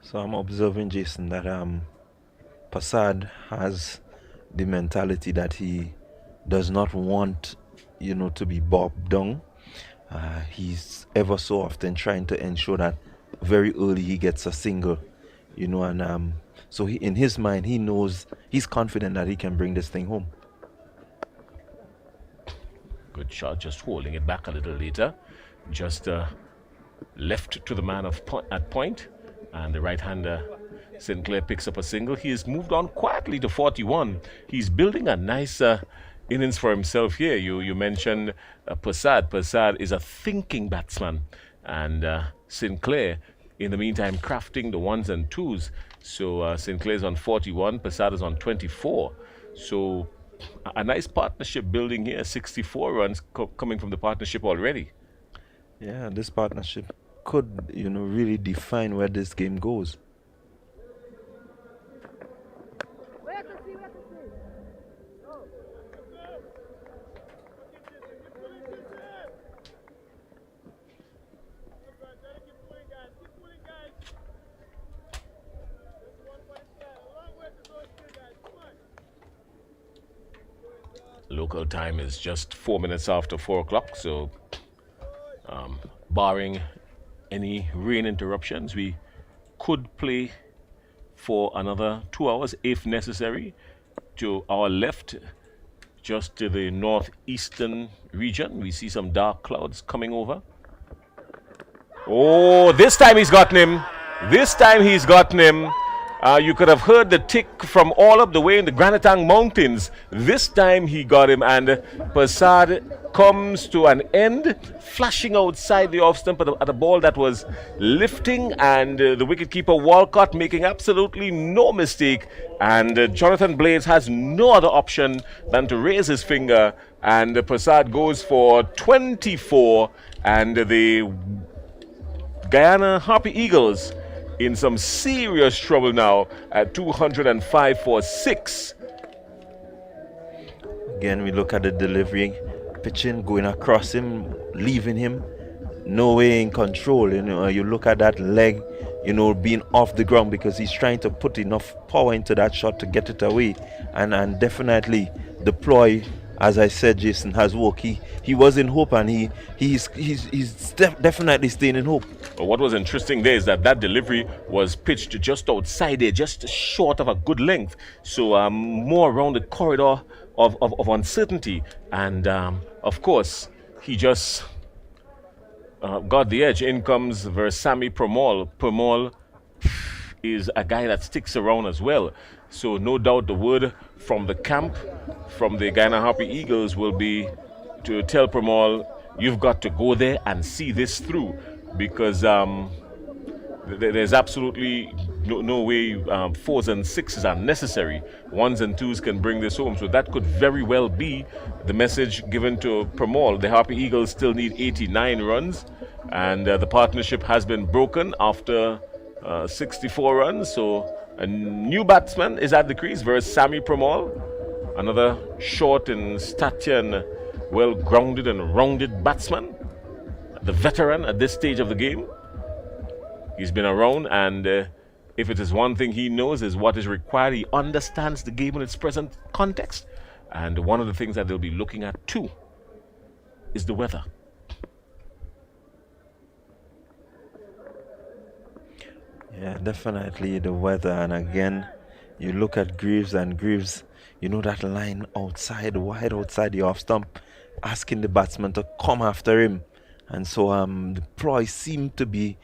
So I'm observing, Jason, that Passad has the mentality that he does not want, to be bobbed down. He's ever so often trying to ensure that very early he gets a single, and so in his mind, he knows, he's confident that he can bring this thing home. Good shot, just holding it back a little later. Just left to the man at point, and the right-hander Sinclair picks up a single. He has moved on quietly to 41. He's building a nice innings for himself here. You mentioned Passad. Passad is a thinking batsman, and Sinclair, in the meantime, crafting the 1s and 2s. So Sinclair's on 41, Passad is on 24. So a nice partnership building here. 64 runs coming from the partnership already. Yeah, this partnership could, really define where this game goes. Local time is just 4 minutes after 4 o'clock, so barring any rain interruptions, we could play for another 2 hours if necessary. To our left, just to the northeastern region, we see some dark clouds coming over. Oh, this time he's gotten him. This time he's gotten him. You could have heard the tick from all up the way in the Granitang Mountains. This time he got him, and Persad comes to an end, flashing outside the off stump at a ball that was lifting, and the wicketkeeper Walcott making absolutely no mistake. And Jonathan Blades has no other option than to raise his finger, and Persad goes for 24, and the Guyana Harpy Eagles in some serious trouble now at 205 for 6. Again, we look at the delivery, pitching, going across him, leaving him, no way in control. You look at that leg, being off the ground because he's trying to put enough power into that shot to get it away, and definitely deploy. As I said, Jason has worked. He was in hope, and he's definitely staying in hope. But what was interesting there is that delivery was pitched just outside there, just short of a good length. So more around the corridor of uncertainty. And of course, he just got the edge. In comes Versami Permol. Permol is a guy that sticks around as well. So no doubt the word from the camp, from the Guyana Harpy Eagles, will be to tell Permol, you've got to go there and see this through, because there's absolutely no way 4s and 6s are necessary. 1s and 2s can bring this home. So that could very well be the message given to Permol. The Harpy Eagles still need 89 runs, and the partnership has been broken after 64 runs. So a new batsman is at the crease versus Sammy Permol, another short in stature and well-grounded and rounded batsman, the veteran at this stage of the game. He's been around, and if it is one thing he knows is what is required, he understands the game in its present context. And one of the things that they'll be looking at too is the weather. Yeah, definitely the weather. And again, you look at Greaves, and Greaves, that line outside, wide outside the off stump, asking the batsman to come after him. And so the ploy seemed to be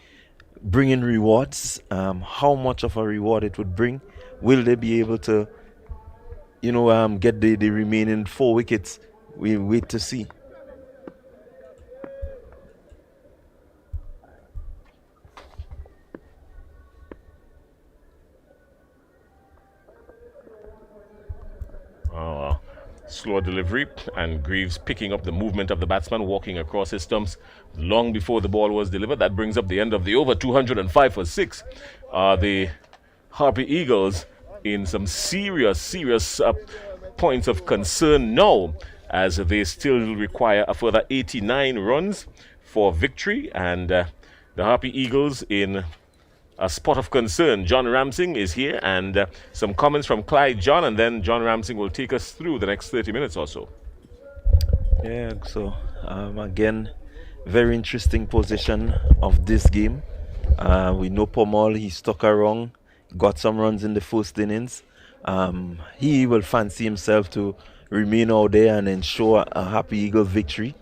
bringing rewards. How much of a reward it would bring? Will they be able to, get the remaining 4 wickets? We wait to see. Slow delivery, and Greaves picking up the movement of the batsman, walking across his stumps long before the ball was delivered. That brings up the end of the over. 205 for 6. The Harpy Eagles in some serious points of concern now, as they still require a further 89 runs for victory, and the Harpy Eagles in a spot of concern. John Ramsing is here, and some comments from Clyde John, and then John Ramsing will take us through the next 30 minutes or so. Yeah, so again, very interesting position of this game. We know Permol, he stuck around, got some runs in the first innings. He will fancy himself to remain out there and ensure a Happy Eagle victory.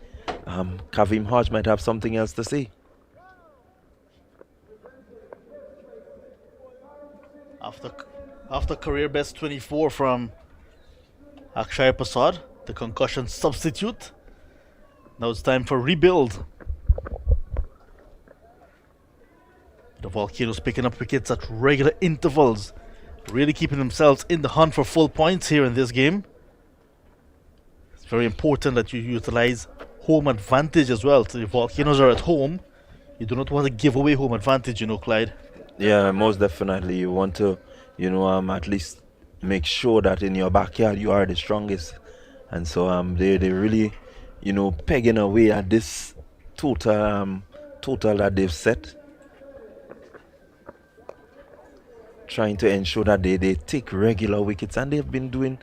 Kavim Hodge might have something else to say. After career best 24 from Akshay Prasad, the concussion substitute. Now it's time for rebuild. The Volcanoes picking up wickets at regular intervals, really keeping themselves in the hunt for full points here in this game. It's very important that you utilize home advantage as well. So the Volcanoes are at home. You do not want to give away home advantage, Clyde. Yeah, most definitely. You want to, at least make sure that in your backyard you are the strongest. And so they really, pegging away at this total that they've set. Trying to ensure that they take regular wickets, and they've been doing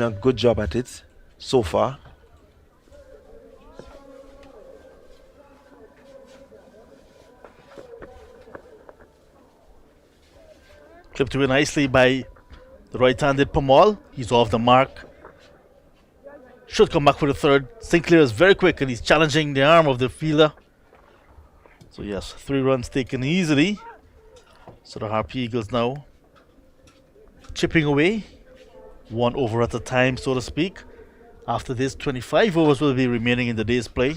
a good job at it so far. Clipped away nicely by the right-handed Permol. He's off the mark. Should come back for the third. Sinclair is very quick, and he's challenging the arm of the fielder. So yes, 3 runs taken easily. So the Harpy Eagles now chipping away, 1 over at a time, so to speak. After this, 25 overs will be remaining in the day's play.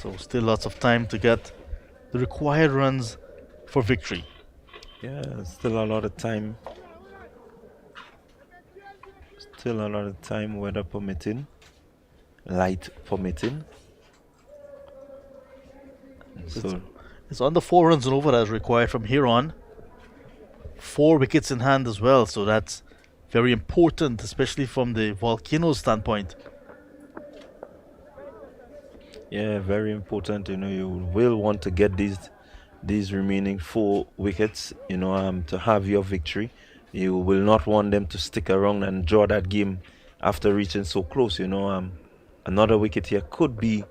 So still lots of time to get the required runs for victory. Yeah, still a lot of time. Still a lot of time, weather permitting, light permitting. So It's under 4 runs and over as required from here on. 4 wickets in hand as well, so that's very important, especially from the Volcanoes standpoint. yeah, very important. You will want to get these remaining 4 wickets. To have your victory. You will not want them to stick around and draw that game after reaching so close. Another wicket here could be,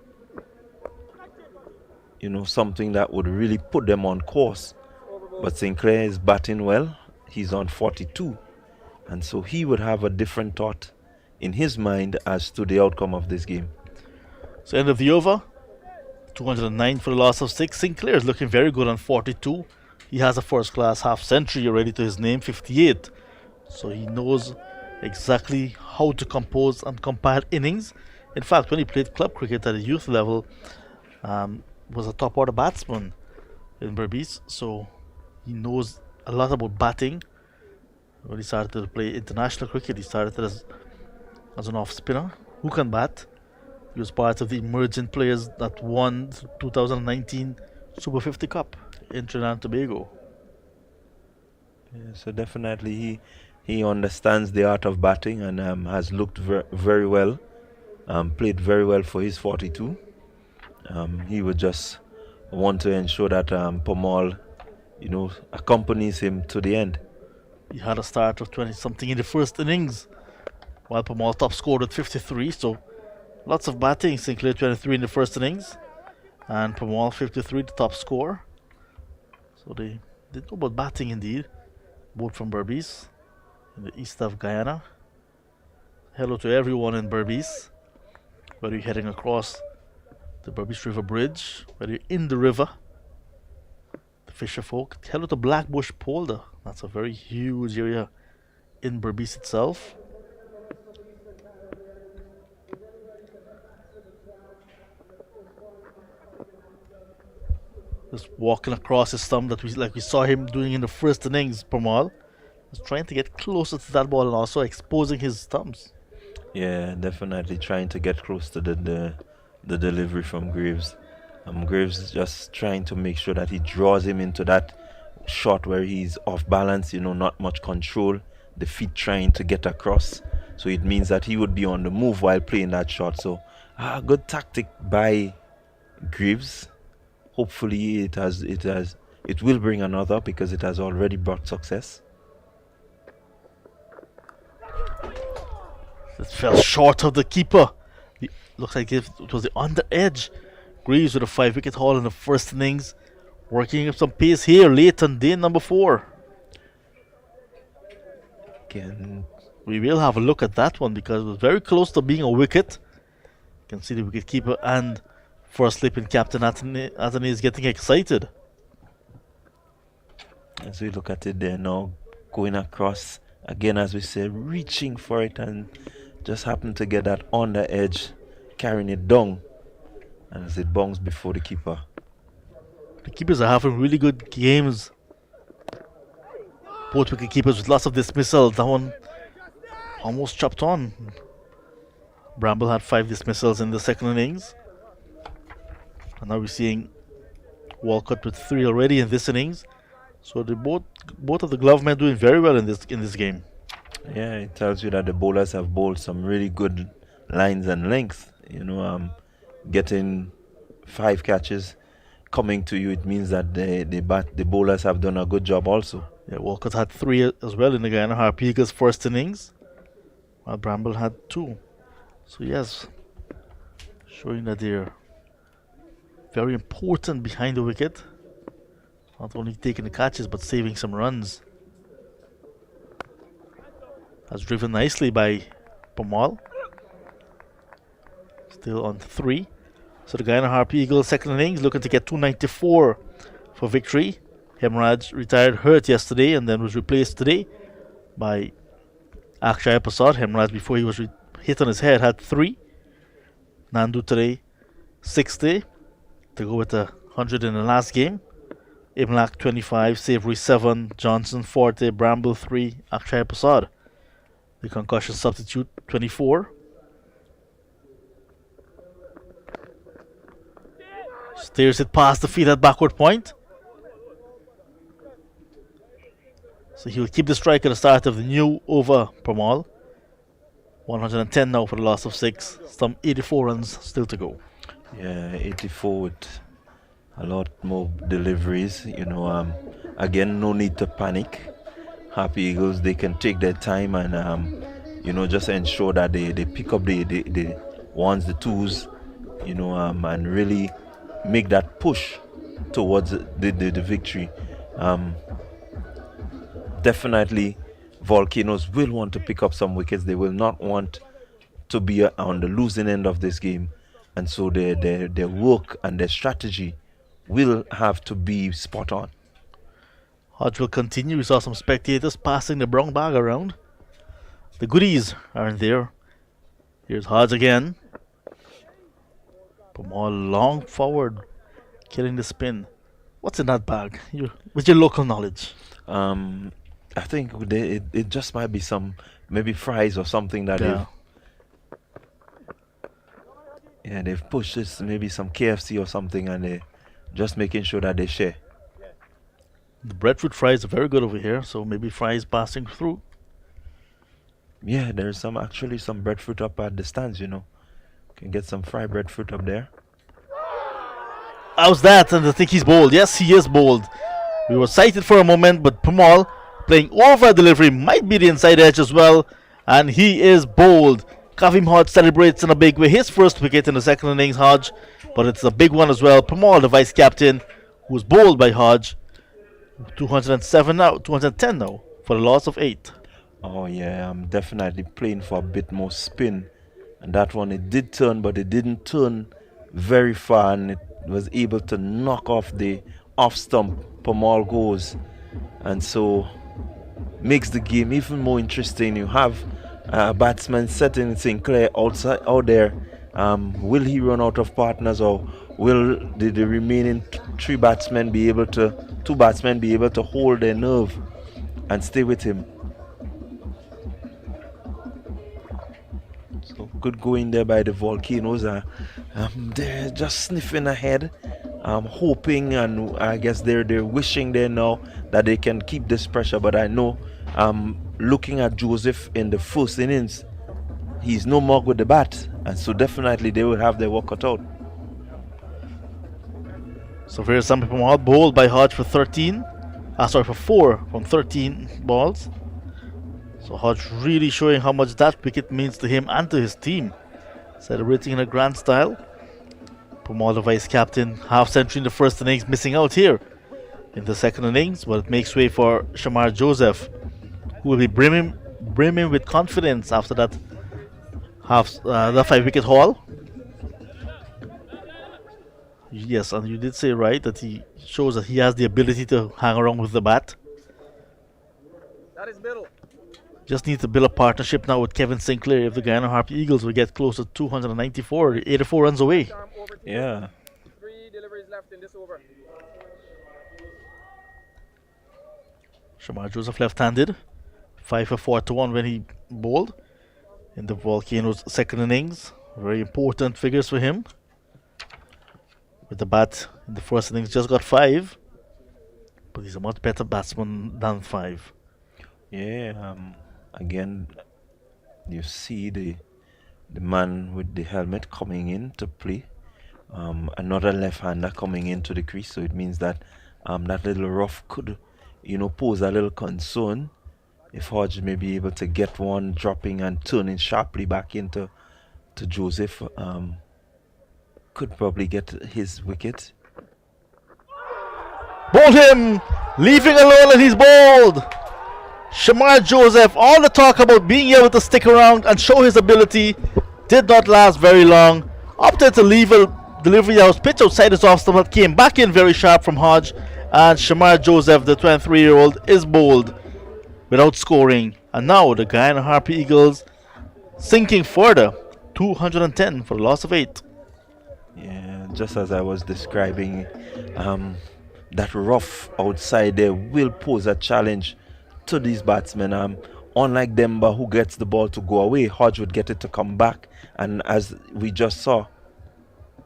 something that would really put them on course. But Sinclair is batting well. He's on 42. And so he would have a different thought in his mind as to the outcome of this game. So end of the over, 209 for the loss of 6. Sinclair is looking very good on 42. He has a first-class half-century already to his name, 58. So he knows exactly how to compose and compile innings. In fact, when he played club cricket at a youth level, was a top-order batsman in Berbice. So he knows a lot about batting. When he started to play international cricket, he started as an off-spinner who can bat. He was part of the emergent players that won 2019 Super 50 Cup in Trinidad and Tobago. Yeah, so definitely he understands the art of batting and has looked very well, played very well for his 42. He would just want to ensure that Pamal, accompanies him to the end. He had a start of 20-something in the first innings, while Pamal top scored at 53, so lots of batting. Sinclair 23 in the first innings, and Pamal 53, the top score. So they know about batting indeed, both from Berbice in the east of Guyana. Hello to everyone in Berbice, whether you're heading across the Berbice River Bridge, whether you're in the river, the fisher folk. Hello to Blackbush Polder. That's a very huge area in Berbice itself. Just walking across his stump like we saw him doing in the first innings, Pamal. Was trying to get closer to that ball and also exposing his stumps. Yeah, definitely trying to get close to the delivery from Graves. Graves is just trying to make sure that he draws him into that shot where he's off balance, not much control, the feet trying to get across. So it means that he would be on the move while playing that shot. So good tactic by Graves. Hopefully it will bring another because it has already brought success. It fell short of the keeper. Looks like it was the under edge. Graves with a 5-wicket haul in the first innings. Working up some pace here late on day number 4. Again, we will have a look at that one because it was very close to being a wicket. You can see the wicket keeper and first slipping captain Anthony is getting excited. As we look at it there now, going across again, as we say, reaching for it and just happen to get that on the edge, carrying it down, and as it bongs before the keeper. The keepers are having really good games. Both wicket keepers with lots of dismissals. That one almost chopped on. Bramble had 5 dismissals in the second innings. And now we're seeing Walcott with 3 already in this innings. So they both of the glove men doing very well in this game. Yeah, it tells you that the bowlers have bowled some really good lines and length. Getting 5 catches coming to you, it means that the bowlers have done a good job also. Yeah, Walcott had 3 as well in the Guyana Harpiga's first innings, while Bramble had 2. So yes, showing that they're very important behind the wicket. Not only taking the catches, but saving some runs. That's driven nicely by Pamal. Still on 3. So the Guyana Harpy Eagles second innings looking to get 294 for victory. Hemraj retired hurt yesterday and then was replaced today by Akshay Prasad. Hemraj, before he was hit on his head, had 3. Nandu today, 60 to go with the 100 in the last game. Imlak 25, Savory 7, Johnson 40, Bramble 3, Akshay Prasad. The concussion substitute 24. Steers it past the feet at backward point. So he will keep the strike at the start of the new over Pramal. 110 now for the loss of 6. Some 84 runs still to go. Yeah, 84 with a lot more deliveries. Again, no need to panic. Happy Eagles, they can take their time and just ensure that they pick up the ones, the twos, and really make that push towards the victory. Definitely Volcanoes will want to pick up some wickets. They will not want to be on the losing end of this game, and so their work and their strategy will have to be spot on. Hodge will continue. We saw some spectators passing the brown bag around. The goodies aren't there. Here's Hodge again. Pramal long forward, killing the spin. What's in that bag? With your local knowledge. I think it just might be some maybe fries or something that they've pushed this, maybe some KFC or something, and they're just making sure that they share. The breadfruit fries are very good over here, so maybe fries passing through. Yeah, there's actually some breadfruit up at the stands, Can get some fried breadfruit up there. How's that? And I think he's bold. Yes, he is bold. We were sighted for a moment, but Pramal playing over delivery might be the inside edge as well, and he is bold. Kavim Hodge celebrates in a big way his first wicket in the second innings, Hodge, but it's a big one as well. Pramal, the vice captain, who was bowled by Hodge. 207 now, 210 now for the loss of 8. Oh yeah, I'm definitely playing for a bit more spin, and that one it did turn, but it didn't turn very far, and it was able to knock off the off stump. Pramal goes, and so makes the game even more interesting. You have a batsman setting Sinclair out there. Will he run out of partners, or will the remaining two batsmen be able to hold their nerve and stay with him? So good going there by the Volcanoes. They're just sniffing ahead, hoping, and I guess they're wishing there now that they can keep this pressure. But I know, looking at Joseph in the first innings, he's no more with the bat, and so definitely they will have their work cut out. So here's some people out bowled by Hodge for for 4 from 13 balls. So Hodge really showing how much that wicket means to him and to his team. Celebrating in a grand style. Pramal, the vice captain, half century in the first innings, missing out here in the second innings, but it makes way for Shamar Joseph, who will be brimming with confidence after that 5-wicket haul. Yes, and you did say right that he shows that he has the ability to hang around with the bat. That is middle. Just need to build a partnership now with Kevin Sinclair if the Guyana Harpy Eagles will get close to 294, 84 runs away. Yeah. 3 deliveries left in this over. Shamar Joseph left-handed, 5 for 41 when he bowled in the Volcanoes' second innings. Very important figures for him. With the bat in the first innings, just got 5, but he's a much better batsman than 5. Yeah. Again, you see the man with the helmet coming in to play. Another left-hander coming into the crease, so it means that that little rough could, pose a little concern if Hodge may be able to get one dropping and turning sharply back into Joseph. Could probably get his wicket. Bowled him! Leaving alone and he's bowled! Shamar Joseph, all the talk about being able to stick around and show his ability did not last very long. Opted to leave a delivery that was pitched outside his off stump, came back in very sharp from Hodge, and Shamar Joseph, the 23-year-old, is bowled without scoring And now the Guyana Harpy Eagles sinking further. 210 for the loss of 8. Yeah, just as I was describing, that rough outside there will pose a challenge to these batsmen. Unlike Demba, who gets the ball to go away, Hodge would get it to come back. And as we just saw,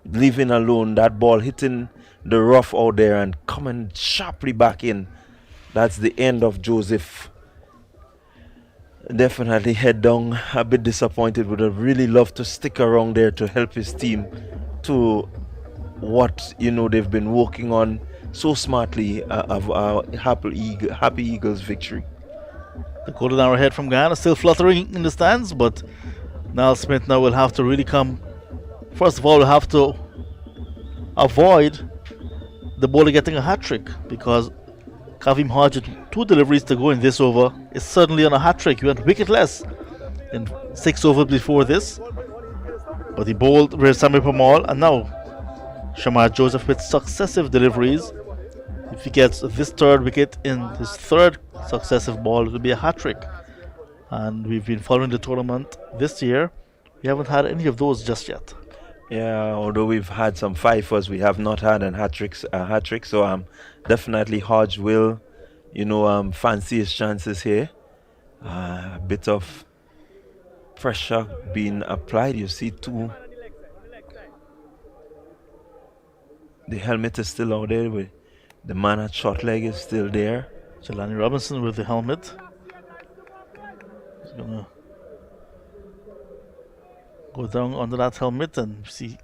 leaving alone, that ball hitting the rough out there and coming sharply back in. That's the end of Joseph. Definitely head down, a bit disappointed. Would have really loved to stick around there to help his team to what they've been working on so smartly of our Happy Eagles victory. The golden arrowhead from Guyana still fluttering in the stands, but Niall Smith now will have to really come. First of all, we'll have to avoid the bowler getting a hat trick, because Kavim Hodge, with 2 deliveries to go in this over, is suddenly on a hat trick. He went wicketless in 6 overs before this, but he bowled Sami Pamal, and now Shamar Joseph with successive deliveries. If he gets this 3rd wicket in his 3rd successive ball, it will be a hat trick. And we've been following the tournament this year. We haven't had any of those just yet. Yeah, although we've had some fifers, we have not had a hat trick. So definitely Hodge will, fancy his chances here. A bit of pressure being applied. You see, the helmet is still out there. With the man at short leg is still there. Jelani Robinson with the helmet. He's gonna go down under that helmet, and see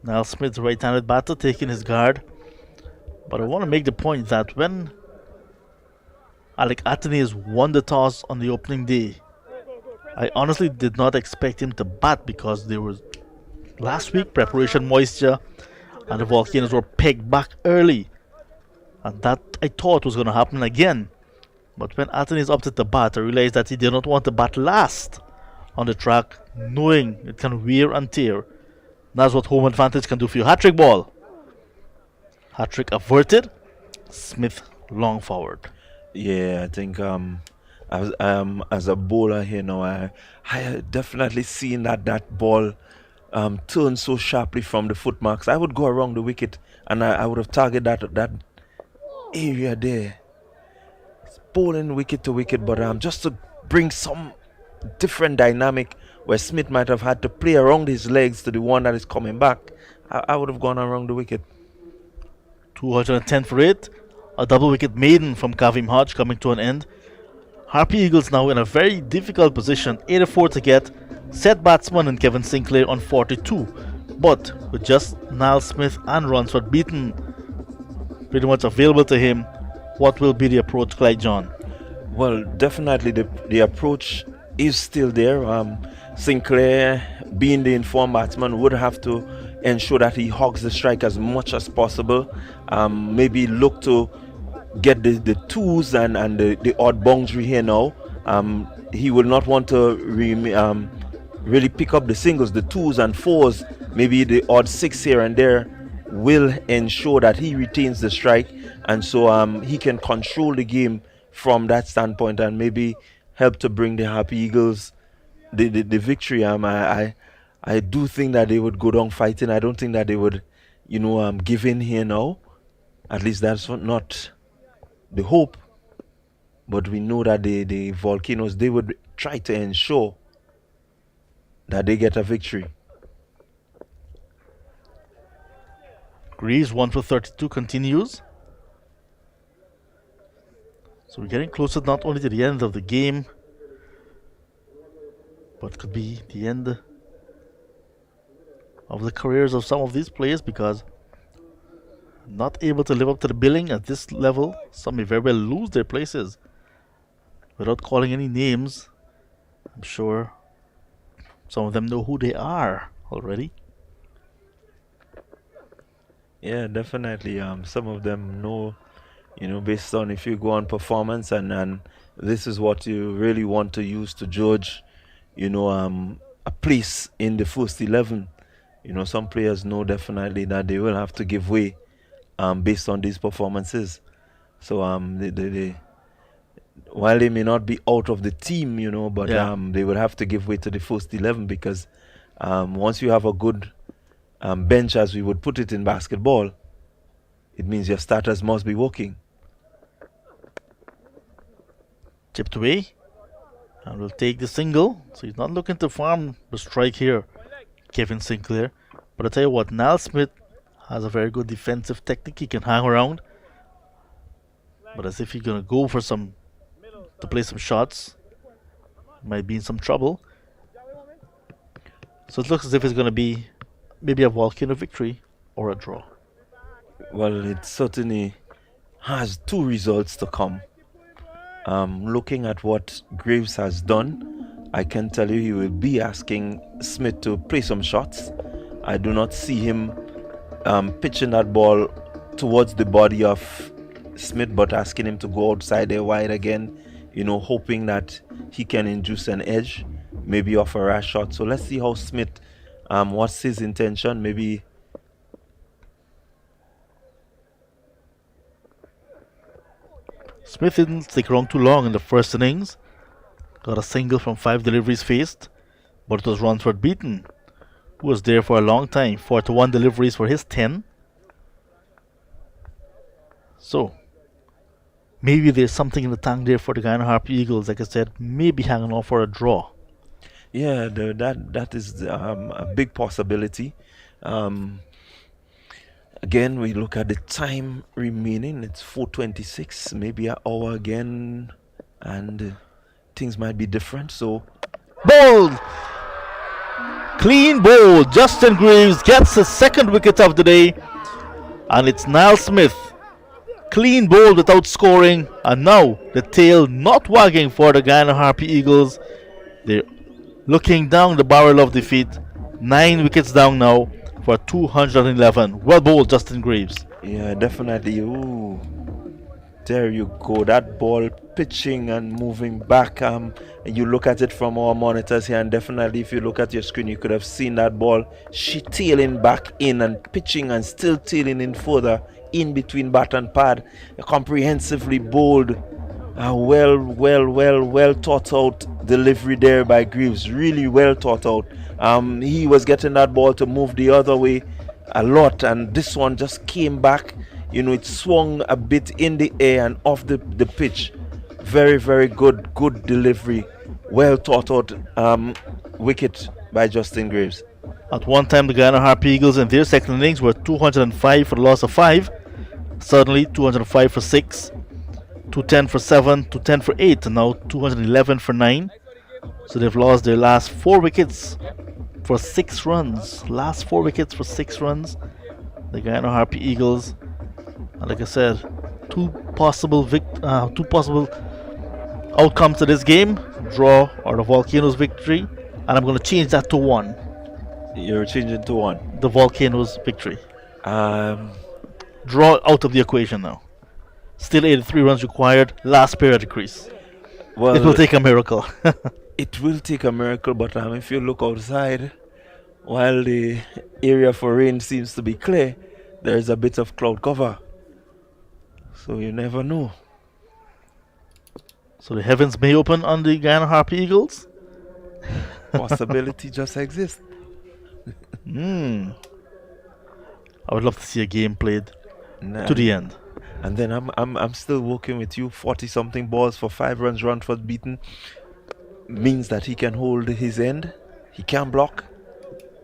Niall Smith, right-handed batter, taking his guard. But I want to make the point that when Alec Athanaze won the toss on the opening day, I honestly did not expect him to bat, because there was last week preparation moisture and the Volcanoes were pegged back early, and that I thought was going to happen again. But when Athanaze opted to bat, I realized that he did not want to bat last on the track, knowing it can wear and tear. That's what home advantage can do for you. Hat-trick ball. Hat-trick averted. Smith long forward. Yeah, I think as a bowler here now, I definitely seen that ball turn so sharply from the foot marks. I would go around the wicket and I would have targeted that area there. It's bowling wicket to wicket, but just to bring some different dynamic where Smith might have had to play around his legs to the one that is coming back, I would have gone around the wicket. 210 for 8. A double wicket maiden from Kavim Hodge coming to an end. Harpy Eagles now in a very difficult position. 84 to get. Set batsman and Kevin Sinclair on 42. But with just Niall Smith and Ransford beaten pretty much available to him, what will be the approach, Clyde John? Well, definitely the approach is still there. Sinclair, being the informed batsman, would have to ensure that he hogs the strike as much as possible. Maybe look to get the twos and the odd boundary here now. He will not want to really pick up the singles, the twos and fours, maybe the odd 6 here and there will ensure that he retains the strike, and so he can control the game from that standpoint and maybe help to bring the Happy Eagles the victory. I do think that they would go down fighting. I don't think that they would, give in here now. At least that's not the hope. But we know that the Volcanoes, they would try to ensure that they get a victory. Greaves 1 for 32 continues. So we're getting closer not only to the end of the game, but could be the end of the careers of some of these players, because not able to live up to the billing at this level, some may very well lose their places. Without calling any names, I'm sure some of them know who they are already. Yeah, definitely. Some of them know, based on if you go on performance and this is what you really want to use to judge, a place in the first 11. Some players know definitely that they will have to give way based on these performances. So while they may not be out of the team, but Yeah. they would have to give way to the first 11 because once you have a good bench, as we would put it in basketball, it means your starters must be working. Chipped away. And will take the single. So he's not looking to farm the strike here, Kevin Sinclair. But I tell you what, Niall Smith has a very good defensive technique. He can hang around. But as if he's gonna go for to play some shots, might be in some trouble. So it looks as if it's gonna be maybe a Volcano victory or a draw. Well, it certainly has two results to come. Looking at what Graves has done, I can tell you he will be asking Smith to play some shots. I do not see him pitching that ball towards the body of Smith, but asking him to go outside there wide again, hoping that he can induce an edge, maybe off a rash shot. So let's see how Smith, what's his intention, maybe. Smith didn't stick around too long in the first innings. Got a single from 5 deliveries faced, but it was Ransford Beaton, who was there for a long time. 41 deliveries for his 10. So, maybe there's something in the tank there for the Guyana Harpy Eagles. Like I said, maybe hanging on for a draw. Yeah, that is a big possibility. Again, we look at the time remaining. It's 4:26, maybe an hour again, and things might be different. So, Bold! Clean bold. Justin Graves gets his second wicket of the day, and it's Niall Smith. Clean bold without scoring, and now the tail not wagging for the Guyana Harpy Eagles. They're looking down the barrel of defeat. 9 wickets down now for 211. Well bowled, Justin Graves. yeah, definitely. Ooh, there you go. That ball pitching and moving back. And you look at it from our monitors here, and definitely, if you look at your screen, you could have seen that ball. She tailing back in and pitching and still tailing in further in between bat and pad. Comprehensively bowled. Well thought out delivery there by Greaves. Really well thought out. He was getting that ball to move the other way a lot, and this one just came back. It swung a bit in the air and off the pitch. Very good delivery. Well thought out wicket by Justin Graves. At one time, the Guyana Harpy Eagles in their second innings were 205 for the loss of 5. Suddenly, 205 for 6. 210 for 7, 210 for 8, and now 211 for 9. So they've lost their last 4 wickets for 6 runs. Last 4 wickets for 6 runs. The Guyana Harpy Eagles. And like I said, two possible outcomes to this game: draw or the Volcanoes victory. And I'm going to change that to 1. You're changing to 1. The Volcanoes victory. Um, Draw out of the equation now. Still 83 runs required. Last pair at the crease. well, It will take a miracle. it will take a miracle, but if you look outside, while the area for rain seems to be clear, there is a bit of cloud cover. So you never know. So the heavens may open on the Guyana Harpy Eagles. Possibility just exists. I would love to see a game played Nah. to the end. And then I'm still working with you. 40 something balls for 5 runs. Ransford Beaton means that he can hold his end. He can block,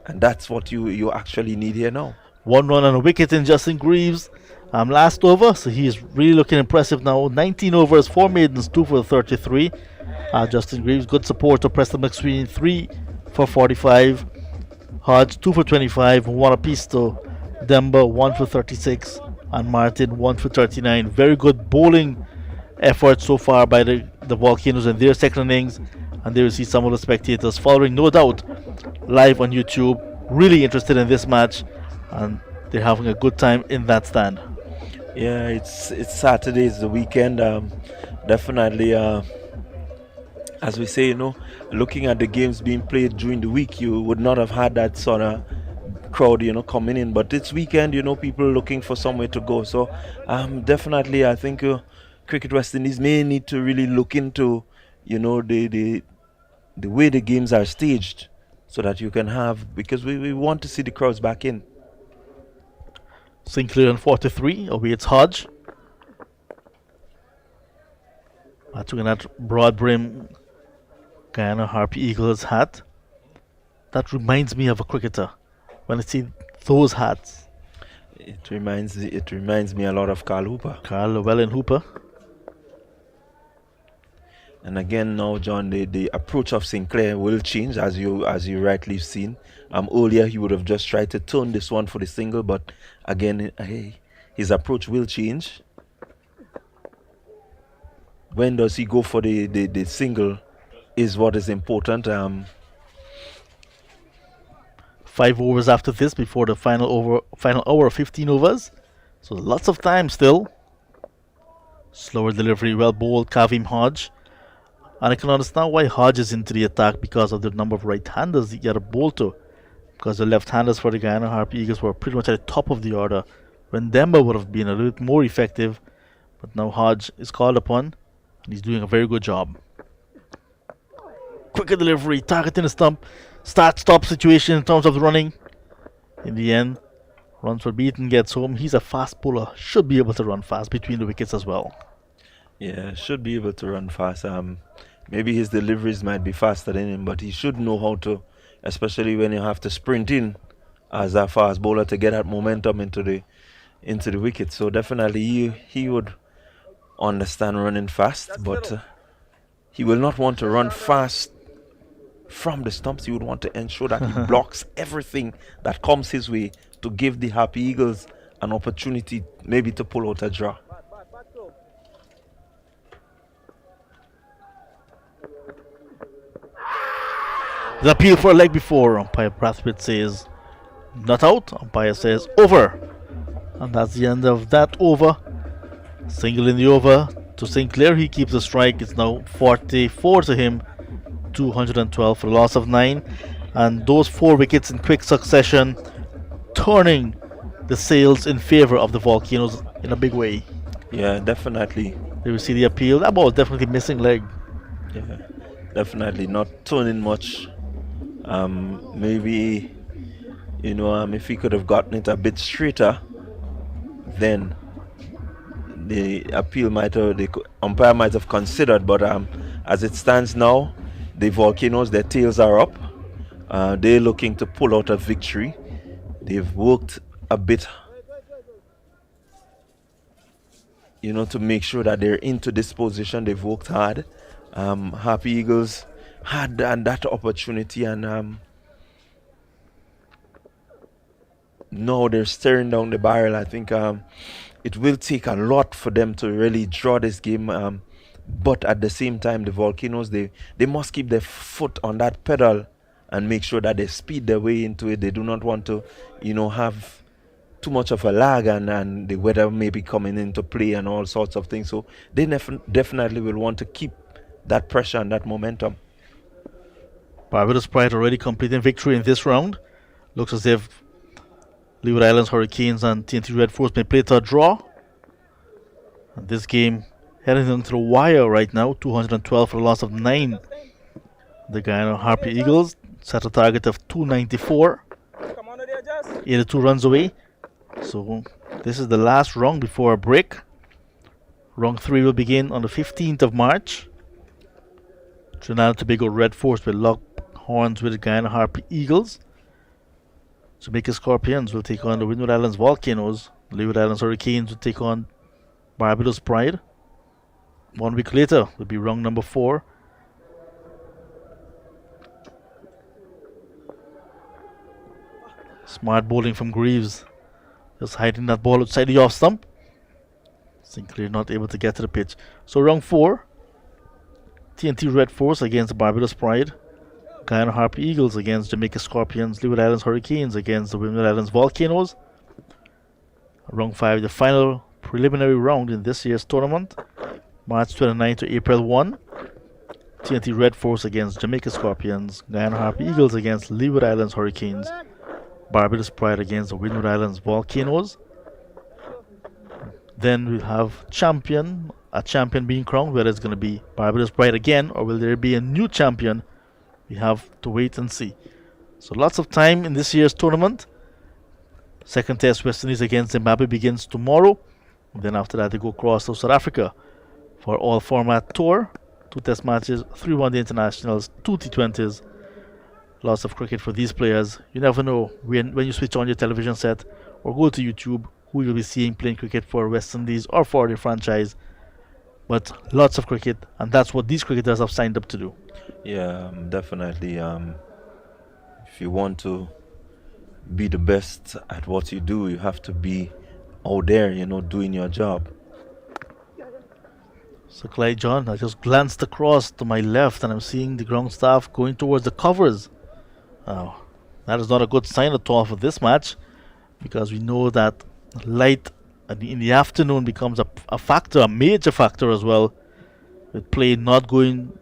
and that's what you actually need here now. 1 run and a wicket in Justin Greaves. Last over, so he's really looking impressive now. 19 overs, 4 maidens, 2 for 33. Justin Greaves, good support to Preston McSween, 3 for 45. Hodge, 2 for 25. 1 apiece to Demba, 1 for 36. And Martin, 1 for 39. Very good bowling effort so far by the Volcanoes in their second innings. And there you see some of the spectators following, no doubt, live on YouTube. Really interested in this match. And they're having a good time in that stand. Yeah, it's Saturday, it's the weekend. Definitely, as we say, looking at the games being played during the week, you would not have had that sort of crowd, coming in. But it's weekend, people looking for somewhere to go. So, definitely, I think Cricket West Indies may need to really look into, the way the games are staged, so that you can have, because we want to see the crowds back in. Sinclair on 43 awaits Hodge. Took that broad brim Guyana Harpy Eagles hat. That reminds me of a cricketer when I see those hats. It reminds me a lot of Carl Hooper. Carl Llewellyn Hooper. And again now, John, the approach of Sinclair will change, as you rightly seen. Earlier he would have just tried to turn this one for the single, but again his approach will change. When does he go for the single is what is important. 5 overs after this before the final hour of 15 overs. So lots of time still. Slower delivery, well bowled, Kavim Hodge. And I can understand why Hodge is into the attack, because of the number of right-handers he got to bowl to. Because the left-handers for the Guyana Harpy Eagles were pretty much at the top of the order, when Demba would have been a little bit more effective. But now Hodge is called upon, and he's doing a very good job. Quicker delivery, targeting the stump. Start-stop situation in terms of the running. In the end, runs for beaten, gets home. He's a fast bowler, should be able to run fast between the wickets as well. Yeah, should be able to run fast. Maybe his deliveries might be faster than him, but he should know how to, especially when you have to sprint in as a fast bowler to get that momentum into the wicket. So definitely he would understand running fast, but he will not want to run fast from the stumps. He would want to ensure that he blocks everything that comes his way to give the Happy Eagles an opportunity maybe to pull out a draw. The appeal for a leg before. Umpire Brathwaite says not out. Umpire says over. And that's the end of that over. Single in the over to Sinclair. He keeps the strike. It's now 44 to him. 212 for a loss of 9. And those 4 wickets in quick succession, turning the sails in favor of the Volcanoes in a big way. Yeah, definitely. There we see the appeal. That ball was definitely missing leg. Yeah, definitely not turning much. Maybe, if he could have gotten it a bit straighter, then the appeal the umpire might have considered. But as it stands now, the Volcanoes, their tails are up. They're looking to pull out a victory. They've worked a bit, to make sure that they're into this position. They've worked hard. Happy Eagles had that opportunity, and now they're staring down the barrel. I think it will take a lot for them to really draw this game, but at the same time, the Volcanoes, they must keep their foot on that pedal and make sure that they speed their way into it. They do not want to have too much of a lag, and the weather may be coming into play and all sorts of things. So they definitely will want to keep that pressure and that momentum. Barbados Pride already completing victory in this round. Looks as if Leeward Islands Hurricanes and TNT Red Force may play to a draw. And this game heading into the wire right now. 212 for a loss of 9. The Guyana Harpy Eagles set a target of 294. 82 runs away. So this is the last round before a break. Round 3 will begin on the 15th of March. Trinidad and Tobago Red Force will lock horns with the Guyana Harpy Eagles. Jamaica Scorpions will take on the Windward Islands Volcanoes. Leeward Islands Hurricanes will take on Barbados Pride. 1 week later will be round number 4. Smart bowling from Greaves. Just hiding that ball outside the off stump. Sinclair not able to get to the pitch. So round 4. TNT Red Force against Barbados Pride. Guyana Harpy Eagles against Jamaica Scorpions. Leeward Islands Hurricanes against the Windward Islands Volcanoes. Round 5, the final preliminary round in this year's tournament. March 29 to April 1. TNT Red Force against Jamaica Scorpions. Guyana Harpy Eagles against Leeward Islands Hurricanes. Barbados Pride against the Windward Islands Volcanoes. Then we'll have champion a champion being crowned, whether it's going to be Barbados Pride again or will there be a new champion. We have to wait and see. So lots of time in this year's tournament. Second test, West Indies against Zimbabwe, begins tomorrow. And then after that, they go across to South Africa for all format tour. 2 test matches, 3 one-day internationals, 2 T20s. Lots of cricket for these players. You never know when you switch on your television set or go to YouTube who you'll be seeing playing cricket for West Indies or for their franchise. But lots of cricket, and that's what these cricketers have signed up to do. Yeah, definitely. If you want to be the best at what you do, you have to be out there, doing your job. So Clyde John, I just glanced across to my left and I'm seeing the ground staff going towards the covers. That is not a good sign at all for this match, because we know that light in the afternoon becomes a factor, a major factor as well, with play not going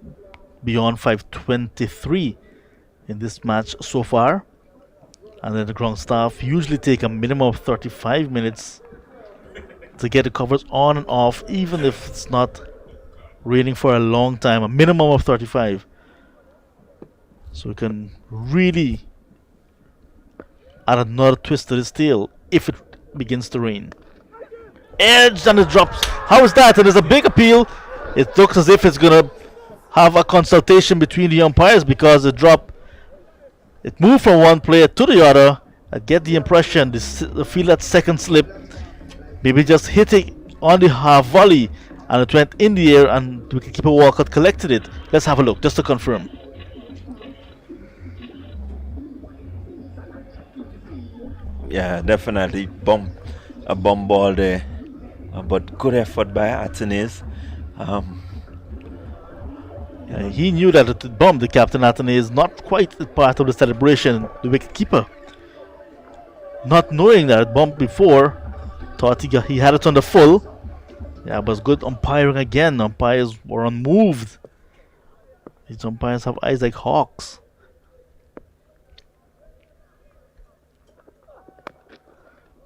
beyond 5:23 in this match so far. And then the ground staff usually take a minimum of 35 minutes to get the covers on and off, even if it's not raining for a long time, a minimum of 35. So we can really add another twist to this tale if it begins to rain. Edged and it drops. How is that? It is a big appeal. It looks as if it's going to have a consultation between the umpires, because it dropped. It moved from one player to the other. I get the impression the feel that second slip maybe just hit it on the half volley and it went in the air, and the wicketkeeper Walcott collected it. Let's have a look just to confirm. Yeah, definitely a bomb ball there, but good effort by Atenes. He knew that it bumped the captain. Atenes is not quite a part of the celebration. The wicketkeeper, not knowing that it bumped before, thought he had it on the full. Yeah, but it's good umpiring again. Umpires were unmoved. These umpires have eyes like hawks.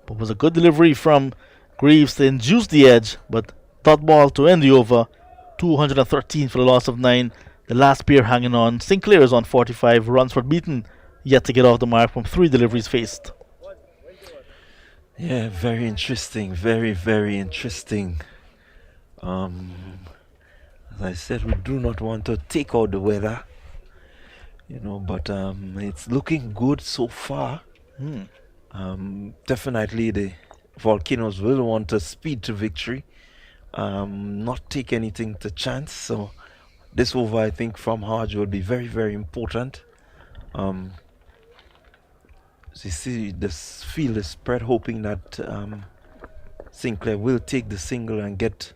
But it was a good delivery from Greaves to induce the edge, but dot ball to end the over. 213 for the loss of 9. The last pair hanging on. Sinclair is on 45 runs for beaten, yet to get off the mark from 3 deliveries faced. Yeah, very interesting. Very, very interesting. As I said, we do not want to take out the weather, but it's looking good so far. Definitely the Volcanoes will want a speed to victory, not take anything to chance. So this over, I think, from Hodge will be very, very important. So you see this field is spread, hoping that Sinclair will take the single and get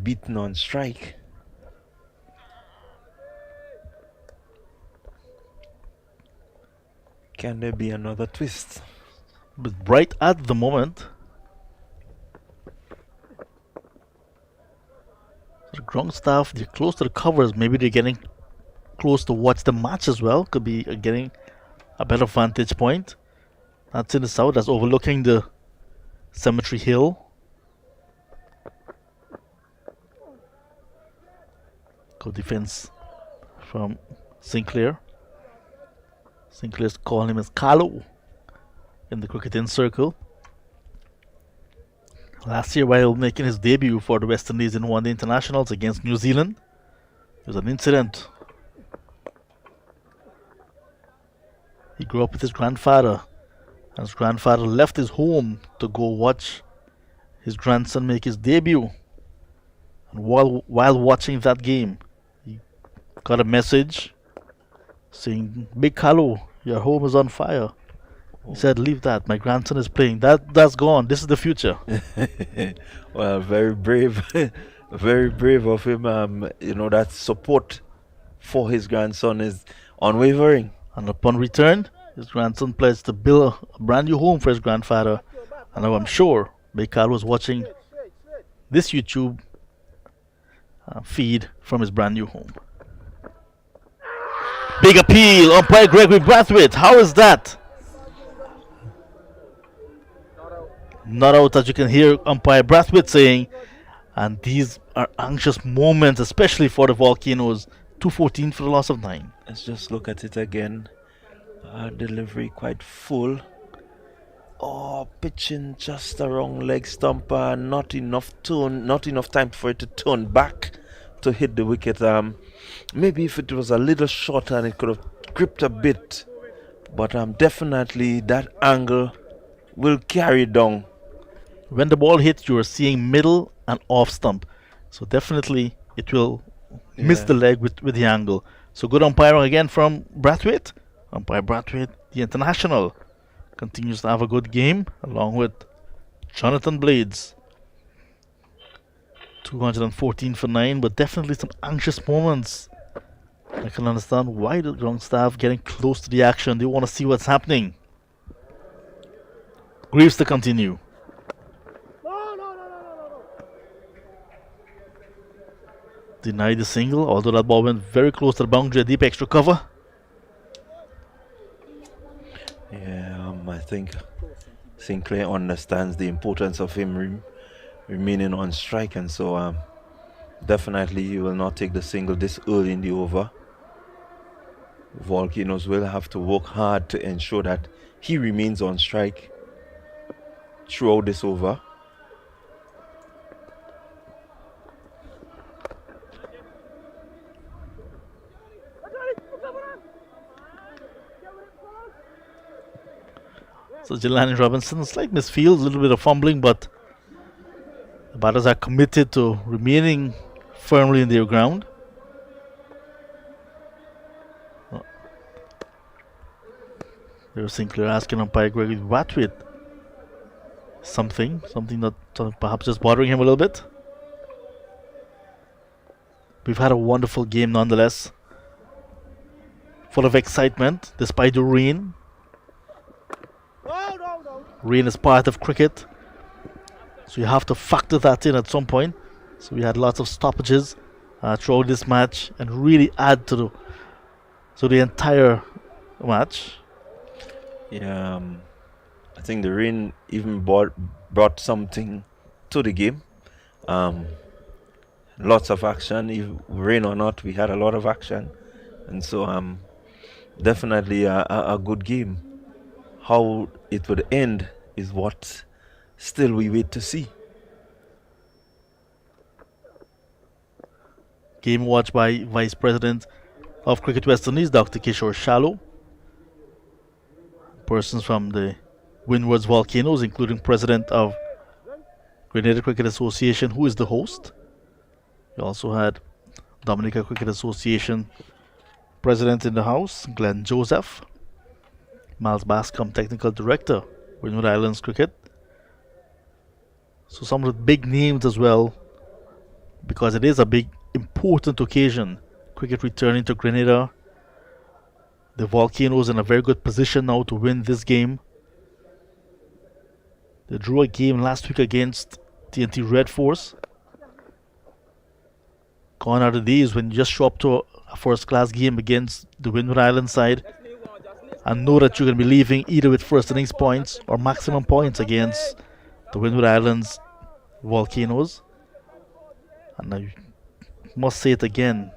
beaten on strike. Can there be another twist? But right at the moment, the ground staff, they're close to the covers. Maybe they're getting close to watch the match as well. Could be getting a better vantage point. That's in the south. That's overlooking the Cemetery Hill. Good defense from Sinclair. Sinclair's calling him as Carlo in the cricketing circle. Last year, while making his debut for the West Indies in one-day internationals against New Zealand, there was an incident. He grew up with his grandfather, and his grandfather left his home to go watch his grandson make his debut. And while watching that game, he got a message saying, "Big Carlo, your home is on fire." He said, "Leave that. My grandson is playing. That's gone. This is the future." Well, very brave, very brave of him. That support for his grandson is unwavering. And upon return, his grandson pledged to build a brand new home for his grandfather. And now I'm sure Big Carlo was watching this YouTube feed from his brand new home. Big appeal, umpire Gregory Brathwaite. How is that? Not out, as you can hear umpire Brathwaite saying. And these are anxious moments, especially for the Volcanoes. 214 for the loss of 9. Let's just look at it again. Delivery quite full. Oh, pitching just the wrong leg stumper. Not enough time for it to turn back to hit the wicket. Maybe if it was a little shorter and it could have gripped a bit. But definitely that angle will carry down. When the ball hits, you are seeing middle and off stump. So definitely it will miss the leg with the angle. So good umpiring again from Brathwaite. Umpire Brathwaite, the international, continues to have a good game along with Jonathan Blades. 214 for 9, but definitely some anxious moments. I can understand why the ground staff getting close to the action. They want to see what's happening. Greaves to continue. Denied the single, although that ball went very close to the boundary. A deep extra cover. Yeah, I think Sinclair understands the importance of him remaining on strike, and so definitely he will not take the single this early in the over. Volcanoes will have to work hard to ensure that he remains on strike throughout this over. So Jelani Robinson, slight misfield, a little bit of fumbling, but the batters are committed to remaining firmly in their ground. There's Sinclair asking umpire Gregory Brathwaite something that perhaps just bothering him a little bit. We've had a wonderful game nonetheless, full of excitement despite the rain. Rain is part of cricket, so you have to factor that in at some point. So we had lots of stoppages throughout this match and really add to the entire match. Yeah, I think the rain even brought something to the game. Lots of action, if rain or not, we had a lot of action, and so definitely a good game. How it would end is what still we wait to see. Game watched by Vice President of Cricket West Indies, Dr. Kishore Shallow. Persons from the Windwards Volcanoes, including President of Grenada Cricket Association, who is the host. We also had Dominica Cricket Association President in the house, Glenn Joseph. Miles Bascom, Technical Director, Windward Islands Cricket. So some of the big names as well, because it is a big, important occasion. Cricket returning to Grenada. The Volcanoes in a very good position now to win this game. They drew a game last week against TNT Red Force. Gone are the days when you just show up to a first-class game against the Windward Islands side and know that you're going to be leaving either with first innings points or maximum points against the Windward Islands Volcanoes. And I must say it again,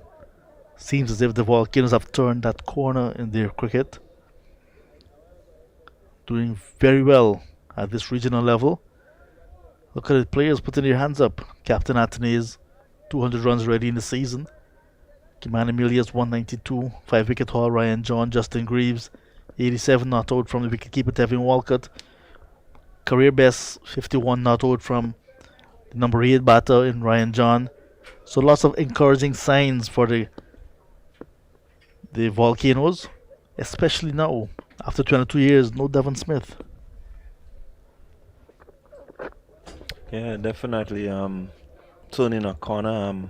seems as if the Volcanoes have turned that corner in their cricket. Doing very well at this regional level. Look at the players putting their hands up. Captain Athenaeus, 200 runs already in the season. Kiman Emilius, 192. 5-wicket haul, Ryan John, Justin Greaves. 87 not out from the wicketkeeper Tevin Walcott. Career best 51 not out from the number 8 batter in Ryan John. So lots of encouraging signs for the Volcanoes, especially now after 22 years, no Devon Smith. Yeah, definitely turning a corner.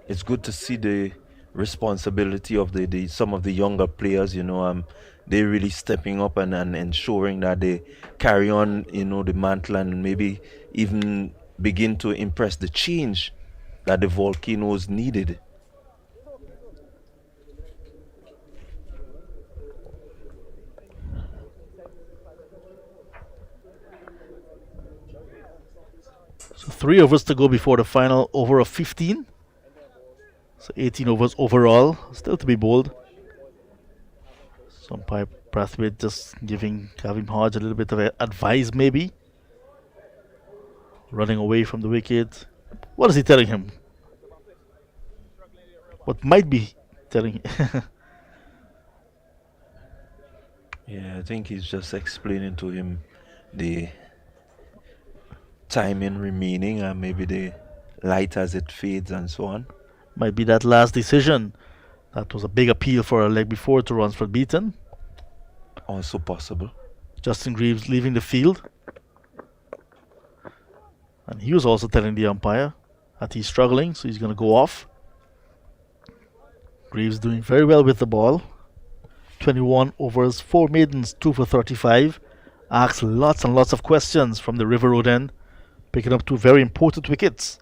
It's good to see the responsibility of the some of the younger players, they're really stepping up and ensuring that they carry on, the mantle and maybe even begin to impress the change that the Volcanoes needed. So 3 overs to go before the final over of 15. So 18 overs overall, still to be bowled. So umpire Brathwaite just giving Kavim Hodge a little bit of advice maybe. Running away from the wicket. What is he telling him? What might be telling him? Yeah, I think he's just explaining to him the timing remaining and maybe the light as it fades and so on. Might be that last decision. That was a big appeal for a leg before, 2 runs for beaten. Also possible. Justin Greaves leaving the field. And he was also telling the umpire that he's struggling, so he's going to go off. Greaves doing very well with the ball. 21 overs, 4 maidens, 2 for 35. Asks lots and lots of questions from the River Road end, picking up 2 very important wickets.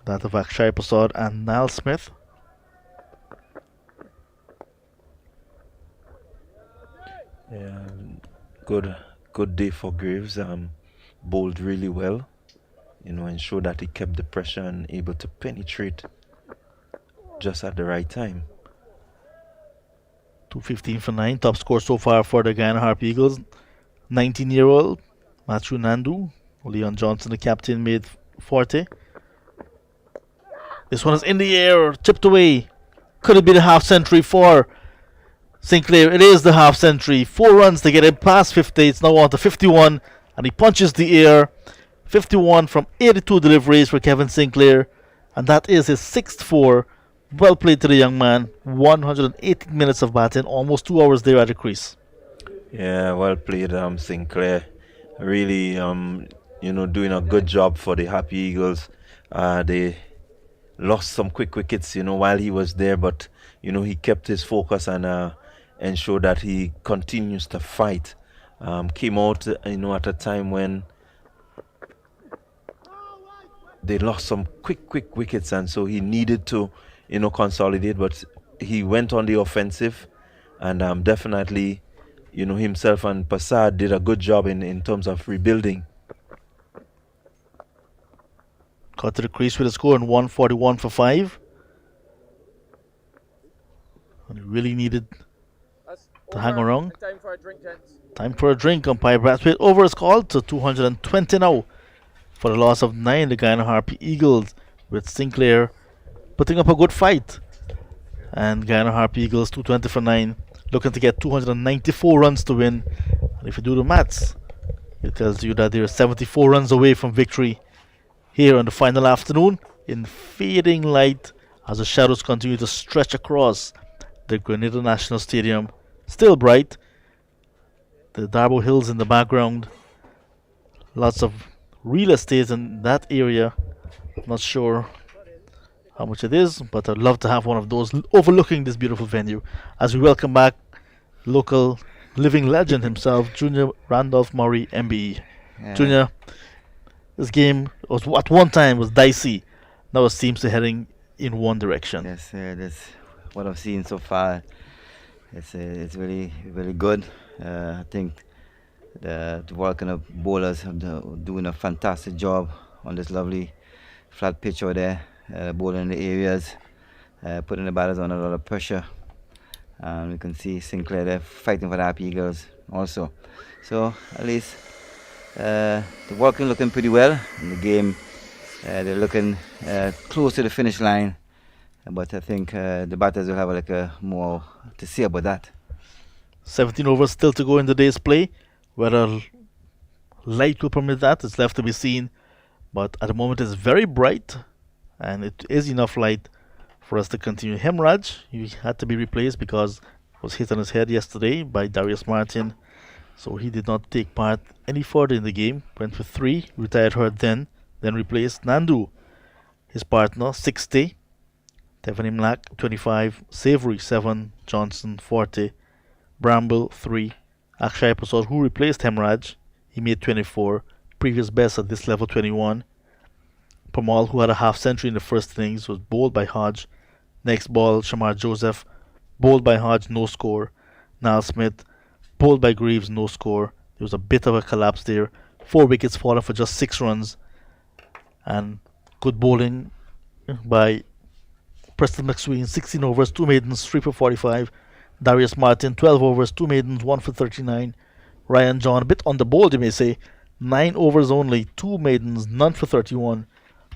That of Akshay Prasad and Niall Smith. Yeah, good day for Graves. Bowled really well, ensured that he kept the pressure and able to penetrate just at the right time. 215 for 9, top score so far for the Guyana Harp Eagles. 19-year-old Matthew Nandu. Leon Johnson, the captain, made 40. This one is in the air, chipped away. Could it be the half century for Sinclair? It is the half century. 4 runs to get it past 50. It's now on to 51, and he punches the air. 51 from 82 deliveries for Kevin Sinclair, and that is his 6th 4. Well played to the young man. 118 minutes of batting, almost 2 hours there at the crease. Yeah, well played, Sinclair. Really, doing a good job for the Happy Eagles. They lost some quick wickets, while he was there, but he kept his focus and ensured that he continues to fight. Came out, at a time when they lost some quick wickets, and so he needed to, consolidate. But he went on the offensive, and definitely, himself and Prasad did a good job in terms of rebuilding. Got to the crease with a score in 141 for 5. And he really needed to hang around. Time for a drink, gents. Time for a drink. Umpire Brathwaite over is called to 220 now for the loss of 9. The Guyana Harpy Eagles with Sinclair putting up a good fight. And Guyana Harpy Eagles 220 for 9, looking to get 294 runs to win. And if you do the maths, it tells you that they're 74 runs away from victory here on the final afternoon in fading light as the shadows continue to stretch across the Grenada National Stadium. Still bright. The Darbo Hills in the background. Lots of real estate in that area. Not sure how much it is, but I'd love to have one of those overlooking this beautiful venue as we welcome back local living legend himself, Junior Randolph Murray, MBE. Yeah. Junior, this game was at one time was dicey. Now it seems to heading in one direction. Yes, that's what I've seen so far. It's really really good. I think the working of bowlers are doing a fantastic job on this lovely flat pitch over there, bowling in the areas, putting the batters under a lot of pressure. And we can see Sinclair there fighting for the Happy Eagles also. So at least they're looking pretty well in the game. They're looking close to the finish line, but I think the batters will have more to say about that. 17 overs still to go in the day's play. Whether light will permit that, it's left to be seen. But at the moment it's very bright, and it is enough light for us to continue. Hemraj, he had to be replaced because he was hit on his head yesterday by Darius Martin. So he did not take part any further in the game. Went for 3, retired hurt then replaced Nandu, his partner, 60. Tiffany Mlack, 25. Savory, 7. Johnson, 40. Bramble, 3. Akshay Prasad, who replaced Hemraj, he made 24. Previous best at this level, 21. Pamal, who had a half century in the first innings, was bowled by Hodge. Next ball, Shamar Joseph, bowled by Hodge, no score. Niall Smith, bowled by Greaves, no score. There was a bit of a collapse there. 4 wickets fallen for just 6 runs. And good bowling by Preston McSween, 16 overs, 2 maidens, 3 for 45. Darius Martin, 12 overs, 2 maidens, 1 for 39. Ryan John, a bit on the board, you may say, 9 overs only, 2 maidens, none for 31.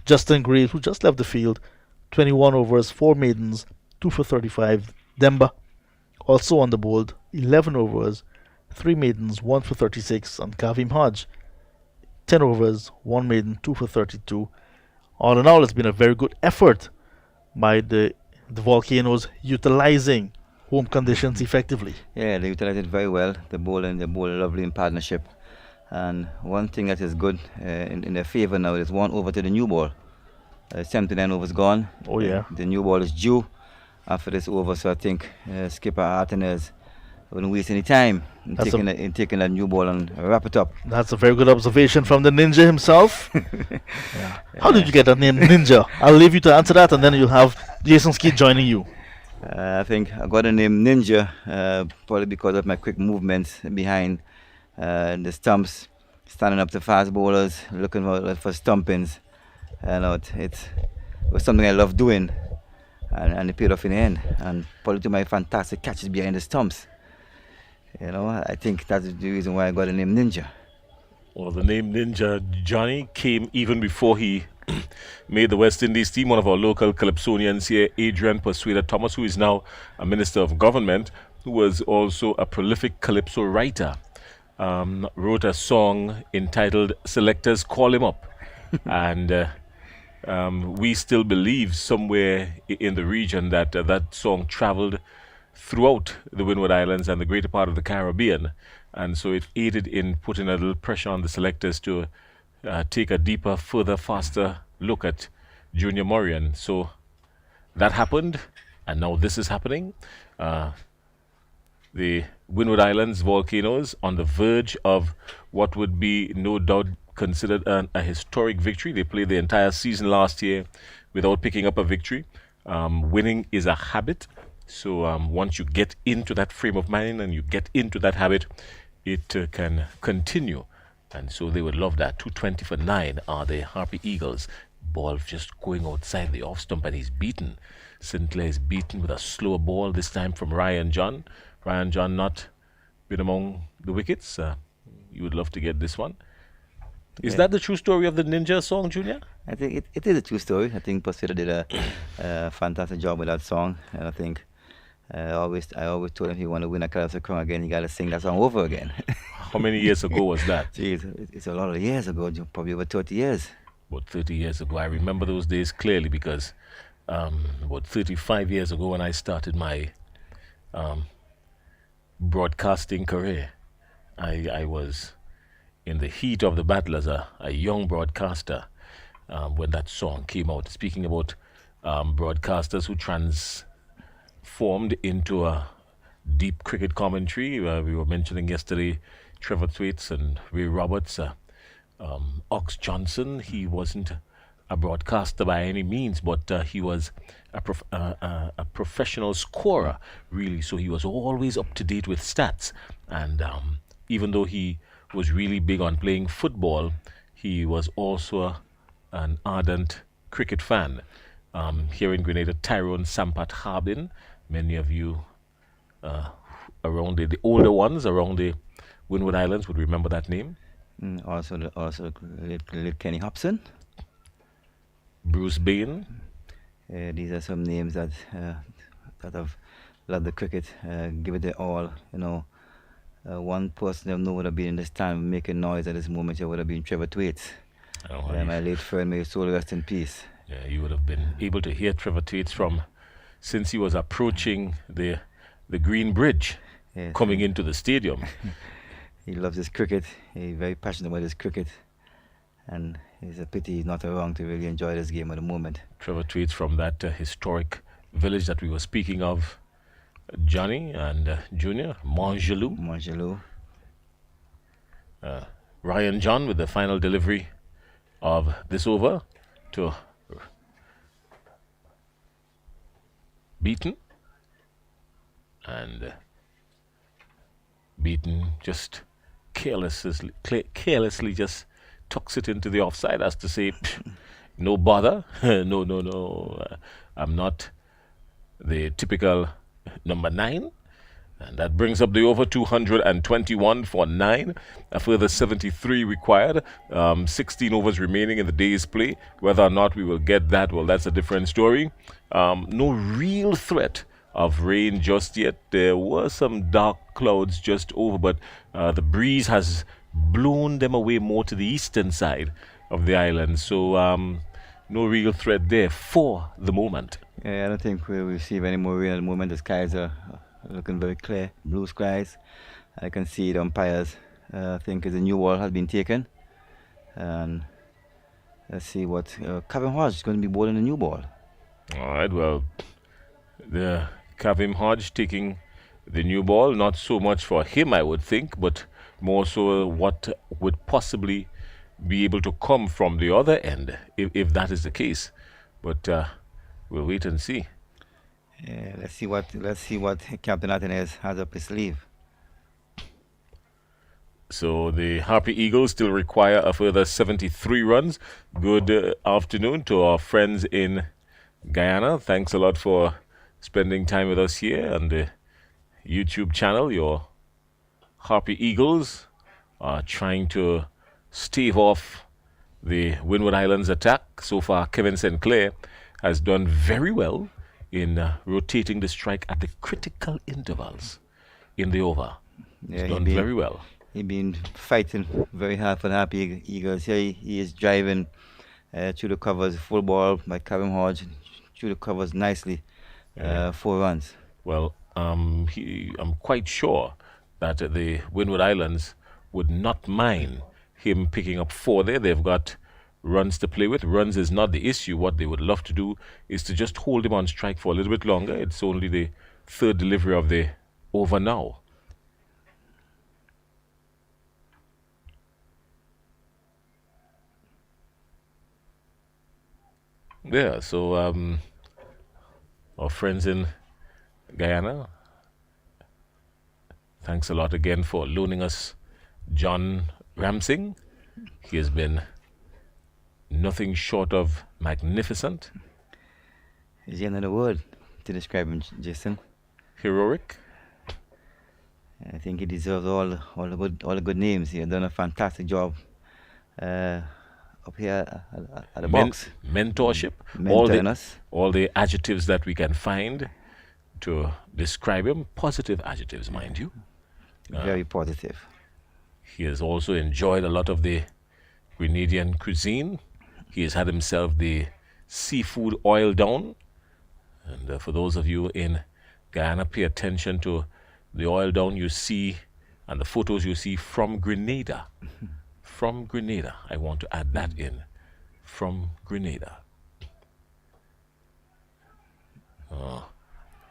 Justin Greaves, who just left the field, 21 overs, 4 maidens, 2 for 35. Demba, also on the board, 11 overs, 3 maidens, 1 for 36. And Kavim Hodge, 10 overs, 1 maiden, 2 for 32. All in all, it's been a very good effort by the Volcanoes utilizing home conditions effectively. Yeah, they utilized it very well. They bowl lovely in partnership. And one thing that is good in their favor now is 1 over to the new ball. 79 overs gone. Oh, yeah. The new ball is due after this over, so I think skipper Artenez wouldn't waste any time in taking that new ball and wrap it up. That's a very good observation from the Ninja himself. Yeah. How did you get that name, Ninja? I'll leave you to answer that, and then you'll have Jason Skeet joining you. I think I got the name Ninja probably because of my quick movements behind the stumps, standing up to fast bowlers, looking for stumpings. It was something I love doing, and it paid off in the end. And probably to my fantastic catches behind the stumps. I think that's the reason why I got the name Ninja. Well, the name Ninja, Johnny, came even before he made the West Indies team. One of our local Calypsonians here, Adrian Persuader Thomas, who is now a Minister of Government, who was also a prolific Calypso writer, wrote a song entitled Selectors Call Him Up. And we still believe somewhere in the region that that song traveled throughout the Windward Islands and the greater part of the Caribbean. And so it aided in putting a little pressure on the selectors to take a deeper, further, faster look at Junior Morian. So that happened, and now this is happening. The Windward Islands Volcanoes on the verge of what would be no doubt considered a historic victory. They played the entire season last year without picking up a victory. Winning is a habit. So once you get into that frame of mind and you get into that habit, it can continue. And so they would love that. 220 for 9 are the Harpy Eagles. Ball just going outside the off stump, and he's beaten. Sinclair is beaten with a slower ball, this time from Ryan John. Ryan John not been among the wickets. You would love to get this one. Is that the true story of the Ninja song, Junior? I think it is a true story. I think Persuader did a fantastic job with that song. And I think I always told him if he want to win a Calypso Crown again, he got to sing that song over again. How many years ago was that? Jeez, it's a lot of years ago, probably over 30 years. About 30 years ago. I remember those days clearly because about 35 years ago when I started my broadcasting career, I was in the heat of the battle as a young broadcaster when that song came out. Speaking about broadcasters who transformed into a deep cricket commentary, we were mentioning yesterday Trevor Thwaites and Ray Roberts. Ox Johnson, he wasn't a broadcaster by any means, but he was a professional scorer, really. So he was always up to date with stats. And even though he was really big on playing football, he was also an ardent cricket fan. Here in Grenada, Tyrone Sampat Harbin, many of you around the older ones around the Windward Islands would remember that name. Also Kenny Hobson, Bruce Bain. These are some names that have loved the cricket, give it their all. One person I know would have been in this time making noise at this moment here would have been Trevor Thwaites. My late friend, may his soul rest in peace. Yeah, you would have been able to hear Trevor Thwaites since he was approaching the Green Bridge, yes, coming into the stadium. He loves his cricket. He's very passionate about his cricket. And it's a pity he's not around to really enjoy this game at the moment. Trevor Thwaites from that historic village that we were speaking of, Johnny and Junior, Montgelou. Ryan John with the final delivery of this over to Beaton. And Beaton just carelessly just tucks it into the offside, as to say, no bother. No. I'm not the typical number 9. And that brings up the over 221 for 9. A further 73 required. 16 overs remaining in the day's play. Whether or not we will get that, well, that's a different story. No real threat of rain just yet. There were some dark clouds just over, but the breeze has blown them away more to the eastern side of the island. So no real threat there for the moment. Yeah, I don't think we'll receive any more rain at the moment. The skies are looking very clear, blue skies. I can see the umpires think the new ball has been taken. And let's see what Kevin Hodge is going to be bowling the new ball. All right, well, the Kavim Hodge taking the new ball, not so much for him, I would think, but more so what would possibly be able to come from the other end, if that is the case. But we'll wait and see. Yeah, let's see what Captain Atenez has up his sleeve. So the Harpy Eagles still require a further 73 runs. Good afternoon to our friends in Guyana. Thanks a lot for spending time with us here on the YouTube channel. Your Harpy Eagles are trying to stave off the Windward Islands attack. So far, Kevin Sinclair has done very well in rotating the strike at the critical intervals in the over. Yeah, He's done very well. He's been fighting very hard for the Happy Eagles. Here he is driving through the covers, full ball by Kevin Hodge, through the covers nicely, 4 runs. Well, I'm quite sure that the Windward Islands would not mind him picking up 4 there. They've got runs to play with. Runs is not the issue. What they would love to do is to just hold him on strike for a little bit longer. It's only the 3rd delivery of the over now. Yeah, so our friends in Guyana, thanks a lot again for loaning us John Ramsing. He has been nothing short of magnificent. Is there another word to describe him, Jason? Heroic. I think he deserves all the good names. He has done a fantastic job up here at the box. Mentorship. Mentoring us. All the adjectives that we can find to describe him. Positive adjectives, mind you. Very positive. He has also enjoyed a lot of the Grenadian cuisine. He has had himself the seafood oil down. And for those of you in Guyana, pay attention to the oil down you see and the photos you see from Grenada. From Grenada. I want to add that in. From Grenada.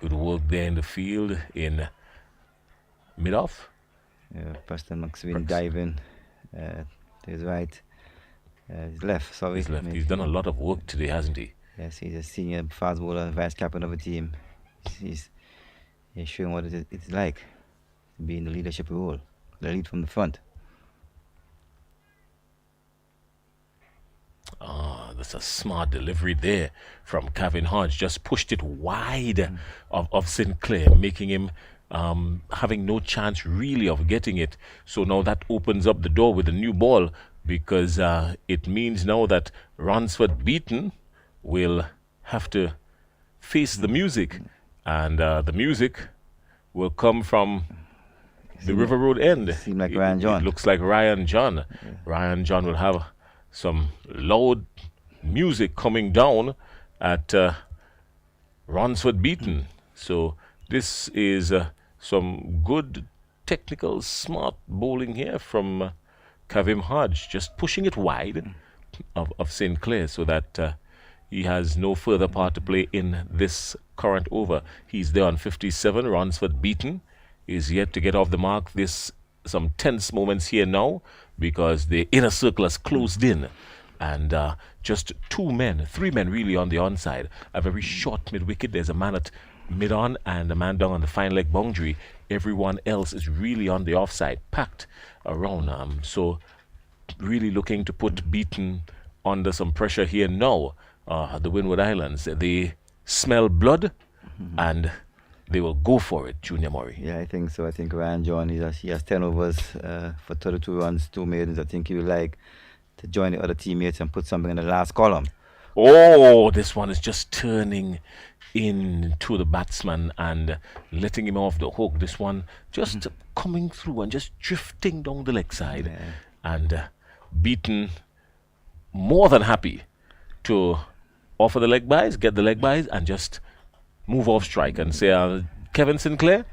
Good work there in the field in mid-off. Preston McSween diving to his right. His left, sorry. His left. He's done a lot of work today, hasn't he? Yes, he's a senior fast bowler, vice captain of a team. He's showing what it's like to be in the leadership role, the lead from the front. That's a smart delivery there from Kevin Hodge. Just pushed it wide of Sinclair, making him having no chance really of getting it. So now that opens up the door with the new ball, because it means now that Ransford Beaton will have to face the music, and the music will come from the River Road end. Seems like Ryan John. It looks like Ryan John. Yeah. Ryan John will have some loud music coming down at Ransford Beaton. So this is some good technical smart bowling here from Kavim Hodge, just pushing it wide of Sinclair so that he has no further part to play in this current over. He's there on 57. Ransford Beaton is yet to get off the mark. Some tense moments here now because the inner circle has closed in, and just 3 men really on the onside. A very short mid-wicket. There's a man at mid-on and a man down on the fine leg boundary. Everyone else is really on the offside, packed around. So really looking to put Beaton under some pressure here now. The Windward Islands, they smell blood, and they will go for it, Junior Murray. Yeah, I think so. I think Ryan John, he has 10 overs for 32 runs, 2 maidens. I think he would like to join the other teammates and put something in the last column. Oh, this one is just turning into the batsman and letting him off the hook. This one just coming through and just drifting down the leg side. And Beaton more than happy to offer the leg byes, get the leg byes, and just move off strike and say, Kevin Sinclair,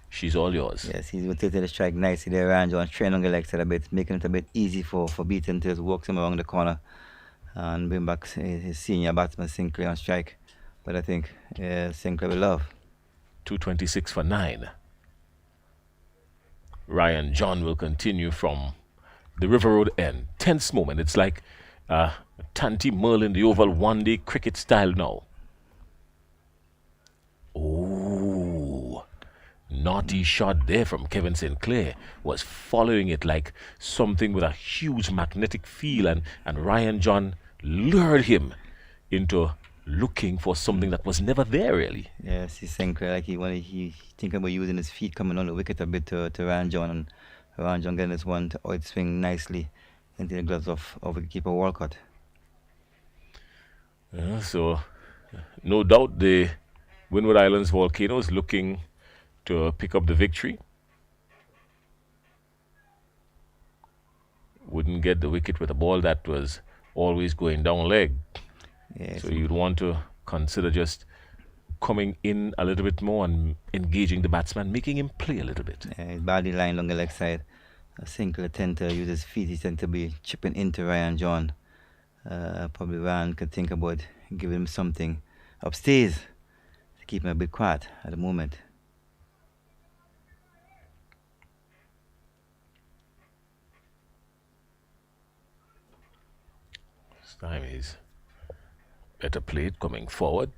she's all yours. Yes, he's going to take the strike nicely there, Ryan John, train on the leg side a bit, making it a bit easy for Beaton to just walk him around the corner and bring back his senior batsman Sinclair on strike. But I think Sinclair will love. 226 for 9. Ryan John will continue from the River Road end. Tense moment. It's like Tanti Merlin, the Oval one-day cricket style now. Oh, naughty shot there from Kevin Sinclair. Was following it like something with a huge magnetic field, and Ryan John lured him into looking for something that was never there, really. Yes, he's Sinclair, like he thinking about using his feet coming on the wicket a bit to Ryan John, and Ryan John getting this one to out swing nicely into the gloves of wicketkeeper Walcott. So, no doubt the Windward Islands Volcanoes looking to pick up the victory. Wouldn't get the wicket with a ball that was always going down leg. Yes. So you'd want to consider just coming in a little bit more and engaging the batsman, making him play a little bit. His body line on the leg side. Sinclair tend to use his feet. He tend to be chipping into Ryan John. Probably Ryan could think about giving him something upstairs to keep him a bit quiet at the moment. This time he's better played coming forward.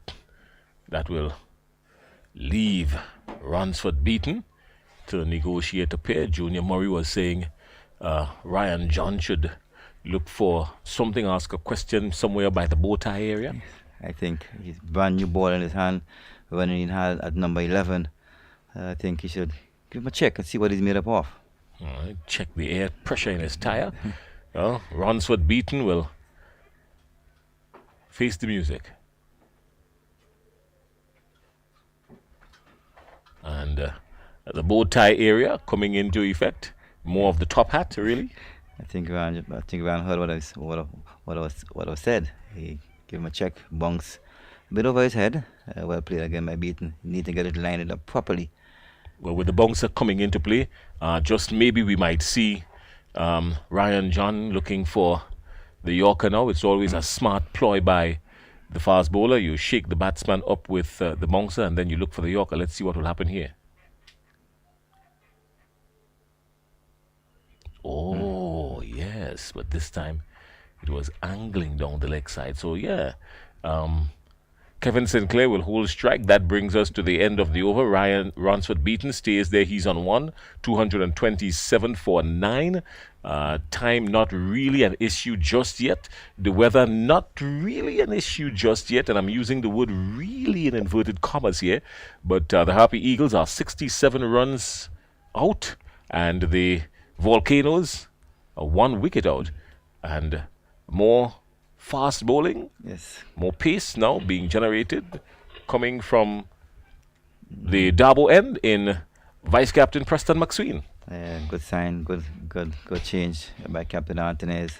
That will leave Ransford beaten to negotiate a pair. Junior Murray was saying Ryan John should look for something, ask a question somewhere by the bow tie area. I think his brand new ball in his hand, running in hard at number 11. I think he should give him a check and see what he's made up of. All right, check the air pressure in his tire. Well, Ransford beaten will face the music. And the bow tie area coming into effect. More of the top hat, really. I think Ryan heard what was said. He gave him a check, bunks a bit over his head. Well played again by Beaton. Need to get it lined up properly. Well, with the bouncer coming into play, just maybe we might see Ryan John looking for the Yorker now. It's always a smart ploy by the fast bowler. You shake the batsman up with the bouncer and then you look for the Yorker. Let's see what will happen here. Oh, yes, but this time it was angling down the leg side. So, yeah, Kevin Sinclair will hold strike. That brings us to the end of the over. Ryan Ransford beaten, stays there. He's on 1, 227 for 9. Time not really an issue just yet. The weather not really an issue just yet. And I'm using the word really in inverted commas here. But the Harpy Eagles are 67 runs out. And the Volcanoes are 1 wicket out. And more fast bowling. Yes. More pace now being generated. Coming from the Darbo end in Vice Captain Preston McSween. Good sign, good change by Captain Antonez.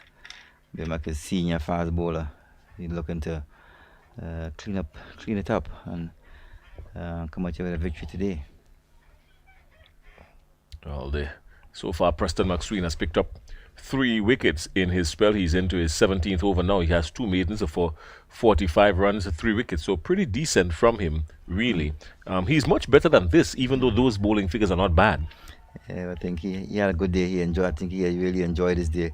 They're like a senior fast bowler. He's looking to clean it up and come out here with a victory today. Well, so far Preston McSween has picked up 3 wickets in his spell. He's into his 17th over now. He has 2 maidens for 45 runs, 3 wickets. So pretty decent from him, really. He's much better than this, even though those bowling figures are not bad. Yeah, I think he had a good day. I think he really enjoyed his day.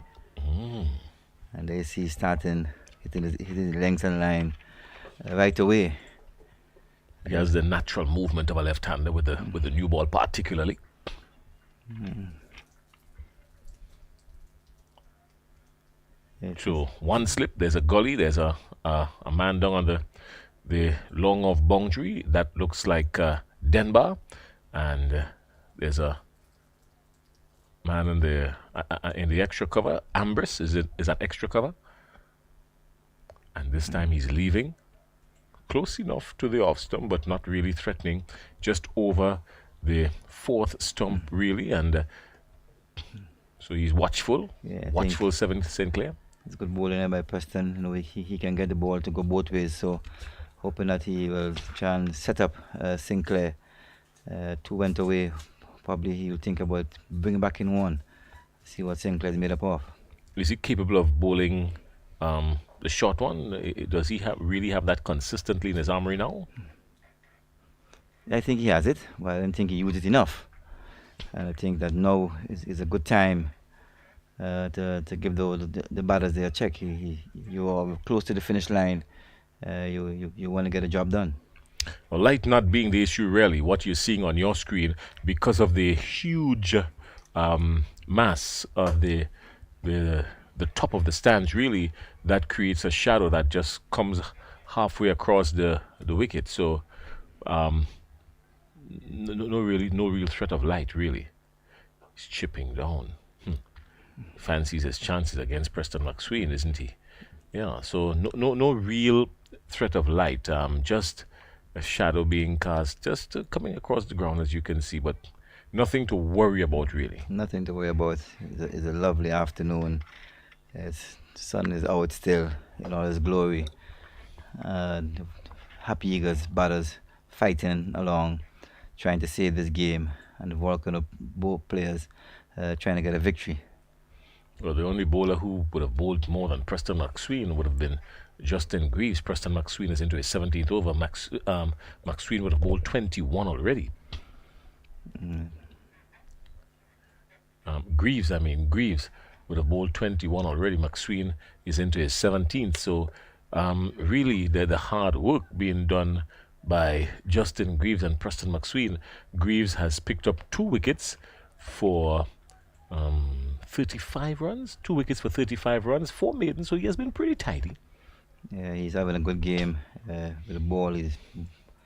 And there he's starting hitting his length and line right away. He has the natural movement of a left-hander with the new ball, particularly. So one slip, there's a gully, there's a man down on the long off boundary that looks like Denbar, and there's a man in the extra cover. Ambrose is that extra cover, and this time he's leaving close enough to the off stump, but not really threatening, just over the fourth stump really, and so he's watchful. Yeah, Watchful, Seven Sinclair. it's good bowling there by Preston. You know, he can get the ball to go both ways. So hoping that he will try and set up Sinclair. Two went away. Probably he'll think about bringing back in one. See what Sinclair's made up of. Is he capable of bowling the short one? Does he really have that consistently in his armory now? I think he has it, but I don't think he used it enough. And I think that now is a good time to give the batters their check. You are close to the finish line. You want to get a job done. Well, light not being the issue really, what you're seeing on your screen, because of the huge mass of the top of the stands, really, that creates a shadow that just comes halfway across the wicket. So no real threat of light really. He's chipping down. Fancies his chances against Preston McSween, isn't he? Yeah. So no real threat of light. Just a shadow being cast, just coming across the ground, as you can see, but nothing to worry about really. Nothing to worry about. It's a lovely afternoon. The sun is out still in all its glory. Happy Eagles batters fighting along, trying to save this game, and working up both players trying to get a victory. Well, the only bowler who would have bowled more than Preston McSween would have been Justin Greaves. Preston McSween is into his 17th over. McSween would have bowled 21 already. Greaves would have bowled 21 already. McSween is into his 17th. So really the hard work being done by Justin Greaves and Preston McSween. Greaves has picked up 2 wickets for 35 runs. 2 wickets for 35 runs, 4 maidens, so he has been pretty tidy. Yeah, he's having a good game with the ball. He's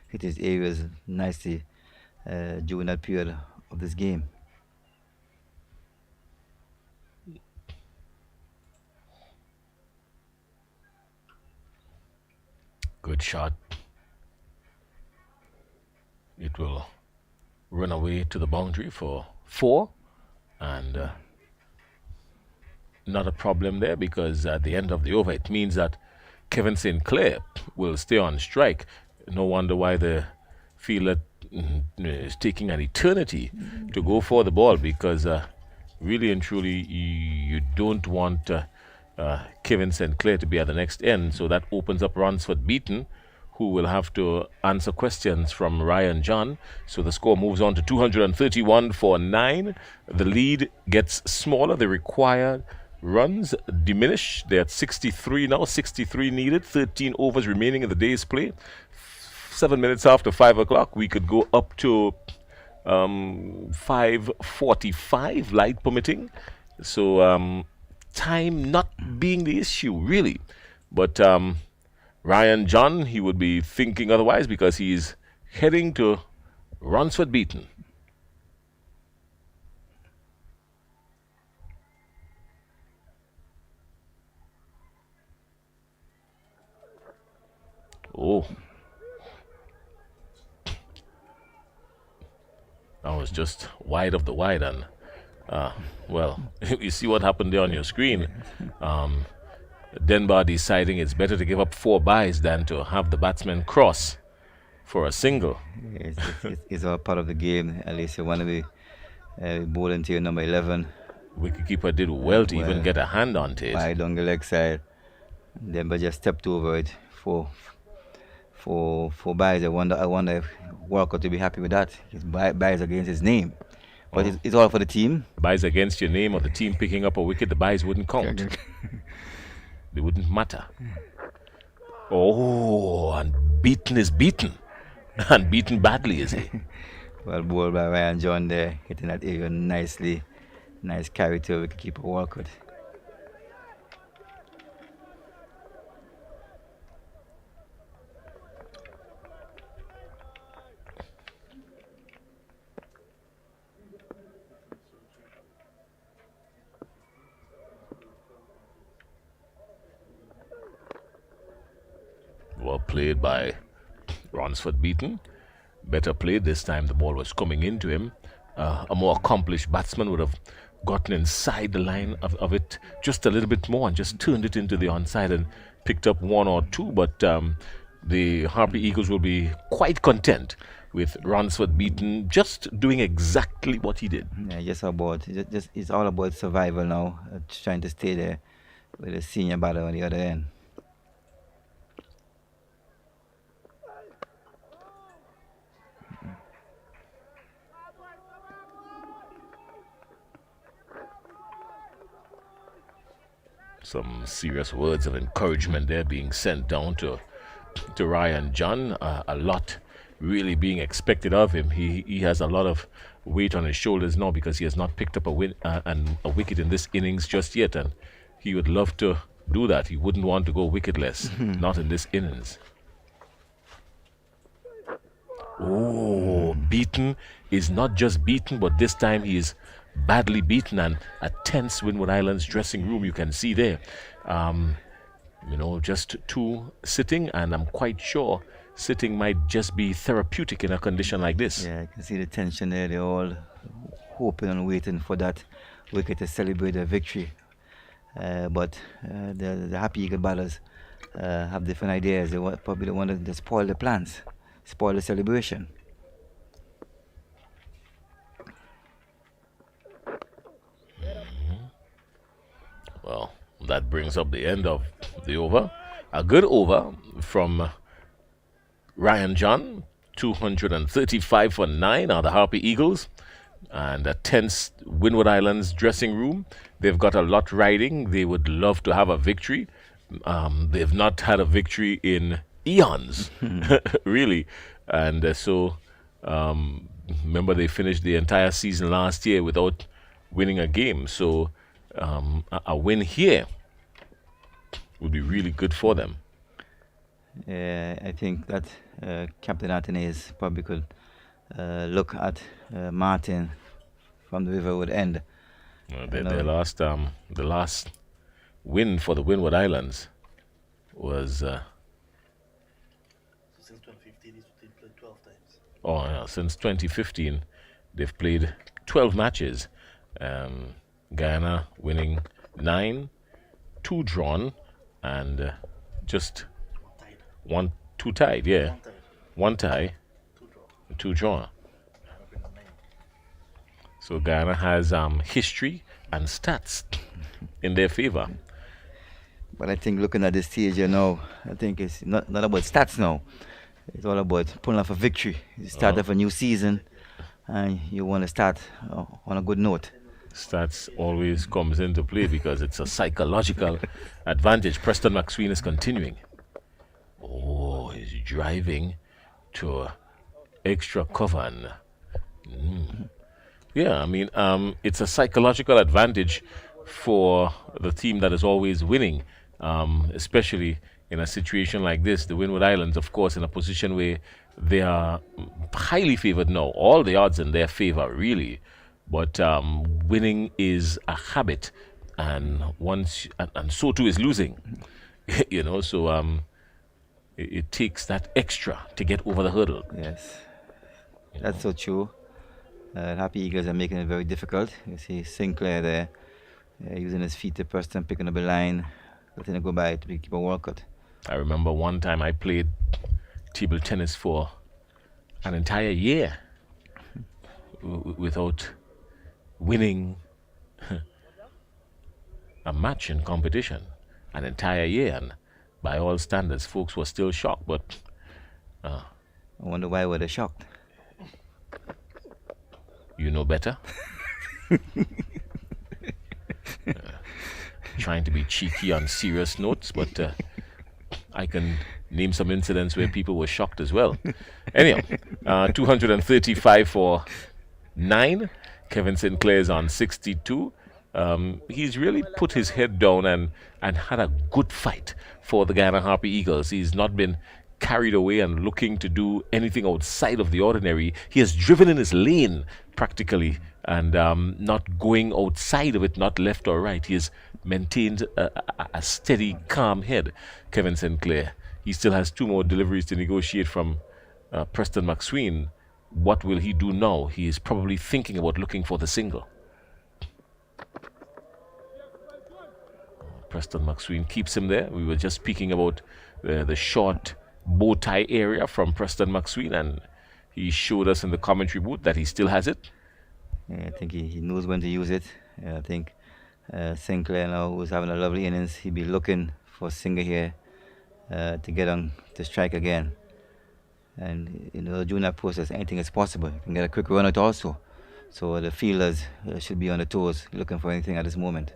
hit his areas nicely during that period of this game. Good shot. It will run away to the boundary for 4, and not a problem there, because at the end of the over it means that Kevin Sinclair will stay on strike. No wonder why the fielder is taking an eternity to go for the ball, because really and truly you don't want Kevin Sinclair to be at the next end. So that opens up Ransford Beaton, who will have to answer questions from Ryan John. So the score moves on to 231 for 9. The lead gets smaller. The required runs diminish. They're at 63 now. 63 needed. 13 overs remaining in the day's play. 7 minutes after 5 o'clock, we could go up to 5:45, light permitting. So time not being the issue, really. But Ryan John, he would be thinking otherwise, because he's heading to Ransford Beaton. Oh. That was just wide of the wide, and well, you see what happened there on your screen. Denbar deciding it's better to give up 4 byes than to have the batsman cross for a single. It's all part of the game. At least you want to be bowling to your number 11. Wicketkeeper did well to even get a hand on it. By down the leg side. Denbar just stepped over it for byes. I wonder if Walker to be happy with that. His byes against his name. But it's all for the team. Byes against your name or the team picking up a wicket, the byes wouldn't count. They wouldn't matter. Oh, and Beaton is beaten. And beaten badly, is he? Well bowled by Ryan John there, hitting that area nicely. Nice carry to wicketkeeper Walcott. played by Ransford Beaton. Better played this time. The ball was coming into him. A more accomplished batsman would have gotten inside the line of it just a little bit more and just turned it into the onside and picked up one or two. But the Harpy Eagles will be quite content with Ransford Beaton just doing exactly what he did. Yeah, it's all about survival now. Trying to stay there with a senior batter on the other end. Some serious words of encouragement there being sent down to Ryan John. A lot really being expected of him. He has a lot of weight on his shoulders now because he has not picked up a wicket in this innings just yet, and he would love to do that. He wouldn't want to go wicketless, not in this innings. Oh, Beaton is not just beaten, but this time he is badly beaten, and a tense Windward Islands dressing room you can see there. Just two sitting, and I'm quite sure sitting might just be therapeutic in a condition like this. Yeah, I can see the tension there. They're all hoping and waiting for that wicket to celebrate a victory. But the Happy Eagle batters have different ideas. They probably want to spoil the plans, spoil the celebration. Well, that brings up the end of the over. A good over from Ryan John. 235 for 9 are the Harpy Eagles. And a tense Windward Islands dressing room. They've got a lot riding. They would love to have a victory. They've not had a victory in eons, really. And remember, they finished the entire season last year without winning a game. So a win here would be really good for them. I think that Captain Athenaeus probably could look at Martin from the Riverwood end. The last win for the Windward Islands was since 2015 they've played 12 times. Oh yeah, since 2015 they've played 12 matches. Guyana winning 9, 2 drawn, and just two tied. Yeah, one tie, 2 drawn. So Guyana has history and stats in their favor. But I think looking at this stage, I think it's not about stats now. It's all about pulling off a victory. You start off a new season, and you want to start on a good note. Stats always comes into play because it's a psychological advantage. Preston McSween is continuing. Oh, he's driving to extra cover. Yeah, I mean, it's a psychological advantage for the team that is always winning, especially in a situation like this. The Windward Islands, of course, in a position where they are highly favored now. All the odds in their favor, really. But winning is a habit, and so too is losing. So it takes that extra to get over the hurdle. Yes, that's so true. Happy Eagles are making it very difficult. You see Sinclair there using his feet to press and picking up a line, letting it go by to keep a walkout. I remember one time I played table tennis for an entire year without winning a match in competition. An entire year, and by all standards, folks were still shocked. But I wonder why were they shocked. You know better. Trying to be cheeky on serious notes, but I can name some incidents where people were shocked as well. Anyhow, 235 for 9. Kevin Sinclair's on 62. He's really put his head down and had a good fight for the Guyana Harpy Eagles. He's not been carried away and looking to do anything outside of the ordinary. He has driven in his lane practically and not going outside of it, not left or right. He has maintained a steady, calm head. Kevin Sinclair He still has 2 more deliveries to negotiate from Preston McSween. What will he do now? He is probably thinking about looking for the single. Preston McSween keeps him there. We were just speaking about the short bow tie area from Preston McSween, and he showed us in the commentary booth that he still has it. Yeah, I think he knows when to use it. I think Sinclair now, who's having a lovely innings, he'll be looking for Singer here to get on to strike again. And during that process, anything is possible. You can get a quick run out also. So the fielders should be on the toes, looking for anything at this moment.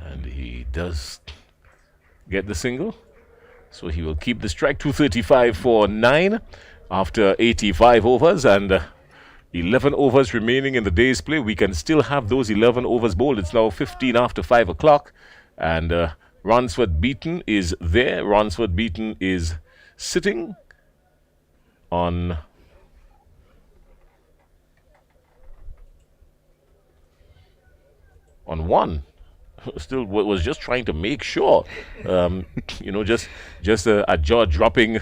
And he does get the single. So he will keep the strike. 235 for 9 after 85 overs and 11 overs remaining in the day's play. We can still have those 11 overs bowled. It's now 15 after 5 o'clock. And Ransford Beaton is there. Ransford Beaton is sitting on one. Still was just trying to make sure, just a jaw-dropping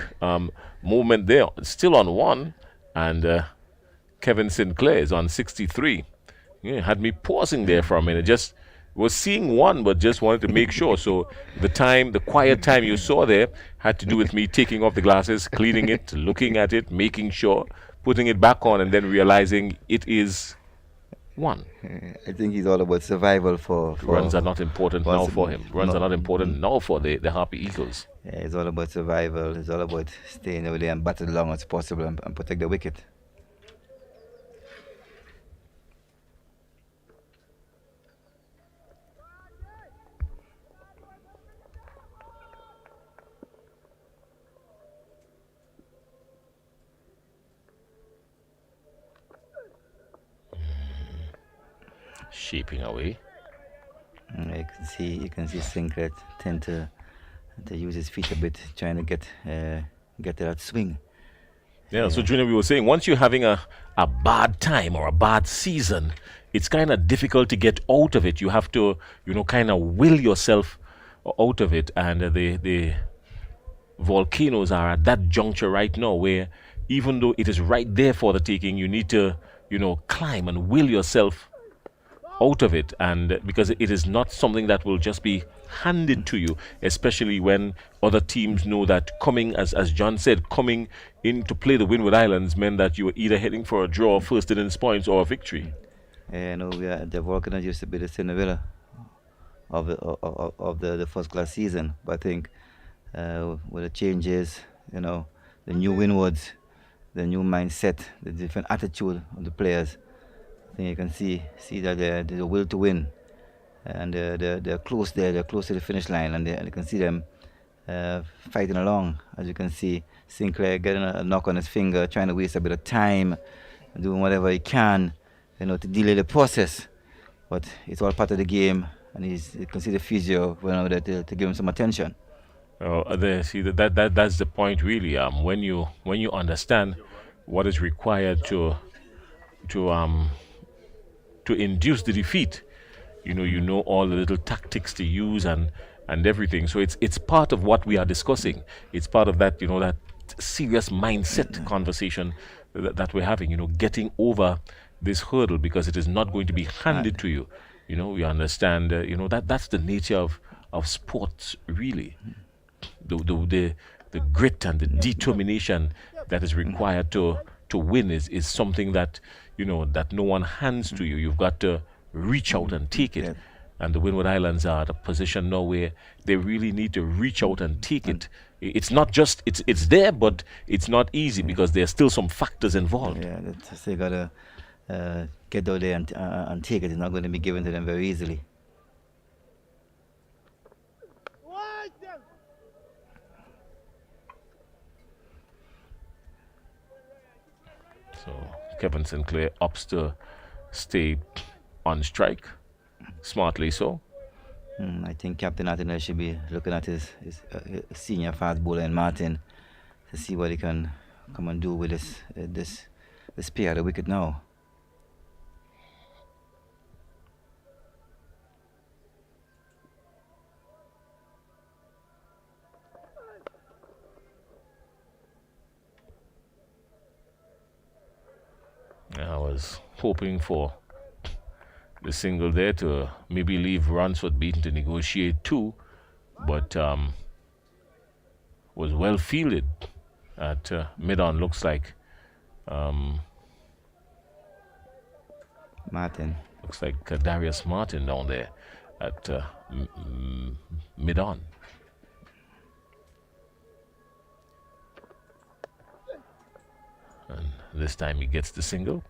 movement there. Still on 1, and Kevin Sinclair is on 63. Yeah, had me pausing there for a minute. Just was seeing 1, but just wanted to make sure. So the quiet time you saw there had to do with me taking off the glasses, cleaning it, looking at it, making sure, putting it back on, and then realizing it is 1. I think he's all about survival for runs are not important now for him. Runs are not important now for the Harpy Eagles. Yeah, it's all about survival. It's all about staying over there and bat as long as possible and protect the wicket. Shaping away. You can see Sinclair tend to use his feet a bit, trying to get to that swing. Yeah, so Junior, we were saying once you're having a bad time or a bad season, it's kind of difficult to get out of it. You have to, kind of will yourself out of it. And the Volcanoes are at that juncture right now where even though it is right there for the taking, you need to, climb and will yourself out of it, and because it is not something that will just be handed to you, especially when other teams know that coming, as John said, coming in to play the Windward Islands meant that you were either heading for a draw, first innings points, or a victory. The Volcanoes used to be the Cinderella of the first class season, but I think with the changes, the new Windwards, the new mindset, the different attitude of the players, I think you can see that there's a will to win, and they're close there. They're close to the finish line, and you can see them fighting along. As you can see, Sinclair getting a knock on his finger, trying to waste a bit of time, doing whatever he can, to delay the process. But it's all part of the game, and you can see the physio went over there to give him some attention. That's the point really. When you understand what is required to induce the defeat, you know all the little tactics to use and everything. So it's part of what we are discussing. It's part of that that serious mindset conversation that we're having. Getting over this hurdle, because it is not going to be handed to you. We understand. That's the nature of sports really. The grit and the determination that is required to win is something that that no one hands to you. You've got to reach out and take it. And the Windward Islands are at a position now where they really need to reach out and take it. It's not just it's there, but it's not easy because there are still some factors involved. Yeah, they gotta get out there and take it. It's not going to be given to them very easily. So Kevin Sinclair opts to stay on strike, smartly so. I think Captain Attenborough should be looking at his senior fast bowler in Martin to see what he can come and do with this pair of the wicket now. Was hoping for the single there to maybe leave Ransford beaten to negotiate two, but was well fielded at mid-on. Looks like Martin. looks like Darius Martin down there at mid-on. And this time he gets the single.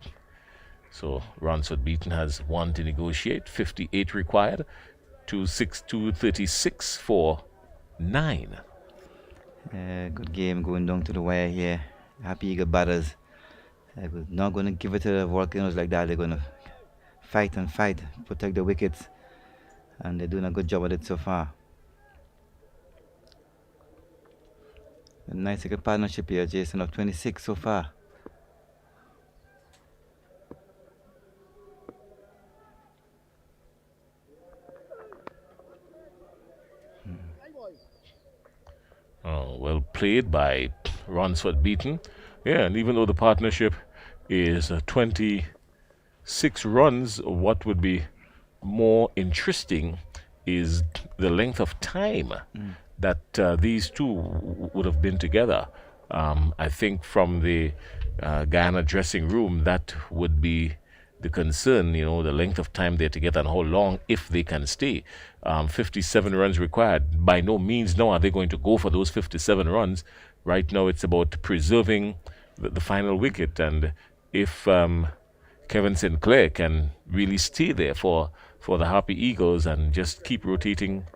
So Ransford Beaton has one to negotiate, 58 required, 2-6-2-36 for 9. Good game going down to the wire here. Happy Eagle batters. They're not going to give it to the volcanoes like that. They're going to fight and fight, protect the wickets. And they're doing a good job at it so far. A nice little partnership here, Jason, of 26 so far. Oh, well played by Ransford Beaton. Yeah, and even though the partnership is 26 runs, what would be more interesting is the length of time that these two would have been together. I think from the Guyana dressing room, that would be the concern, you know, the length of time they're together and how long, if they can stay. 57 runs required. By no means now are they going to go for those 57 runs. Right now it's about preserving the final wicket, and if Kevin Sinclair can really stay there for the Happy Eagles and just keep rotating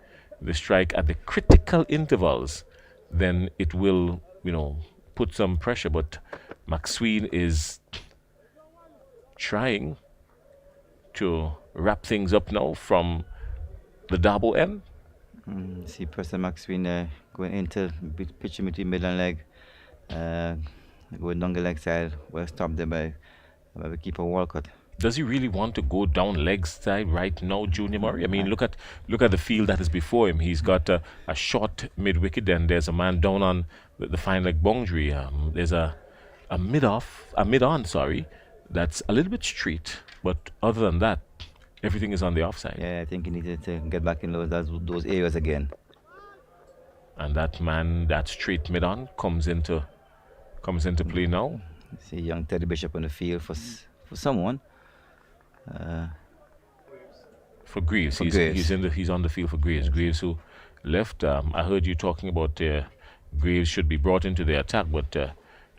the strike at the critical intervals, then it will, you know, put some pressure. But McSween is trying to wrap things up now from the Dabo end. See Preston McSween going into pitching between mid and leg, going down the leg side. Well stopped there by the keeper Walcott. Does he really want to go down leg side right now, Junior Murray? I mean, look at the field that is before him. He's got a short mid wicket, and there's a man down on the fine leg boundary. There's a mid on, that's a little bit straight, but other than that, everything is on the offside. Yeah, I think he needed to get back in those areas again. And that man, that straight mid on, comes into play now. See young Teddy Bishop on the field for someone. For Greaves, he's on the field for Greaves. Yes. Greaves, who left. I heard you talking about Greaves should be brought into the attack, but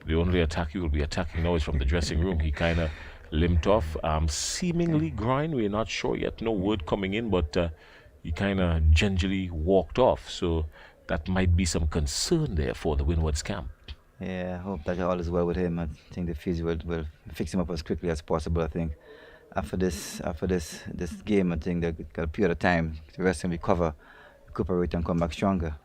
the only attack he will be attacking now is from the dressing room. He kind of limped off, seemingly groin. We're not sure yet. No word coming in, but he kind of gingerly walked off. So that might be some concern there for the Windwards camp. Yeah, I hope that all is well with him. I think the physio will fix him up as quickly as possible. I think after this game, I think they got a period of time to rest and recuperate and come back stronger.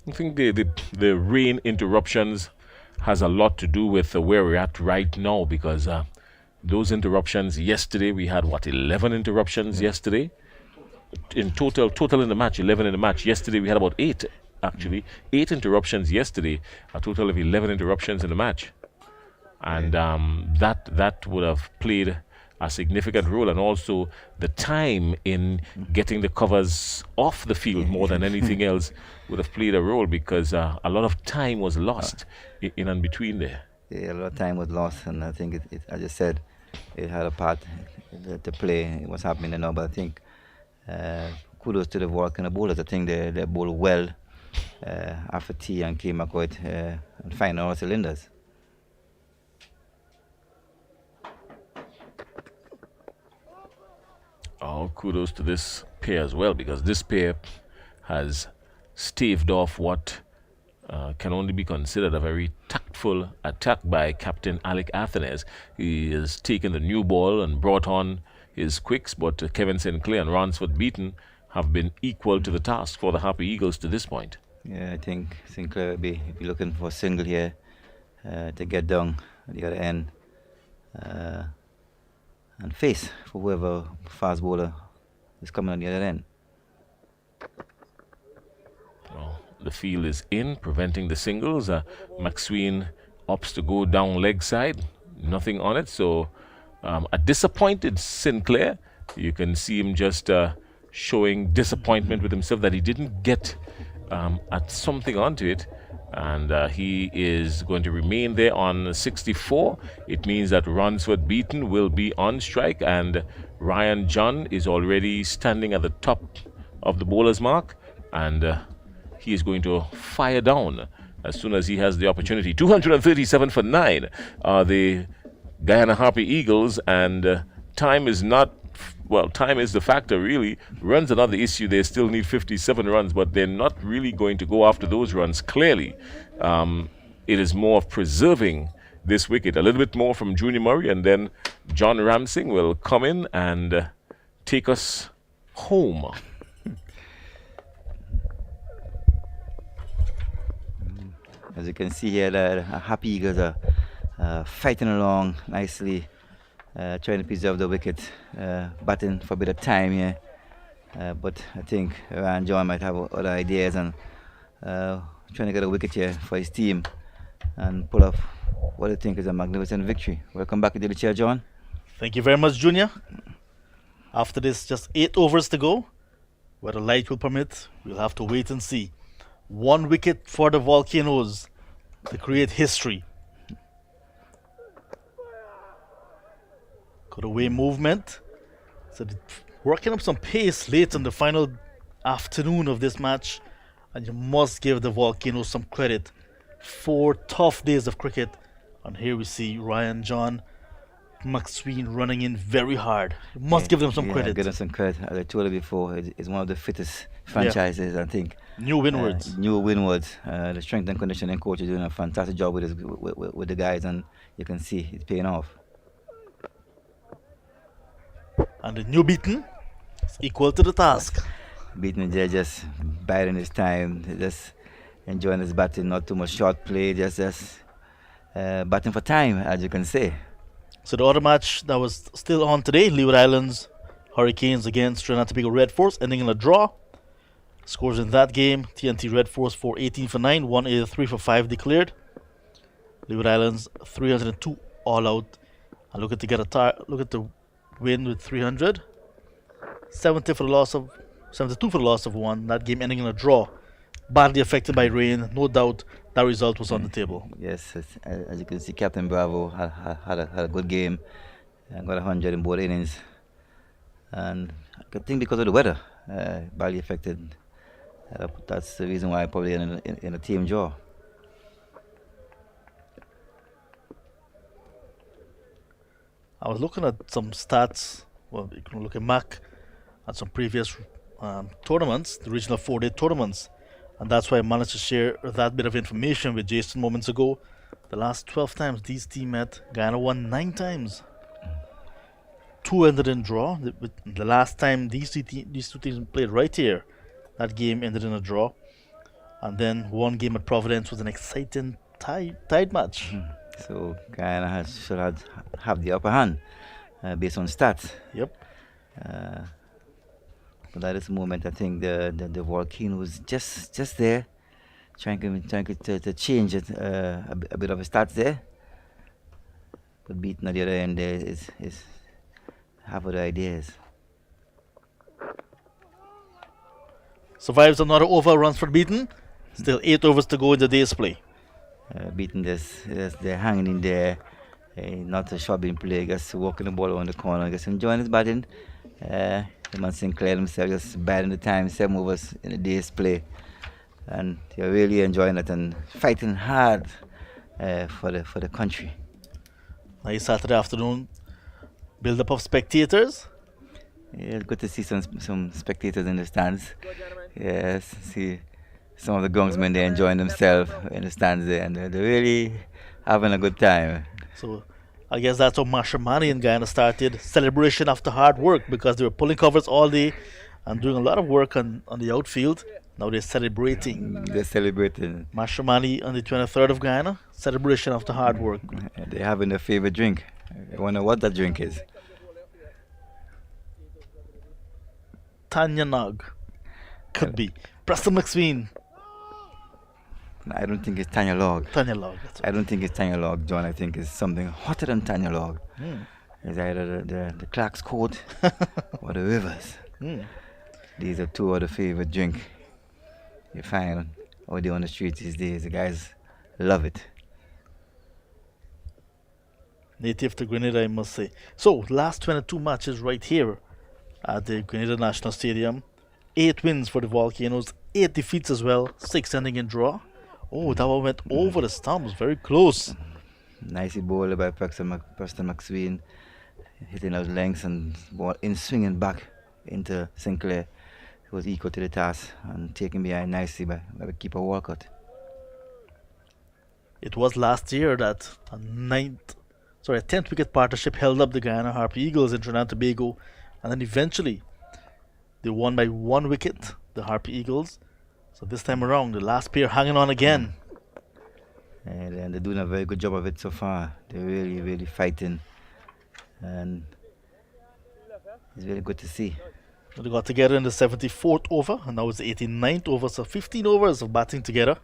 I think the rain interruptions has a lot to do with where we're at right now, because those interruptions yesterday, we had 11 interruptions yesterday in total in the match, 11 in the match. Yesterday we had about 8 actually, 8 interruptions yesterday, a total of 11 interruptions in the match, and that would have played a significant role, and also the time in getting the covers off the field more than anything else would have played a role, because a lot of time was lost in and between there. Yeah, a lot of time was lost, and I think it as I said, it had a part to play in what's happening now. But I think kudos to the work and the bowlers. I think they bowled well after tea and came back with and firing all cylinders. All kudos to this pair as well, because this pair has staved off what can only be considered a very tactful attack by Captain Alec Athenes. He has taken the new ball and brought on his quicks, but Kevin Sinclair and Ransford Beaton have been equal to the task for the Happy Eagles to this point. Yeah, I think Sinclair will be looking for a single here to get down at the other end. uh, and face for whoever fast bowler is coming on the other end. Well, the field is in, preventing the singles. McSween opts to go down leg side, nothing on it. So a disappointed Sinclair. You can see him just showing disappointment with himself that he didn't get at something onto it. And he is going to remain there on 64. It means that Ransford Beaton will be on strike, and Ryan John is already standing at the top of the bowler's mark, and he is going to fire down as soon as he has the opportunity. 237 for 9 are the Guyana Harpy Eagles, and time is not, well, time is the factor, really. Runs are not the issue. They still need 57 runs, but they're not really going to go after those runs, clearly. It is more of preserving this wicket. A little bit more from Junior Murray, and then John Ramsing will come in and take us home. As you can see here, the Happy Eagles are fighting along nicely, trying to preserve the wicket, batting for a bit of time here. But I think Ryan John might have other ideas and trying to get a wicket here for his team and pull off what I think is a magnificent victory. Welcome back to the chair, John. Thank you very much, Junior. After this, just 8 overs to go. Whether light will permit, we'll have to wait and see. 1 wicket for the Volcanoes to create history. Got away movement. So working up some pace late in the final afternoon of this match. And you must give the Volcanoes some credit. 4 tough days of cricket. And here we see Ryan John McSween running in very hard. You must give them some credit. Give them some credit. As I told you before, it's one of the fittest franchises, I think. New Windwards. New Windwards. The strength and conditioning coach is doing a fantastic job with the guys, and you can see it's paying off. And the new Beaton is equal to the task. Beaton is there just biding his time, just enjoying his batting, not too much short play, just batting for time, as you can say. So the other match that was still on today, Leeward Islands Hurricanes against Trinidad and Tobago Red Force, ending in a draw. Scores in that game, TNT Red Force 418 for 9, 183 for 5 declared. Leeward Islands 302 all out. And look at the win with 300. 72 for the loss of 1. That game ending in a draw. Badly affected by rain, no doubt that result was on the table. Yes, as you can see, Captain Bravo had a good game and got 100 in both innings. And I think because of the weather, badly affected. That's the reason why probably in a team draw. I was looking at some stats. Well, you can look back at some previous tournaments, the regional 4-day tournaments. And that's why I managed to share that bit of information with Jason moments ago. The last 12 times these teams met, Guyana won 9 times. 2 ended in draw. The last time these two teams played right here, that game ended in a draw. And then 1 game at Providence was an exciting tied match. So Guyana should have the upper hand based on stats. Yep. But at this moment, I think the Volcano was just there, trying to change it a bit of his stats there. But Beaton at the other end there is have other ideas. Survives another over, runs for Beaton. Still 8 overs to go in the day's play. Beaton they're hanging in there, not a shot being played, just walking the ball around the corner, just enjoying his batting. The man Sinclair himself just biding the time, 7 overs in the day's play. And they're really enjoying it and fighting hard for the country. Nice Saturday afternoon. Build up of spectators. Yeah, it's good to see some spectators in the stands. Yes, see some of the groundsmen, they're enjoying themselves in the stands there, and they're really having a good time. So I guess that's how Mashamani in Guyana started. Celebration after hard work, because they were pulling covers all day and doing a lot of work on the outfield. Now they're celebrating. They're celebrating. Mashamani on the 23rd of Guyana. Celebration after hard work. They're having their favorite drink. I wonder what that drink is. Tanya Nog. Could be. Preston McSween. I don't think it's Tanya Log. Tanya Log. That's I right. don't think it's Tanya Log, John. I think it's something hotter than Tanya Log. Mm. It's either the Clark's Court or the Rivers. Mm. These are two of the favorite drink you find out there on the streets these days. The guys love it. Native to Grenada, I must say. So, last 22 matches right here at the Grenada National Stadium. 8 wins for the Volcanoes, 8 defeats as well, 6 ending in draw. Oh, that one went over the stumps, very close. Nicely bowled by Preston McSween, hitting out lengths and ball in swinging back into Sinclair. He was equal to the task and taken behind nicely by the keeper Walcott. It was last year that a 10th wicket partnership held up the Guyana Harpy Eagles in Trinidad and Tobago, and then eventually they won by 1 wicket, the Harpy Eagles. So this time around, the last pair hanging on again. And they're doing a very good job of it so far. They're really, really fighting, and it's really good to see. They got together in the 74th over, and now it's the 89th over, so 15 overs of batting together.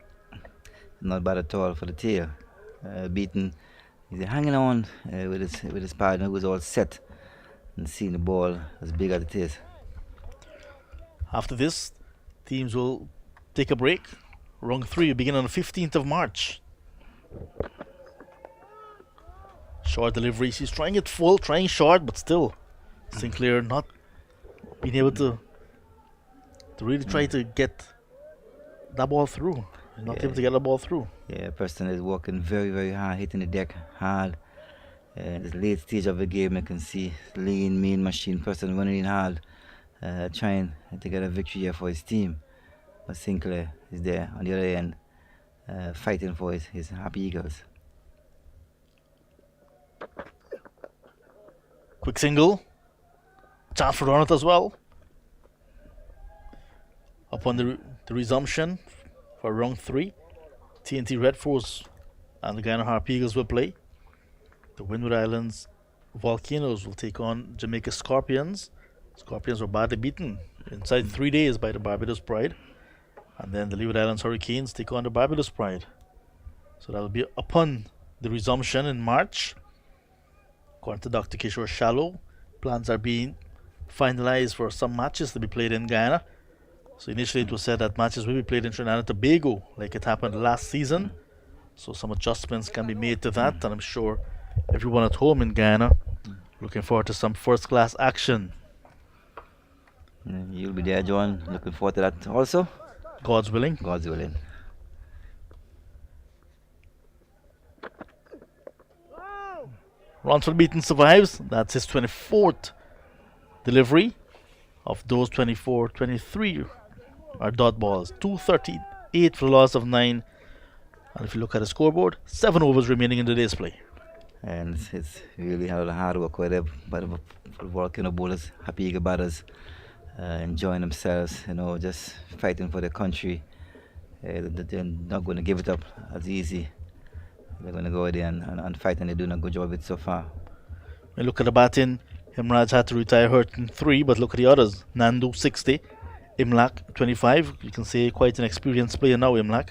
Not bad at all for the tail. Beaten, he's hanging on with his partner, who was all set and seeing the ball as big as it is. After this, teams will take a break. Round 3 will begin on the 15th of March. Short deliveries. He's trying it full, trying short, but still Sinclair not being able to really try to get that ball through. He's not able to get the ball through. Yeah, Preston is working very, very hard, hitting the deck hard. This late stage of the game, you can see lean, mean machine. Preston running in hard, trying to get a victory here for his team. But Sinclair is there on the other end, fighting for his Happy Eagles. Quick single. Chance for run out as well. Upon the resumption for round 3, TNT Red Force and the Guyana Harp Eagles will play. The Windward Islands Volcanoes will take on Jamaica Scorpions. Scorpions were badly beaten inside 3 days by the Barbados Pride. And then the Leeward Islands Hurricanes take on the Barbados Pride. So that will be upon the resumption in March. According to Dr. Kishore Shallow, plans are being finalized for some matches to be played in Guyana. So initially it was said that matches will be played in Trinidad and Tobago like it happened last season. So some adjustments can be made to that, and I'm sure everyone at home in Guyana looking forward to some first class action. You'll be there, John. Looking forward to that also. God's willing. God's willing. Ronsford Beaton survives. That's his 24th delivery. Of those 24, 23 are dot balls. 238 for the loss of 9. And if you look at the scoreboard, 7 overs remaining in the day's play. And it's really hard work by the Volcano bowlers, Happy Eagle batters, enjoying themselves, just fighting for their country. They're not going to give it up as easy. They're going to go there and fight, and they're doing a good job of it so far. When you look at the batting, Himraj had to retire hurt in 3, but look at the others. Nandu 60, Imlak 25. You can say quite an experienced player now, Imlak.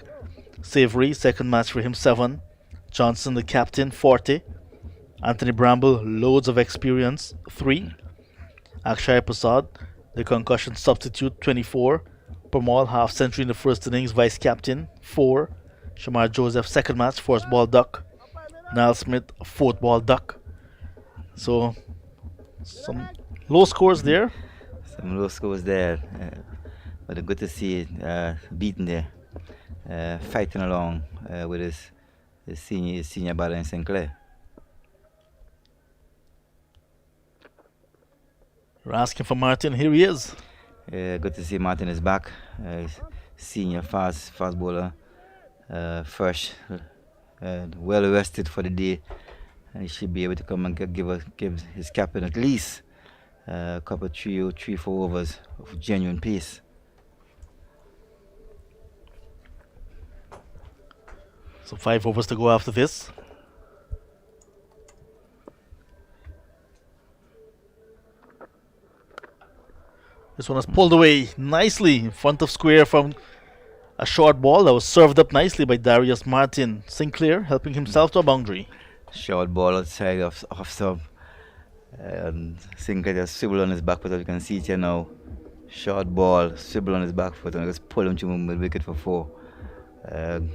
Savory, second match for him, 7. Johnson, the captain, 40. Anthony Bramble, loads of experience, 3. Akshay Prasad, the concussion substitute, 24. Parmal, half century in the first innings, vice captain, 4. Shamar Joseph, second match, first ball duck. Niall Smith, fourth ball duck. So, some low scores there. Some low scores there. But good to see it beaten there. Fighting along with his senior batter in Sinclair. You're asking for Martin, here he is. Good to see Martin is back. He's senior fast bowler. Fresh, well rested for the day, and he should be able to come and give his captain at least a couple 3-4 overs of genuine pace. So 5 overs to go after this. This one was pulled away nicely in front of square from a short ball that was served up nicely by Darius Martin. Sinclair helping himself to a boundary. Short ball outside of sub. And Sinclair just swivel on his back foot, as you can see it here now. Short ball, swivel on his back foot, and just pull him to mid wicket for 4.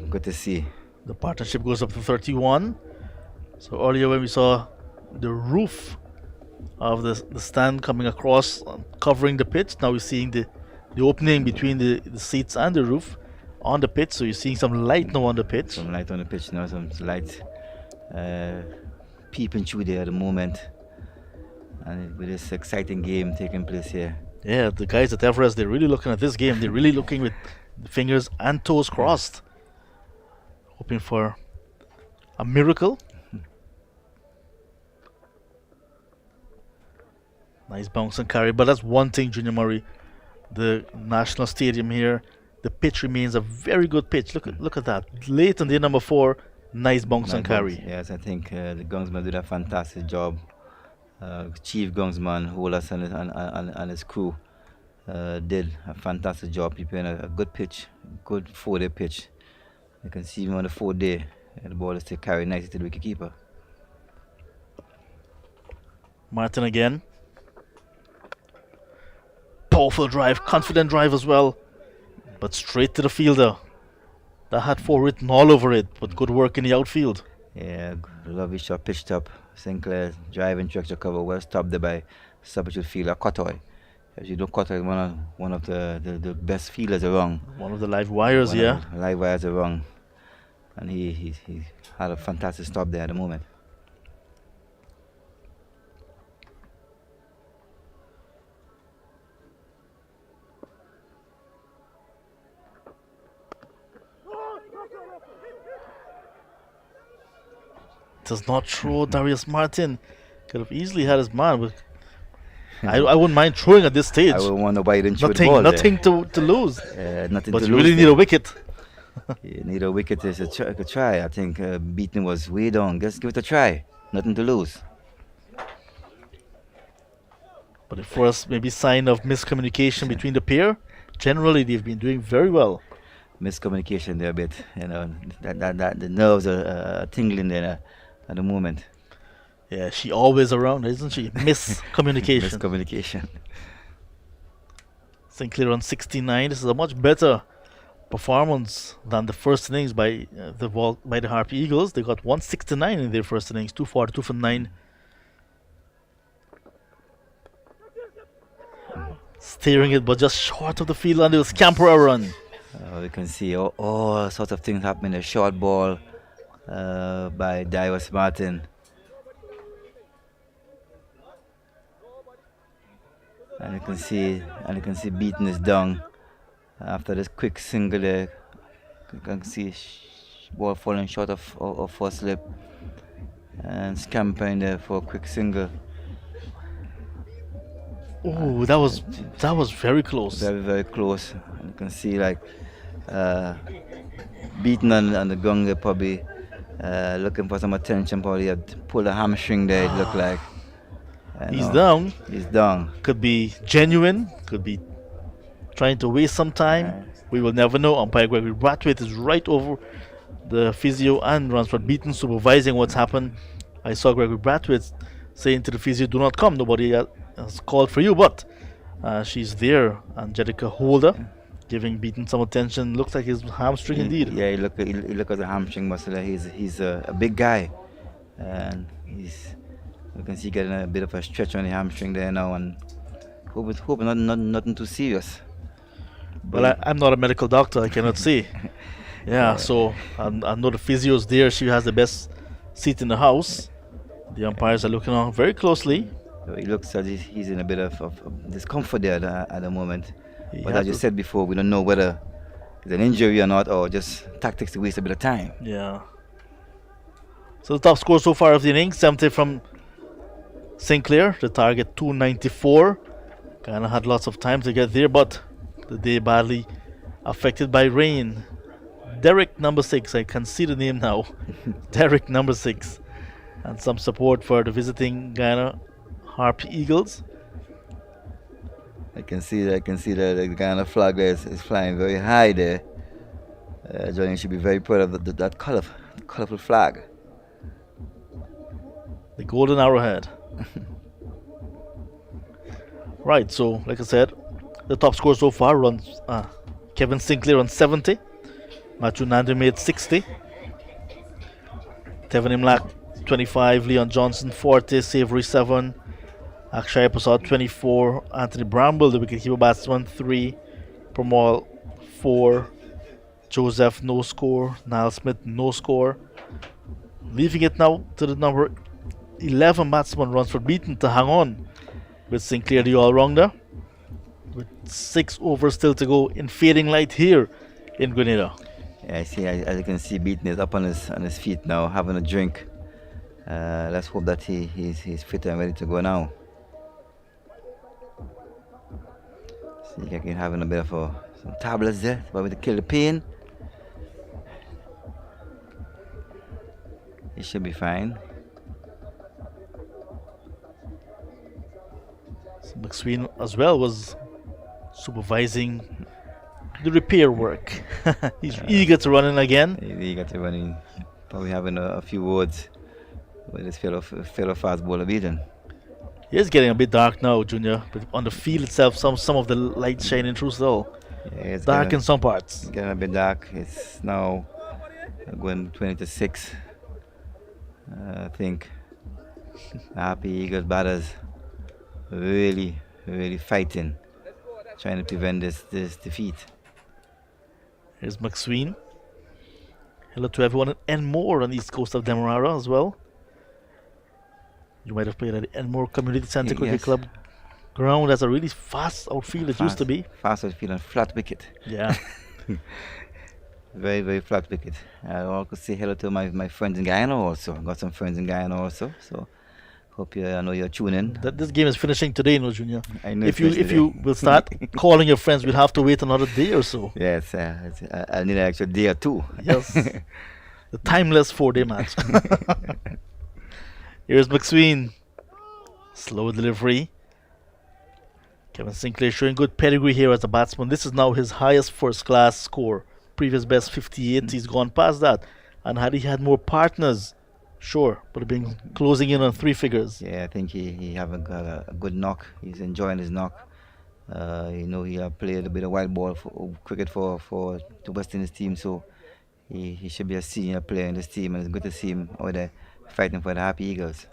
Good to see. The partnership goes up to 31. So earlier when we saw the roof of the stand coming across, covering the pitch, now we're seeing the opening between the seats and the roof on the pitch. So you're seeing some light now on the pitch. Some light on the pitch now, some light peeping through there at the moment. And with this exciting game taking place here. Yeah, the guys at Everest, they're really looking at this game. They're really looking with fingers and toes crossed, hoping for a miracle. Nice bounce and carry, but that's one thing, Junior Murray. The National Stadium here, the pitch remains a very good pitch. Look at that. Late on day number 4, nice bounce and carry. Yes, I think the Gunsman did a fantastic job. Chief Gunsman, Holas and his crew did a fantastic job preparing a good pitch, good 4-day pitch. You can see him on the 4th day, the ball is still carried nicely to the wicketkeeper. Martin again. Powerful drive, confident drive as well, but straight to the fielder. That had 4 written all over it, but good work in the outfield. Yeah, lovely shot pitched up. Sinclair driving structure cover well stopped there by substitute fielder Kotoy. As you know, Kotoy is one of the best fielders around. One of the live wires, yeah. Live wires around. And he had a fantastic stop there at the moment. Does not throw. Darius Martin could have easily had his man, but I wouldn't mind throwing at this stage. I would wonder why he didn't throw the ball Nothing to lose. nothing But to you lose really need there. a wicket. You need a wicket to try. I think Beaton was way down. Just give it a try. Nothing to lose. But the first maybe sign of miscommunication between the pair. Generally, they've been doing very well. Miscommunication there a bit. You know, that the nerves are tingling there at the moment. Yeah, she always around, isn't she? Miscommunication. Miscommunication. Sinclair on 69. This is a much better performance than the first innings by the Harpy Eagles. They got 169 in their first innings, 242 for 9. Steering it, but just short of the field, and they'll scamper a run. We can see all sorts of things happening. A short ball by Darius Martin. And you can see Beaton is down after this quick single there. You can see ball falling short of first slip and scampering there for a quick single. Oh, that was very close. Very, very close. And you can see like Beaton and the Gunga probably looking for some attention. Probably had pulled a hamstring there, it looked like. He's down. He's down. Could be genuine, could be trying to waste some time. We will never know. Umpire Gregory Brathwaite is right over the physio and Ransford Beaton supervising what's happened. I saw Gregory Brathwaite saying to the physio, "Do not come, nobody has called for you," but she's there. Angelica Holder giving Beaton some attention. Looks like his hamstring indeed. Yeah, he look at the hamstring muscle. He's a big guy, and you can see getting a bit of a stretch on the hamstring there now, and hope nothing too serious. Well, I'm not a medical doctor. I cannot say. Yeah, so I know the physio's there. She has the best seat in the house. The umpires are looking on very closely. So it looks as if he's in a bit of discomfort there at the moment. He But had as you to- said before, we don't know whether it's an injury or not, or just tactics to waste a bit of time. Yeah. So the top score so far of the innings, 70 from Sinclair. The target 294. Guyana had lots of time to get there, but the day badly affected by rain. Derek number 6, I can see the name now. Derek number 6. And some support for the visiting Guyana Harp Eagles. I can see the Guyana flag there is flying very high there. Johnny should be very proud of that colorful flag. The golden arrowhead. Right, so like I said, the top scorer so far runs Kevin Sinclair on 70, Matthew Nando made 60, Tevin Imlak 25, Leon Johnson 40, Savory 7, Akshay Prasad 24, Anthony Bramble, the wicketkeeper batsman 3, Pramal 4, Joseph no score, Niall Smith no score. Leaving it now to the number 11 batsman Ransford Beaton to hang on with Sinclair the all-rounder. With 6 overs still to go in fading light here in Grenada. Yeah, I see. As you can see, Beaton is up on his feet now, having a drink. Let's hope that he's fit and ready to go now. See, I can having a bit of some tablets there, probably to kill the pain. He should be fine. So McSween as well was supervising the repair work. He's eager to run in again. He's eager to run in. Probably having a few words with his fellow fast bowler Beaton. It is getting a bit dark now, Junior, but on the field itself, some of the light shining through still. Yeah, it's Dark in some parts. getting a bit dark. It's now going 20 to 6. I think the Happy Eagles batters really fighting, trying to prevent this defeat. Here's McSween. Hello to everyone in Enmore on the east coast of Demerara as well. You might have played at the Enmore Community Centre Cricket Yes. Club ground. That's a really fast outfield. It used to be. Fast outfield and flat wicket. Yeah. Very flat wicket. I also say hello to my friends in Guyana also. Got some friends in Guyana also. So hope I know you're tuning. That this game is finishing today, no, Junior. I know If it's you today. will start calling your friends, we'll have to wait another day or so. Yes, I need an extra day or two. Yes. The timeless 4-day match. Here's McSween. Slow delivery. Kevin Sinclair showing good pedigree here as a batsman. This is now his highest first class score. Previous best 58. He's gone past that. And had he had more partners, sure, but been closing in on 3 figures. Yeah, I think he have a good knock. He's enjoying his knock. He played a bit of wild ball cricket for the West Indies team, so he should be a senior player in this team, and it's good to see him out there fighting for the Happy Eagles.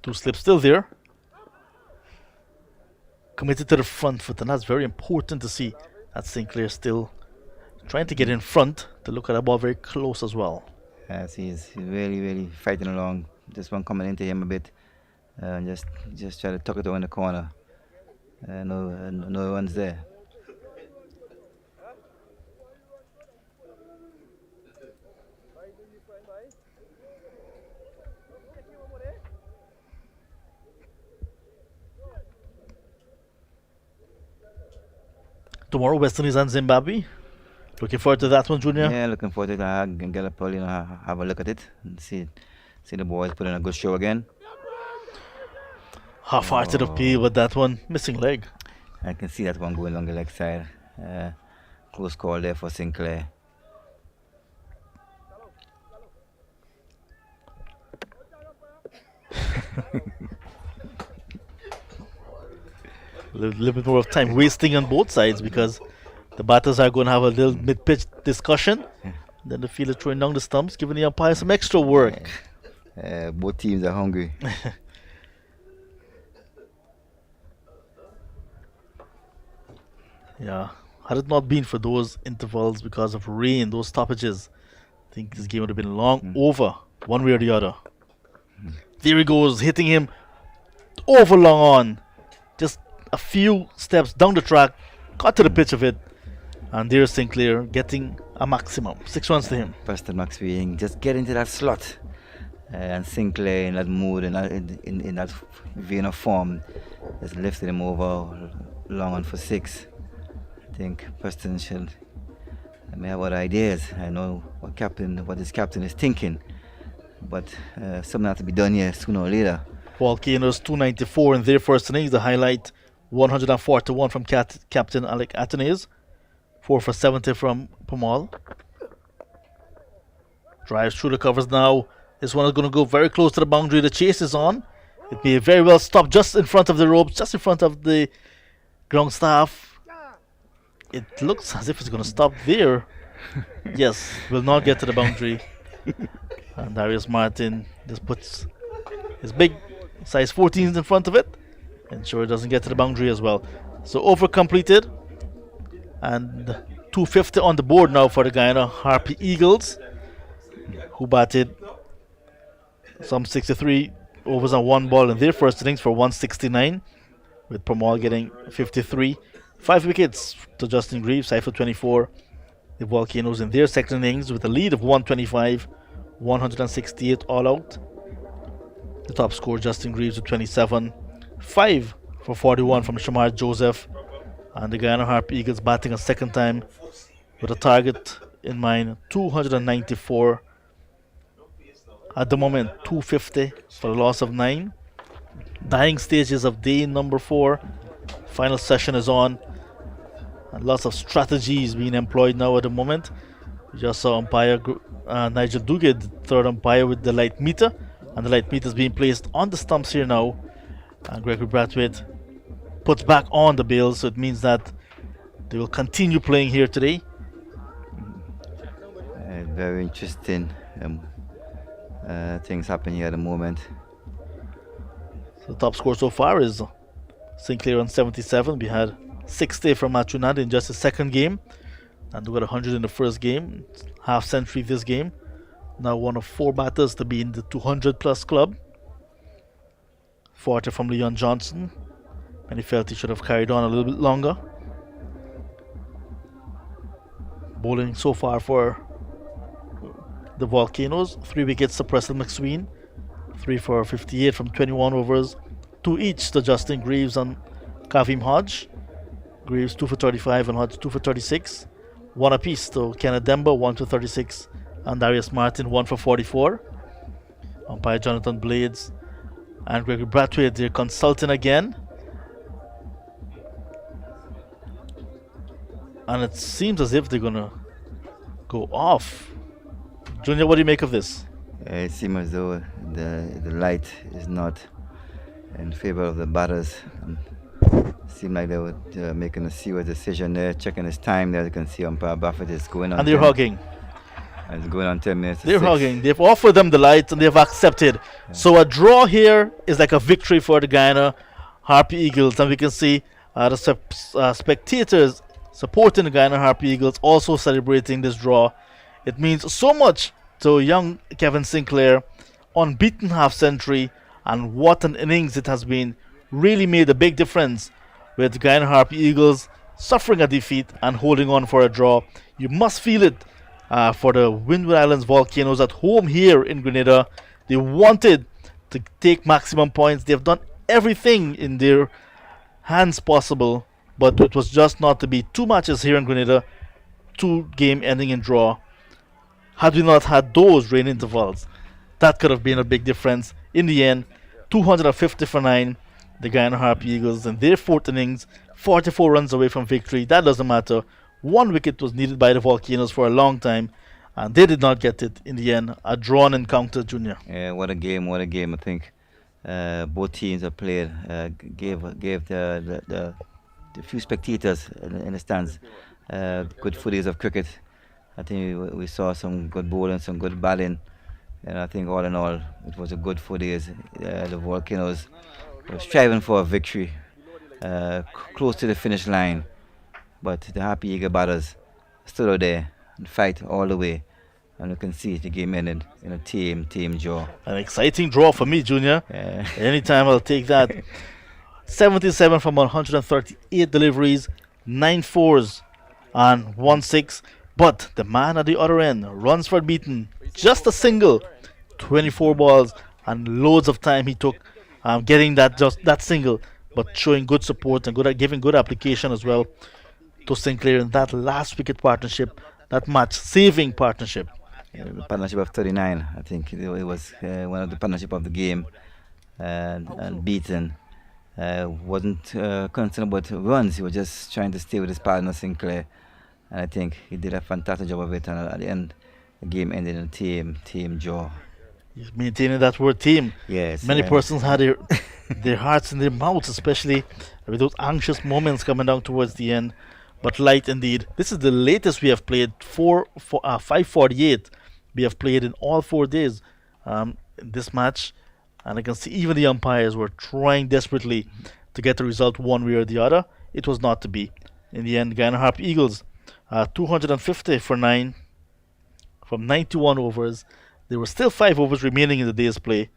2 slips still there. Committed to the front foot, and that's very important to see that Sinclair still trying to get in front to look at the ball very close as well. Yes, he's really fighting along. This one coming into him a bit, and just try to tuck it around the corner. No one's there. Tomorrow, West Indies and Zimbabwe. Looking forward to that one, Junior. Yeah, looking forward to that. And get up early and have a look at it and see the boys put in a good show again. Half-hearted appeal with that one. Missing leg. I can see that one going along the leg side. Close call there for Sinclair. A little bit more of time wasting on both sides because the batters are going to have a little mid-pitch discussion. Then the fielder throwing down the stumps, giving the umpire some extra work. Both teams are hungry. Yeah. Had it not been for those intervals because of rain, those stoppages, I think this game would have been long over, one way or the other. There he goes, hitting him over long on. Just a few steps down the track, got to the pitch of it. And there's Sinclair getting a maximum. 6 runs to him. Preston McSween just get into that slot. And Sinclair in that mood, in that vein of form, just lifted him over long on for 6. I think Preston may have other ideas. I know what his captain is thinking. But something has to be done here sooner or later. Volcanoes 294 in their first innings. The highlight 141 from Captain Alec Atenes. 4 for 70 from Pamal. Drives through the covers now. This one is going to go very close to the boundary. The chase is on. It may very well stop just in front of the ropes, just in front of the ground staff. It looks as if it's going to stop there. Yes, will not get to the boundary. And Darius Martin just puts his big size 14s in front of it. Ensure it doesn't get to the boundary as well. So over completed. And 250 on the board now for the Guyana Harpy Eagles, who batted some 63 overs on one ball in their first innings for 169, with Pamal getting 53. 5 wickets to Justin Greaves, 5 for 24. The Volcanoes in their second innings with a lead of 125, 168 all out. The top scorer, Justin Greaves, with 27. 5 for 41 from Shamar Joseph. And the Guyana Harp Eagles batting a second time with a target in mind, 294. At the moment, 250 for a loss of 9. Dying stages of day number 4. Final session is on. And lots of strategies being employed now at the moment. We just saw umpire Nigel Duguid, third umpire, with the light meter. And the light meter is being placed on the stumps here now. And Gregory Brathwaite puts back on the bail, so it means that they will continue playing here today. Very interesting things happen here at the moment. So the top score so far is Sinclair on 77. We had 60 from Machunad in just his second game, and we got 100 in the first game. Half century this game. Now one of 4 batters to be in the 200 plus club. 40 from Leon Johnson, and he felt he should have carried on a little bit longer. Bowling so far for the Volcanoes, 3 wickets to Preston McSween, 3 for 58 from 21 overs, 2 each to Justin Greaves and Kavim Hodge. Greaves 2 for 35 and Hodge 2 for 36. 1 apiece to Kenneth Demba, 1 for 36, and Darius Martin 1 for 44. Umpire Jonathan Blades and Gregory Brathwaite, they're consulting again. And it seems as if they're gonna go off. Junior, what do you make of this? It seems as though the light is not in favor of the batters. Seemed like they were making a serious decision there, checking his time there. You can see umpire Buffett is going on. And they're hugging. And it's going on 10 minutes. They're hugging. They've offered them the light and they've accepted. Yeah. So a draw here is like a victory for the Guyana Harpy Eagles. And we can see the spectators supporting the Guyana Harpy Eagles also celebrating this draw. It means so much to young Kevin Sinclair, unbeaten half century, and what an innings it has been. Really made a big difference with the Guyana Harpy Eagles suffering a defeat and holding on for a draw. You must feel it for the Windward Islands Volcanoes at home here in Grenada. They wanted to take maximum points. They've done everything in their hands possible, but it was just not to be. 2 matches here in Grenada, 2 game ending in draw. Had we not had those rain intervals, that could have been a big difference. In the end, 250 for 9, the Guyana Harpy Eagles in their 4th innings, 44 runs away from victory. That doesn't matter. 1 wicket was needed by the Volcanoes for a long time, and they did not get it in the end. A drawn encounter, Junior. Yeah, what a game, what a game. I think both teams have played, gave the few spectators in the stands good footage of cricket. I think we saw some good bowling, some good batting, and I think all in all it was a good footage. The Volcanoes were striving for a victory, close to the finish line, but the Happy Eagle batters stood out there and fight all the way. And you can see the game ended in a team draw. An exciting draw for me, Junior. Yeah. Anytime I'll take that. 77 from 138 deliveries, 9 fours and 1 6. But the man at the other end, runs for beaten, just a single, 24 balls, and loads of time he took getting that single, but showing good support and giving good application as well to Sinclair in that last wicket partnership, that match-saving partnership. Yeah, the partnership of 39, I think it was one of the partnership of the game, and beaten. Wasn't concerned about runs. He was just trying to stay with his partner Sinclair, and I think he did a fantastic job of it. And at the end, the game ended in a team draw. He's maintaining that word team. Yes. Many persons had their hearts in their mouths, especially with those anxious moments coming down towards the end. But light indeed. This is the latest we have played. 5:48. We have played in all 4 days in this match, and I can see even the umpires were trying desperately to get the result one way or the other. It was not to be. In the end, Guyana Harp Eagles, 250 for 9 from 91 overs. There were still 5 overs remaining in the day's play,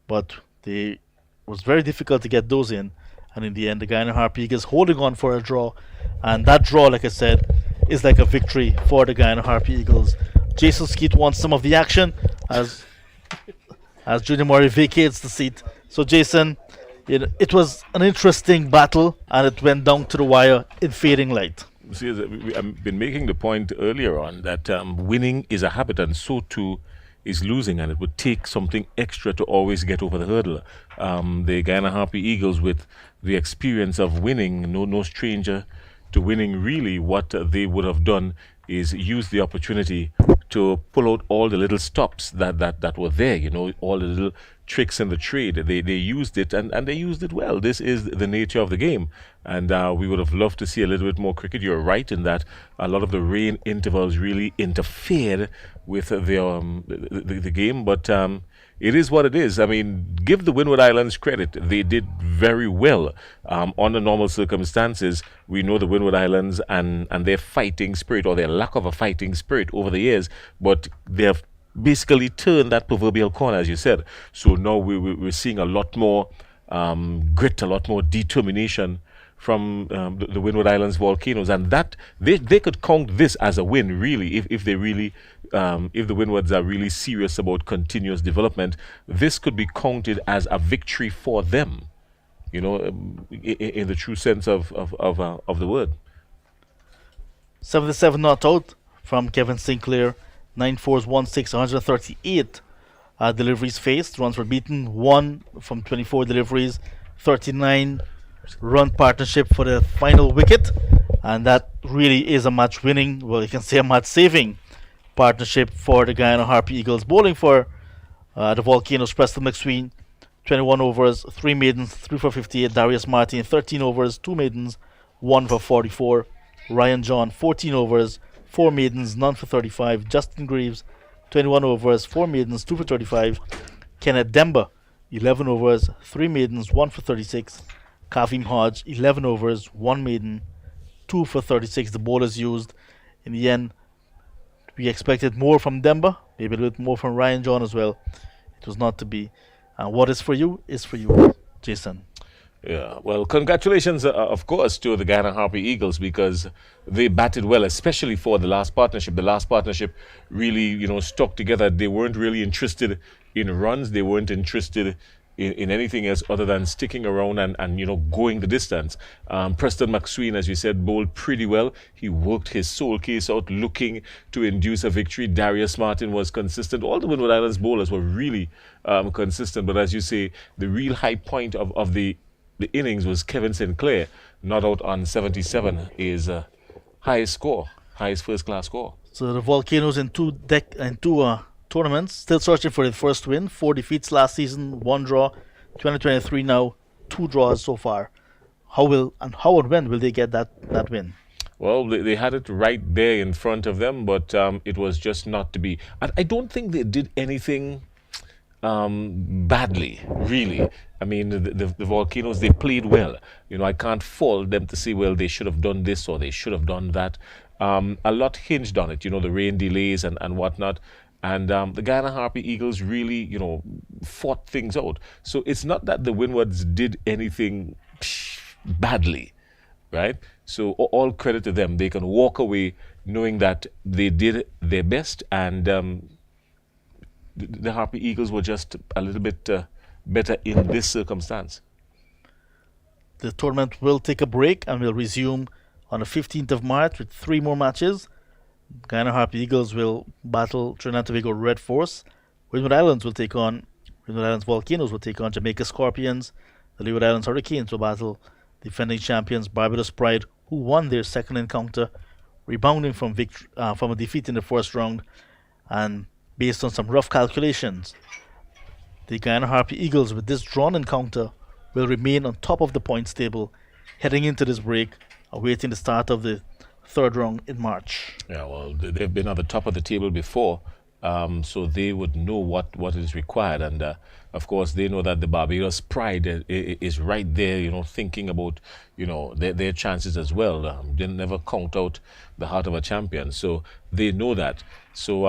but it was very difficult to get those in. And in the end, the Guyana Harp Eagles holding on for a draw. And that draw, like I said, is like a victory for the Guyana Harp Eagles. Jason Skeet wants some of the action as Junior Murray vacates the seat. So, Jason, it was an interesting battle, and it went down to the wire in fading light. See, I've been making the point earlier on that winning is a habit, and so too is losing, and it would take something extra to always get over the hurdle. The Guyana Harpy Eagles, with the experience of winning, no stranger to winning, really what they would have done is use the opportunity to pull out all the little stops that were there, all the little tricks in the trade. They used it, and they used it well. This is the nature of the game, and we would have loved to see a little bit more cricket. You're right in that a lot of the rain intervals really interfered with the game, but it is what it is. I mean, give the Windward Islands credit. They did very well under normal circumstances. We know the Windward Islands and their fighting spirit, or their lack of a fighting spirit over the years, but they have basically turned that proverbial corner, as you said. So now we're seeing a lot more grit, a lot more determination from the Windward Islands Volcanoes, and that they could count this as a win, really, if they really if the Windwards are really serious about continuous development. This could be counted as a victory for them, in the true sense of the word. 77 not out from Kevin Sinclair. 9 fours, 1 6, 138 deliveries faced. Runs were beaten. 1 from 24 deliveries. 39 run partnership for the final wicket. And that really is a match winning, well, you can say a match saving partnership for the Guyana Harpy Eagles. Bowling for the Volcanoes, Preston McSween. 21 overs, 3 maidens, 3 for 58. Darius Martin, 13 overs, 2 maidens, 1 for 44. Ryan John, 14 overs, 4 maidens, none for 35. Justin Greaves, 21 overs, 4 maidens, 2 for 35. Kenneth Demba, 11 overs, 3 maidens, 1 for 36. Kavim Hodge, 11 overs, 1 maiden, 2 for 36. The bowlers used. In the end, we expected more from Demba, maybe a little bit more from Ryan John as well. It was not to be. And what is for you is for you, Jason. Yeah, well, congratulations, of course, to the Guyana Harpy Eagles, because they batted well, especially for the last partnership. The last partnership really, stuck together. They weren't really interested in runs. They weren't interested in anything else other than sticking around and going the distance. Preston McSween, as you said, bowled pretty well. He worked his soul case out, looking to induce a victory. Darius Martin was consistent. All the Windward Islands bowlers were really consistent. But as you say, the real high point of the innings was Kevin Sinclair, not out on 77, is highest score, highest first-class score. So the Volcanoes in two tournaments, still searching for their first win. 4 defeats last season, 1 draw. 2023 now, 2 draws so far. How and when will they get that win? Well, they had it right there in front of them, but it was just not to be. I don't think they did anything badly, really. I mean, the Volcanoes, they played well. I can't fault them to say, well, they should have done this or they should have done that. A lot hinged on it, the rain delays and whatnot. And the Guyana Harpy Eagles really, fought things out. So it's not that the Windwards did anything badly, right? So all credit to them. They can walk away knowing that they did their best, and the Harpy Eagles were just a little bit better in this circumstance. The tournament will take a break and will resume on the 15th of March with 3 more matches. Guyana Harpy Eagles will battle Trinidad and Tobago Red Force. Windward Islands Volcanoes will take on Jamaica Scorpions. The Leeward Islands Hurricanes will battle defending champions Barbados Pride, who won their second encounter, rebounding from a defeat in the first round. And based on some rough calculations, the Guyana Harpy Eagles, with this drawn encounter, will remain on top of the points table heading into this break, awaiting the start of the third round in March. Yeah, well, they've been at the top of the table before, so they would know what is required. And of course, they know that the Barbados Pride is right there, thinking about, their chances as well. They never count out the heart of a champion, so they know that. So,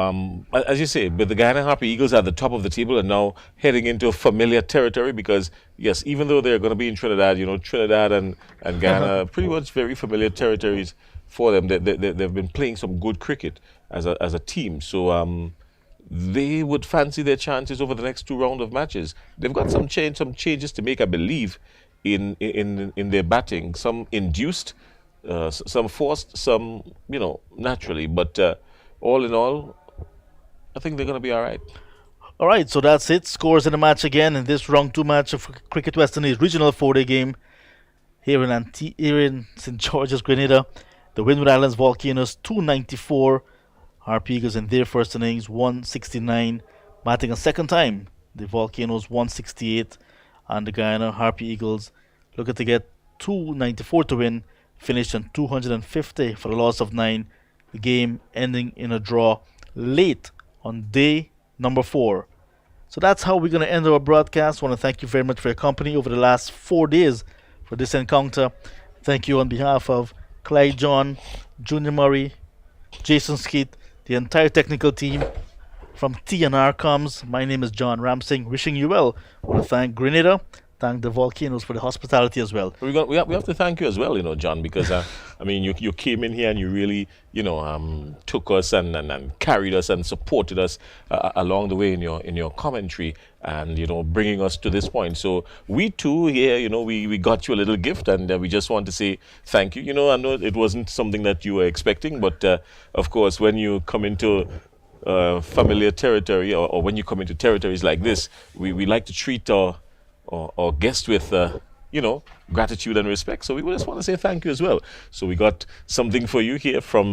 as you say, but the Guyana Harpy Eagles are at the top of the table and now heading into familiar territory because, yes, even though they're going to be in Trinidad, Trinidad and Guyana are pretty much very familiar territories for them. They've been playing some good cricket as a team. So, they would fancy their chances over the next two rounds of matches. They've got some changes to make, I believe, in their batting. Some induced, some forced, some naturally. But all in all, I think they're going to be all right. All right, so that's it. Scores in the match again in this round 2 match of Cricket West Indies regional 4-day game here in St. George's, Grenada. The Windward Islands Volcanoes 294. Harpy Eagles in their first innings 169. Batting a second time, the Volcanoes 168, and the Guyana Harpy Eagles looking to get 294 to win, finished on 250 for a loss of 9. The game ending in a draw late on day number 4. So that's how we're going to end our broadcast. I want to thank you very much for your company over the last 4 days for this encounter. Thank you on behalf of Clyde John, Junior Murray, Jason Skeet, the entire technical team from TNR Comms. My name is John Ramsing, wishing you well. I want to thank Grenada, thank the Volcanoes for the hospitality as well. We have to thank you as well, John, because you came in here and you really, took us and carried us and supported us along the way in your commentary and bringing us to this point. So we too here, we got you a little gift and we just want to say thank you. I know it wasn't something that you were expecting, but of course when you come into familiar territory or when you come into territories like this, we like to treat our guests with gratitude and respect. So we just want to say thank you as well. So we got something for you here from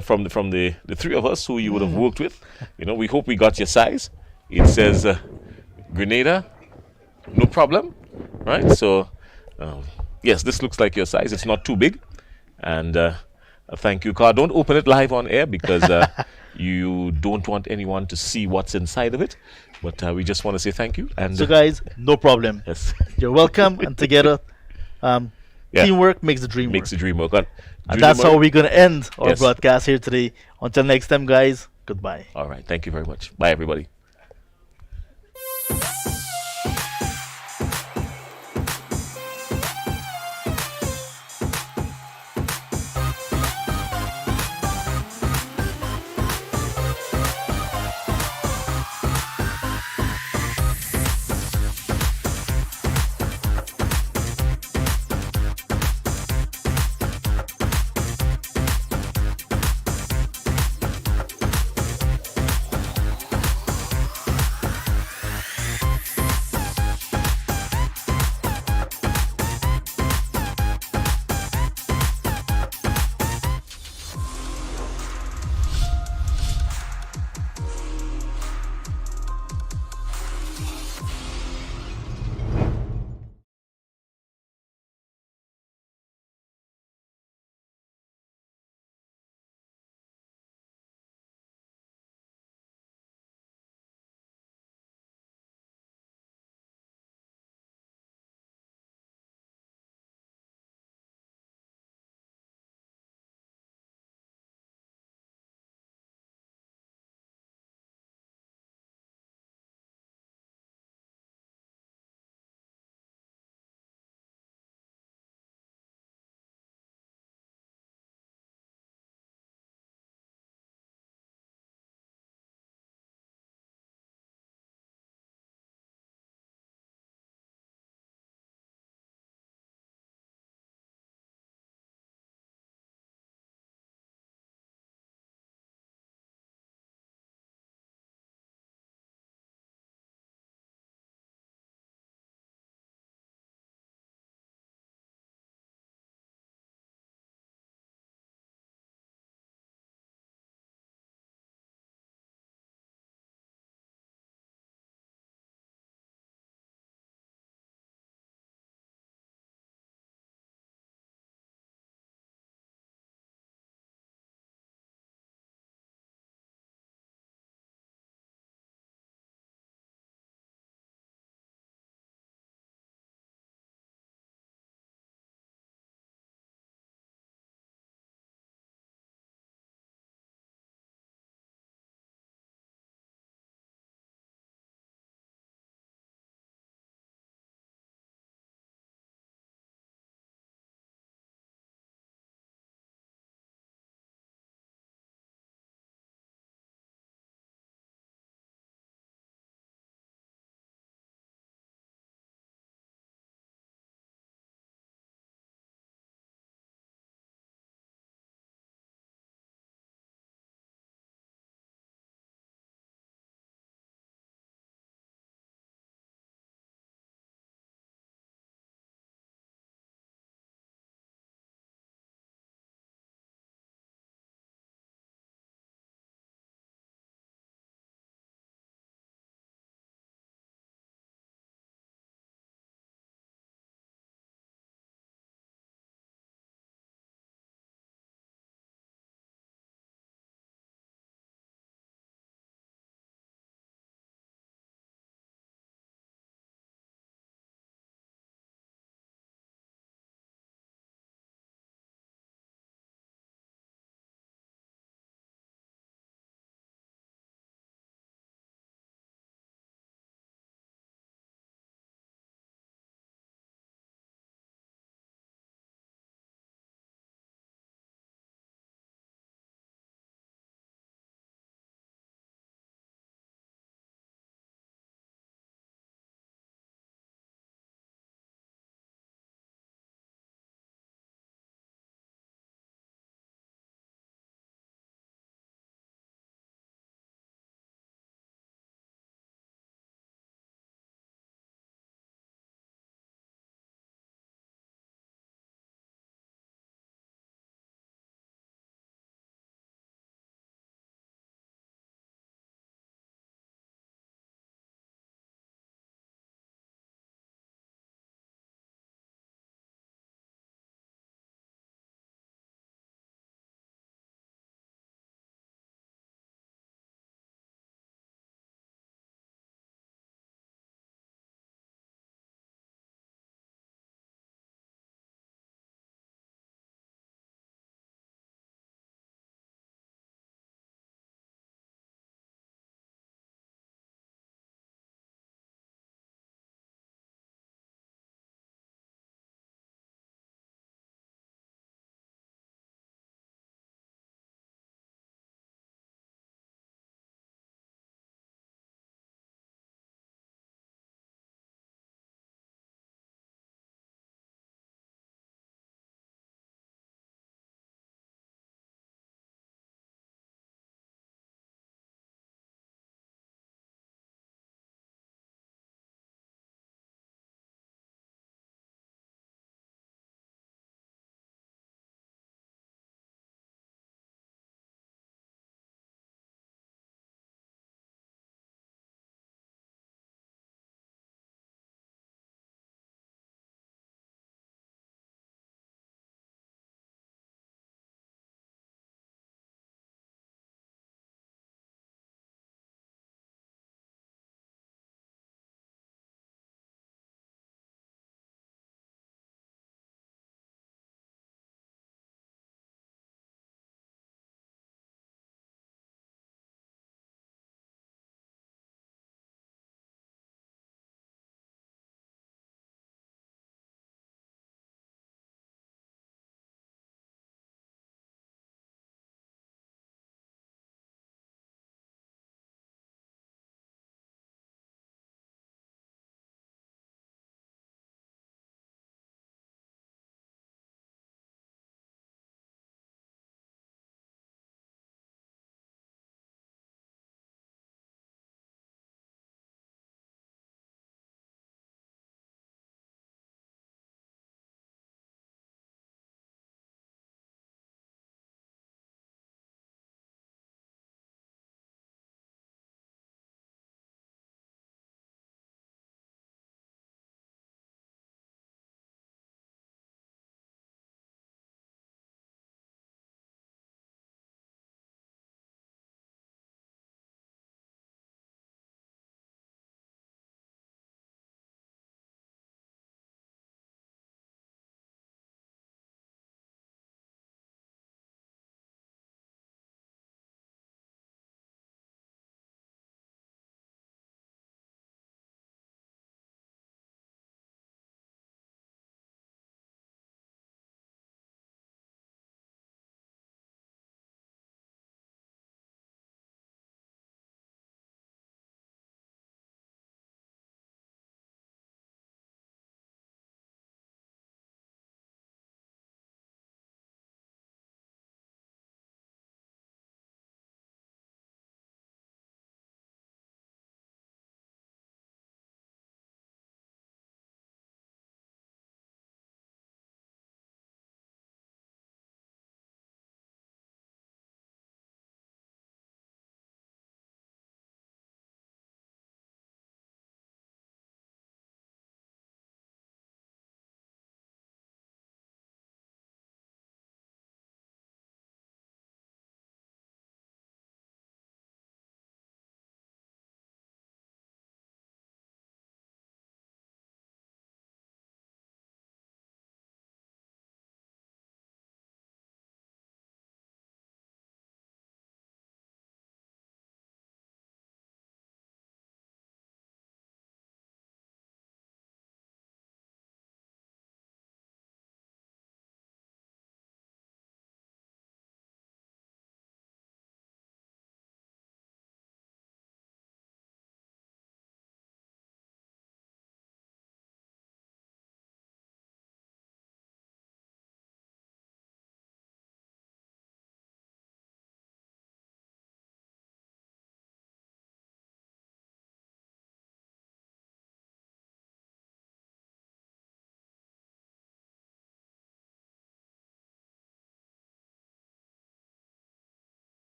from the three of us who you would have worked with. We hope we got your size. It says Grenada, no problem, right? So yes, this looks like your size. It's not too big, and thank you, Carl. Don't open it live on air because you don't want anyone to see what's inside of it. But we just want to say thank you. And so guys, no problem. Yes. You're welcome, and together, teamwork makes the dream work. Makes the dream work. And that's how we're going to end our broadcast here today. Until next time, guys, goodbye. All right. Thank you very much. Bye, everybody.